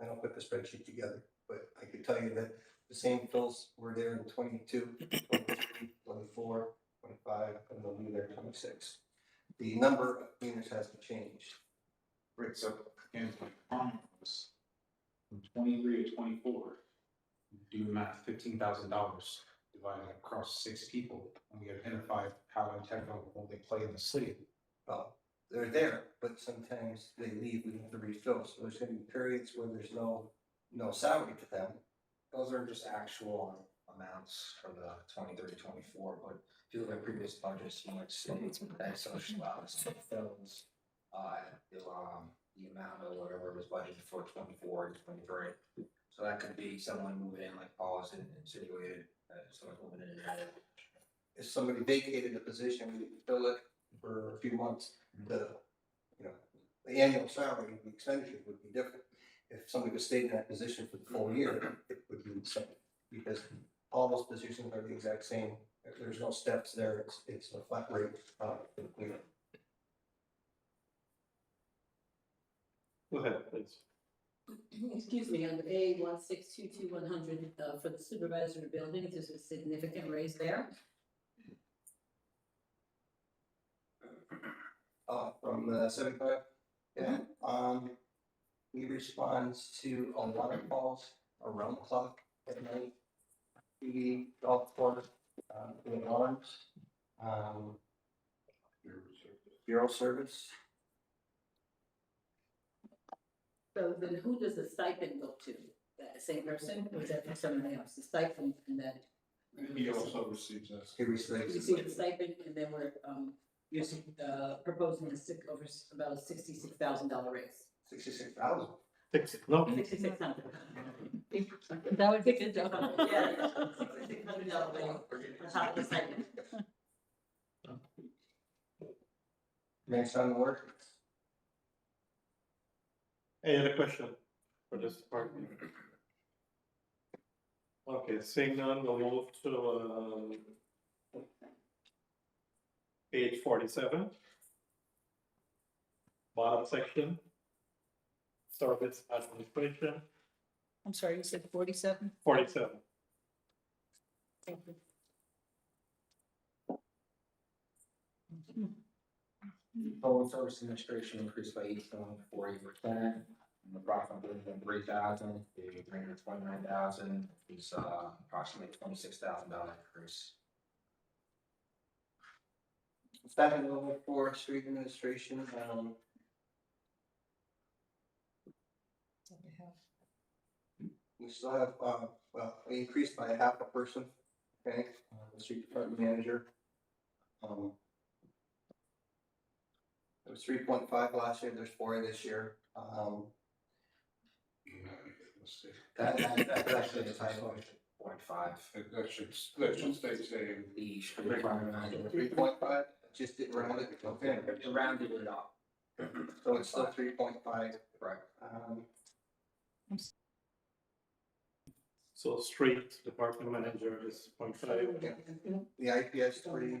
don't put the spreadsheet together, but I can tell you that the same fills were there in 22, 23, 24, 25, and they'll be there in 26. The number of cleaners hasn't changed. Right, so again, my comment was from 23 to 24, do the math, $15,000 divided across 6 people, and we identified how integral they play in the city. Well, they're there, but sometimes they leave, we have to refill, so there's gonna be periods where there's no salary to them. Those are just actual amounts for the 23, 24, but if you look at previous budgets, you might see that social hours, films, the amount of whatever was budgeted for 24 and 23. So that could be someone moving in, like Paul has insinuated, someone moving in and out. If somebody vacated the position, we could fill it for a few months, the annual salary, the expenditure would be different. If somebody was stayed in that position for the full year, it would be the same, because all those positions are the exact same. There's no steps there, it's a flat rate, for the cleaner. Go ahead, please. Excuse me, under A1622-100, for the supervisor of buildings, there's a significant raise there. from the 75. Yeah, he responds to a lot of calls around the clock at night. TV, golf course, the alarms, bureau service. So then who does the stipend go to? That same person, or is that for somebody else? The stipend and then. He also receives that. He You receives. see the stipend and then we're, you're, proposing about a $66,000 raise. 66,000. No, 6600. That would be good job. Yeah, $6600 raise on top of the stipend. Next on the work. any other question for this department? Okay, seeing none, we'll move to, page 47. Bottom section. Service administration, I'm sorry, you said 47? 47. Thank you. Total service administration increased by 8.48%. And the profit of 3,000, the 329,000 is approximately $26,000 increase. Staffing level for street administration, we still have, well, we increased by half a person, okay, the street department manager. It was 3.5 last year, there's 4 this year, That's actually the title, 0.5. That should stay the same. The street department manager, 3.5, just did round it, okay, rounded it up. so it's still 3.5. Right. So street department manager is 0.5. The IPS 3.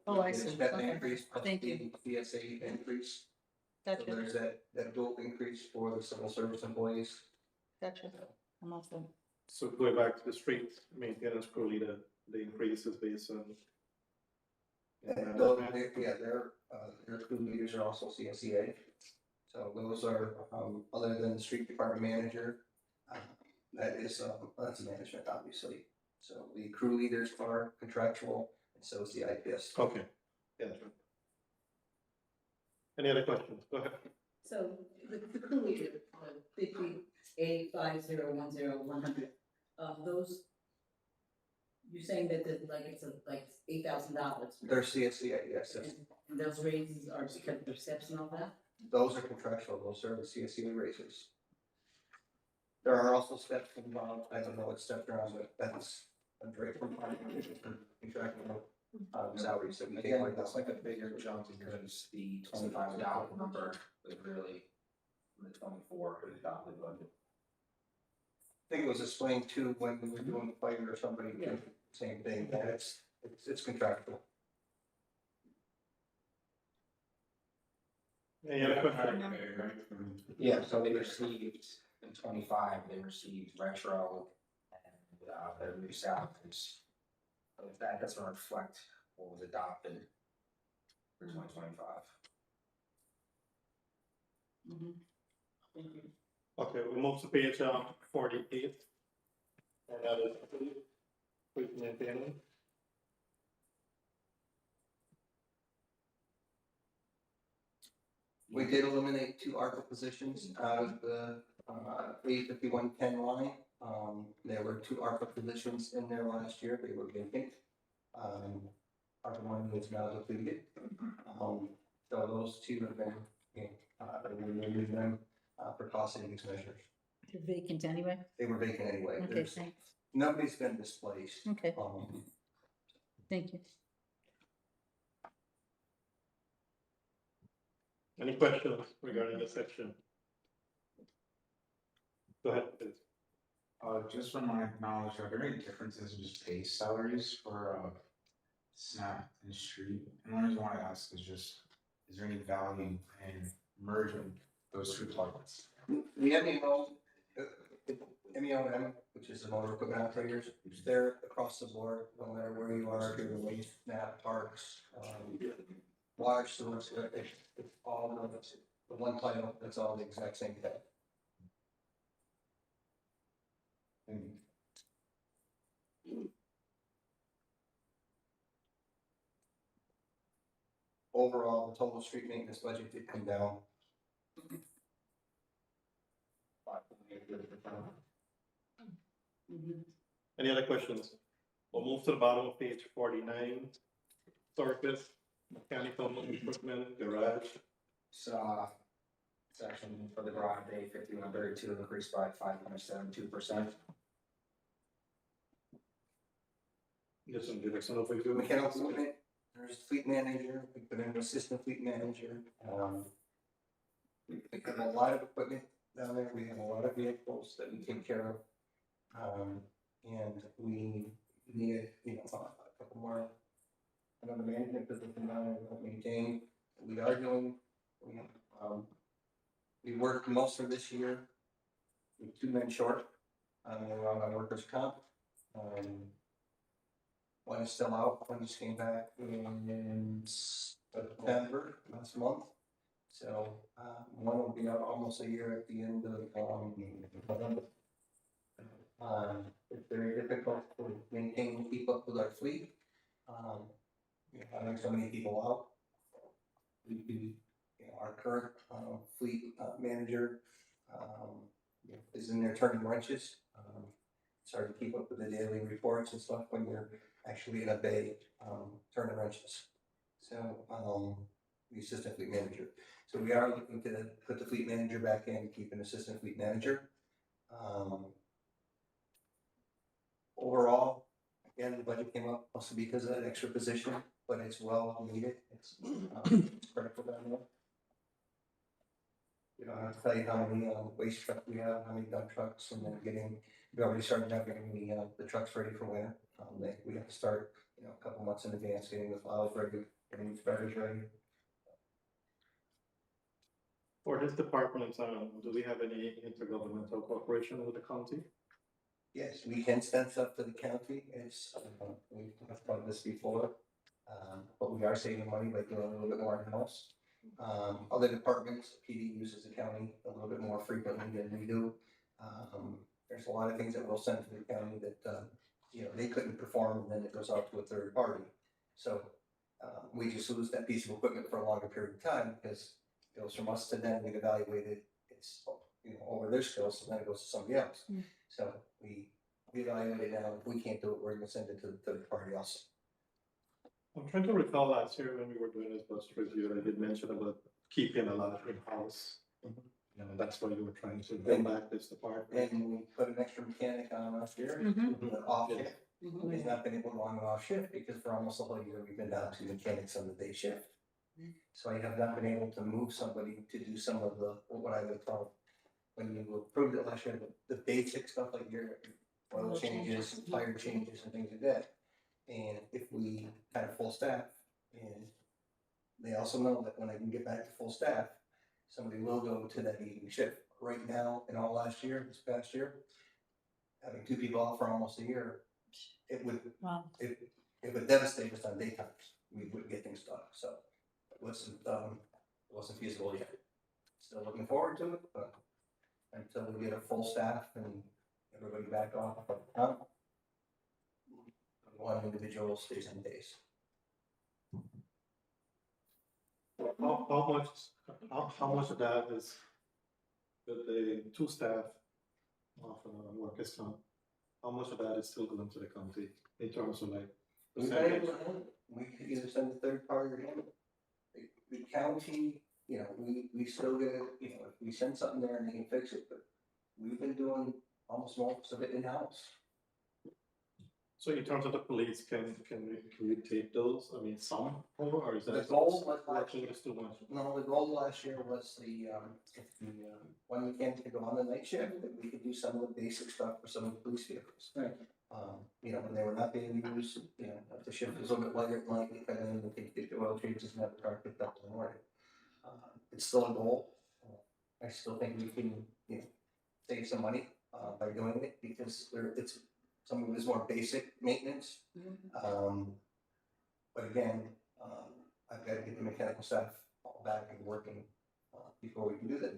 Oh, I see. That Okay. increase plus Thank the you. CSA increase. So Gotcha, there's that dual increase for the civil service employees. gotcha. I'm also, So going back to the street maintenance crew leader, the increase is based on. And those, their crew leaders are also CSEA. So those are, other than the street department manager, that is, that's management, obviously. So the crew leaders are contractual, and so is the IPS. Okay, yeah. That's right. Any other questions? Go ahead. So the crew leader, 585010 those, you're saying that the, like, it's like $8,000. They're CSEA, yes, yes. And those raises are because of their steps and all that? Those are contractual, those are the CSEA raises. There are also steps involved, I don't know what step they're on, but that's a great from contractual salaries that we take. Again, that's like a bigger jump because the $25 number was really the 24 for the adopted budget. I think it was explained too when we were doing the fire or somebody, Yeah. same thing, that it's contractual. Any other questions? Yeah, so they received in 25, they received retro and their new salaries. So that doesn't reflect what was adopted for 2025. Thank you. Okay, we move to page 48. And that is please maintain. We did eliminate 2 ARPA positions out of the 85110 line. There were 2 ARPA positions in there last year, they were vacant. ARPA one is now depleted. So those 2 have been, we removed them for cost savings measures. they're vacant anyway? They were vacant anyway. Okay, There's- thanks. Nobody's been displaced. Okay, thank you. Any questions regarding this section? Go ahead, please. Just from my knowledge, are there any differences in just base salaries for SNAP and street? And the reason why I ask is just, is there any value in merging those 2 departments? The MEOM, which is the motor equipment operators, they're across the board, no matter where you are, if you're in waste, SNAP, parks, water, sewer, it's all the one title, it's all the exact same thing. And overall, the total street maintenance budget did come down. Any other questions? We'll move to the bottom of page 49. Surface, mechanical equipment, garage. Section for the garage bay 5132 increased by 5.72%. Just some direction of it. Mechanical equipment, there's fleet manager, we put in an assistant fleet manager. We have a lot of equipment down there, we have a lot of vehicles that we take care of. And we need, a couple more, another management position down there to maintain. We are doing, we worked most of this year with 2 men short, we're on workers' comp. One is still out, one just came back in September last month. So, one will be out almost a year at the end of November. It's very difficult to maintain and keep up with our fleet. Having so many people out. Our current fleet manager is in there turning wrenches. It's hard to keep up with the daily reports and stuff when you're actually in a bay turning wrenches. So the assistant fleet manager. So we are looking to put the fleet manager back in, keep an assistant fleet manager. Overall, again, the budget came up also because of that extra position, but it's well needed. It's critical down there. You know, I have to tell you how many waste trucks we have, how many dump trucks, and then we already started now getting the trucks ready for winter. We have to start, a couple months in advance, getting the plows ready, getting the spreaders ready. For this department, do we have any intergovernmental cooperation with the county? Yes, we can send stuff to the county. It's, we've talked about this before, but we are saving money by doing a little bit more in-house. Other departments, PD uses the county a little bit more frequently than we do. There's a lot of things that we'll send to the county that, they couldn't perform, and then it goes out to a third party. So, we just lose that piece of equipment for a longer period of time because it goes from us to them, we evaluate it, it's, over their skills, and then it goes to somebody else. So we evaluate it now. If we can't do it, we're gonna send it to the third party also. I'm trying to recall last year when we were doing this budget review, I did mention about keeping a lot in-house. That's why you were trying to build back this department. And we put an extra mechanic on last year, off shift. He's not been able to go on off shift because for almost a whole year, we've been down to mechanics on the day shift. So I have not been able to move somebody to do some of the, what I would call, when you approved it last year, the basic stuff like your oil changes, tire changes and things like that. And if we had a full staff, and they also know that when I can get back to full staff, somebody will go to that evening shift. Right now, in all last year, this past year, having 2 people off for almost a year, it would, it would devastate us on daytimes. We wouldn't get things done, so it wasn't feasible yet. Still looking forward to it, but until we get a full staff and everybody back on, one individual stays on days. How much of that is the 2 staff of workers' comp? How much of that is still going to the county in terms of like percentage? We could either send the third party or him. The county, we still get it, if we send something there and they can fix it, but we've been doing almost most of it in-house. So in terms of the police, can we take those? I mean, some, or is that? The goal was working is too much? No, the goal last year was if the one mechanic could go on the night shift, that we could do some of the basic stuff for some of the police vehicles. Right. When they were not being used, if the shift was a little bit lighter at night, we kind of take the oil changes and have the car picked up in the morning. It's still a goal. I still think we can, save some money by doing it because it's some of it is more basic maintenance. But again, I've gotta get the mechanical staff all back and working, before we can do that.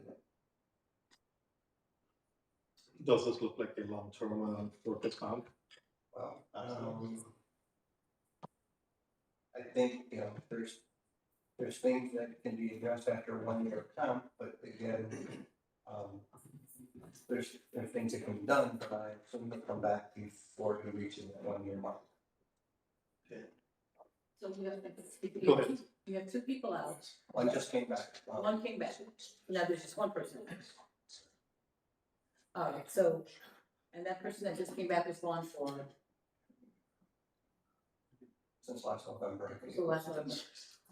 Does this look like a long-term workers' comp? Well, I think, there's things that can be addressed after 1 year of time, but again, there's things that can be done, but I assume they'll come back before we reach that 1 year mark. So we have, Go ahead. we have two people out, One just came back. one came back, now there's just one person. All right, so, and that person that just came back was gone for, Since last November. I think. so last November.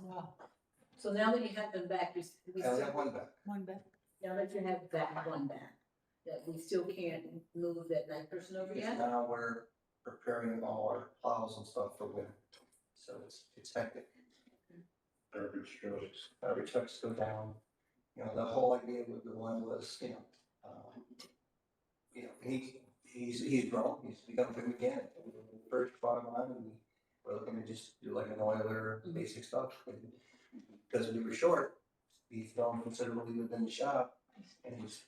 Wow. So now that you have them back, we I only still, have one back. One back. now that you have that one back, that we still can't move that night person over Because yet? now we're preparing all our plows and stuff for winter. So it's hectic. Garbage trucks. Garbage trucks go down. The whole idea with the one was, he's grown, he's become a good mechanic. When we first brought him on, and we're looking to just do like an oiler, basic stuff. And because we were short, he's grown considerably within the shop, and he's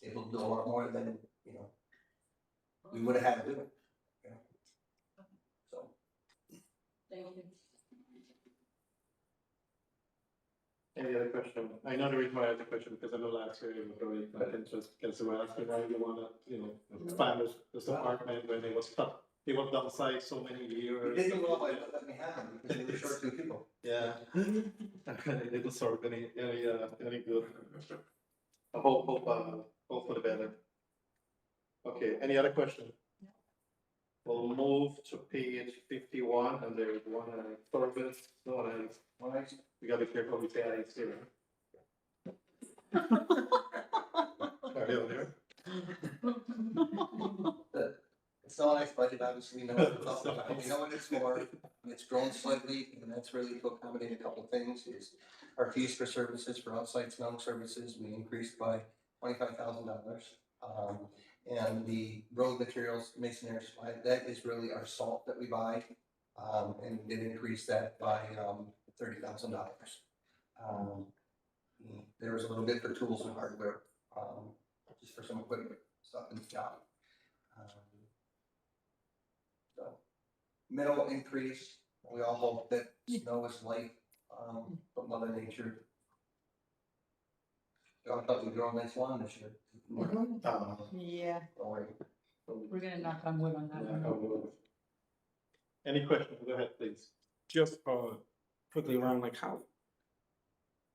able to do a lot more than, we would have had to do it. So. Thank you. Any other question? I know the reason why I asked the question, because I know last year it was very contentious, because they were asking why you wanna, expand this department when it was tough. He was downsized so many years. He didn't know why they let me have him, because they were short two people. Yeah. It didn't serve any good. I hope for the better. Okay, any other question? We'll move to page 51, and there's one service, we gotta be careful we say I here. Are you there? It's not a nice budget, obviously, we know what it's for. It's grown slightly, and that's really to accommodate a couple of things, is our fees for services, for outside smelling services, we increased by $25,000. And the road materials, masonry supply, that is really our salt that we buy, and we did increase that by $30,000. There was a little bit for tools and hardware, just for some equipment stuff in the job. So minimal increase. We all hope that snow is light, but Mother Nature. I thought we'd grow a nice lawn this year. Yeah, Don't worry. we're gonna knock on wood on that one. Any questions? Go ahead, please. Just quickly around like how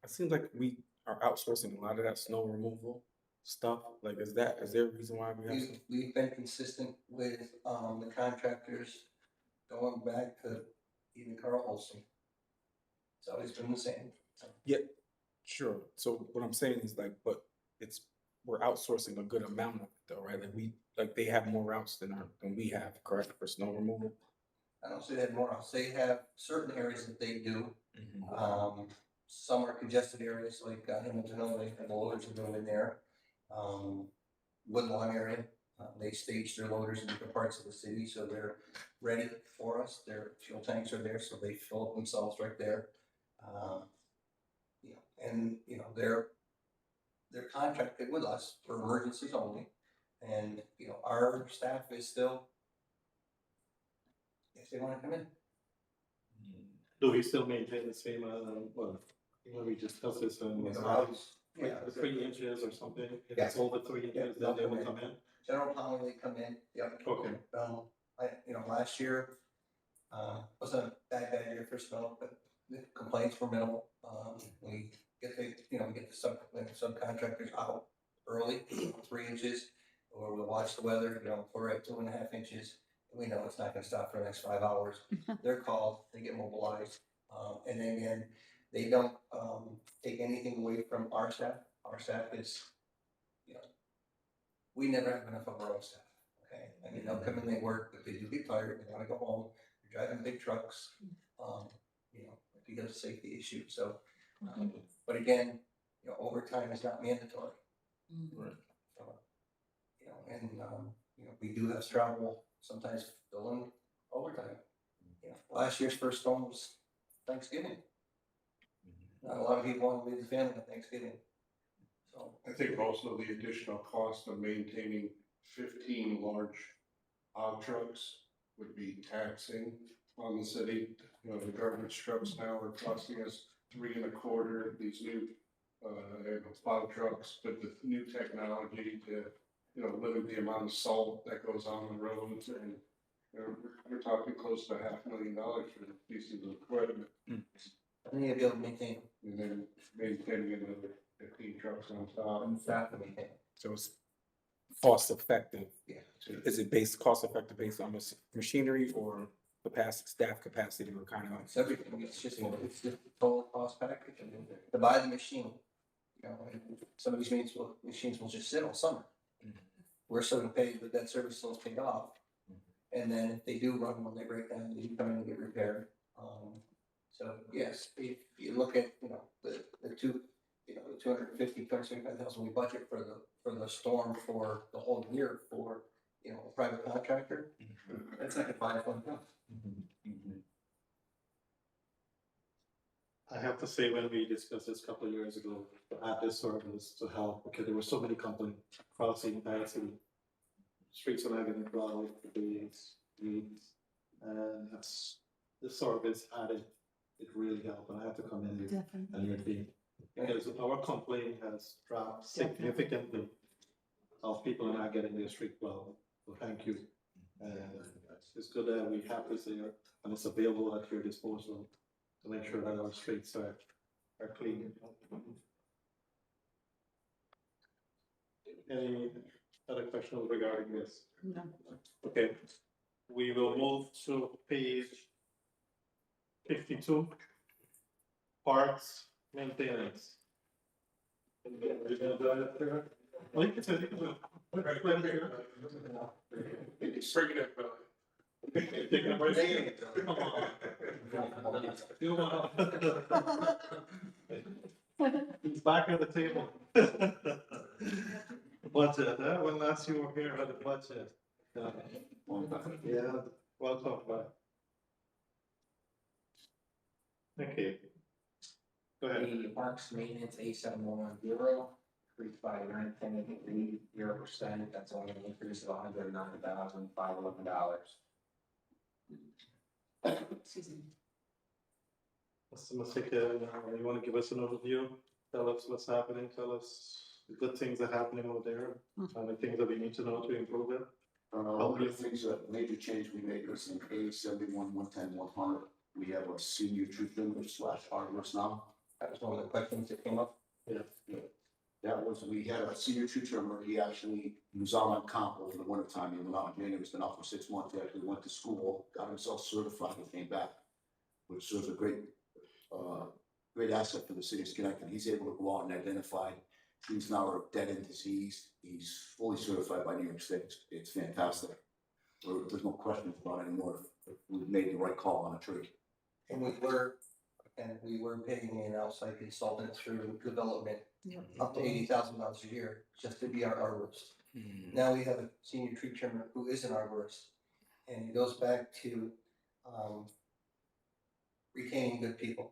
it seems like we are outsourcing a lot of that snow removal stuff. Like, is there a reason why we have some? We've been consistent with the contractors going back to even Carl Olson. It's always been the same. Yeah, sure. So what I'm saying is like, but we're outsourcing a good amount of it though, right? Like they have more routes than we have, correct, for snow removal? I don't say they have more else. They have certain areas that they do. Some are congested areas like Hamilton, and the loaders are doing in there. Woodlawn area, they stage their loaders in different parts of the city, so they're ready for us. Their fuel tanks are there, so they fill up themselves right there. They're contracted with us for emergencies only, and our staff is still, if they want to come in. Do we still maintain the same, we discussed this The routes, yeah. 3 inches or something? If Yeah. it's over 3 inches, then they will come in? General plowing, they come in, yep. Okay. Last year, wasn't a bad year for snow, but the complaints were minimal. We get the subcontractors out early, 3 inches, or we'll watch the weather, if we're at 2.5 inches, we know it's not gonna stop for the next 5 hours. They're called, they get mobilized, and then again, they don't, take anything away from our staff. Our staff is, we never have enough of our own staff, okay? I mean, they'll come in, they work, but they do get tired, they wanna go home, they're driving big trucks, because of safety issues, so. But again, overtime is not mandatory. Right. We do have travel, sometimes fill in overtime. Last year's first storm was Thanksgiving. Not a lot of people want to leave the family on Thanksgiving. So, I think also the additional cost of maintaining 15 large trucks would be taxing on the city. You know, the garbage trucks now are costing us $3.25. These new plow trucks, but with new technology to, you know, limit the amount of salt that goes on the roads, and you know, we're talking close to $500,000 for pieces of equipment. I need to be able to maintain. And then maintaining another 15 trucks on top. And staff to maintain. So it's cost effective. Yeah. Is it cost effective based on machinery or capacity, staff capacity, or kind of? It's everything, it's just the total cost package, and to buy the machine, you know, and some of these machines will just sit all summer. We're still gonna pay the debt service till it's paid off, and then if they do run, when they break down, they do come in and get repaired. So yes, if you look at, you know, the 275,000 we budget for the storm for the whole year for, you know, a private contractor, that's like a 5 1. I have to say, when we discussed this a couple of years ago, to add this service to help, because there were so many companies crossing that city. Streets are not getting plowed, weeds, and that's the service added. It really helped, and I have to come in here and repeat. Because our complaint has dropped significantly of people not getting their street plowed. So thank you. And it's good that we have this there and it's available at your disposal to make sure that our streets are clean. Any other questions regarding this? No. Okay, we will move to page 52. Parks maintenance. You're gonna do it up there? Well, you can say, you can do it. Right, right here. It's bringing it, Take it right. Come on. He's back at the table. Budget, huh? When last you were here at the budget. Yeah, welcome back. Okay. Go ahead. The parks maintenance A7110, increased by 9.0%, that's only an increase of $109,511. Excuse me. Mr. Masika, you want to give us an overview? Tell us what's happening, tell us the good things that are happening over there, and the things that we need to know to improve it. One of the things, that major change we made was in A71, 110, 100. We have a senior treatment / arborist now. That was one of the questions that came up. Yeah. That was, we had a senior tree trimmer, he was out on comp over the winter time, he went out in January, he's been out for 6 months, he actually went to school, got himself certified, and came back, which serves a great asset for the city of Schenectady. He's able to go out and identify trees now are dead end disease, he's fully certified by New York State, it's fantastic. There's no question about it anymore, if we've made the right call on a tree. And we were paying an outside consultant through development up to $80,000 a year just to be our arborist. Now we have a senior tree trimmer who is an arborist, and it goes back to retaining good people.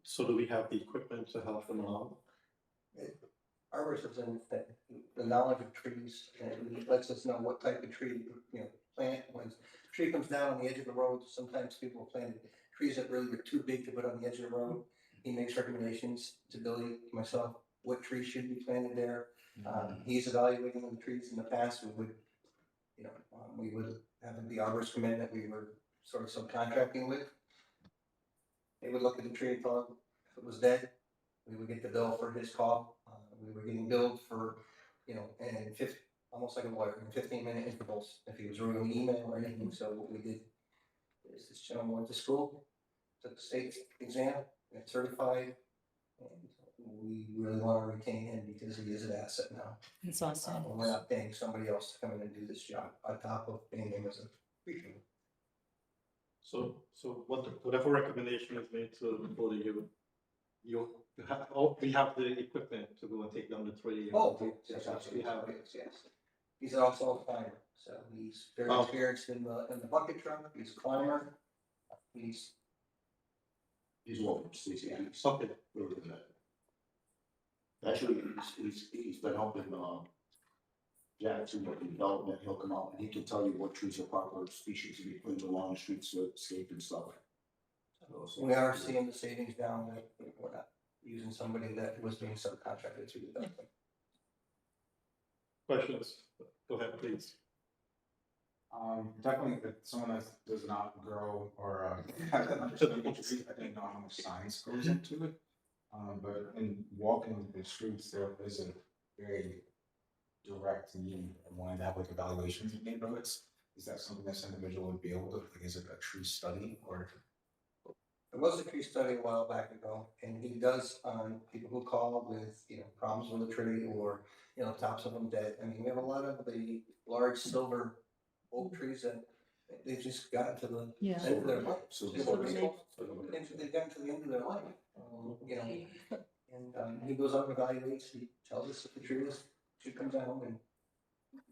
So do we have the equipment to help them along? Arborists have the knowledge of trees, and it lets us know what type of tree, you know, plant. When a tree comes down on the edge of the road, sometimes people plant trees that really are too big to put on the edge of the road. He makes recommendations to Billy, myself, what trees should be planted there. He's evaluating the trees. In the past, we would have the arborist come in that we were sort of subcontracting with. They would look at the tree and tell him if it was dead, we would get the bill for his call. We were getting billed for, you know, and almost like a lawyer, in 15-minute intervals, if he was reading an email or anything. So what we did is this gentleman went to school, took the state exam, got certified, and we really want to retain him because he is an asset now. That's awesome. We're not paying somebody else to come in and do this job on top of paying him as a treatment. So whatever recommendation is made to the board of we have the equipment to go and take down the tree. Oh, yes, absolutely. Yes. He's also a climber, so he's very experienced in the bucket truck. He's a climber. He's He's welcome, Stacy. He's Okay. really good at it. Actually, he's been helping, Jackson with the development. He'll come out and he can tell you what trees are proper species to be planted along the streets so it's safe and stuff. So, We are seeing the savings down, that we're not using somebody that was being subcontracted to do that. Questions? Go ahead, please. Definitely, if someone that does not grow or have that understanding of trees, I didn't know how much science goes into it. But in walking the streets, there is a very direct need and wanting to have like evaluations of neighborhoods. Is that something this individual would be able to, like, is it a tree study or? There was a tree study a while back ago, and he does on people who call with, problems with a tree or, tops of them dead. I mean, we have a lot of the large silver oak trees that they've just gotten to the Yeah. end of their life. They've gotten to the end of their life, and he goes out and evaluates, he tells us if the tree should come down, and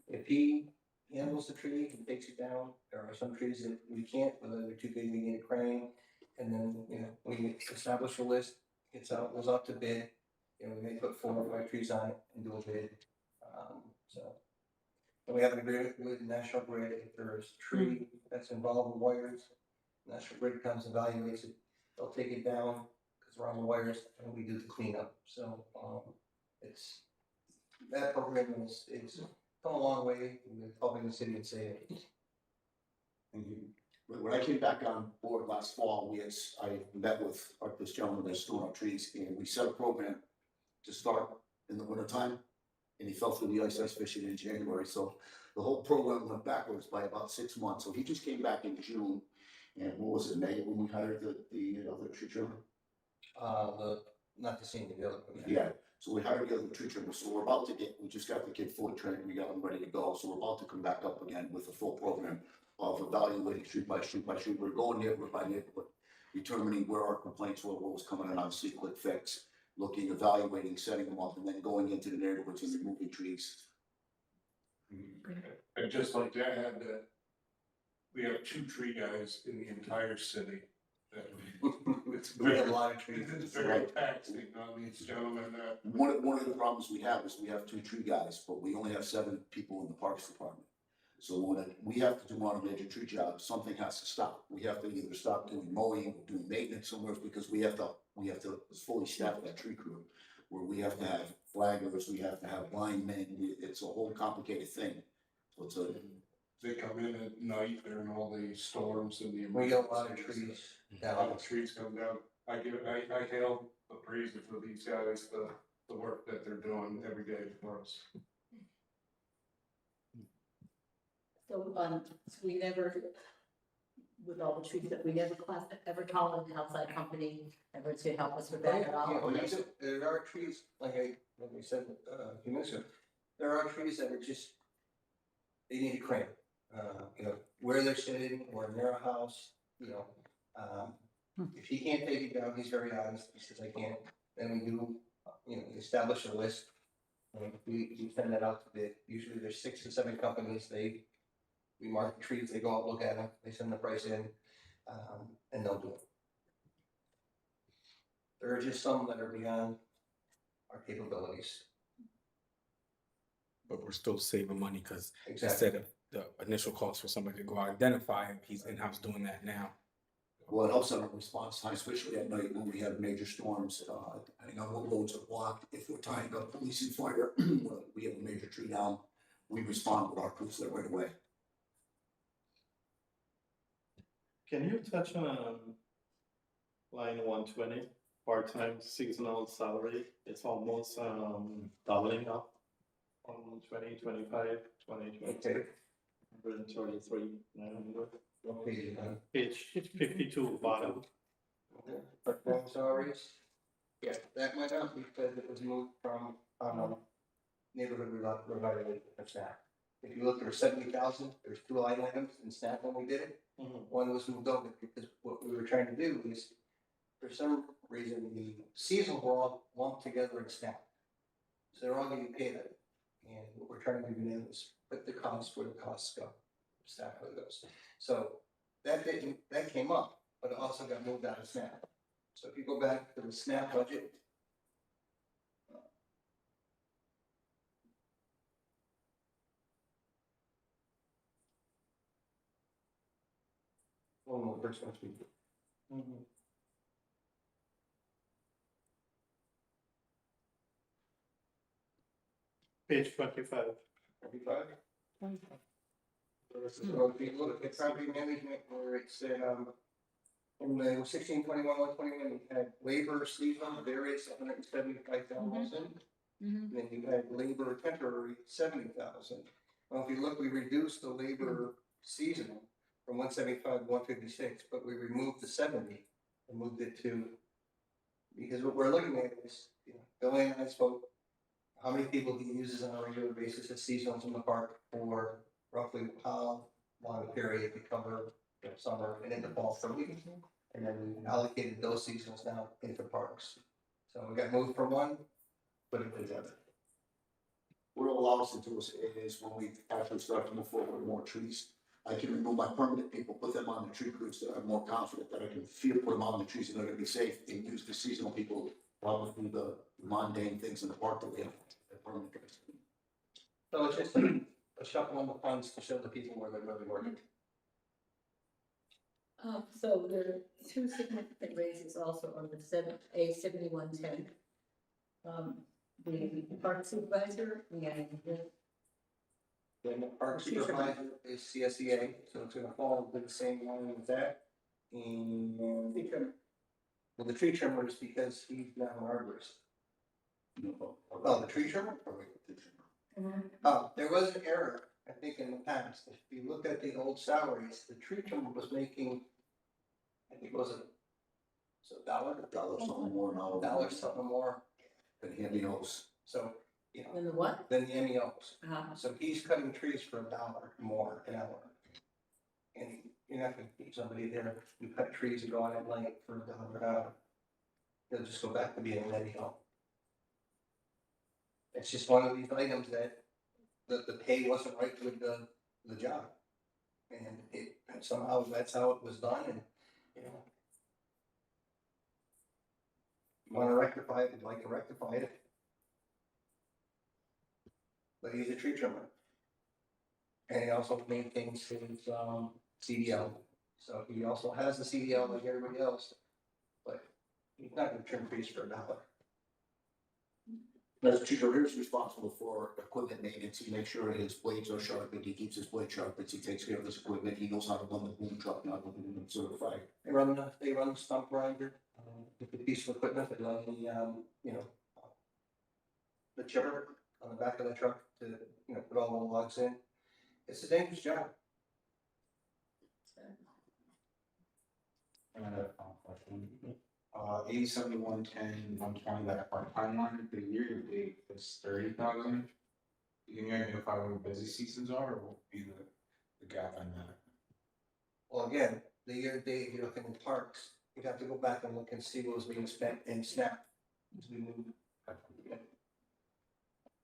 if he handles the tree and takes it down, there are some trees that we can't, whether they're too big, we need a crane. And then, we establish a list, goes out to bid, we may put 4 or 5 trees on it and do a bid. And we have an agreement with National Grid. If there's a tree that's involved with wires, National Grid comes, evaluates it, they'll take it down, because we're on the wires, and we do the cleanup. So, that program is come a long way with helping the city and savings. Thank you. When I came back on board last fall, I met with this gentleman that's doing our trees, and we set a program to start in the wintertime, and he fell through the ice fishing in January, so the whole program went backwards by about 6 months. So he just came back in June, and what was it, May, when we hired the other tree trimmer? Not the senior, the other one. Yeah, so we hired the other tree trimmer, so we just got the kid fully trained, we got him ready to go, so we're about to come back up again with a full program of evaluating street by street by street. We're going neighborhood by neighborhood, determining where our complaints were, what was coming in on, see quick fix, looking, evaluating, setting them up, and then going into the neighborhoods and removing trees. I'd just like to add that we have 2 tree guys in the entire city. We have a lot of trees. It's very taxing on these gentlemen that. One of the problems we have is we have 2 tree guys, but we only have 7 people in the parks department. So when we have to do on a major tree job, something has to stop. We have to either stop doing mowing or doing maintenance somewhere, because we have to fully staff that tree crew, where we have to have flaggers, we have to have linemen. It's a whole complicated thing. So They come in at night during all the storms and the. We got a lot of trees A lot of trees come down. I hail the praise for these guys, the work that they're doing every day for us. So, we never, with all the trees that we never ever call an outside company ever to help us with that at all. There are trees, like we said a few minutes ago, there are trees that are just, they need a crane. Where they're sitting or in their house, if he can't take it down, he's very honest, he says, I can't, then we do, we establish a list. We send that out to bid. Usually there's 6 to 7 companies, we mark the trees, they go out, look at them, they send the price in, and they'll do it. There are just some that are beyond our capabilities. But we're still saving money, because Exactly. instead of the initial cost for somebody to go out and identify him, he's in-house doing that now. well, it helps our response time, especially at night when we have major storms. Depending on what roads are blocked, if we're tying up police and fire, we have a major tree down, we respond with our crews there right away. Can you touch on line 120, part-time seasonal salary? It's almost doubling up on 2025, 2020. 133, 900. Page 52, bottom. Part-time salaries, yeah, that went up because it was moved from, neighborhood revitalization staff. If you look, there were 70,000, there's 2 line items in staff when we did it. One was moved over because what we were trying to do is, for some reason, the seasonal were all lumped together in staff. So they're all getting paid it. And what we're trying to do now is put the costs where the costs go, staff where it goes. So that came up, but it also got moved out of staff. So if you go back to the SNAP budget. One more person, please. Page 25. 25. So if you look at property management, where it said, in the 1621-121, you had labor seasonal various 175,000. Mhm. Then you had labor temporary 70,000. Well, if you look, we reduced the labor seasonal from 175 to 156, but we removed the 70 and moved it to, because what we're looking at is, you know, Billy and I spoke, how many people he uses on a regular basis as seasonals in the park for roughly how long a period to cover the summer and in the fall for weeks. And then we allocated those seasonals now into parks. So we got moved from one, put it to the other. What it allows us to do is when we actually start to move forward with more trees, I can remove my permanent people, put them on the tree crews that I'm more confident that I can feel, put them on the trees and they're gonna be safe, and use the seasonal people, probably the mundane things in the park that we have. The permanent guys. So it's just a shuffle on the funds to show the people where they're really working. So there are two significant raises also on the A 7110. The park supervisor and Then the park supervisor is CSEA, so it's gonna fall into the same line with that. And well, the tree trimmer is because he's now an arborist. Oh, the tree trimmer? There was an error, I think, in the past. If you look at the old salaries, the tree trimmer was making, I think it was $1, something more now. $1 something more. And handy hose. So, you know. then the what? Than the MEOs. Uh-huh. So he's cutting trees for $1 more an hour. And you're not gonna keep somebody there, you cut trees and go on at night for $1 an hour. They'll just go back to being an MEO. It's just one of these items that the pay wasn't right with the job. And it, somehow that's how it was done, and, you know. You wanna rectify it, you'd like to rectify it. But he's a tree trimmer. And he also maintains his, CDL, so he also has the CDL like everybody else. But he's not gonna trim trees for $1. As Chief is responsible for equipment maintenance, he makes sure his blades are sharpened, he keeps his blade sharpened, he takes care of his equipment, he knows how to run the boom truck, not the boom certified. They run the stump grinder, with the piece of equipment, they run the, you know, the chipper on the back of the truck to, you know, put all the logs in. It's a dangerous job. Another question. 807110-120, that part-time one, the year-to-date is 30,000. Can you identify when busy seasons are, or what would be the gap on that? Well, again, the year to date, if you're looking at parks, you'd have to go back and look and see what was being spent in SNAP. As we move.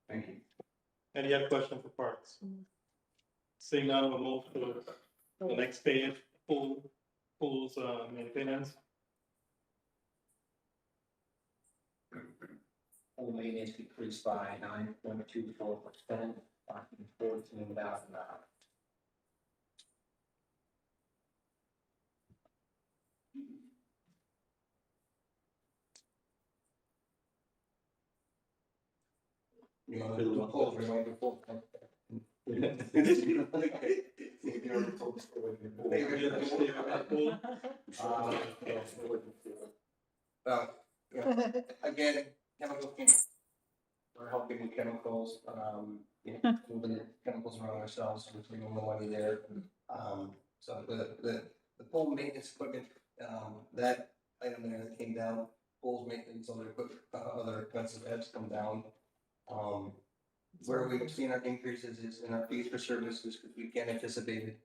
Thank you. Any other question for parks? Seeing none, we'll move to the next page, pools, maintenance. Pool maintenance decreased by 9.24%, $14,000. You want to do a poll, or you want to do a poll? Again, chemical. We're helping with chemicals, you know, moving the chemicals around ourselves, so we're bringing the money there. So the pool maintenance equipment, that item there that came down, pools maintenance, other equipment, other expensive has come down. Where we've seen our increases is in our fees for services, because we can't anticipate,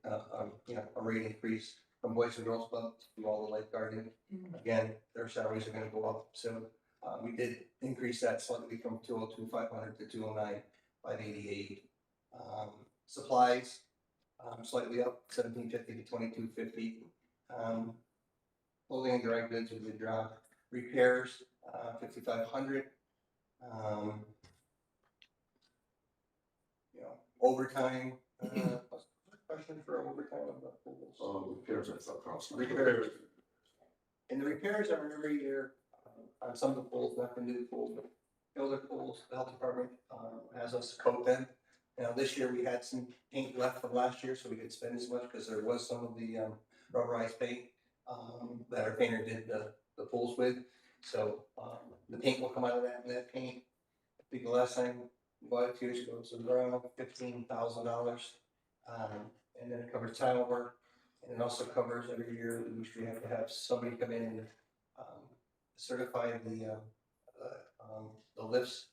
you know, a rate increase from Boys and Girls Club to all the lifeguarding. Again, their salaries are gonna go up, so, we did increase that slightly from 202,500 to 209,588. Supplies, slightly up, 1750 to 2250. Clothing and dry goods, we did drop repairs, 5,500. You know, overtime, what's the question for overtime on the pools? Repairs, I thought, Carl's. Repairs. And the repairs are every year, on some of the pools, not the new pools, but the older pools, the health department, has us coat them. Now, this year we had some paint left from last year, so we didn't spend as much, because there was some of the, rubberized paint, that our painter did the pools with. So, the paint will come out of that paint. I think the last time we bought it 2 years ago, it was around $15,000. And then it covers tile work, and it also covers every year, we have to have somebody come in and, certify the lifts,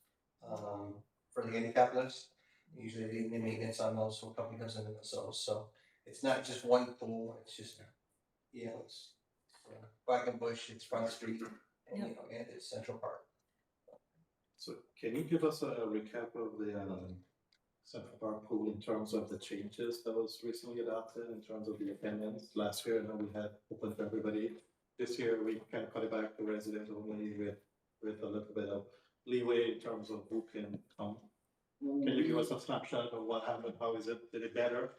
for the handicap lifts. Usually they need maintenance on those, so a company comes in and does those, so it's not just one pool, it's just, you know, it's Black and Bush, it's Front Street, and, you know, and it's Central Park. So can you give us a recap of the Central Park pool in terms of the changes that was recently adopted in terms of the attendance? Last year, I know we had open for everybody. This year, we kind of cut it back to residents only with a little bit of leeway in terms of who can come. Can you give us a snapshot of what happened? How is it? Did it better?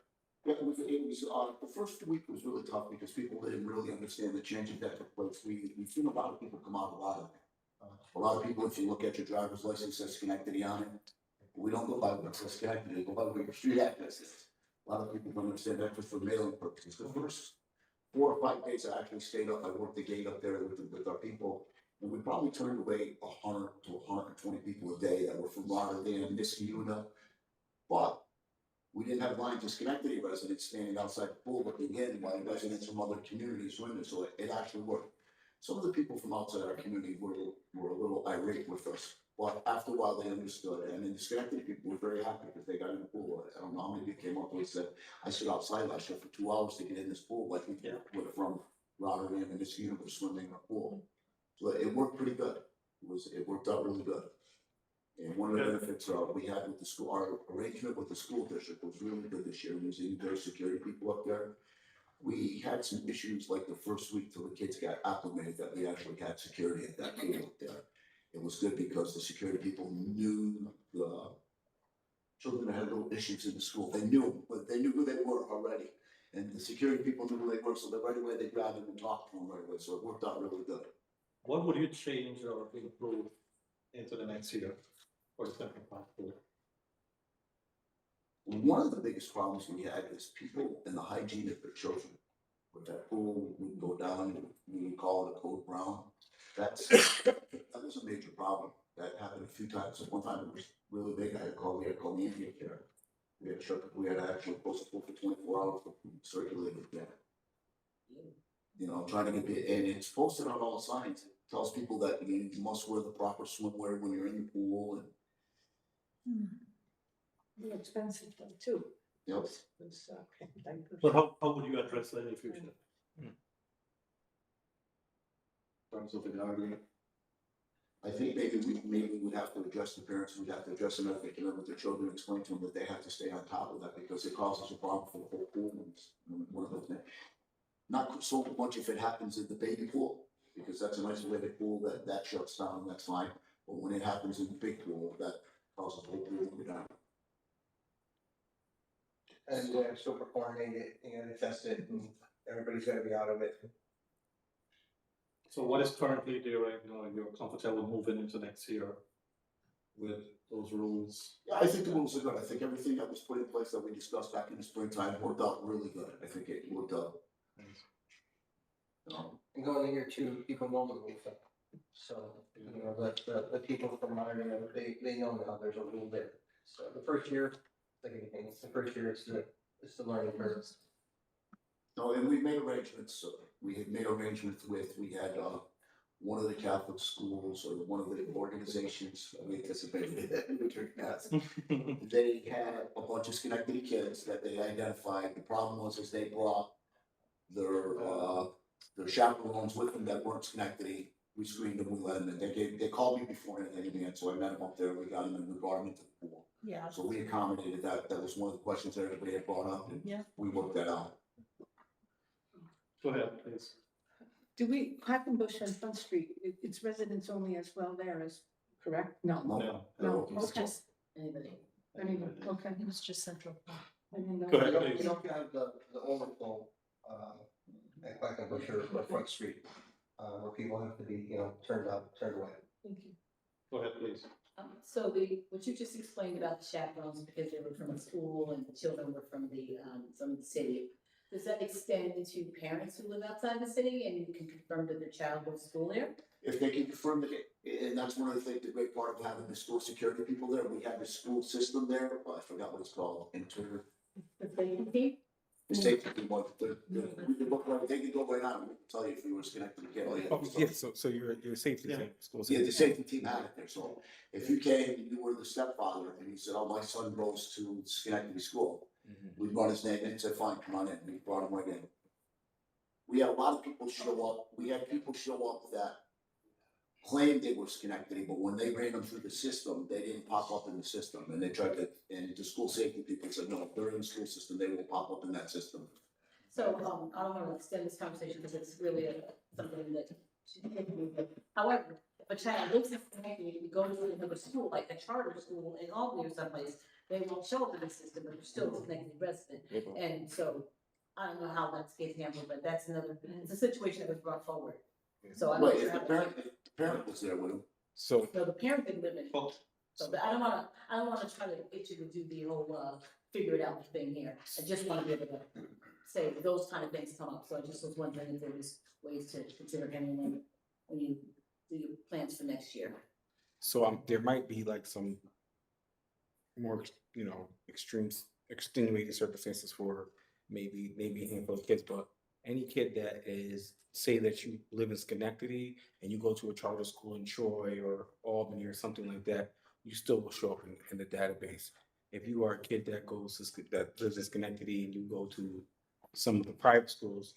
Yeah, it was, the first week was really tough because people didn't really understand the changes that took place. We've seen a lot of people come out a lot of people, if you look at your driver's license, says Schenectady on it. We don't go by what says Schenectady, we go by where your street address is. A lot of people don't understand that just for mailing purposes. The first 4 or 5 days I actually stayed up, I worked the gate up there with our people. And we probably turned away 100 to 120 people a day that were from Rotterdam, Niskayuna. But we didn't have lines of Schenectady residents standing outside the pool looking in while residents from other communities were in there, so it actually worked. Some of the people from outside our community were a little irate with us, but after a while they understood. And then the Schenectady people were very happy because they got in the pool. I don't know how many people came up and said, I stood outside last year for 2 hours to get in this pool, like we were from Rotterdam and Niskayuna were swimming in the pool. So it worked pretty good. It worked out really good. And one of the benefits we had with the school, our arrangement with the school district was really good this year, using their security people up there. We had some issues like the first week till the kids got acclimated that we actually had security at that pool up there. It was good because the security people knew the children that had little issues in the school. They knew, but they knew who they were already. And the security people knew who they were, so that right away they grabbed them and talked to them right away. So it worked out really good. What would you change or improve into the next year for the Central Park pool? One of the biggest problems we had is people and the hygiene of their children. With that pool, we can go down and we can call it a code brown. That was a major problem. That happened a few times. One time it was really big. I had called the Indian care. We had to actually close the pool for 24 hours to circulate it again. You know, trying to get it, and it's posted on all the signs. It tells people that you must wear the proper swimwear when you're in the pool. And They're expensive though, too. yep. So how would you address that in the future? In terms of the argument? I think maybe we would have to address the parents. We'd have to address them if they come in with their children and explain to them that they have to stay on top of that because it causes a problem for the whole pool. And one of those things. Not so much if it happens in the baby pool, because that's a isolated pool that shuts down, that's fine. But when it happens in the big pool, that causes the whole pool to go down. And they're super coordinated, and they test it, and everybody's gotta be out of it. So what is currently there right now, and you're comfortable moving into next year with those rules? Yeah, I think the rules are good. I think everything that was put in place that we discussed back in the springtime worked out really good. I think it worked out. And going to year 2, people know the rules. So, you know, the people from our, they know now there's a rule there. So the first year, like anything, it's the first year, it's the learning curve. No, and we made arrangements. We had made arrangements we had one of the Catholic schools or one of the organizations we anticipated they had a bunch of Schenectady kids that they identified. The problem was they brought their chaperones with them that weren't Schenectady. We screened them, we let them in. They called me before anything, so I met them up there. We got them and we brought them into the pool. Yeah. So we accommodated that. That was one of the questions that everybody had brought up, and we worked that out. Go ahead, please. Do we, Quackenbush on Front Street, it's residents only as well there, is correct? No. No, It's okay. just anybody. Anyway, okay. It was just central. I didn't know. Go ahead, You please. don't have the overflow, at Quackenbush or Front Street, where people have to be, turned up, turned away. Thank you. Go ahead, please. So what you just explained about the chaperones, because they were from the school and the children were from the city. Does that extend to parents who live outside the city and you can confirm that their child goes to school there? If they can confirm it, and that's one of the things, the great part of having the school security people there, we have the school system there, I forgot what it's called, The safety? the safety people, they can go right now, and tell you if you were Schenectady kid. Oh, yeah, so your safety Yeah. team, school Yeah, safety. the safety team had it there, so if you came and you were the stepfather and you said, oh, my son goes to Schenectady school, we brought his name in and said, fine, come on in, we brought him right in. We had a lot of people show up, we had people show up that claimed they were Schenectady, but when they ran them through the system, they didn't pop up in the system, and they tried to, and the school safety people said, no, if they're in the school system, they will pop up in that system. So, I don't want to extend this conversation because it's really something that. However, if a child lives in Schenectady, you go to another school, like a charter school in Albany or someplace, they won't show up in the system, but they're still a Schenectady resident. And so, I don't know how that gets handled, but that's it's a situation that was brought forward. So I'm not Right, sure if how the to. parent was there with him. So, No, the parent didn't live in. So, but I don't wanna try to get you to do the whole, figure it out thing here. I just wanna be able to say those kind of things come up, so I just was wondering if there was ways to consider handling when you do your plans for next year. so there might be like some more, extenuating circumstances for maybe a handful of kids, but any kid that is, say that you live in Schenectady and you go to a charter school in Troy or Albany or something like that, you still will show up in the database. If you are a kid that that lives in Schenectady and you go to some of the private schools,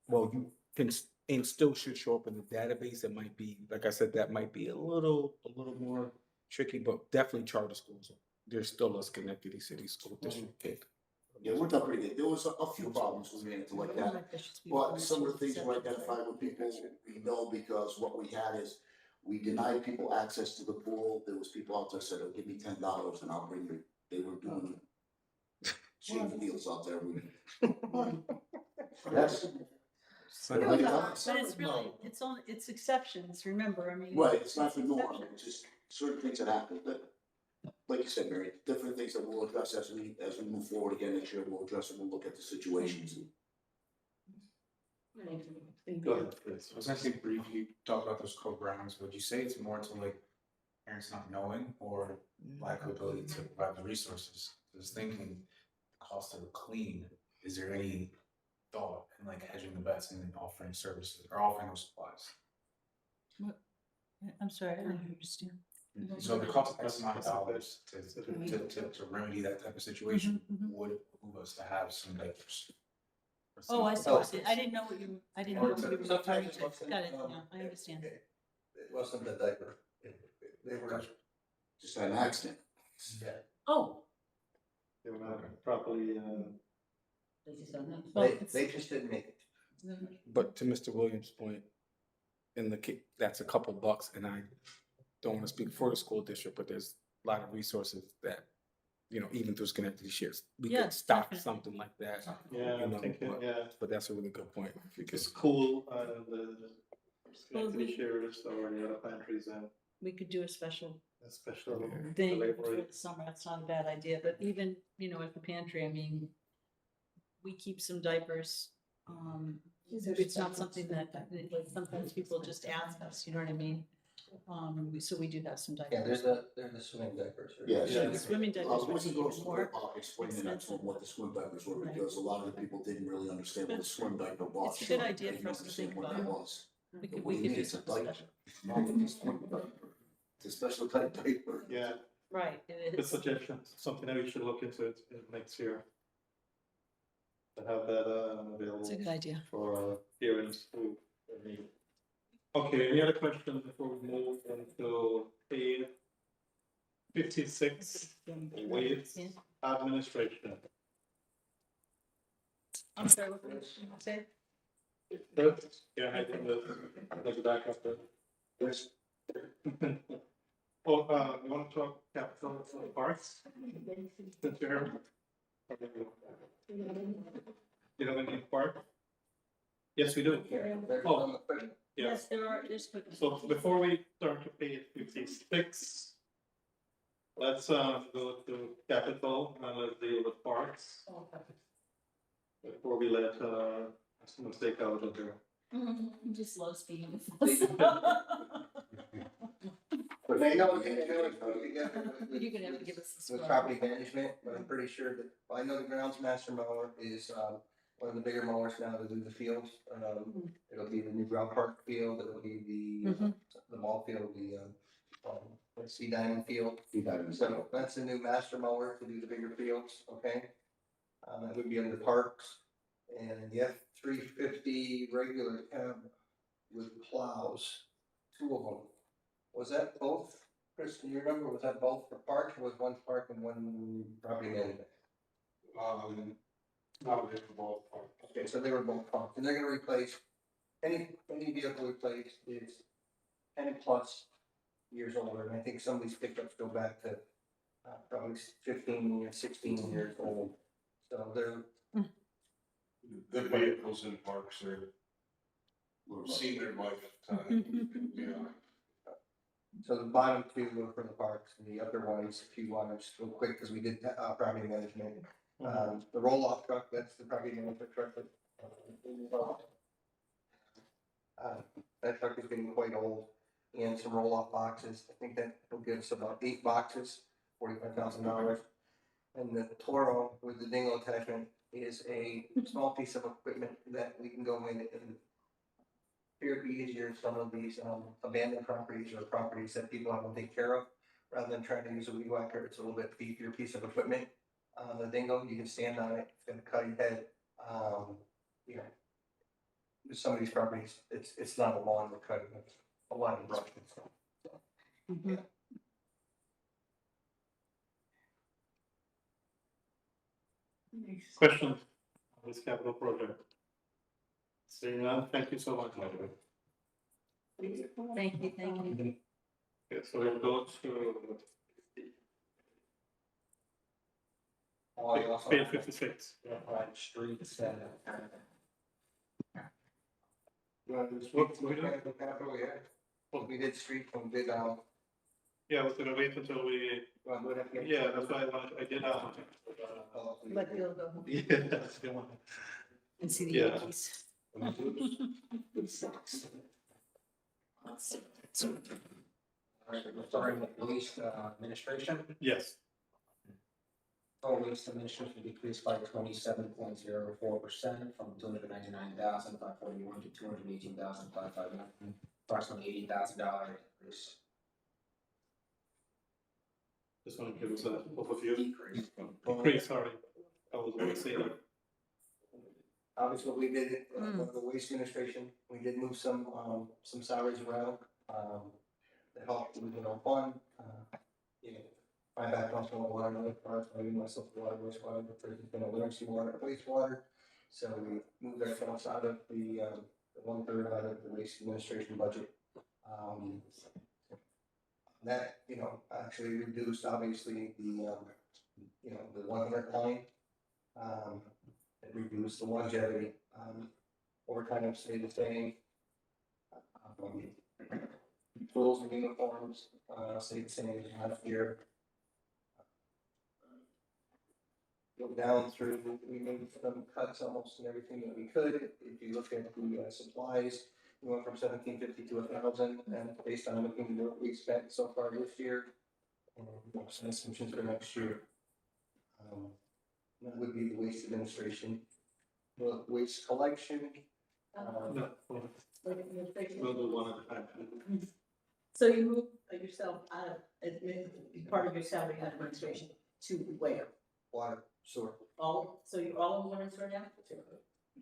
well, you can and still should show up in the database. It might be, like I said, that might be a little more tricky, but definitely charter schools. There's still a Schenectady City School District kid. Yeah, we're done pretty good. There was a few problems we ran into like that. But some of the things were identified with people, we know, because what we had is, we denied people access to the pool. There was people out there said, oh, give me $10 and I'll bring you. They were doing shady deals out there. That's. But it's really, it's exceptions, remember, I mean. Right, it's not the norm, it's just certain things that happen, but like you said, Mary, different things that we'll address as we move forward again next year, we'll address and we'll look at the situations. Go ahead, please. I was gonna say briefly, talk about those co-grounds, would you say it's more to like parents not knowing or lack of ability to provide the resources? I was thinking, the cost of a clean, is there any thought in like hedging the bets and offering services or offering those supplies? I'm sorry, I don't understand. So the cost of X amount of dollars to remedy that type of situation would move us to have some diapers. Oh, I see, I didn't know what you, I didn't know what you were referring to, got it, yeah, I understand. It wasn't the diaper. They were. Just had an accident. Yeah. Oh. They were not properly, They just don't know. They just didn't make it. But to Mr. Williams' point, in that's a couple bucks, and I don't want to speak for the school district, but there's a lot of resources that, even through Schenectady shares, we Yeah, could stock definitely. something like that. yeah, I'm thinking, yeah, But that's a really good point. the school, the Schenectady shares or the other pantries and We could do a special a special thing for delivery. the summer, that's not a bad idea, but even, at the pantry, I mean, we keep some diapers. It's not something that, like, sometimes people just ask us, you know what I mean? So we do have some diapers. Yeah, there's the swimming diapers. Right? Yes. Yeah, the swimming diapers would be even more Explaining that to them what the swim diapers were, Right. because a lot of the people didn't really understand what a swim diaper was. It's a good They idea didn't for us to understand think what about. that was. We could, What do we you could mean? do It's a something diaper. special. No, it's a swim diaper. It's a special type of diaper. Yeah, Right, it good is. suggestion, something that we should look into it next year. To have that available. It's a good idea. For here in school. Okay, any other questions before we move into page 56, wage administration? I'm sorry, what did you say? Yeah, I think the back up there. Yes. Oh, you want to talk capital parks? Since you're here. You have any part? Yes, we do. Oh, yes. Yes, there's. So before we turn to page 56, let's go to capital and let's deal with parks. Before we let someone take out of there. Just slow speeding. But they know what they're doing, put together You're gonna have to give us the with scroll. property management, but I'm pretty sure that, I know the grounds master mower is, one of the bigger mowers now to do the fields. It'll be the new ground park field, it'll be the ball field, the Sea Diamond field. So that's the new master mower to do the bigger fields, okay? That would be under parks. And the F-350 regular cab with plows, 2 of them. Was that both? Chris, can you remember, was that both for parks, or was one park and one property management? No, they were both. Okay, so they were both parks, and they're gonna replace, any vehicle replaced is 10 plus years older, and I think some of these pickups go back to probably 15 or 16 years old. So they're. The vehicles in parks are senior lifetime, yeah. So the bottom 2 were for the parks, and the other ones, if you want to just go quick, because we did property management. The roll-off truck, that's the property management truck. That truck is getting quite old, and some roll-off boxes. I think that will give us about 8 boxes, $45,000. And the Toro with the dingo attachment is a small piece of equipment that we can go in and appear to be easier some of these abandoned properties or properties that people have to take care of, rather than trying to use a weed whacker. It's a little bit beefier piece of equipment. The dingo, you can stand on it, it's gonna cut your head. You know, some of these properties, it's not a lawn we're cutting, it's a lot of brush and stuff. So, yeah. Questions on this capital project? Seeing none, thank you so much. Thank you, thank you. Okay, so we'll go to page 56. Streets and. You want to do What streets, we do? mechanical capital, yeah? Well, we did street and we did, Yeah, I was gonna wait until we, yeah, that's why I did, But you'll go yeah, that's the one. and see the Yeah. Yankees. Starting with police administration, Yes, total waste administration decreased by 27.04% from 299,541 to 218,559, approximately $80,000 increase. just want to give us an overview. Decrease. Sorry, I was going to say that. Obviously, we did it, the waste administration, we did move some salaries around, to help, fund, my background's from water and other parts, maybe myself, water, wastewater, but there's been a literacy water, wastewater. So we moved ourselves out of the 1/3 out of the waste administration budget. That, actually reduced, obviously, the 100 line. It reduced the longevity, overtime stayed the same. Tools and uniforms, stayed the same as last year. Go down through, we made some cuts almost in everything that we could. If you look at the supplies, we went from 1,750 to 1,000, and based on looking at what we spent so far this year, and some assumptions for next year. That would be the waste administration. The waste collection. No, we'll do one at a time. So you move yourself out of, part of your salary administration to where? Water, sewer. All, so you're all in water and sewer now?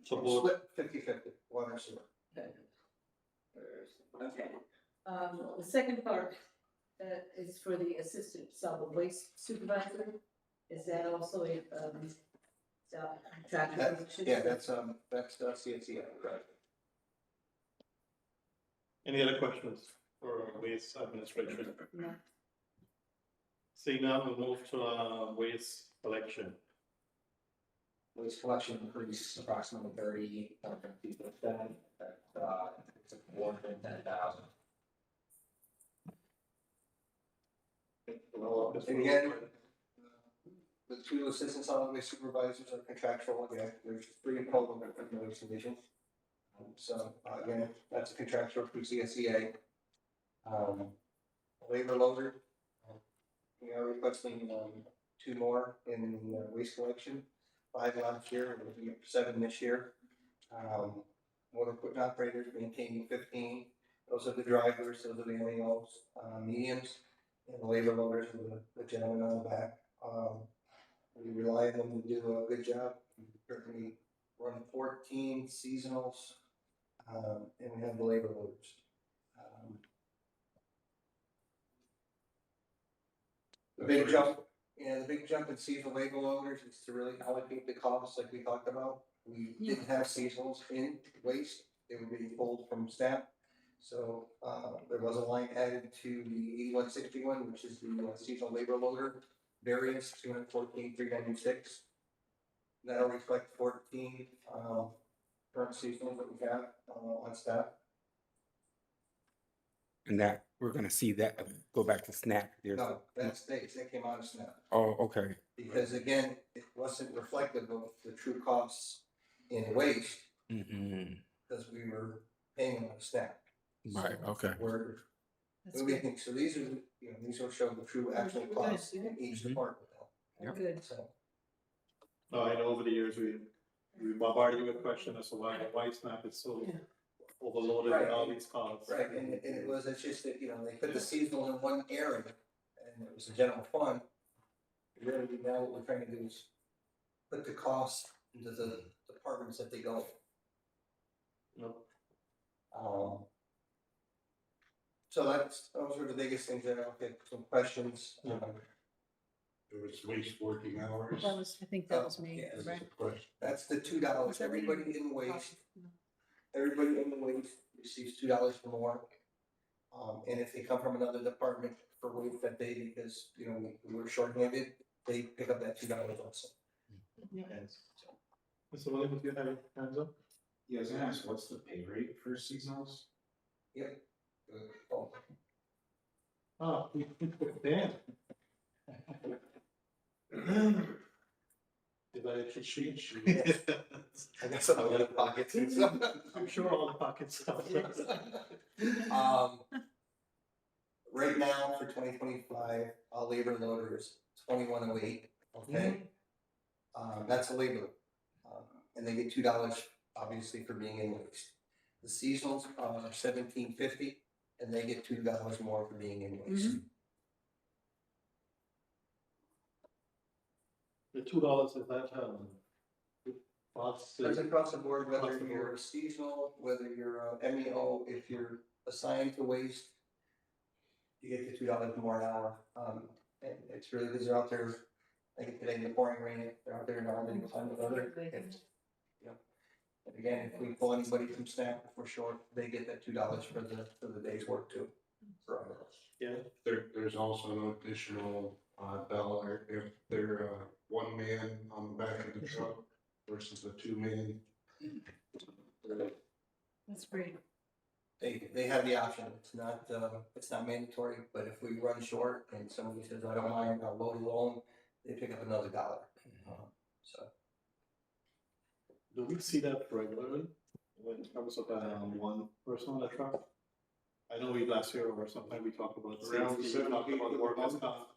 So both, Split 50-50, water and sewer. Okay. The second part, is for the assistant solid waste supervisor. Is that also a, Yeah, that's CSEA, correct. Any other questions for our waste administration? No. Seeing now, we'll move to waste collection. Waste collection increased approximately 30%, it's more than 10,000. Again, the two assistant solid waste supervisors are contractual, again, there's 3 total in the waste division. So, again, that's a contractual through CSEA. Labor loader, we are requesting, 2 more in the waste collection, 5 last year, and we'll be up to 7 this year. Motor equipment operators maintaining 15, those are the drivers, those are the MEOs, mediums, and the labor loaders are the gentleman on the back. We rely on them to do a good job. We currently run 14 seasonals, and we have the labor loaders. The big jump, the big jump in seasonal labor loaders is to really allocate the costs like we talked about. We didn't have seasonals in waste, they were being pulled from staff. So, there was a line added to the 8161, which is the seasonal labor loader variance, 214,396. That'll reflect 14, current seasonals that we have, on staff. And that, we're gonna see that go back to SNAP. No, that stays, that came out of SNAP. Oh, okay. Because again, it wasn't reflective of the true costs in waste, because we were paying on SNAP. Right, okay. We're moving, so these are, these will show the true actual costs in each department. Good. So, I know over the years, we bombarded you with questions as to why SNAP is so overloaded with all these costs. right, and it's just that, they put the seasonal in one area, and it was a general fund. Really, now what we're trying to do is put the costs into the departments that they go. Nope. So those were the biggest things that I'll get some questions. There was waste working hours. That was, I think that was me, yeah, right? That's the $2. Everybody in waste, everybody in the waste receives $2 or more. And if they come from another department for waste that day, because, we were shorthanded, they pick up that $2 also. Yes. Mr. Williams, do you have your hands up? Yeah, I was gonna ask, what's the pay rate for seasonals? Yep. Oh, damn. Is that a cheat sheet? I got some other pockets and stuff. I'm sure all the pockets stuff. Right now for 2025, all labor loader is 2108. Okay. That's a labor, and they get $2 obviously for being in waste. The seasonals are 1750, and they get $2 more for being in waste. The $2 is that, That's across the board, whether you're a seasonal, whether you're a MEO, if you're assigned to waste, you get the $2 more an hour. And it's really because they're out there, like today in the pouring rain, they're out there in all the time of weather. And again, if we pull anybody from staff, if we're short, they get that $2 for the day's work too. Yeah. There's also an additional dollar if they're one man on the back of the truck versus a 2-man. That's great. They have the option. It's not mandatory, but if we run short and somebody says, I don't mind, I'll load alone, they pick up another $1. So. Do we see that regularly when it comes up one person on the truck? I know last year or sometime we talked about Around safety, we talked about workers' comp.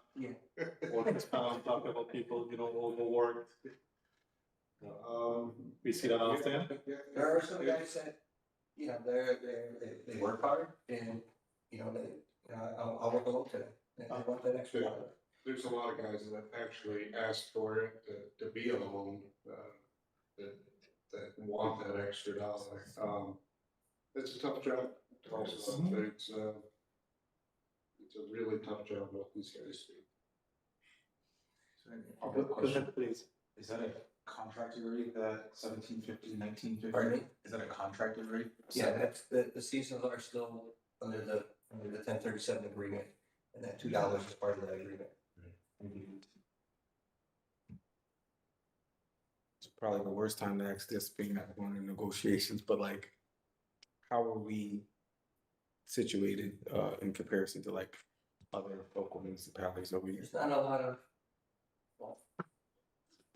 Workers' comp, talked about people, overworked. We see that often. There are some guys that, they work hard and, I'll work alone today. And I want that extra $1. There's a lot of guys that actually ask for it to be alone, that want that extra $1. It's a tough job. Also, it's a really tough job what these guys do. Go ahead, please. Is that a contracted rate, that 1750, 1950? Pardon me? Is that a contracted rate? Yeah, that's, the seasons are still under the 1037 agreement, and that $2 is part of that agreement. It's probably the worst time to ask this, being that we're going in negotiations, but like, how are we situated in comparison to like other local municipalities? Are we? There's not a lot of, well,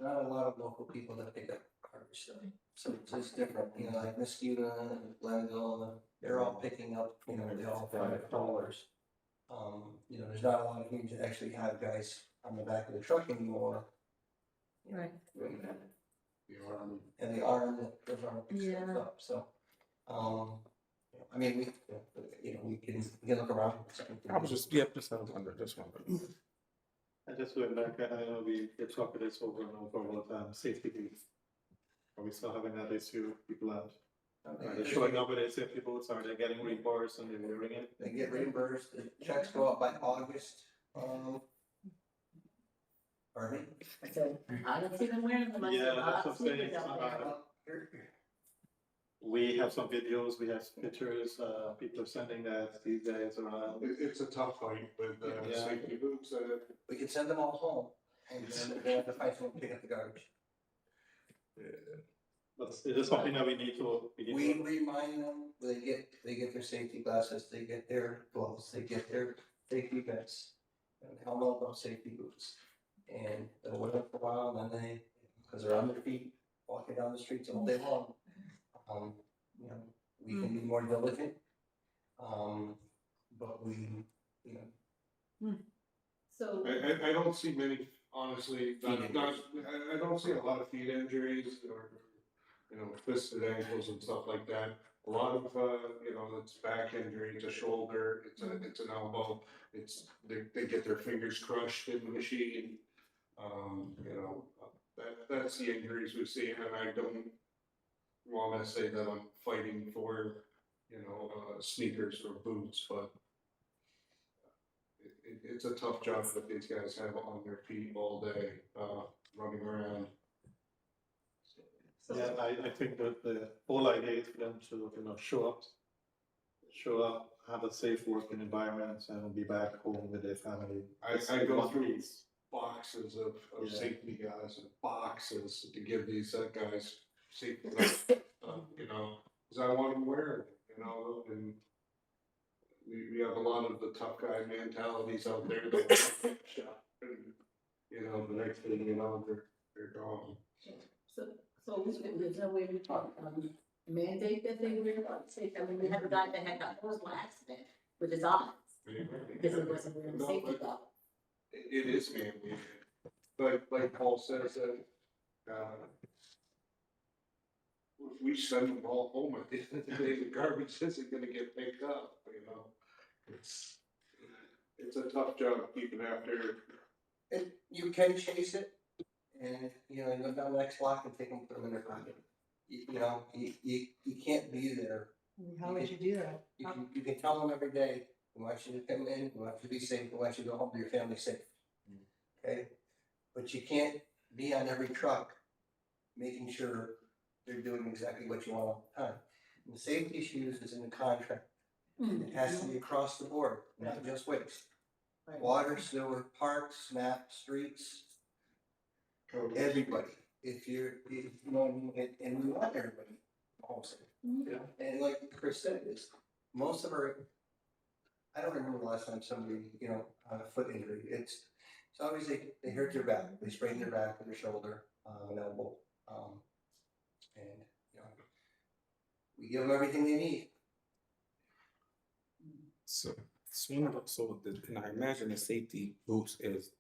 not a lot of local people that pick up garbage, so it's different, you know, like Muskegon and Glenville, they're all picking up, you know, they all $5. You know, there's not a lot of you to actually have guys on the back of the truck anymore. Right. And the arm that goes on picks Yeah. things up, so, I mean, we can look around. I was just, yeah, just wondering, just wondering. I just went back, I know we talked this over and over all the time, safety boots. Are we still having that issue, people out? Are they showing up with their safety boots, are they getting reimbursed and they're wearing it? They get reimbursed, the checks go out by August, pardon me? I said, I don't see them wearing them. I said, Yeah, that's "Ah, what I'm saying, sneakers out there." we have some videos, we have pictures, people are sending that, these guys around. It's a tough fight with, Yeah. safety boots, We can send them all home, and then they have to find someone to pick up the garbage. But it is something that we need to. We remind them, they get their safety glasses, they get their gloves, they get their safety vests, and helmet, those safety boots. And they'll wear them for a while, and then they, because they're on their feet, walking down the streets all day long. You know, we can be more diligent, but we, you know. So. I don't see many, honestly, I don't see a lot of feet injuries or, you know, twisted ankles and stuff like that. A lot of, you know, it's back injury, it's a shoulder, it's an elbow, they get their fingers crushed in the machine. You know, that's the injuries we see, and I don't wanna say that I'm fighting for, you know, sneakers or boots, but it's a tough job that these guys have on their feet all day, running around. Yeah, I think that the whole idea is for them to, you know, show up, have a safe working environment and be back home with their family. I go through boxes of Yeah. safety guys and boxes to give these guys safety, you know, cause I want them wearing it, you know, and we have a lot of the tough guy mentalities out there that shop and, you know, the next thing you know, they're gone. So there's no way we can mandate that they wear like safety. I mean, we have a guy that had got horrible accident with his eyes because he wasn't wearing a safety belt. It is mandated, but like Paul says, we send them all home at the end of the day, the garbage isn't gonna get picked up, you know? It's a tough job keeping after. And you can chase it, and, you know, you go down the next block and take them, put them in their pocket. You know, you can't be there. How would you do that? You can tell them every day, we want you to come in, we want you to be safe, we want you to go home to your family safe. Okay, but you can't be on every truck making sure they're doing exactly what you want all the time. And the safety issues is in the contract. It has to be across the board, not just waste. Water, sewer, parks, SNAP, streets, everybody. If you know, and we want everybody also. And like Chris said, is most of our, I don't remember the last time somebody, you know, had a foot injury. It's always they hurt their back, they sprain their back or their shoulder, an elbow. And, you know, we give them everything they need. So and I imagine the safety boots is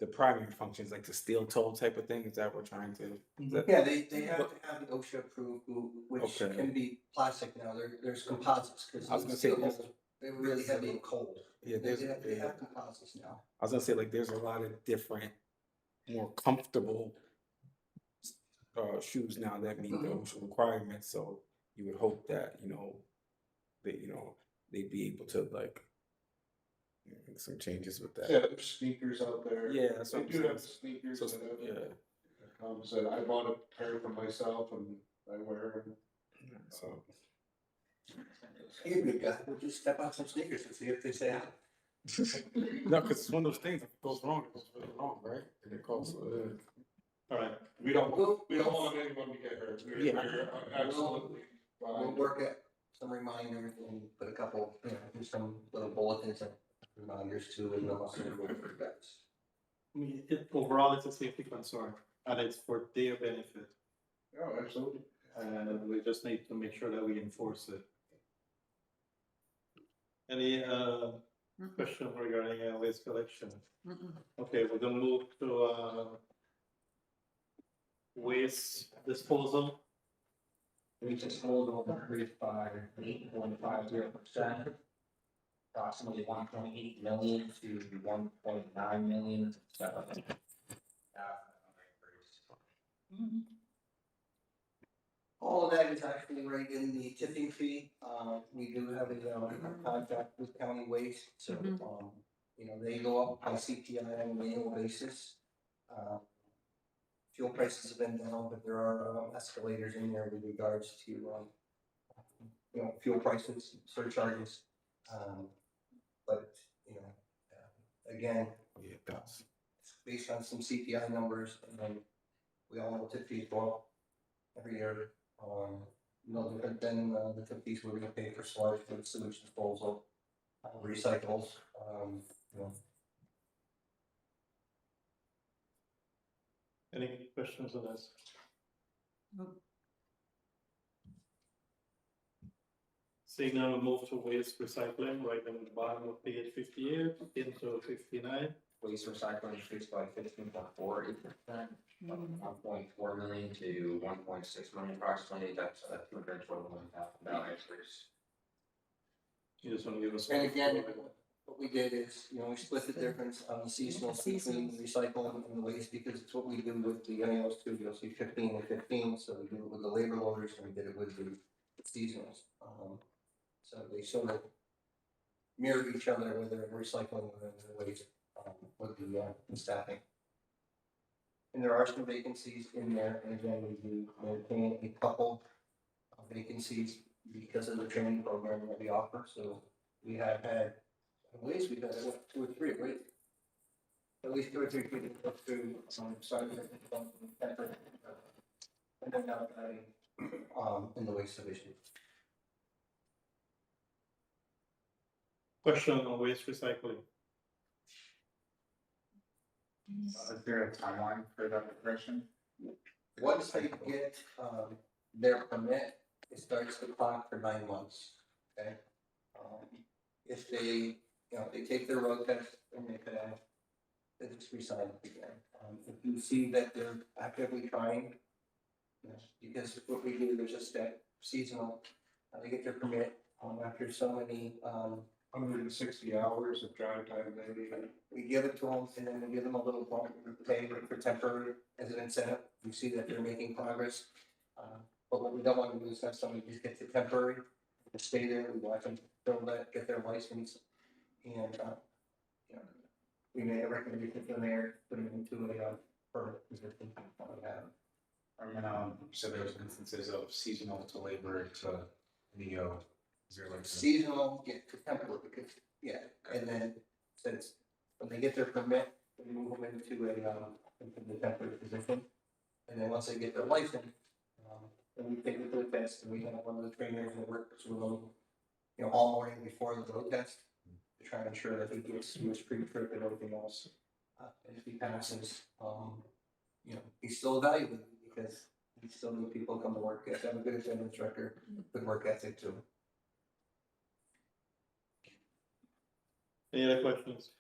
the primary functions, like the steel toe type of thing. Is that what we're trying to? Yeah, they have to have the OSHA approved boot, which Okay. can be plastic now. There's composites because I was gonna say, they're really heavy and cold. Yeah, they have composites now. I was gonna say, like, there's a lot of different, more comfortable shoes now that meet the OSHA requirements. So you would hope that, you know, they'd be able to like make some changes with that. Yeah, there's sneakers out there. Yeah, that's They what I'm do saying. have sneakers So, that have yeah. So I bought a pair for myself and I wear them. So, Here we go, we'll just step on some sneakers and see if they say hi. no, because it's one of those things, if it goes wrong, it goes really wrong, right? And it goes, All right, We don't want anyone to get hurt. We're absolutely We'll fine. work at some reminders and put a couple, do some little bulletins and reminders too, and they'll also go for guys. I mean, overall, it's a safety concern, and it's for their benefit, Oh, absolutely. and we just need to make sure that we enforce it. Any, question regarding, waste collection? Okay, we're gonna move to, waste disposal. We just hold over increased by 8.50%. Approximately 1.8 million to 1.9 million. All of that is actually right in the tipping fee. We do have a contract with county waste, so, they go up by CPI on an annual basis. Fuel prices have been down, but there are escalators in there with regards to, fuel prices, surcharges. But, again, yeah, it does. it's based on some CPI numbers, and then we all know tip fees go up every year. No different than the tip fees we're gonna pay for sludge, for sewage disposal, recycles, Any questions on this? Seeing none, we'll move to waste recycling, right in the bottom of page 58 into 59. Waste recycling increased by 15.48%, 1.4 million to 1.6 million approximately. That's a $221,000 increase. You just want to give us. and again, what we did is, we split the difference on the seasonal between recycling and the waste, because it's what we do with the NAOs too. You'll see 15 and 15, so we do it with the labor loaders, and we did it with the seasonals. So they sort of mirror each other, whether recycling or the waste, with the staffing. And there are some vacancies in there, and again, we do maintain a couple of vacancies because of the training program that we offer. So we have had, at least we've had what, 2 or 3, right? At least 2 or 3 people go through starting and then now in the waste division. Question on waste recycling. Is there a timeline for that progression? Once they get their permit, it starts the clock for 9 months. Okay. If they, if they take their road test and they pass, then it's recycled again. If you see that they're actively trying, because what we do, there's a step seasonal. They get their permit after so many 160 hours of drive time, maybe. we give it to them, and then we give them a little bump pay for temporary as an incentive. We see that they're making progress. But what we don't want to do is have somebody just get the temporary, just stay there, we watch them fill that, get their license, and, we made a recommendation from there, put them into a permit position. And then, so there's instances of seasonal to labor to neo. Is there like Seasonal, get to temporary, because, and then since when they get their permit, we move them into into the temporary position. And then once they get their license, then we take it to the test, and we have one of the trainers that works with them, all morning before the road test, to try to ensure that he gets his pre-trip and everything else. And if he passes, he's still valuable, because we still need people to come to work, you have to have a good attendance record, good work ethic too. Any other questions?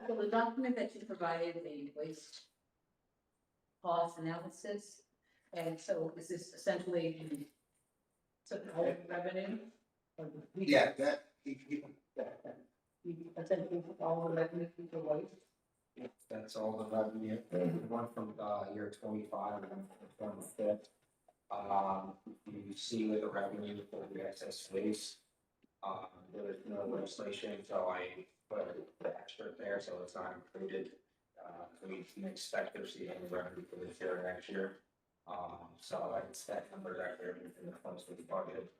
So the document that you provided, the waste cost analysis, and so is this essentially the revenue? Yeah, that, Essentially all the revenue for waste? That's all the revenue, one from year 25 and one from 25. You see with the revenue for the excess waste, there is no legislation, so I put the extra there, so it's not included. We can expect to see any revenue for this year or next year. So I expect numbers out there in the funds for the budget.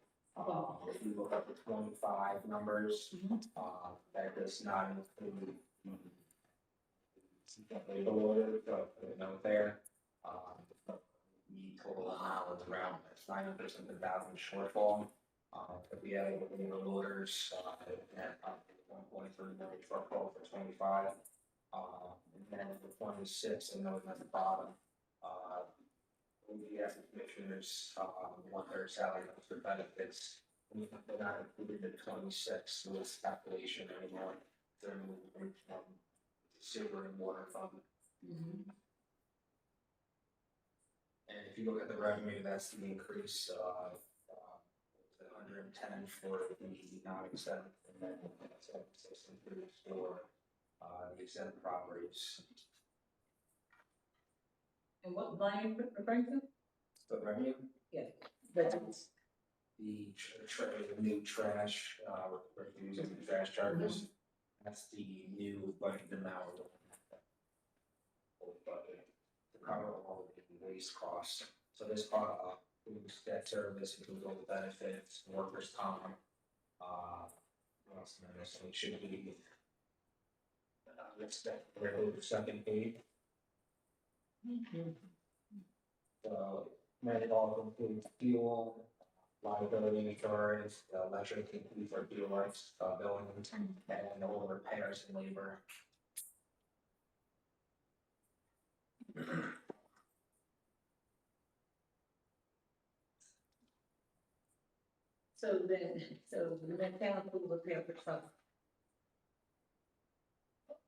If you look at the 25 numbers, that does not include the order, but the note there. The total amount was around 90% of the thousand shortfall. If we had the orders, at 1.3 million shortfall for 25. And then for 26, and note at the bottom, we asked the commissioners, want their salary for benefits. They're not included in 26 in this calculation anymore. They're moving from sewer and water fund. And if you look at the revenue, that's the increase of 110 for the non-exempt, and then 76 increase for the exempt properties. And what line are you referring to? The revenue, Yeah, that's, the new trash, we're using the trash charges. That's the new budget amount. Budget to cover all of the waste costs. So this includes debt service, includes all the benefits, workers' comp. What else am I missing? It should be. Let's the second page. So, it all includes fuel, liability insurance, electric, includes our fuel rights, billing, and all the repairs and labor. so the mechanical repair for truck.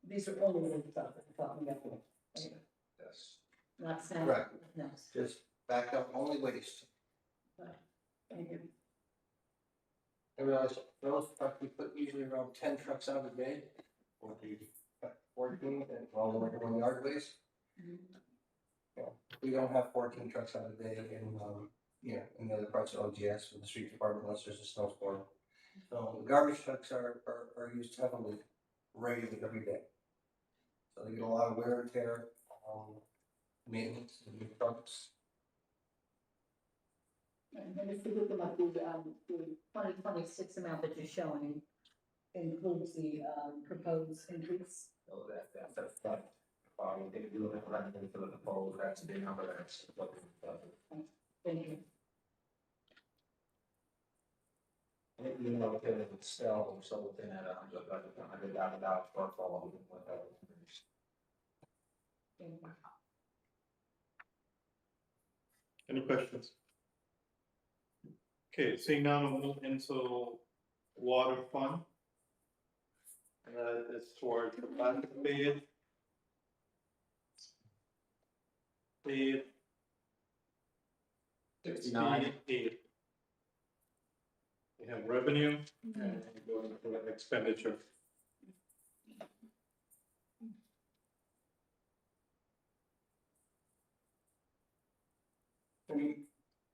These are only the stuff that we're talking about. Right? Yes. Not sand. Correct. No. Just back up, only waste. Thank you. I realize those trucks, we put usually around 10 trucks out a day, or 14, and all the way to 1 yard waste. Yeah, we don't have 14 trucks out a day in the other parts of OGS with the street department unless there's a snowstorm. So the garbage trucks are used heavily, regularly every day. So they get a lot of wear and tear, maintenance in the trucks. And if you look at the 2026 amount that you're showing includes the proposed increase. So that's that. If you look at the revenue for the proposal, that's a big number. That's what Thank you. you know, if it's still within that $100,000 shortfall, even with that increase. Thank you. Any questions? Okay, seeing now we'll move into water fund. And that is towards the back page. Page 68. We have revenue and going to expenditure. The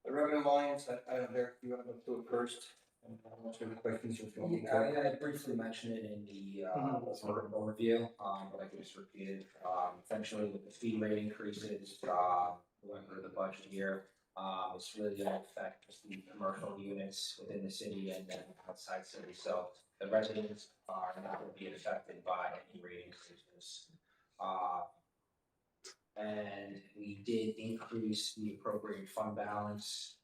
revenue lines, I don't know, you want to go through it first? And I'm not sure the questions you're thinking. I briefly mentioned it in the overview, but I can just repeat it. Essentially with the fee rate increases, going through the budget year, it's really going to affect just the commercial units within the city and then outside city. So the residents are not going to be affected by any rate increases. And we did increase the appropriate fund balance,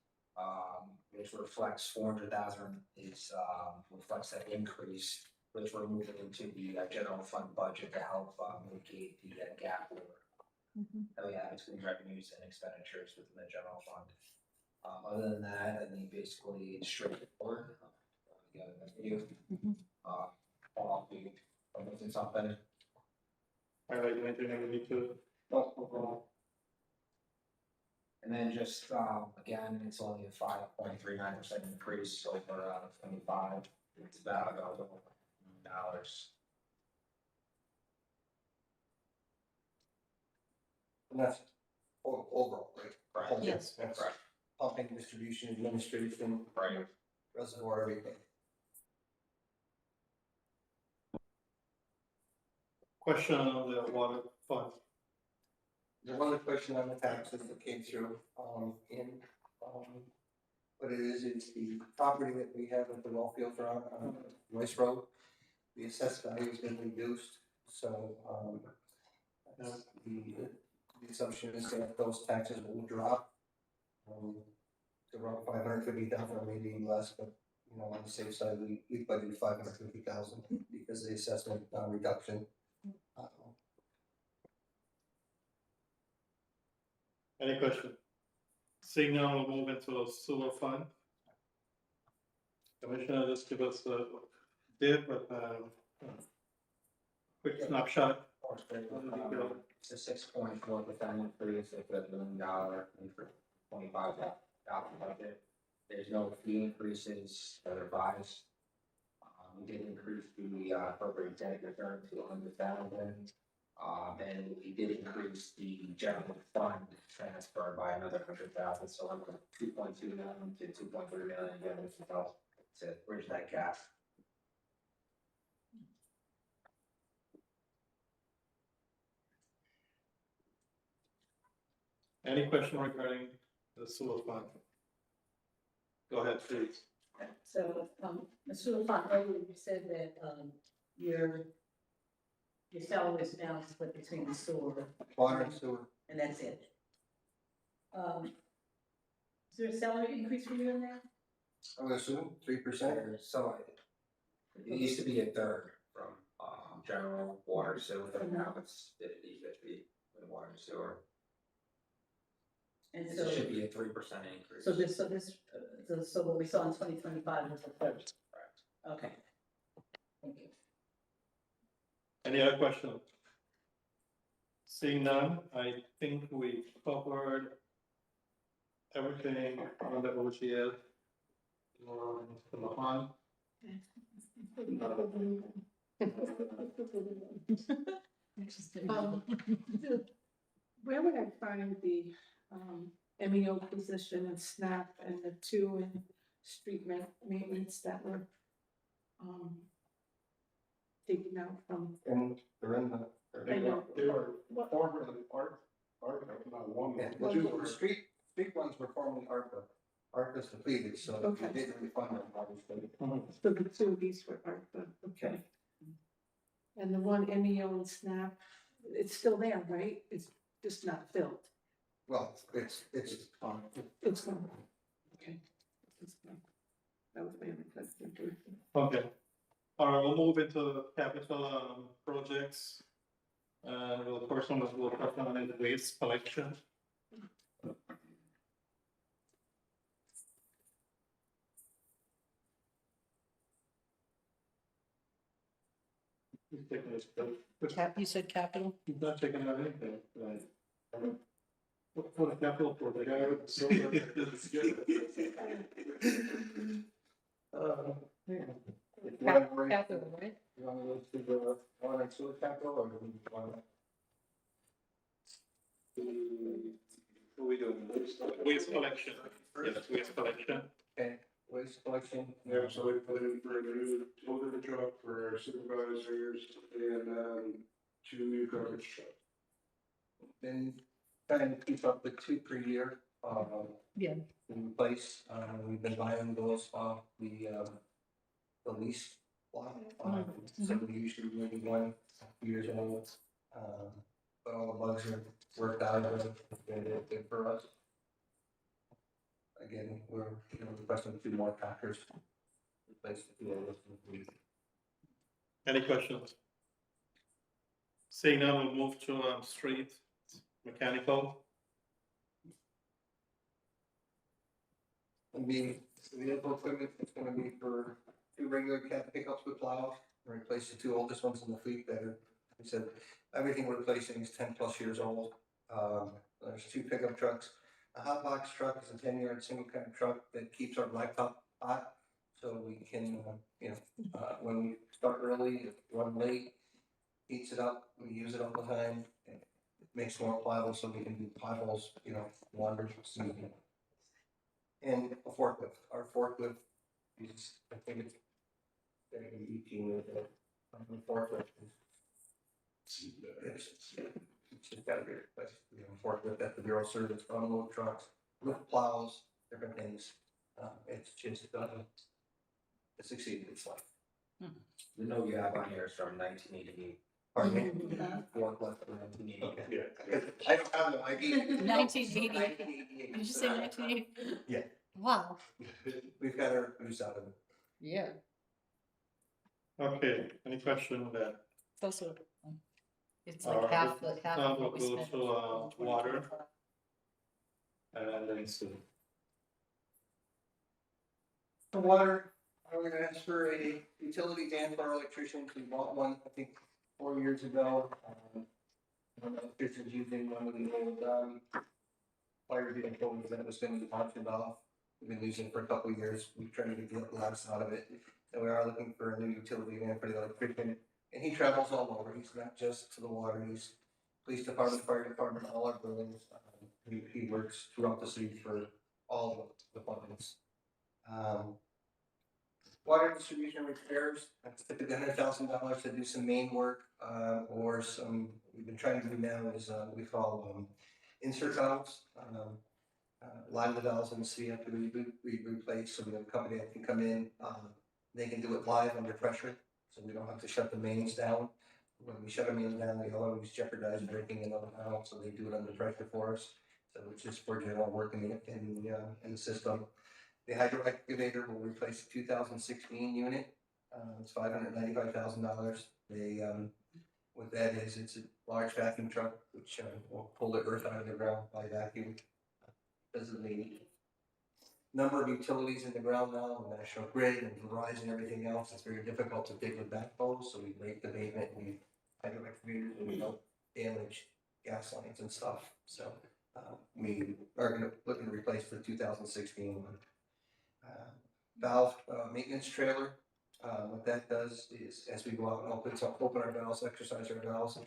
which reflects 400,000 reflects that increase, which we're moving into the general fund budget to help mitigate the gap that we have between revenues and expenditures within the general fund. Other than that, I think basically it's straightforward. I'll be missing something. Highlight anything we need to. And then just, again, it's only a 5.39% increase over 25. It's about $1,000. And that's overall, right? Correct. Yes. That's Correct. pumping, distribution, administration, Right. reservoir, everything. Question on the water fund. There's one other question on the taxes that came through, what it is, it's the property that we have at the Wellfield Drive, Rice Road. The assessed value has been reduced, so, the assumption is that those taxes will drop. To around 550,000, maybe less, but, you know, on the safe side, we budgeted 550,000 because of the assessment, reduction. Any question? Seeing none, we'll move into the sewer fund. Commissioner, just give us a dip, but, quick snapshot. It's a 6.4% increase, it's $1 million increase, 25,000 budget. There's no fee increases that are advised. We did increase the appropriate debt return to 100,000. And we did increase the general fund transfer by another 100,000, so I'm from 2.2 million to 2.3 million again, which is help to bridge that gap. Any question regarding the sewer fund? Go ahead, please. So, the sewer fund, earlier you said that, your salary is now split between the sewer. Water and sewer. And that's it. Is there a salary increase for you in that? I would assume 3%. So it used to be a third from general water sewer, but now it's 50-50 with water and sewer. And It so should be a 3% increase. So what we saw in 2025 was a third. Correct. Okay. Thank you. Any other questions? Seeing none, I think we covered everything on the OGL. To the fund. Where would I find the, MEO position and SNAP and the two in street maintenance that were, taken out from? And they're in the. I know. They were What- formerly ARC, not one. Yeah, The well, two were. the street ones were formerly ARPA. ARPA's depleted, so Okay. they didn't refund them, obviously. So the two of these were ARPA, okay. And the one MEO and SNAP, it's still there, right? It's just not filled. Well, it's, It's gone. Okay. It's gone. That was my only question. Okay. All right, we'll move into capital projects. Well, the first one is we'll touch on is waste collection. He's taking his You said capital? He's not taking out anything, right? What for the capital project? I would so. Yeah. Capital, right? You want to go to the water and sewer capital, or do we want to? What are we doing? Waste collection. Yes, waste collection. Okay, waste collection. Yeah, so we put in for a new toter truck for our supervisors and, 2 new garbage trucks. Been trying to keep up with 2 per year, Yeah. in place. We've been buying those off the lease lot. So we usually maybe 1 years old. But all the bugs are worked out, it's been good for us. Again, we're, requesting 2 more tractors. Replace the 2 others. Any questions? Seeing none, we'll move to street mechanical. The vehicle equipment is gonna be for 2 regular cat pickups with plows, and replace the 2 oldest ones in the fleet that are, I said, everything we're replacing is 10+ years old. There's 2 pickup trucks. A hot box truck is a 10-yard single cab truck that keeps our blacktop hot, so we can, when we start early, run late, heats it up, we use it all the time. It makes more pliable, so we can do potholes, wander smoothly. And a forklift. Our forklift is, I think it's very 18 with it. Forklift is it's just gotta be replaced. You know, forklift at the bureau service, unload trucks, lift plows, different things. It's just, it's exceeded its life. The note you have on here is from 1988. Pardon me? Forklift from 1988. Okay, yeah. I don't have no idea. 1988. Did you say 1980? Yeah. Wow. We've got our use out of it. Yeah. Okay, any question on that? So, it's like half of Now what we we'll go spent. to, water. And then see. The water, I'm gonna ask for a utility van for our electricians. We bought one, I think, 4 years ago. I don't know if this is using one of the old, fire vehicles that was gonna be auctioned off. We've been using it for a couple of years. We're trying to get the last out of it. And we are looking for a new utility van for the electrician. And he travels all over. He's not just to the water. He's police department, fire department, all our buildings. He works throughout the city for all of the departments. Water distribution repairs, that's typically $100,000 to do some main work, or some, we've been trying to do now is, we call, insert valves. A lot of the valves in the city have to be replaced, so we have a company that can come in, they can do it live under pressure, so we don't have to shut the mains down. When we shut the mains down, we always jeopardize breaking another valve, so they do it under pressure for us. So it's just for general work in the system. The hydro excavator will replace the 2016 unit. It's $595,000. They, what that is, it's a large vacuum truck, which will pull the earth out of the ground by vacuum. Because of the number of utilities in the ground now, the National Grid and Verizon and everything else, it's very difficult to dig with backhoes, so we break the pavement and we hydro excavators and we don't damage gas lines and stuff. So we are looking to replace the 2016 one. Valve maintenance trailer. What that does is, as we go out and open our valves, exercise our valves,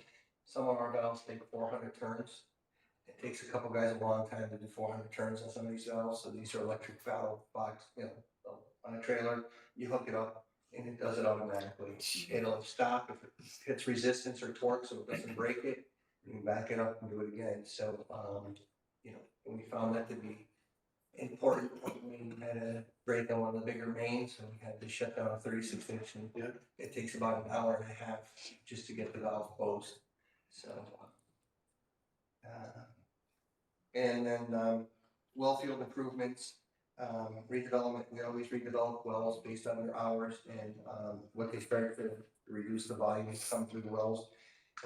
some of our valves take 400 turns. It takes a couple guys a long time to do 400 turns on some of these valves. So these are electric valve box, you know, on a trailer. You hook it up and it does it automatically. It'll stop if it hits resistance or torque, so it doesn't break it. You can back it up and do it again. So, you know, we found that to be important when we had a break on one of the bigger mains, and we had to shut down a 36-inch. And it takes about an hour and a half just to get the valve closed. So, and then well field improvements, redevelopment. We always redevelop wells based on their hours and what they start to reduce the volume to come through the wells,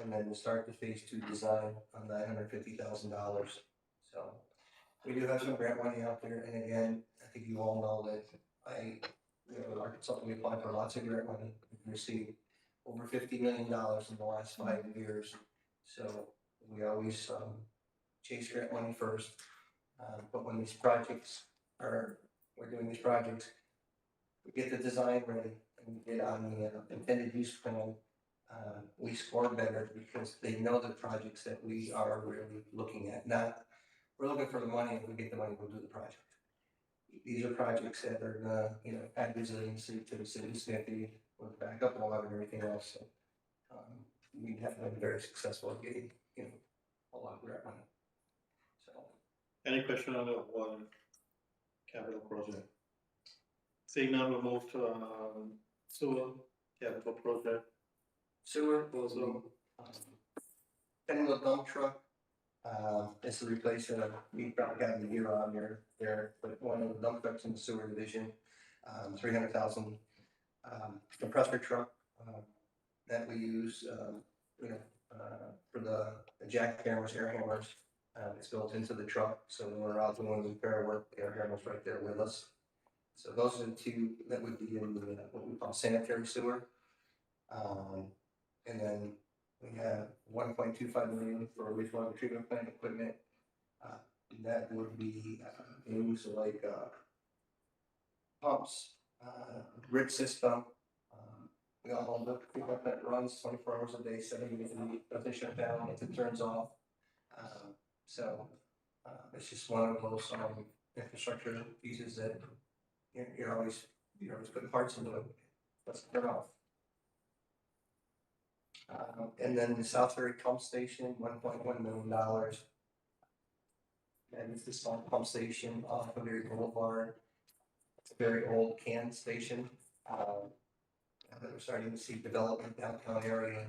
and then to start the phase 2 design on $950,000. So. We do have some grant money out there, and again, I think you all know that we applied for lots of grant money. We received over $50 million in the last 5 years. So we always chase grant money first. But when we're doing these projects, we get the design ready and we get on the intended use plan. We score better because they know the projects that we are really looking at. We're looking for the money. If we get the money, we'll do the project. These are projects that are, add resiliency to the city of Schenectady with backup water and everything else. So, we have been very successful at getting, a lot of grant money. So, Any question on the water capital project? Seeing none, we'll move to sewer capital project. Sewer was a dump truck. It's a replacement of, we probably got the year on there, but one of the dump trucks in the sewer division, 300,000, compressor truck, that we use, for the jackhammers, air hammers. It's built into the truck, so when we're out doing repair work, the air hammer's right there with us. So those are the two that would be in the, what we call sanitary sewer. And then we have 1.25 million for wastewater treatment plant equipment. That would be things like pumps, grid system. We all know the treatment plant runs 24 hours a day, 7 days a week. Doesn't shut down if it turns off. So it's just one of those infrastructure pieces that you're always putting parts into it. Let's turn off. And then the Southbury Pump Station, $1.1 million. And it's this small pump station off of Erie Boulevard. It's a very old can station. That we're starting to see development downtown area,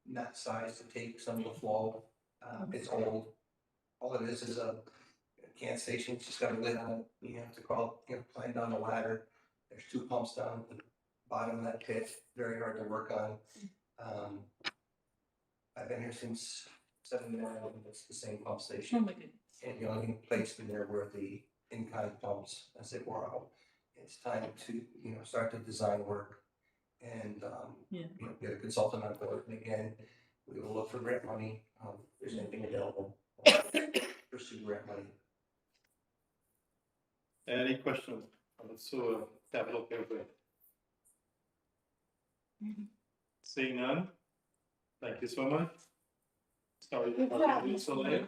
not size to take some of the flow. It's old. All it is a can station. It's just got a lid on it. You have to climb down the ladder. There's two pumps down at the bottom of that pit. Very hard to work on. I've been here since '79. It's the same pump station. Oh my goodness. And the only place in there were the in-kind pumps as they wore out. It's time to, start the design work and, get a consultant on board. And again, we will look for grant money, if there's anything available, pursue grant money. Any questions on the sewer capital program? Seeing none? Thank you so much. Sorry. So late.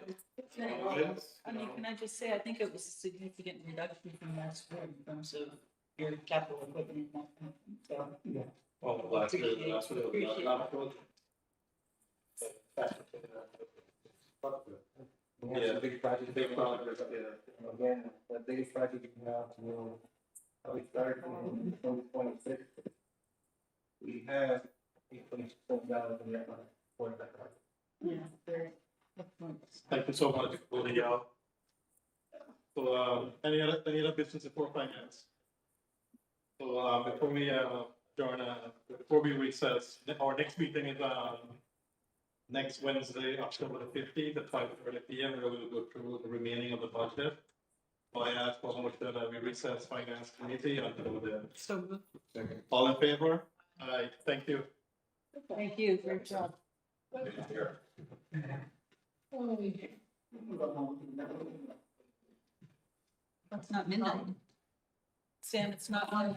I mean, can I just say, I think it was a significant reduction from last year in terms of your capital equipment. So, Well, last year, was Yeah, big project. Big project, Again, the biggest project we have will probably start in 2026. We have $8.6 in that money for that project. yeah, very excellent. Thank you so much for the, so, any other business before finance? So, before we, join, before we recess, our next meeting is, next Wednesday, October the 15th at 5:30 PM. We will go through the remaining of the budget. So I ask for motion that we recess finance committee until then. So good. All in favor? Aye, thank you. Thank you, great job. It's not midnight. Sam, it's not one.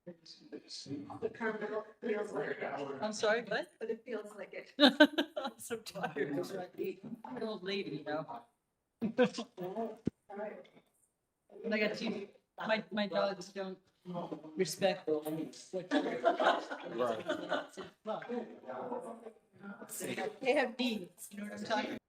The terminal feels like it, I'm sorry, what? but it feels like it. I'm so tired. It's like, I'm an old lady, you know. And I got two, my dogs don't respect what Right. they have needs, you know what I'm talking about?